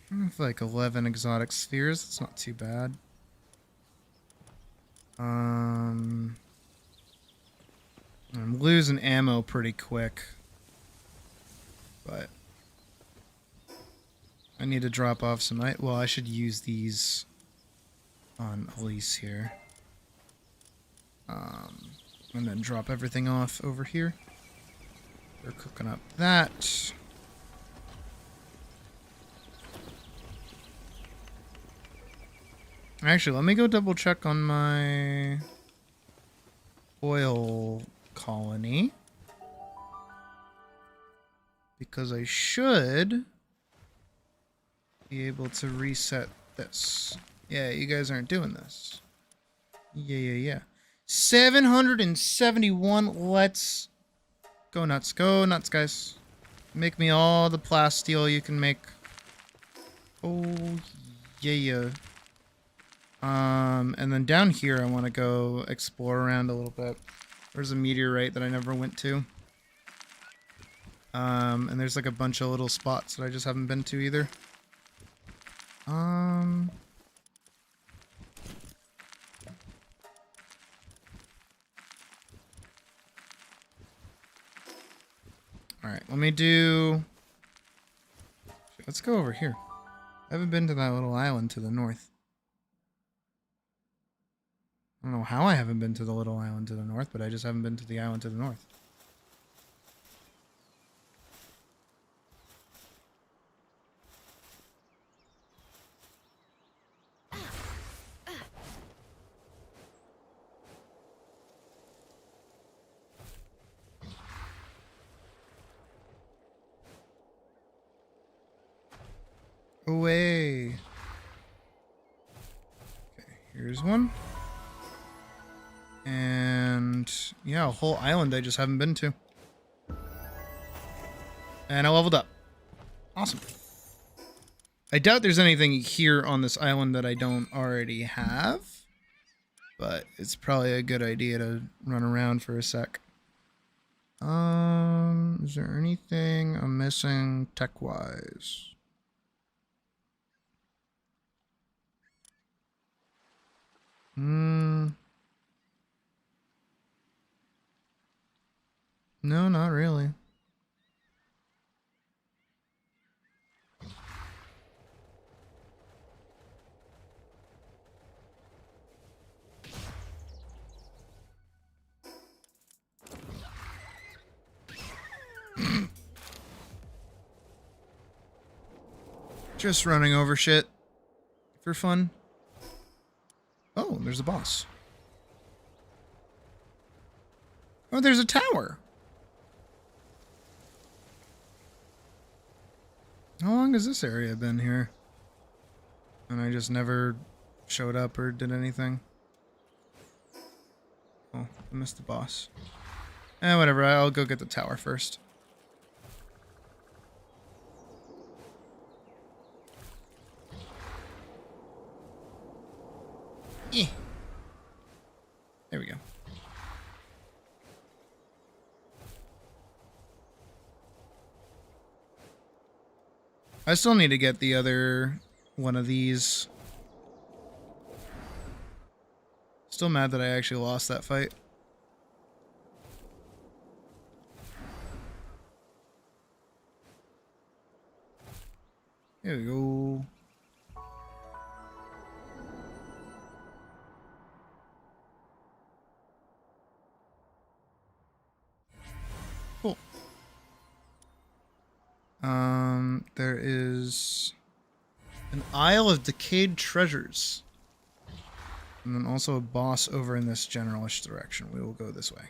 I have like 11 exotic spheres. That's not too bad. I'm losing ammo pretty quick. But I need to drop off some... well, I should use these on Elise here. And then drop everything off over here. We're cooking up that. Actually, let me go double check on my oil colony. Because I should be able to reset this. Yeah, you guys aren't doing this. Yeah. 771. Let's go nuts. Go nuts, guys. Make me all the plasteel you can make. Oh, yeah. And then down here, I want to go explore around a little bit. There's a meteorite that I never went to. And there's like a bunch of little spots that I just haven't been to either. Alright, let me do... Let's go over here. I haven't been to that little island to the north. I don't know how I haven't been to the little island to the north, but I just haven't been to the island to the north. Away. Okay, here's one. And yeah, a whole island I just haven't been to. And I leveled up. Awesome. I doubt there's anything here on this island that I don't already have. But it's probably a good idea to run around for a sec. Is there anything I'm missing tech-wise? No, not really. Just running over shit for fun. Oh, there's a boss. Oh, there's a tower. How long has this area been here? And I just never showed up or did anything. Oh, I missed the boss. Whatever, I'll go get the tower first. There we go. I still need to get the other one of these. Still mad that I actually lost that fight. Here we go. Cool. There is an Isle of Decayed Treasures. And then also a boss over in this generalish direction. We will go this way.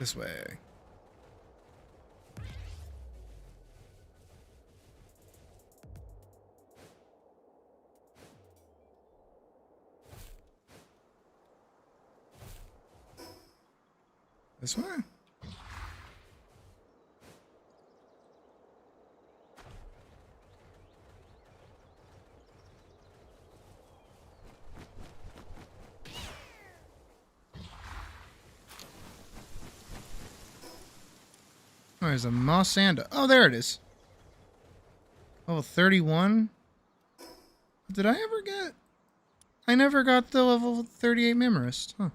This way. This way? Oh, there's a Mossanda. Oh, there it is. Level 31. Did I ever get... I never got the level 38 Memorist. Huh.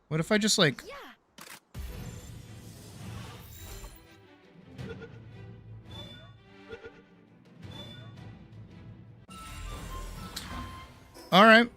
What if I just, like... Alright.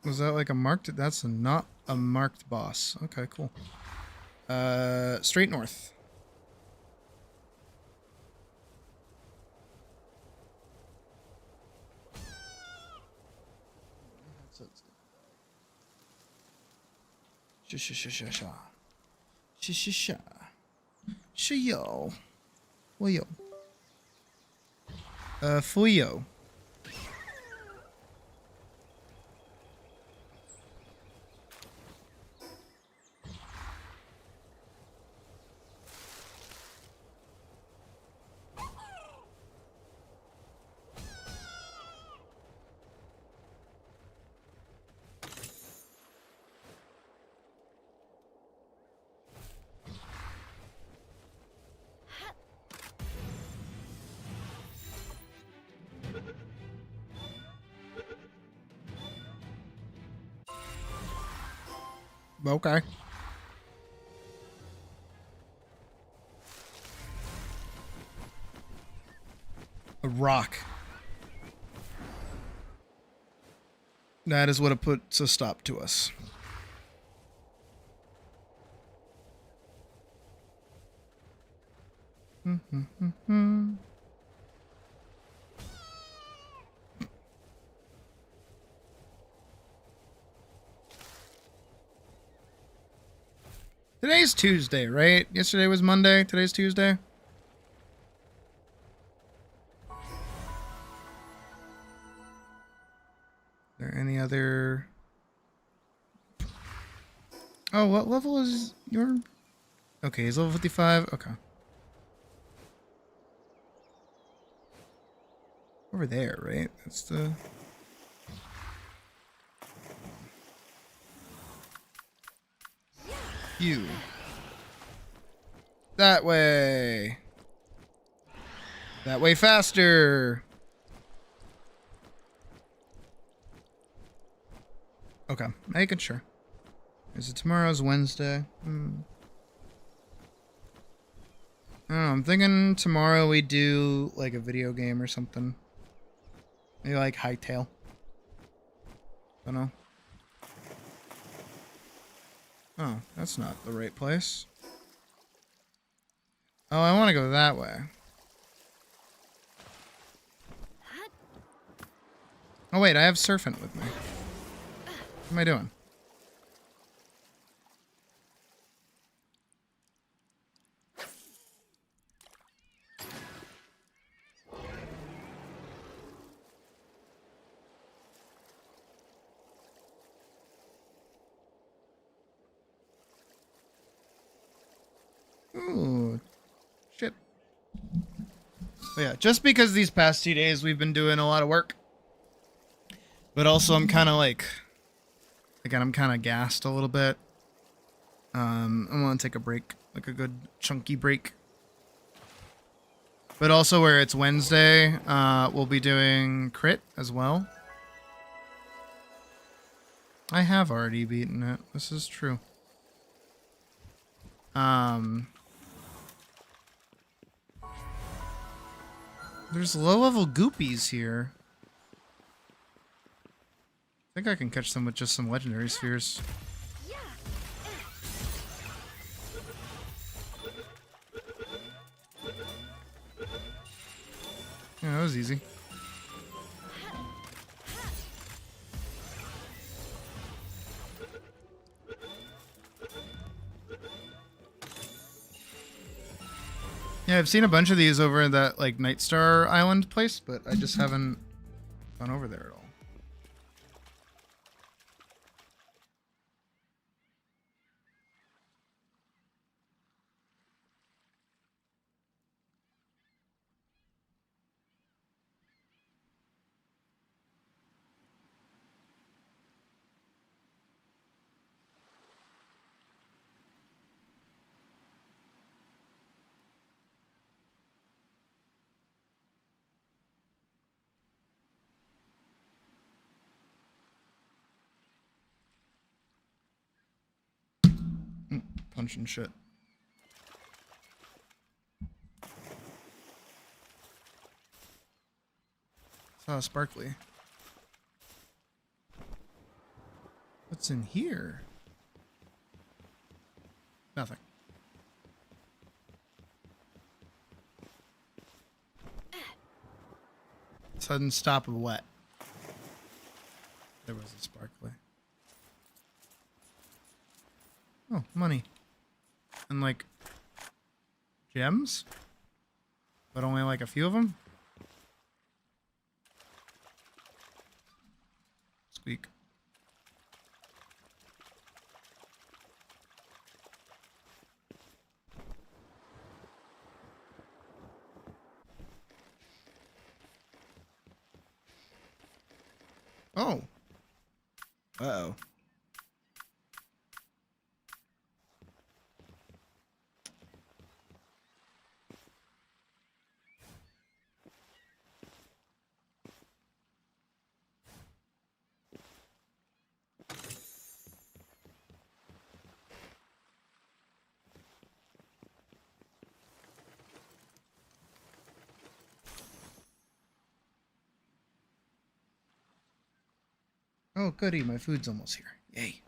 Was that like a marked? That's not a marked boss. Okay, cool. Straight north. Sha. Yo. Fuyo. Fuyo. Okay. A rock. That is what it puts a stop to us. Today's Tuesday, right? Yesterday was Monday. Today's Tuesday. Are there any other... Oh, what level is your... Okay, he's level 55. Okay. Over there, right? That's the... You. That way. That way faster. Okay, making sure. Is it tomorrow's Wednesday? I don't know, I'm thinking tomorrow we do like a video game or something. Maybe like Hightail. Don't know. Oh, that's not the right place. Oh, I want to go that way. Oh wait, I have Serpent with me. What am I doing? Ooh, shit. But yeah, just because these past 2 days we've been doing a lot of work. But also I'm kind of like, again, I'm kind of gassed a little bit. I want to take a break, like a good chunky break. But also where it's Wednesday, we'll be doing crit as well. I have already beaten it. This is true. There's low-level goopies here. I think I can catch them with just some legendary spheres. Yeah, that was easy. Yeah, I've seen a bunch of these over in that like Nightstar Island place, but I just haven't gone over there at all. Punching shit. Saw sparkly. What's in here? Nothing. Sudden stop of what? There was a sparkly. Oh, money. and like gems, but only like a few of them. Squeak. Oh. Uh-oh. Oh, goody, my food's almost here. Yay.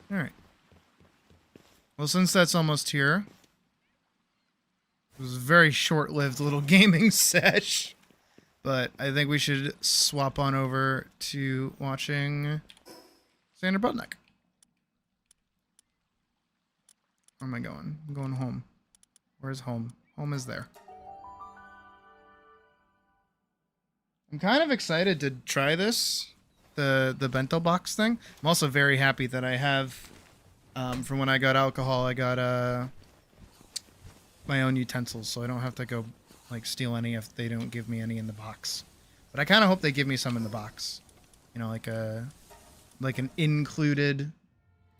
Alright. Well, since that's almost here, it was a very short-lived little gaming sesh, but I think we should swap on over to watching Xander Budnick. Where am I going? I'm going home. Where's home? Home is there. I'm kind of excited to try this, the bento box thing. I'm also very happy that I have, from when I got alcohol, I got my own utensils, so I don't have to go like steal any if they don't give me any in the box. But I kind of hope they give me some in the box. You know, like an included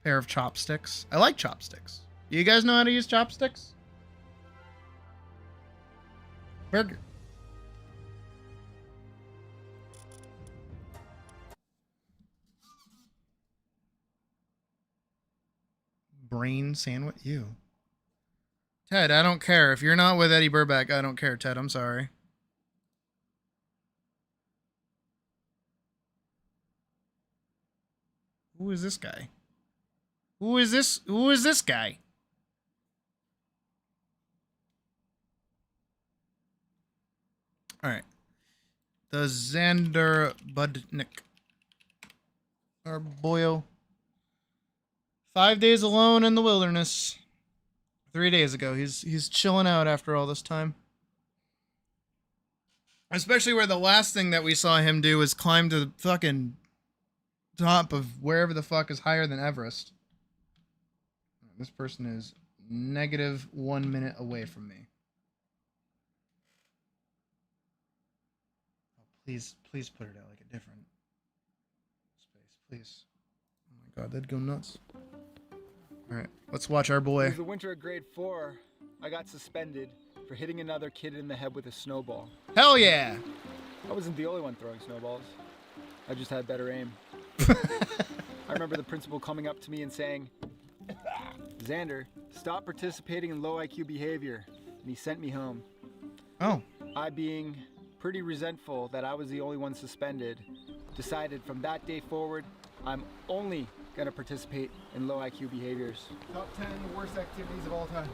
pair of chopsticks. I like chopsticks. You guys know how to use chopsticks? Burger. Brain sandwich? You. Ted, I don't care. If you're not with Eddie Burback, I don't care, Ted. I'm sorry. Who is this guy? Who is this guy? All right. The Xander Budnick. Our boyo. 5 days alone in the wilderness. 3 days ago. He's chilling out after all this time. Especially where the last thing that we saw him do was climb to the fucking top of wherever the fuck is higher than Everest. This person is -1 minute away from me. Please put it at like a different space, please. Oh my god, that'd go nuts. Alright, let's watch our boy. It was the winter of grade 4. I got suspended for hitting another kid in the head with a snowball. Hell yeah! I wasn't the only one throwing snowballs. I just had better aim. I remember the principal coming up to me and saying, "Xander, stop participating in low IQ behavior." And he sent me home. Oh. I, being pretty resentful that I was the only one suspended, decided from that day forward, I'm only gonna participate in low IQ behaviors. Top 10 worst activities of all time.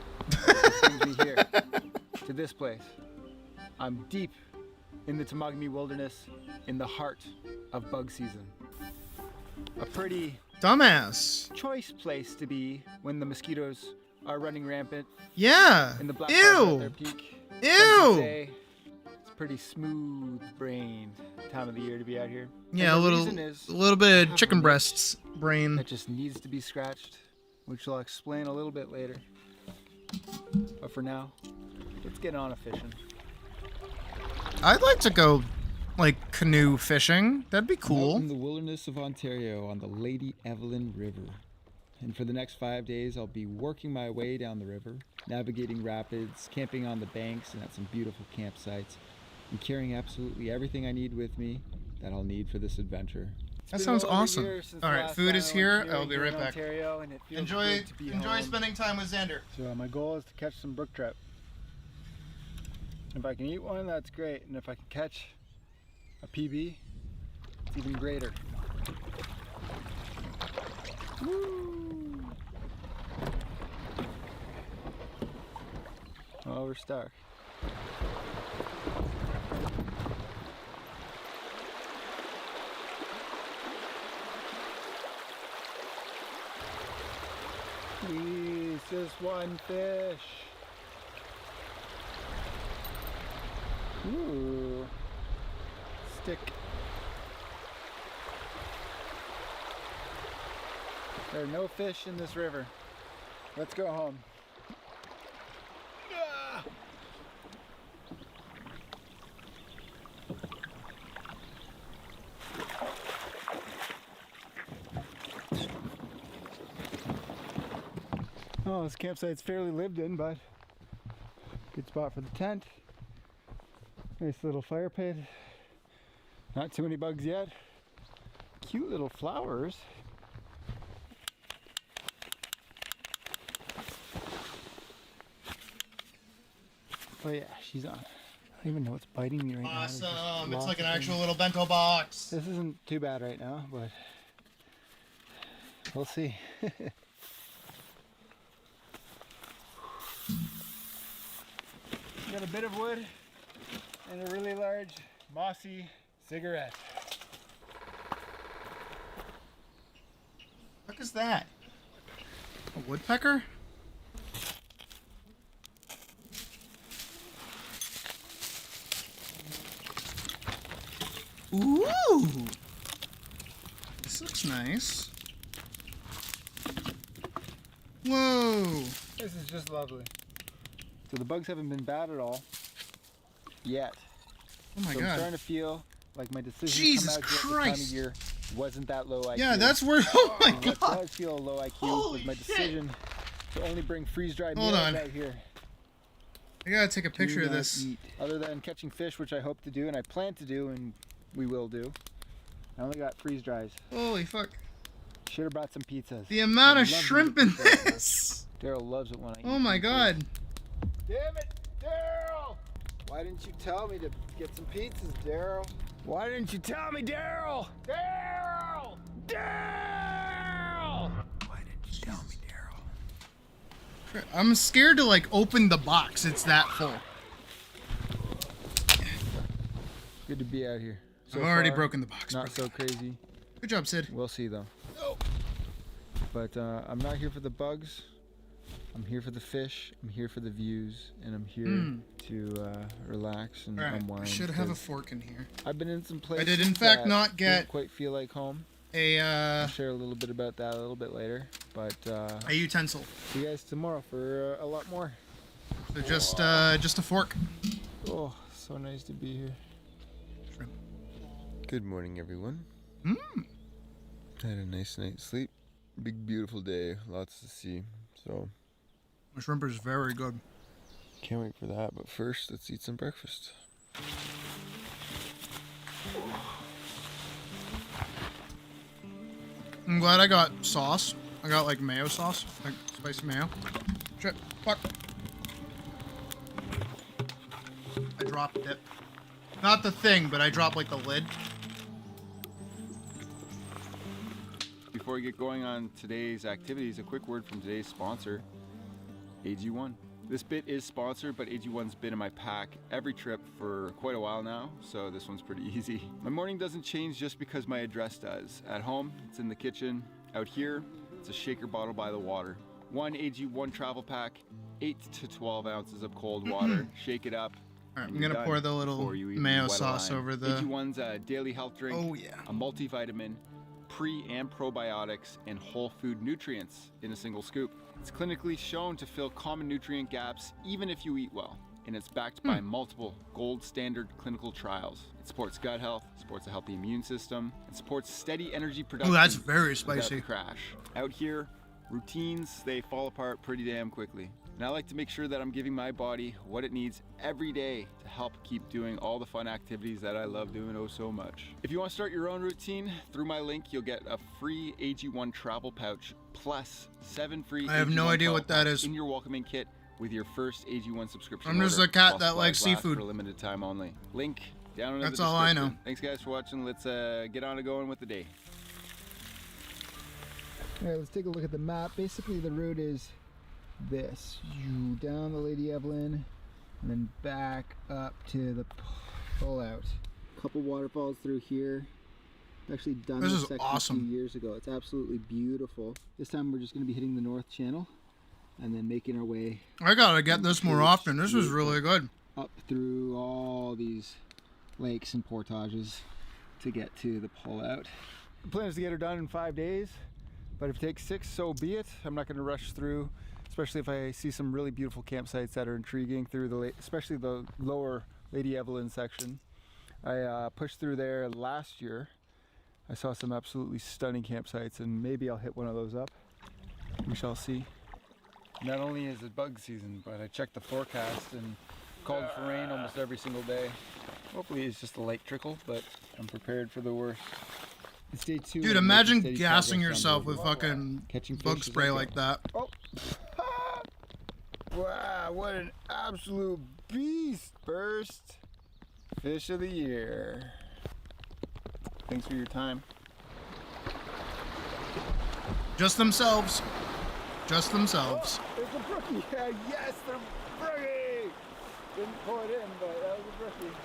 Brings me here, to this place. I'm deep in the Temagami wilderness, in the heart of bug season. A pretty Dumbass. choice place to be when the mosquitoes are running rampant. Yeah. And the black bugs are at their Ew. peak. Ew. Some could say it's pretty smooth-brained time of the year to be out here. Yeah, And a the reason is little bit I of have chicken an itch breasts brain. that just needs to be scratched, which I'll explain a little bit later. But for now, let's get on a fishing. I'd like to go like canoe fishing. That'd be Out cool. in the wilderness of Ontario on the Lady Evelyn River. And for the next 5 days, I'll be working my way down the river, navigating rapids, camping on the banks and at some beautiful campsites, and carrying absolutely everything I need with me that I'll need for this adventure. That sounds awesome. All right, food is here. I'll be right back. Enjoy spending time with Xander. So my goal is to catch some brook trout. If I can eat one, that's great. And if I can catch a PB, it's even greater. Woo! Oh, we're stuck. just one fish. Ooh. Stick. There are no fish in this river. Let's go home. Oh, this campsite's fairly lived in, but good spot for the tent. Nice little fire pit. Not too many bugs yet. Cute little flowers. Oh yeah, she's on. I don't even know what's biting me right now. Awesome! It's like an actual little bento box. This isn't too bad right now, but we'll see. Got a bit of wood and a really large mossy cigarette. What is that? A woodpecker? Ooh! This looks nice. Whoa! This is just lovely. So the bugs haven't been bad at all yet. Oh my So god. I'm starting to feel like my decision Jesus to come out here at this time of year wasn't that low IQ. Yeah, that's where. Oh my What god. does feel low IQ Holy was my shit. decision to only bring freeze-dried Hold meals on. out here. I gotta take a picture Do of not this. eat. Other than catching fish, which I hope to do and I plan to do and we will do, I only got freeze-dries. Holy fuck. Should have brought some pizzas. The amount I'd of love to shrimp eat in pizzas. this! Daryl loves it when I eat Oh my pizzas. god. Damn it, Daryl! Why didn't you tell me to get some pizzas, Daryl? Why didn't you tell me, Daryl? Daryl! Daryl! Why didn't you tell me, Daryl? I'm scared to like open the box. It's that full. Good to be out here. So I've already far, broken the box. Not so crazy. Good job, Sid. We'll see though. But I'm not here for the bugs. I'm here for the fish. I'm here for the views, and I'm here to relax and Alright, unwind. I should have a 'cause fork in here. I've been in some places. did in fact that not get- didn't quite feel like home. A I'll share a little bit about that a little bit later. But a utensil. see you guys tomorrow for a lot more. So just a fork. Oh, so nice to be here. Shrimp. Good morning, everyone. Had a nice night's sleep. Big, beautiful day. Lots to see. So, The shrimp is very good. can't wait for that. But first, let's eat some breakfast. I'm glad I got sauce. I got like mayo sauce, like spicy mayo. Shit, fuck. I dropped it. Not the thing, but I dropped like the lid. Before we get going on today's activities, a quick word from today's sponsor, AG1. This bit is sponsored, but AG1's been in my pack every trip for quite a while now, so this one's pretty easy. My morning doesn't change just because my address does. At home, it's in the kitchen. Out here, it's a shaker bottle by the water. One AG1 travel pack, 8 to 12 ounces of cold water. Shake it up. Alright, I'm You're gonna done pour the little before you even mayo wet a sauce lime. over the. AG1's a daily health drink. Oh yeah. A multivitamin, pre and probiotics, and whole food nutrients in a single scoop. It's clinically shown to fill common nutrient gaps even if you eat well, and it's backed by multiple gold standard clinical trials. It supports gut health, supports a healthy immune system, and supports steady energy production. Oh, that's very without spicy. the crash. Out here, routines, they fall apart pretty damn quickly. And I like to make sure that I'm giving my body what it needs every day to help keep doing all the fun activities that I love doing oh so much. If you want to start your own routine, through my link, you'll get a free AG1 travel pouch plus 7 free I have no AG1 idea what that packs is. in your welcoming kit with your first AG1 subscription. I'm just order, a cat while that likes supplies last seafood. For a limited time only. Link down in That's the all I description. know. Thanks guys for watching. Let's get on to going with the day. All right, let's take a look at the map. Basically, the route is this. You down the Lady Evelyn, and then back up to the pull-out. Couple waterfalls through here. I've actually done This this is section awesome. a few years ago. It's absolutely beautiful. This time we're just going to be hitting the North Channel. and then making our way I gotta get this more often. This was really good. up through all these lakes and portages to get to the pullout. The plan is to get her done in 5 days, but if it takes 6, so be it. I'm not going to rush through, especially if I see some really beautiful campsites that are intriguing through the especially the lower Lady Evelyn section. I pushed through there last year. I saw some absolutely stunning campsites, and maybe I'll hit one of those up. We shall see. Not only is it bug season, but I checked the forecast and called for rain almost every single day. Hopefully it's just a light trickle, but I'm prepared for the worst. Stay tuned. Dude, imagine gassing yourself with fucking bug spray like that. Oh. Wow, what an absolute beast! First fish of the year. Thanks for your time. Just themselves. Just themselves. Oh, it's a brookie. Yes, they're brookie. Didn't pull it in, but that was a brookie.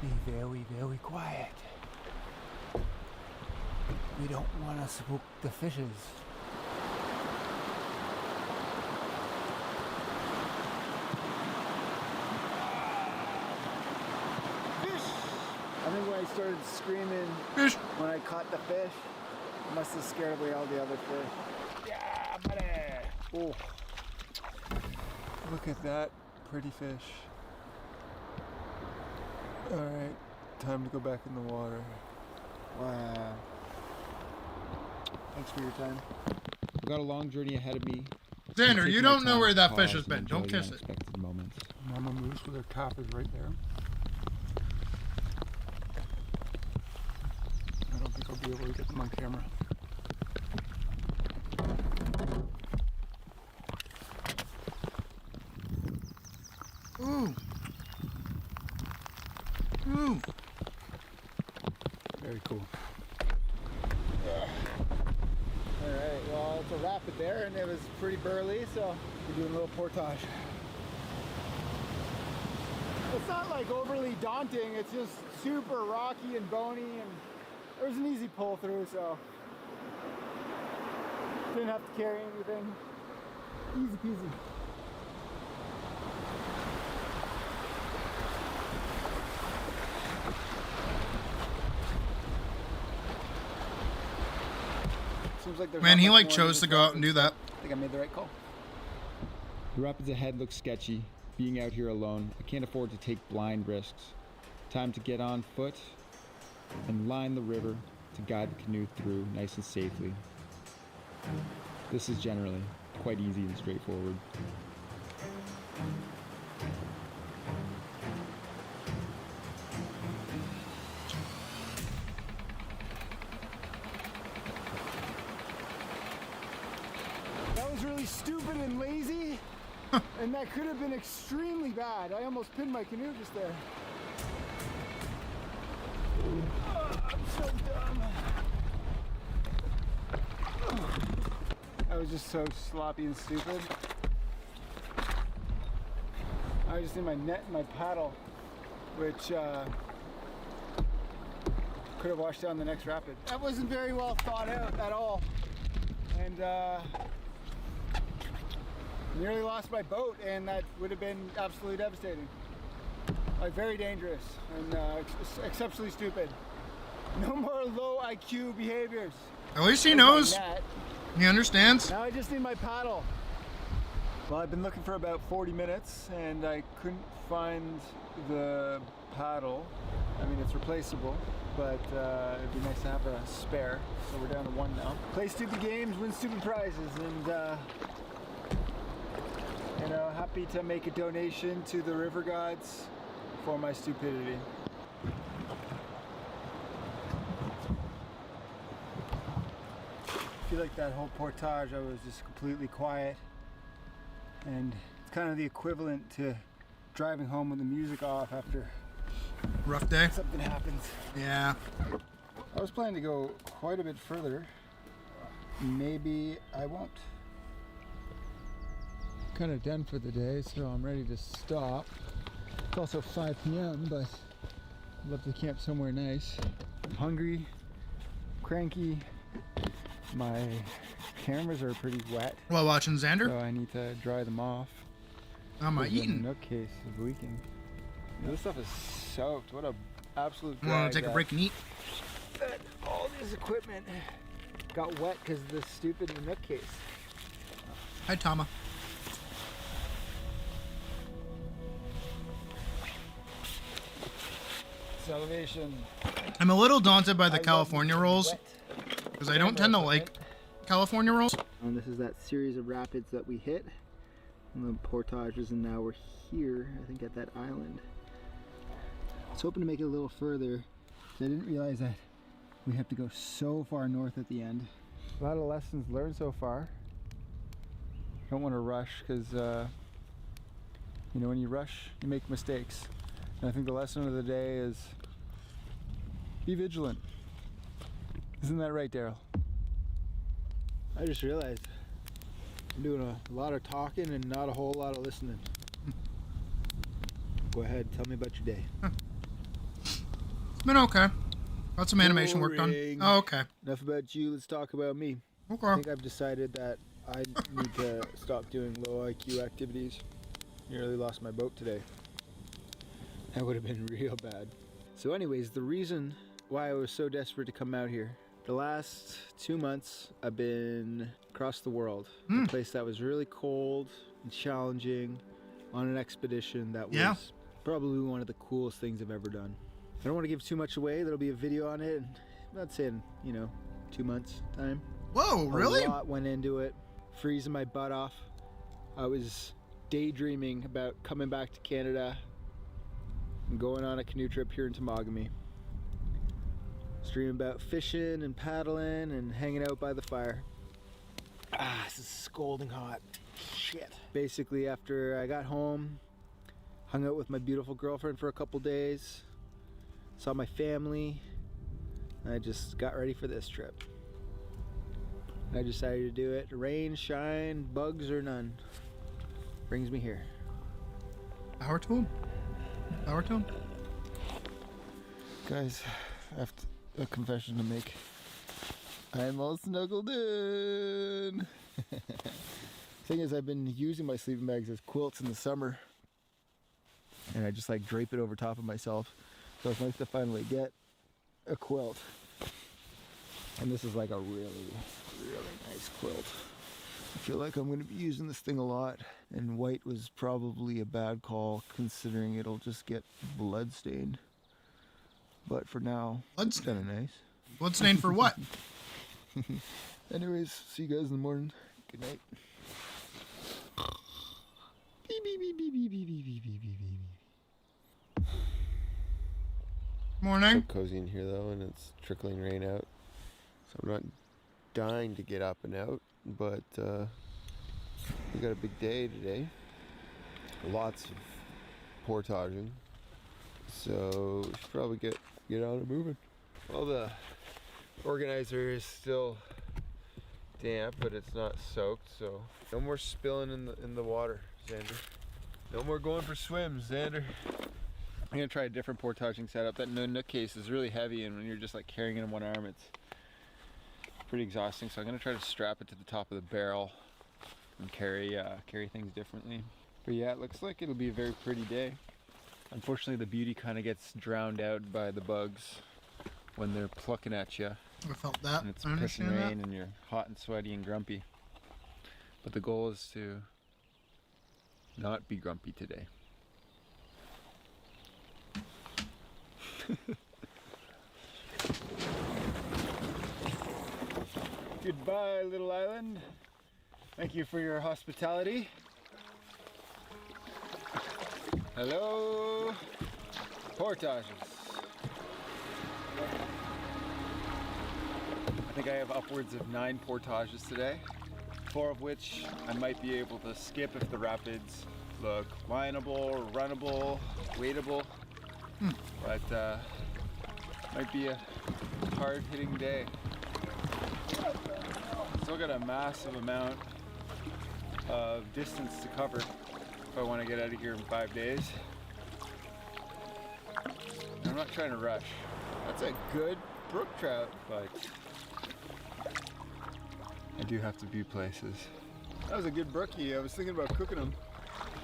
Be very, very quiet. We don't want to spook the fishes. I think when I started screaming Fish. when I caught the fish, I must have scared away all the other fish. Yeah, buddy! Oh, look at that pretty fish. All right, time to go back in the water. Wow. Thanks for your time. I've got a long journey ahead of me. Xander, you don't know where that fish has been. Don't kiss it. Moments. Mama moose with her calf is right there. I don't think I'll be able to get them on camera. Ooh. Ooh. Very cool. Alright, well, it's a rapid there and it was pretty burly, so we're doing a little portage. It's not like overly daunting, it's just super rocky and bony, and there was an easy pull through, so didn't have to carry anything. Easy peasy. Seems like Man, he like chose to go out and do that. I think I made the right call. The rapids ahead look sketchy. Being out here alone, I can't afford to take blind risks. Time to get on foot and line the river to guide the canoe through nice and safely. This is generally quite easy and straightforward. That was really stupid and lazy, and that could have been extremely bad. I almost pinned my canoe just there. I'm so dumb. I was just so sloppy and stupid. I just need my net and my paddle, which could have washed down the next rapid. That wasn't very well thought out at all. And nearly lost my boat, and that would have been absolutely devastating. Like, very dangerous and exceptionally stupid. No more low IQ behaviors. At least he knows. He understands. Now I just need my paddle. Well, I've been looking for about 40 minutes and I couldn't find the paddle. I mean, it's replaceable, but it'd be nice to have a spare. So we're down to one now. Play stupid games, win stupid prizes, and you know, happy to make a donation to the river gods for my stupidity. I feel like that whole portage, I was just completely quiet, and it's kind of the equivalent to driving home with the music off after rough day. Something happens. Yeah. I was planning to go quite a bit further. Maybe I won't. Kind of done for the day, so I'm ready to stop. It's also 5 p.m., but I'd love to camp somewhere nice. I'm hungry, cranky. My cameras are pretty wet, While watching Xander? so I need to dry them off. Am I Because the eating? Nook case is leaking. This stuff is soaked. What a absolute Want drag to take a that- break and eat? that all this equipment got wet because of this stupid Nook case. Hi, Tama. This elevation. I'm a little daunted by the I love California it rolls wet. because I don't tend to like California rolls. And this is that series of rapids that we hit, and the portages, and now we're here, I think, at that island. I was hoping to make it a little further, because I didn't realize that we have to go so far north at the end. A lot of lessons learned so far. Don't want to rush, because you know, when you rush, you make mistakes. And I think the lesson of the day is be vigilant. Isn't that right, Daryl? I just realized I'm doing a lot of talking and not a whole lot of listening. Go ahead, tell me about your day. It's been okay. Got some animation work done. Boring. Oh, okay. Enough about you, let's talk about me. I Okay. think I've decided that I need to stop doing low IQ activities. Nearly lost my boat today. That would have been real bad. So anyways, the reason why I was so desperate to come out here, the last 2 months I've been across the world. A place that was really cold and challenging, on an expedition that was probably one of the coolest things I've ever done. I don't want to give too much away. There'll be a video on it. I'm not saying, 2 months time. Whoa, really? A lot went into it, freezing my butt off. I was daydreaming about coming back to Canada and going on a canoe trip here in Temagami. I was dreaming about fishing and paddling and hanging out by the fire. This is scalding hot. Shit. Basically, after I got home, hung out with my beautiful girlfriend for a couple days, saw my family, and I just got ready for this trip. I decided to do it. Rain, shine, bugs or none. Brings me here. Power to him. Power to him. Guys, I have a confession to make. I'm all snuggled in. Thing is, I've been using my sleeping bags as quilts in the summer, and I just like drape it over top of myself. So it's nice to finally get a quilt. And this is like a really, really nice quilt. I feel like I'm going to be using this thing a lot, and white was probably a bad call considering it'll just get blood stained. But for now, it's kind of nice. Bloodstain for what? Anyways, see you guys in the morning. Good night. Beep, beep, beep, beep, beep, beep, beep, beep, beep, beep, beep. Morning. So cozy in here though, and it's trickling rain out. So I'm not dying to get up and out, but we got a big day today. Lots of portaging. So we should probably get on and moving. Well, the organizer is still damp, but it's not soaked, so no more spilling in the water, Xander. No more going for swims, Xander. I'm gonna try a different portaging setup. That Nook case is really heavy, and when you're just like carrying it in one arm, it's pretty exhausting. So I'm gonna try to strap it to the top of the barrel and carry things differently. But yeah, it looks like it'll be a very pretty day. Unfortunately, the beauty kind of gets drowned out by the bugs when they're plucking at you, I felt that. and it's I pissing understand rain, that. and you're hot and sweaty and grumpy. But the goal is to not be grumpy today. Goodbye, little island. Thank you for your hospitality. Hello, portages. I think I have upwards of 9 portages today, 4 of which I might be able to skip if the rapids look lineable, runnable, wadeable. But might be a hard-hitting day. Still got a massive amount of distance to cover if I want to get out of here in 5 days. I'm not trying to rush. That's a good brook trout, but I do have to view places. That was a good brookie. I was thinking about cooking them,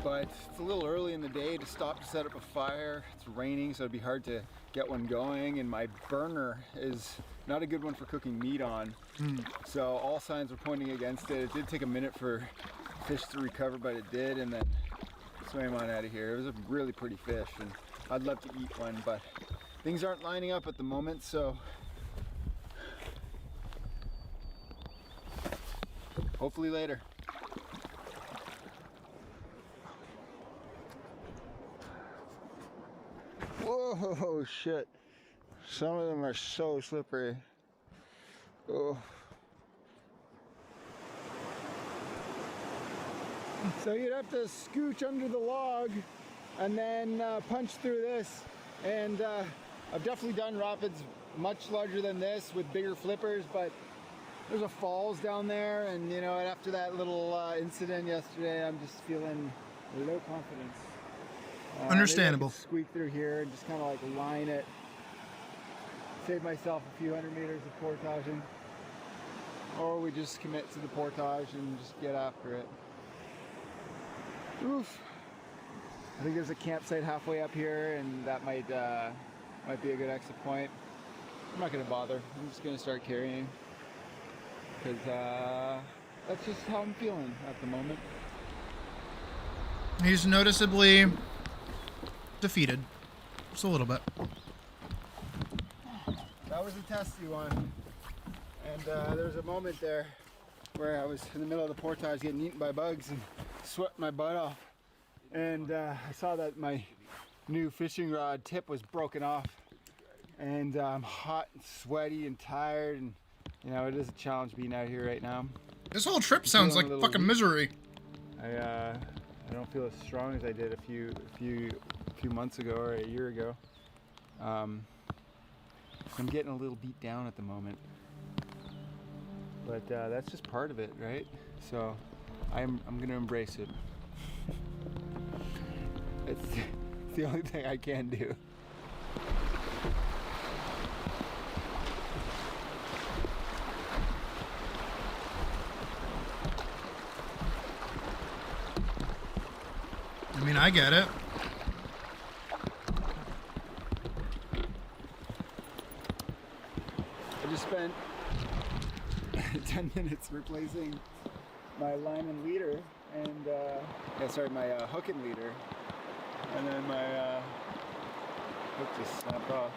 but it's a little early in the day to stop to set up a fire. It's raining, so it'd be hard to get one going, and my burner is not a good one for cooking meat on. So all signs were pointing against it. It did take a minute for fish to recover, but it did, and then swam on out of here. It was a really pretty fish, and I'd love to eat one, but things aren't lining up at the moment, so hopefully later. Whoa, shit. Some of them are so slippery. Oh. So you'd have to scooch under the log and then punch through this. And I've definitely done rapids much larger than this with bigger flippers, but there's a falls down there, and you know, after that little incident yesterday, I'm just feeling low confidence. Understandable. Maybe I could squeak through here and just kind of like line it, save myself a few hundred meters of portaging, or we just commit to the portage and just get after it. Oof. I think there's a campsite halfway up here, and that might be a good exit point. I'm not gonna bother. I'm just gonna start carrying, because that's just how I'm feeling at the moment. He's noticeably defeated. Just a little bit. That was a testy one. And there was a moment there where I was in the middle of the portage getting eaten by bugs and sweating my butt off. And I saw that my new fishing rod tip was broken off. And I'm hot and sweaty and tired, and you know, it is a challenge being out here right now. This whole trip sounds like fucking misery. I don't feel as strong as I did a few months ago or a year ago. I'm getting a little beat down at the moment, but that's just part of it, right? So I'm gonna embrace it. It's the only thing I can do. I mean, I get it. I just spent 10 minutes replacing my line and leader, and my hook and leader, and then my hook just snapped off.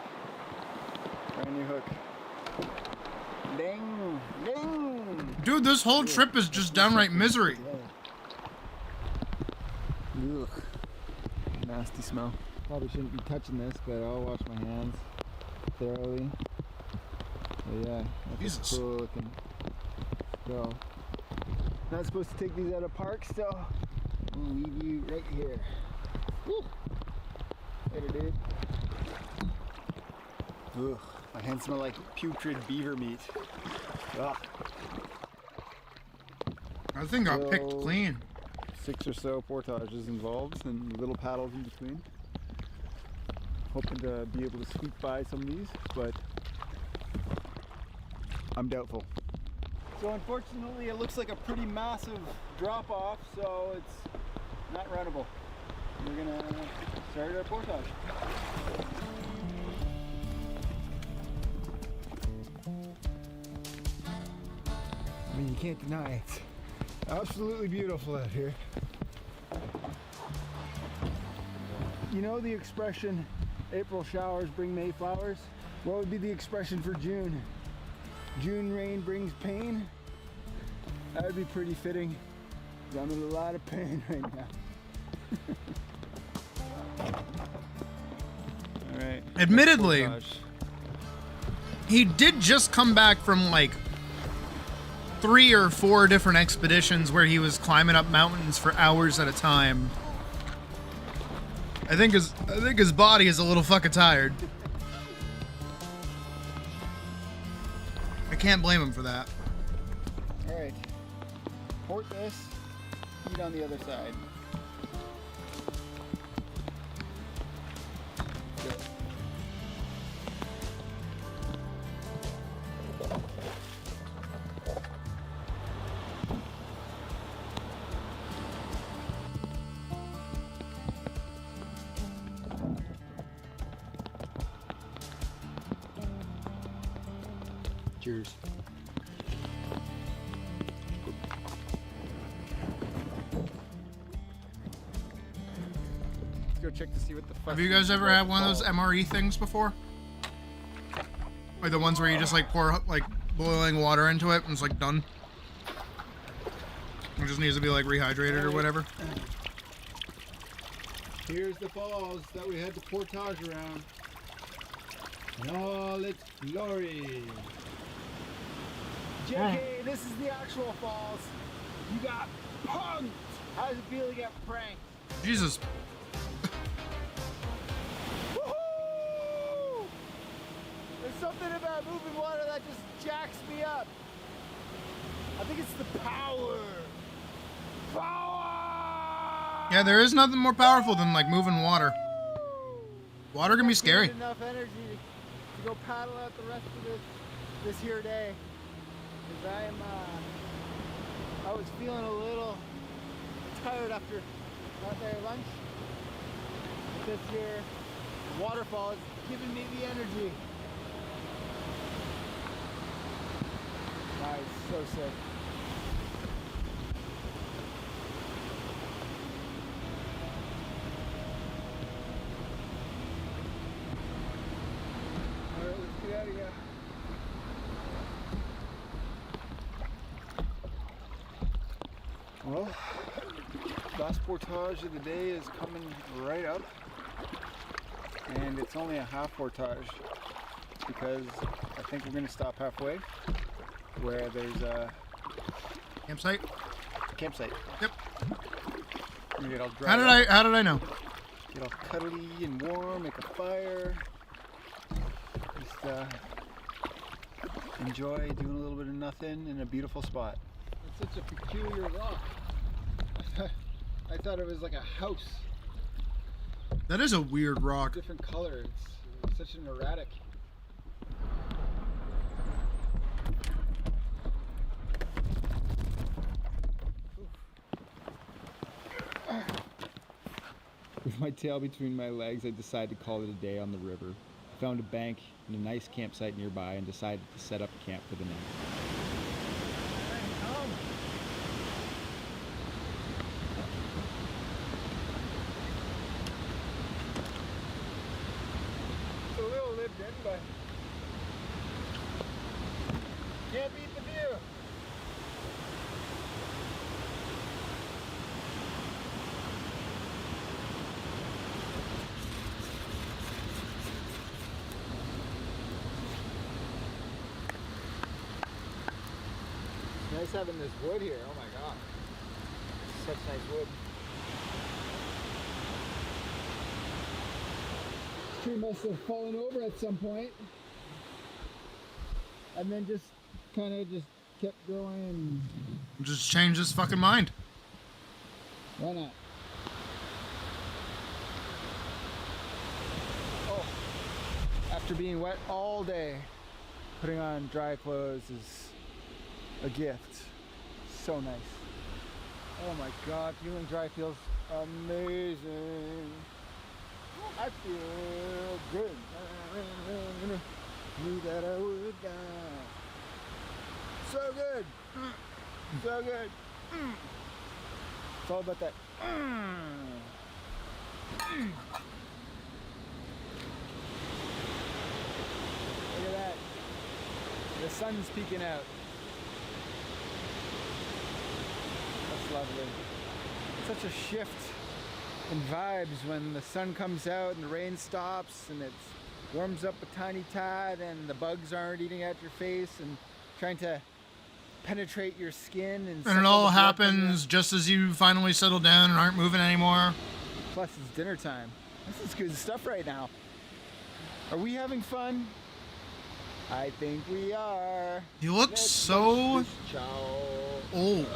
Brand new hook. Ding! Ding! Dude, this whole trip is just downright misery. Ugh. Nasty smell. Probably shouldn't be touching this, but I'll wash my hands thoroughly. But yeah, that's Jesus. a cool looking. So, not supposed to take these out of park still. We'll leave you right here. Woo! Later, dude. Ugh, my hands smell like putrid beaver meat. Ugh. I think I picked clean. 6 or so portages involved and little paddles in between. Hoping to be able to sweep by some of these, but I'm doubtful. So unfortunately it looks like a pretty massive drop off, so it's not runnable. We're gonna start our portage. I mean, you can't deny it. Absolutely beautiful out here. You know the expression, April showers bring May flowers? What would be the expression for June? June rain brings pain? That would be pretty fitting. I'm in a lot of pain right now. All right. Admittedly, he did just come back from like 3 or 4 different expeditions where he was climbing up mountains for hours at a time. I think his body is a little fucking tired. I can't blame him for that. All right. Port this, eat on the other side. Good. Cheers. Let's go check to see what the fuck. Have you guys ever had one of those MRE things before? Like the ones where you just like pour like boiling water into it and it's like done? It just needs to be like rehydrated or whatever. Here's the falls that we had to portage around in all its glory. JK, this is the actual falls. You got punked. How's it feel to get pranked? Jesus. Woohoo! There's something about moving water that just jacks me up. I think it's the power. Power! Yeah, there is nothing more powerful than like moving water. Water can be scary. Enough energy to go paddle out the rest of this here day. Because I was feeling a little tired after that day of lunch. But this here waterfall is giving me the energy. Nice, so sick. Alright, let's get out of here. Well, last portage of the day is coming right up, and it's only a half portage because I think we're going to stop halfway where there's a Campsite? campsite. Yep. We get all dry. How did I know? Get all cuddly and warm, make a fire. Just enjoy doing a little bit of nothing in a beautiful spot. It's such a peculiar rock. I thought it was like a house. That is a weird rock. Different color. It's such an erratic. With my tail between my legs, I decided to call it a day on the river. I found a bank and a nice campsite nearby and decided to set up camp for the night. It's a little lived in, but can't beat the view. Nice having this wood here. Oh my god. Such nice wood. This tree must have fallen over at some point. And then just kind of just kept growing. Just change his fucking mind. Why not? Oh. After being wet all day, putting on dry clothes is a gift. So nice. Oh my god, feeling dry feels amazing. I feel good. Knew that I would die. So good. So good. It's all about that. Look at that. The sun's peeking out. That's lovely. Such a shift in vibes when the sun comes out and the rain stops and it warms up a tiny tad and the bugs aren't eating at your face and trying to penetrate your skin. And it all happens just as you finally settle down and aren't moving anymore. Plus it's dinner time. This is good stuff right now. Are we having fun? I think we are. He looks so old.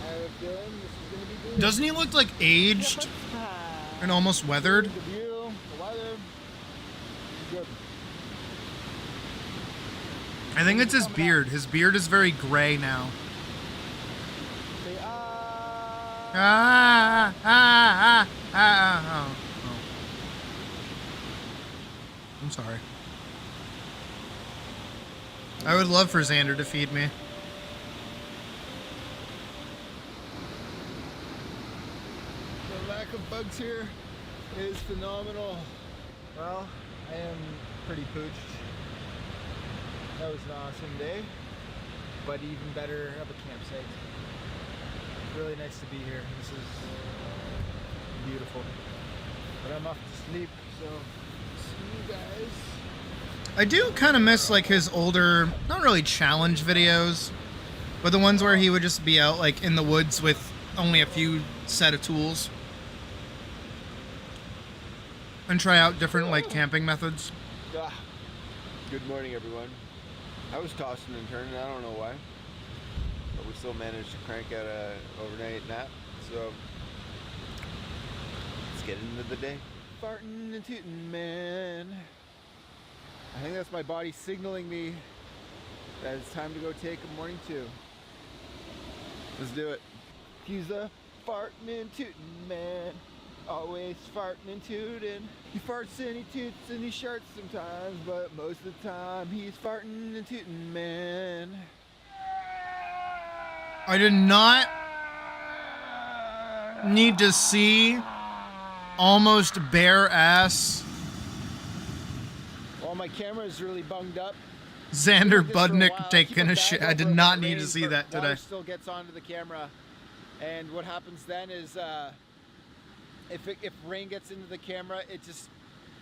I have a feeling this is gonna be good. Doesn't he look like aged and almost weathered? The view, the weather, good. I think it's his beard. His beard is very gray now. Say Oh. I'm sorry. I would love for Xander to feed me. The lack of bugs here is phenomenal. Well, I am pretty pooched. That was an awesome day, but even better of a campsite. Really nice to be here. This is beautiful. But I'm off to sleep, so see you guys. I do kind of miss like his older, not really challenge videos, but the ones where he would just be out like in the woods with only a few set of tools and try out different like camping methods. Good morning, everyone. I was tossing and turning, I don't know why, but we still managed to crank out a overnight nap, so let's get into the day. Farting and tooting, man. I think that's my body signaling me that it's time to go take a morning chew. Let's do it. He's a farting and tooting man. Always farting and tooting. He farts and he toots and he sharts sometimes, but most of the time he's farting and tooting man. I did not need to see almost bare ass Well, my camera is really bunged up. Xander For a Budnick while. taking Keep a it shit. back I did over not the need to rain, see but that today. water still gets onto the camera, and what happens then is if rain gets into the camera, it just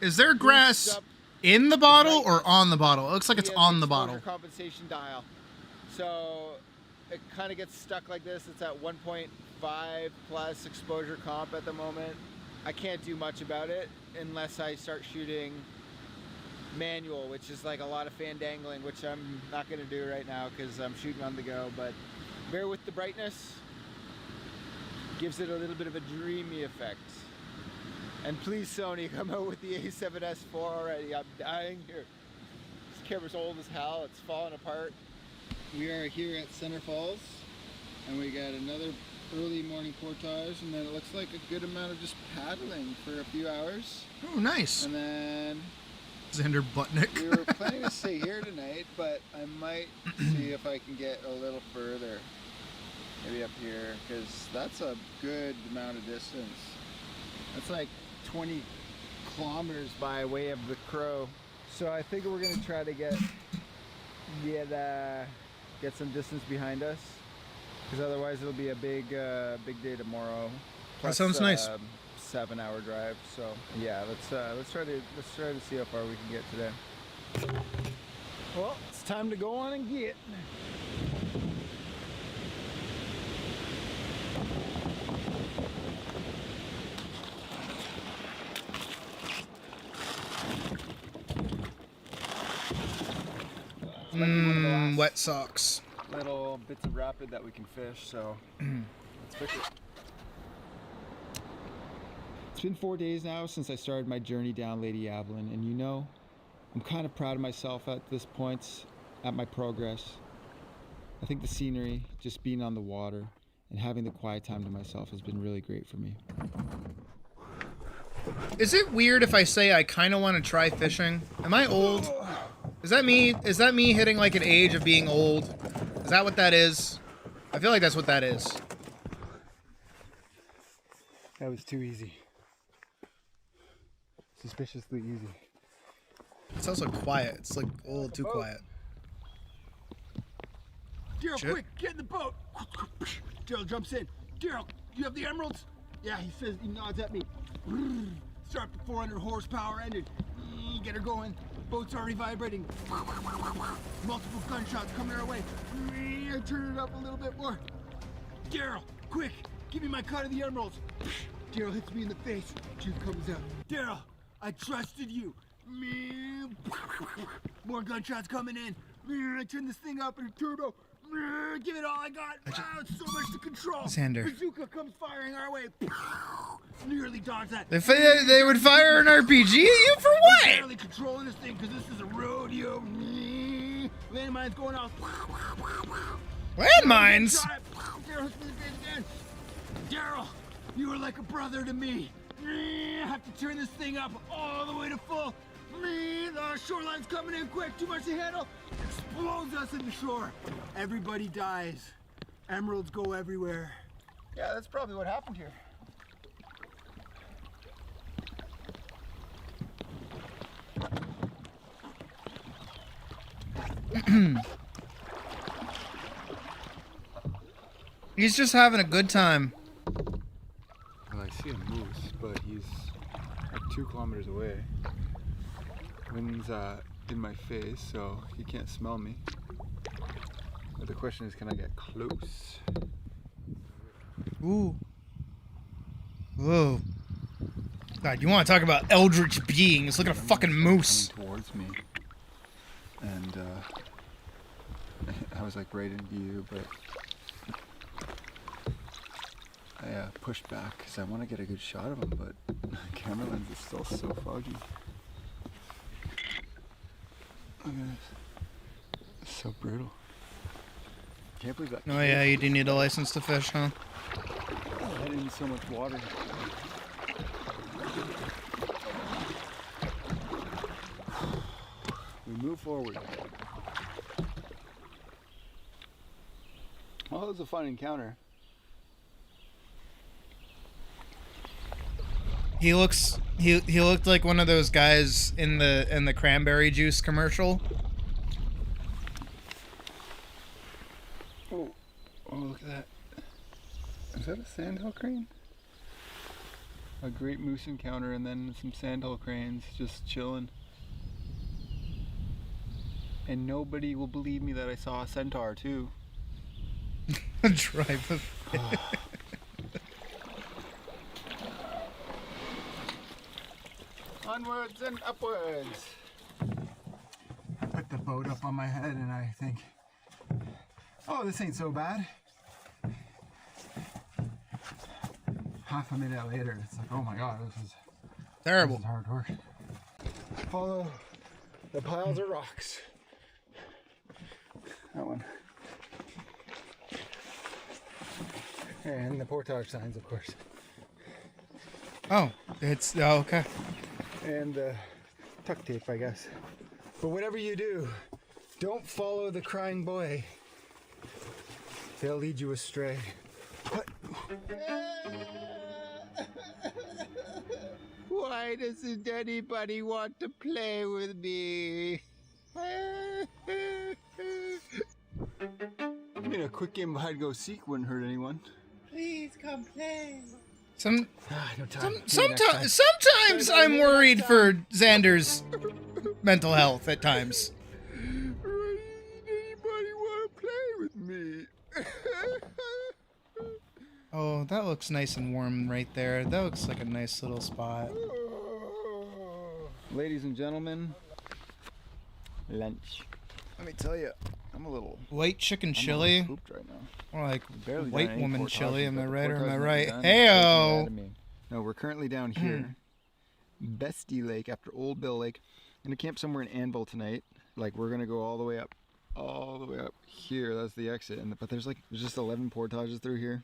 Is there boosts grass up in the bottle or brightness on the bottle? It looks like it's via on the exposure bottle. compensation dial. So it kind of gets stuck like this. It's at 1.5 plus exposure comp at the moment. I can't do much about it unless I start shooting manual, which is like a lot of fan dangling, which I'm not going to do right now because I'm shooting on the go. But bear with the brightness. Gives it a little bit of a dreamy effect. And please, Sony, come out with the A7S IV already. I'm dying here. This camera's old as hell. It's falling apart. We are here at Center Falls, and we got another early morning portage, and then it looks like a good amount of just paddling for a few hours. Oh, nice. And then Xander Budnick. we were planning to stay here tonight, but I might see if I can get a little further. Maybe up here, because that's a good amount of distance. That's like 20 kilometers by way of the Crow. So I think we're gonna try to get some distance behind us, because otherwise it'll be a big day tomorrow. That sounds nice. 7-hour drive. So yeah, let's try to see how far we can get today. Well, it's time to go on and get. Wet socks. Little bits of rapid that we can fish, so let's fish it. It's been 4 days now since I started my journey down Lady Avalon, and you know, I'm kind of proud of myself at this point, at my progress. I think the scenery, just being on the water and having the quiet time to myself has been really great for me. Is it weird if I say I kind of want to try fishing? Am I old? Is that me? Is that me hitting like an age of being old? Is that what that is? I feel like that's what that is. That was too easy. Suspiciously easy. It's also quiet. It's like a little too quiet. Daryl, Shit. quick, get in the boat. Daryl jumps in. Daryl, you have the emeralds? Yeah, he says, he nods at me. Start the 400 horsepower engine. Get her going. Boat's already vibrating. Multiple gunshots coming our way. Turn it up a little bit more. Daryl, quick, give me my cut of the emeralds. Daryl hits me in the face. Jude comes out. Daryl, I trusted you. More gunshots coming in. I turn this thing up in a turbo. Give it all I got. Wow, it's so much to control. Xander. Bazooka comes firing our way. Nearly dodged that. They would fire an RPG at you for what? Barely controlling this thing because this is a rodeo. Landmines going off. Landmines? Daryl hits me in the face again. Daryl, you were like a brother to me. I have to turn this thing up all the way to full. The shoreline's coming in quick. Too much to handle. blows us into shore. Everybody dies. Emeralds go everywhere. Yeah, that's probably what happened here. He's just having a good time. Well, I see a moose, but he's like 2 kilometers away. Wind's in my face, so he can't smell me. But the question is, can I get close? Ooh. Whoa. God, you want to talk about eldritch beings? Look at a fucking moose. Coming towards me, and I was like right in view, but I pushed back because I want to get a good shot of him, but the camera lens is still so foggy. Look at this. It's so brutal. Can't believe that. Oh yeah, you do need a license to fish, huh? I didn't need so much water. We move forward. Well, it was a fun encounter. He looked like one of those guys in the cranberry juice commercial. Oh, look at that. Is that a sandhill crane? A great moose encounter and then some sandhill cranes just chilling. And nobody will believe me that I saw a centaur too. Drive a Onwards and upwards. I put the boat up on my head and I think, oh, this ain't so bad. Half a minute later, it's like, oh my god, this is terrible. This is hard work. Follow the piles of rocks. That one. And the portage signs, of course. Oh, okay. And tuck tape, I guess. But whatever you do, don't follow the crying boy. They'll lead you astray. What? Why doesn't anybody want to play with me? I mean, a quick game of hide and go seek wouldn't hurt anyone. Please come play. No time. Sometimes I'm worried for Xander's mental health at times. Anybody want to play with me? Oh, that looks nice and warm right there. That looks like a nice little spot. Ladies and gentlemen, lunch. Let me tell you, I'm a little White chicken I'm chili. pooped right now. Or like Barely white done any woman portages, chili. Am but I the right or am I portages right? done. Heyo. It's me. No, we're currently down here, Bestie Lake after Old Bill Lake. Gonna camp somewhere in Anvil tonight. Like we're gonna go all the way up here. That's the exit. But there's just 11 portages through here.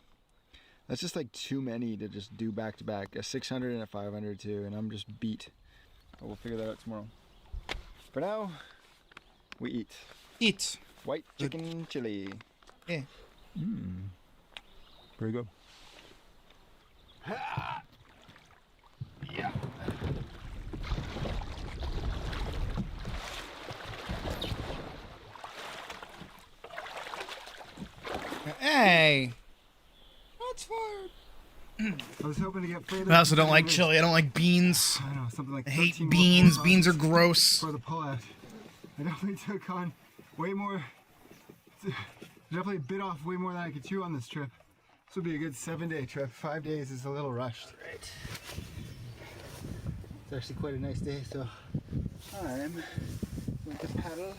That's just like too many to just do back to back. A 600 and a 500 too, and I'm just beat. But we'll figure that out tomorrow. For now, we eat. Eat. White chicken chili. Yeah. Pretty good. Yeah. Hey. That's fired. I was hoping to get further. I also don't like chili. I don't like beans. I don't know, something like I hate 13 more beans. portages Beans are gross. For the pullout. I definitely took on way more. Definitely bit off way more than I could chew on this trip. This would be a good 7-day trip. 5 days is a little rushed. Right. It's actually quite a nice day, so I'm going to paddle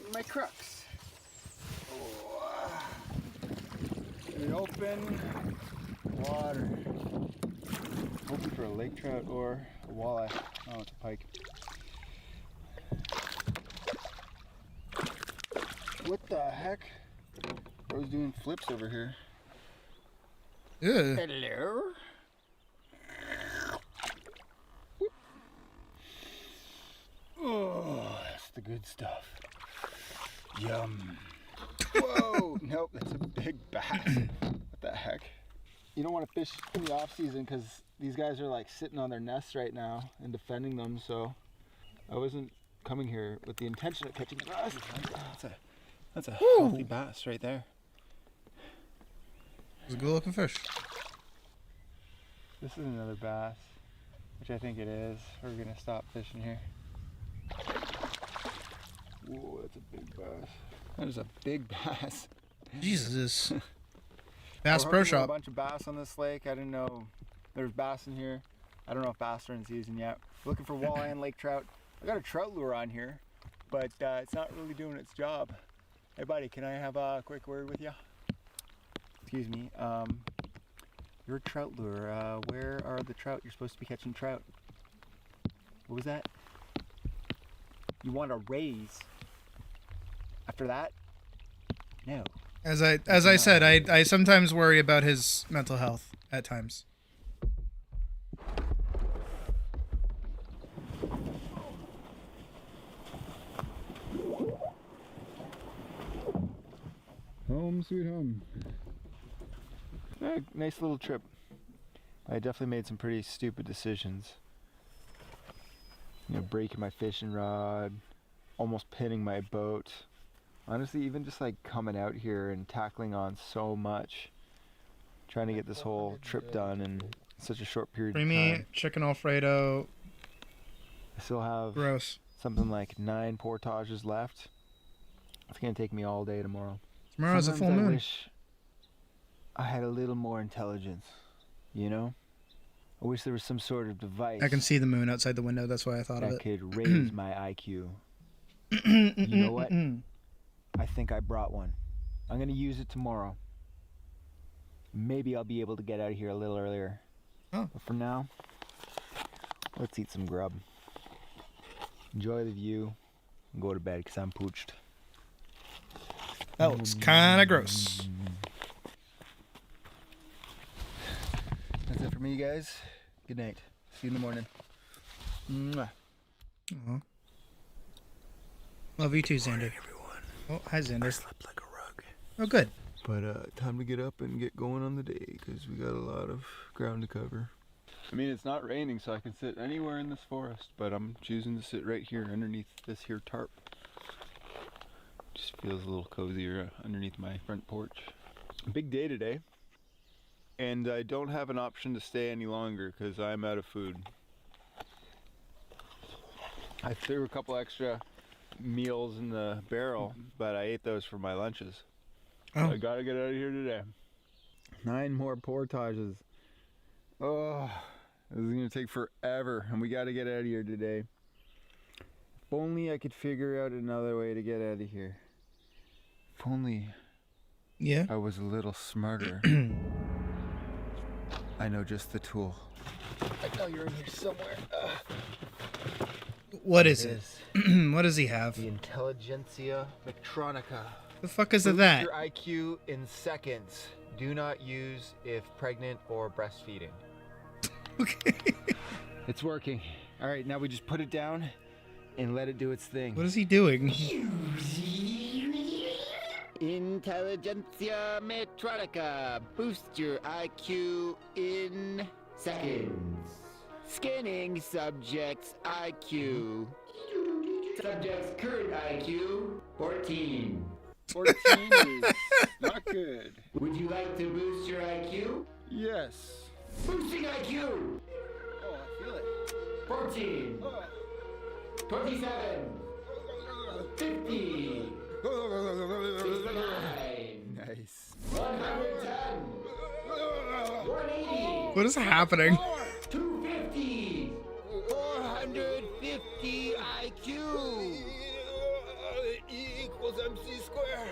in my Crocs. Oh. In open water. Hoping for a lake trout or a walleye. Oh, it's a pike. What the heck? I was doing flips over here. Ew. Hello? Oh, that's the good stuff. Yum. Whoa! Nope, that's a big bass. What the heck? You don't want to fish in the off season because these guys are like sitting on their nests right now and defending them. So I wasn't coming here with the intention of catching a bass. That's a healthy bass right there. It's a good looking fish. This is another bass, which I think it is. We're gonna stop fishing here. Whoa, that's a big bass. That is a big bass. Jesus. Bass We're Pro hooking Shop. A bunch of bass on this lake. I didn't know there was bass in here. I don't know if bass are in season yet. Looking for walleye and lake trout. I got a trout lure on here, but it's not really doing its job. Hey buddy, can I have a quick word with you? Excuse me. Your trout lure, where are the trout? You're supposed to be catching trout. What was that? You want a raise? After that? No. As I said, I sometimes worry about his mental health at times. Home sweet home. Yeah, nice little trip. I definitely made some pretty stupid decisions. You know, breaking my fishing rod, almost pinning my boat. Honestly, even just like coming out here and tackling on so much. Trying to get this whole trip done in such a short period of Creamy time. chicken Alfredo. I still have Gross. something like 9 portages left. It's gonna take me all day tomorrow. Tomorrow's a full Sometimes I moon. wish I had a little more intelligence, you know? I wish there was some sort of device I can see the moon outside the window. That's why I thought of that it. could raise my IQ. You know what? I think I brought one. I'm gonna use it tomorrow. Maybe I'll be able to get out of here a little earlier. Oh. But for now, let's eat some grub. Enjoy the view and go to bed because I'm pooched. That looks kind of gross. That's it for me, guys. Good night. See you in the morning. Mwah. Aw. Love you too, Xander. Oh, hi, Xander. Slept like a rug. Oh, good. But time to get up and get going on the day because we got a lot of ground to cover. I mean, it's not raining, so I can sit anywhere in this forest, but I'm choosing to sit right here underneath this here tarp. Just feels a little cozier underneath my front porch. Big day today, and I don't have an option to stay any longer because I'm out of food. I threw a couple extra meals in the barrel, but I ate those for my lunches. Oh. I gotta get out of here today. 9 more portages. Oh, this is gonna take forever, and we gotta get out of here today. If only I could figure out another way to get out of here. If only Yeah. I was a little smarter. I know just the tool. I know you're in here somewhere. What is it? What does he have? The Intelligentsia Metronica. The fuck is Boost that? your IQ in seconds. Do not use if pregnant or breastfeeding. Okay. It's working. All right, now we just put it down and let it do its thing. What is he doing? Intelligentsia Metronica. Boost your IQ in seconds. Scanning subject's IQ. Subject's current IQ, 14. 14 is not good. Would you like to boost your IQ? Yes. Boosting IQ! Oh, I feel it. 14. 27. 50. 69. Nice. 110. 180. What is happening? 250. 450 IQ. E equals MC square.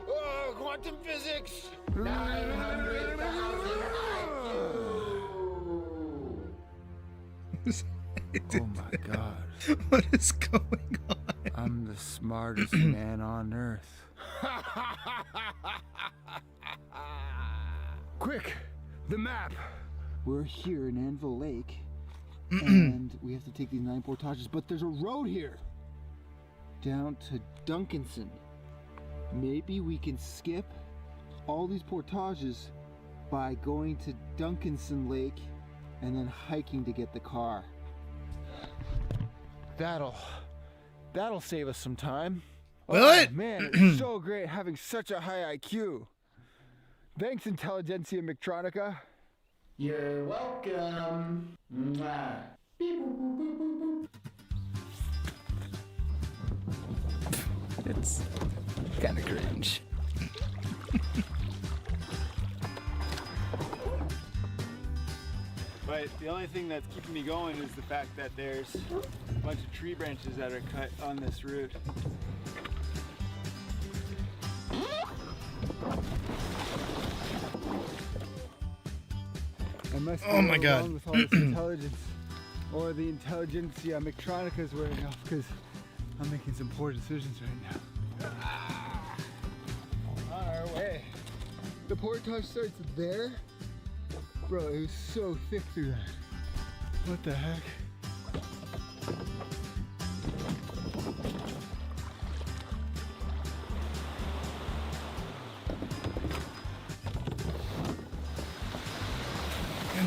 Oh, quantum physics. 900,000 IQ. Oh my god. What is going on? I'm the smartest man on earth. Quick, the map. We're here in Anvil Lake, and we have to take these 9 portages, but there's a road here down to Duncanson. maybe we can skip all these portages by going to Duncanson Lake and then hiking to get the car. That'll save us some time. Will it? Man, it's so great having such a high IQ. Thanks, Intelligentsia Mictronica. You're welcome. Mwah. Beep, boop, boop, boop, boop, boop. It's kind of cringe. But the only thing that's keeping me going is the fact that there's a bunch of tree branches that are cut on this route. I must Oh my go God. along with all this intelligence, or the Intelligentsia Mictronica is wearing off, because I'm making some poor decisions right now. On our way. The portage starts there. Bro, it was so thick through that. What the heck?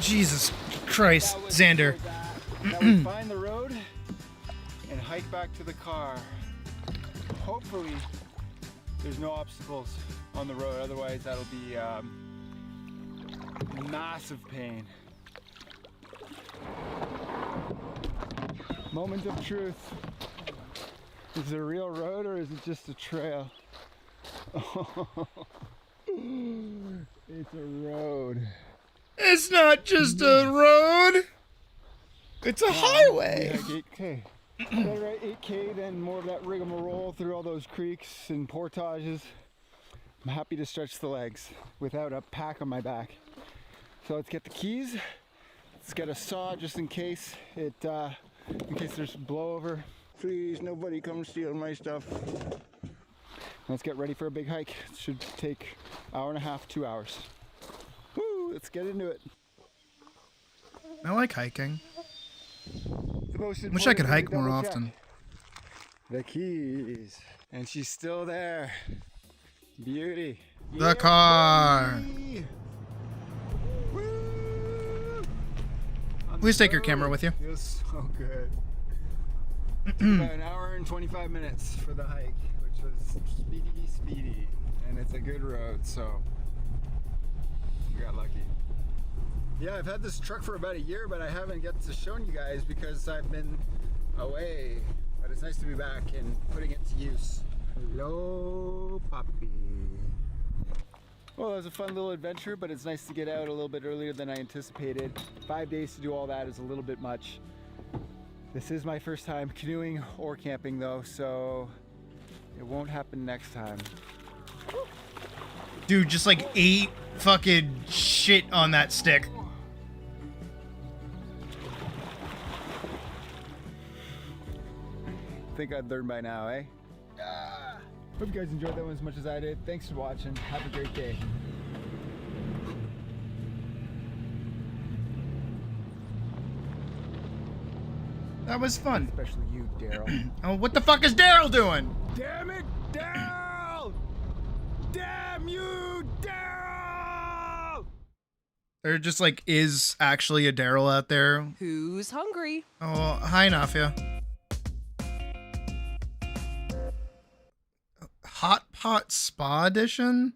Jesus Christ, Xander. Now we find the road and hike back to the car. Hopefully there's no obstacles on the road, otherwise that'll be massive pain. Moment of truth. Is it a real road or is it just a trail? It's a road. It's not just a road. It's a highway. Yeah, 8K. Then right 8K, then more of that rigmarole through all those creeks and portages. I'm happy to stretch the legs without a pack on my back. So let's get the keys. Let's get a saw just in case there's blowover. Please, nobody come steal my stuff. Let's get ready for a big hike. It should take an hour and a half, 2 hours. Woo, let's get into it. I like hiking. The most Wish I could important hike thing to more double often. check. The keys. And she's still there. Beauty. The car. Buddy. Woo! On Please the take your camera road. with you. Feels so good. Took about an hour and 25 minutes for the hike, which was speedy. And it's a good road, so we got lucky. Yeah, I've had this truck for about a year, but I haven't get to show you guys because I've been away. But it's nice to be back and putting it to use. Hello, puppy. Well, that was a fun little adventure, but it's nice to get out a little bit earlier than I anticipated. 5 days to do all that is a little bit much. This is my first time canoeing or camping though, so it won't happen next time. Dude, just like 8 fucking shit on that stick. I think I'd learned by now, eh? Hope you guys enjoyed that one as much as I did. Thanks for watching. Have a great day. That was fun. Especially you, Daryl. Oh, what the fuck is Daryl doing? Damn it, Daryl! Damn you, Daryl! There just like is actually a Daryl out there. Who's hungry? Oh, hi, Nafia. Hot Pot Spa Edition?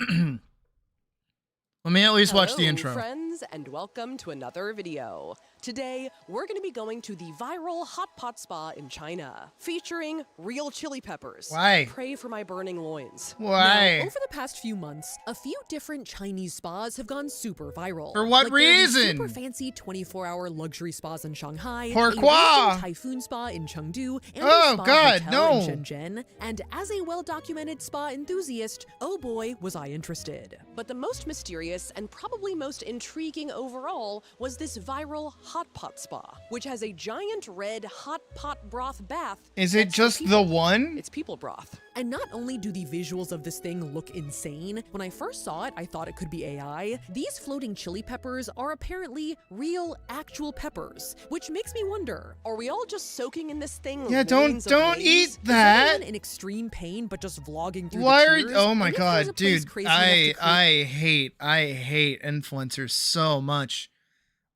Let me at least watch the Hello, intro. friends, and welcome to another video. Today, we're going to be going to the viral hot pot spa in China, featuring real chili peppers. Why? Pray for my burning loins. Why? Now, over the past few months, a few different Chinese spas have gone super viral. For what like there are these reason? Super fancy 24-hour luxury spas in Shanghai, Pourquoi? a raging typhoon spa in Chengdu, and Oh, a spa God, hotel no. in Shenzhen. And as a well-documented spa enthusiast, oh boy, was I interested. But the most mysterious and probably most intriguing intriguing overall was this viral hot pot spa, which has a giant red hot pot broth bath. Is it just the one? It's people broth. And not only do the visuals of this thing look insane, when I first saw it, I thought it could be AI. These floating chili peppers are apparently real, actual peppers, which makes me wonder, are we all just soaking in this thing? Yeah, don't eat that. Is anyone in extreme pain but just vlogging through Why the are? tears? Oh my And if there's a god, place dude! crazy enough to I hate influencers so much.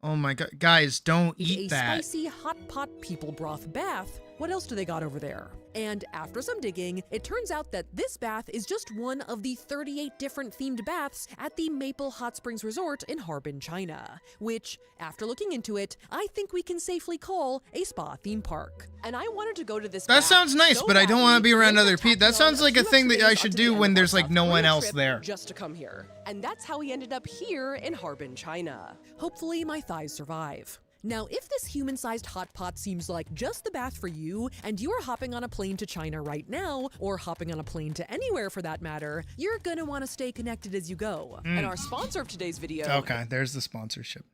Oh my god, guys, don't eat a that. spicy hot pot people broth bath. What else do they got over there? And after some digging, it turns out that this bath is just one of the 38 different themed baths at the Maple Hot Springs Resort in Harbin, China, which, after looking into it, I think we can safely call a spa theme park. And I wanted to go to this That bath sounds nice, so but I don't want to be around badly, other people. That sounds like a thing that I should do when there's like no one else there. Just to come here. And that's how he ended up here in Harbin, China. Hopefully my thighs survive. Now, if this human-sized hot pot seems like just the bath for you, and you are hopping on a plane to China right now, or hopping on a plane to anywhere for that matter, you're gonna want to stay connected as you go. And our sponsor of today's video. Okay, there's the sponsorship.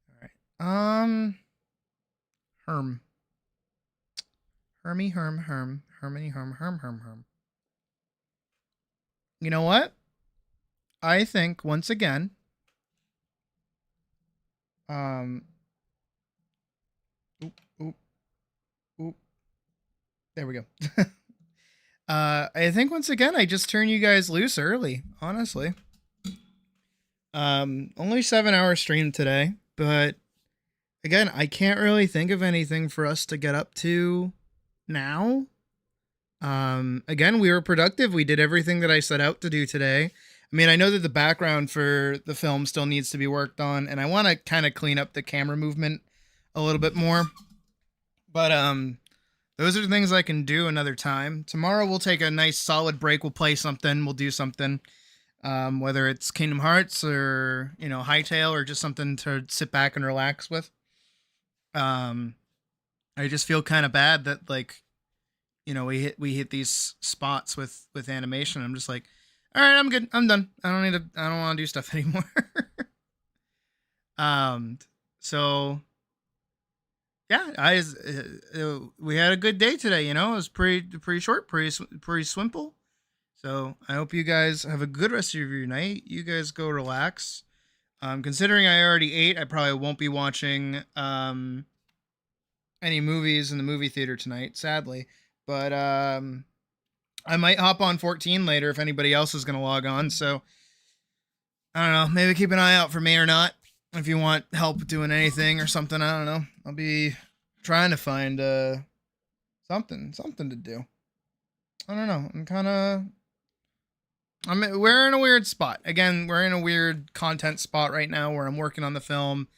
All right. Herm. Hermy, Hermany, Herm. You know what? I think once again, Oop. There we go. I think once again, I just turn you guys loose early, honestly. Only 7-hour stream today, but again, I can't really think of anything for us to get up to now. Again, we were productive. We did everything that I set out to do today. I mean, I know that the background for the film still needs to be worked on, and I want to kind of clean up the camera movement a little bit more. But those are things I can do another time. Tomorrow we'll take a nice solid break. We'll play something. We'll do something. Whether it's Kingdom Hearts or, you know, Hytale or just something to sit back and relax with. I just feel kind of bad that, like, you know, we hit these spots with animation. I'm just like, all right, I'm good. I'm done. I don't want to do stuff anymore. So yeah, we had a good day today. You know, it was pretty short, pretty simple. So I hope you guys have a good rest of your night. You guys go relax. Considering I already ate, I probably won't be watching any movies in the movie theater tonight, sadly. But I might hop on 14 later if anybody else is going to log on. So I don't know. Maybe keep an eye out for me or not. If you want help doing anything or something, I don't know. I'll be trying to find something to do. I don't know. We're in a weird spot. Again, we're in a weird content spot right now where I'm working on the film,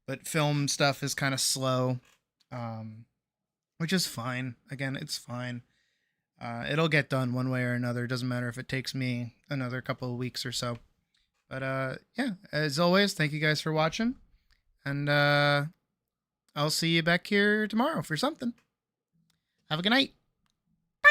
but film stuff is kind of slow, which is fine. Again, it's fine. It'll get done one way or another. It doesn't matter if it takes me another couple of weeks or so. But yeah, as always, thank you guys for watching. And I'll see you back here tomorrow for something. Have a good night. Bye.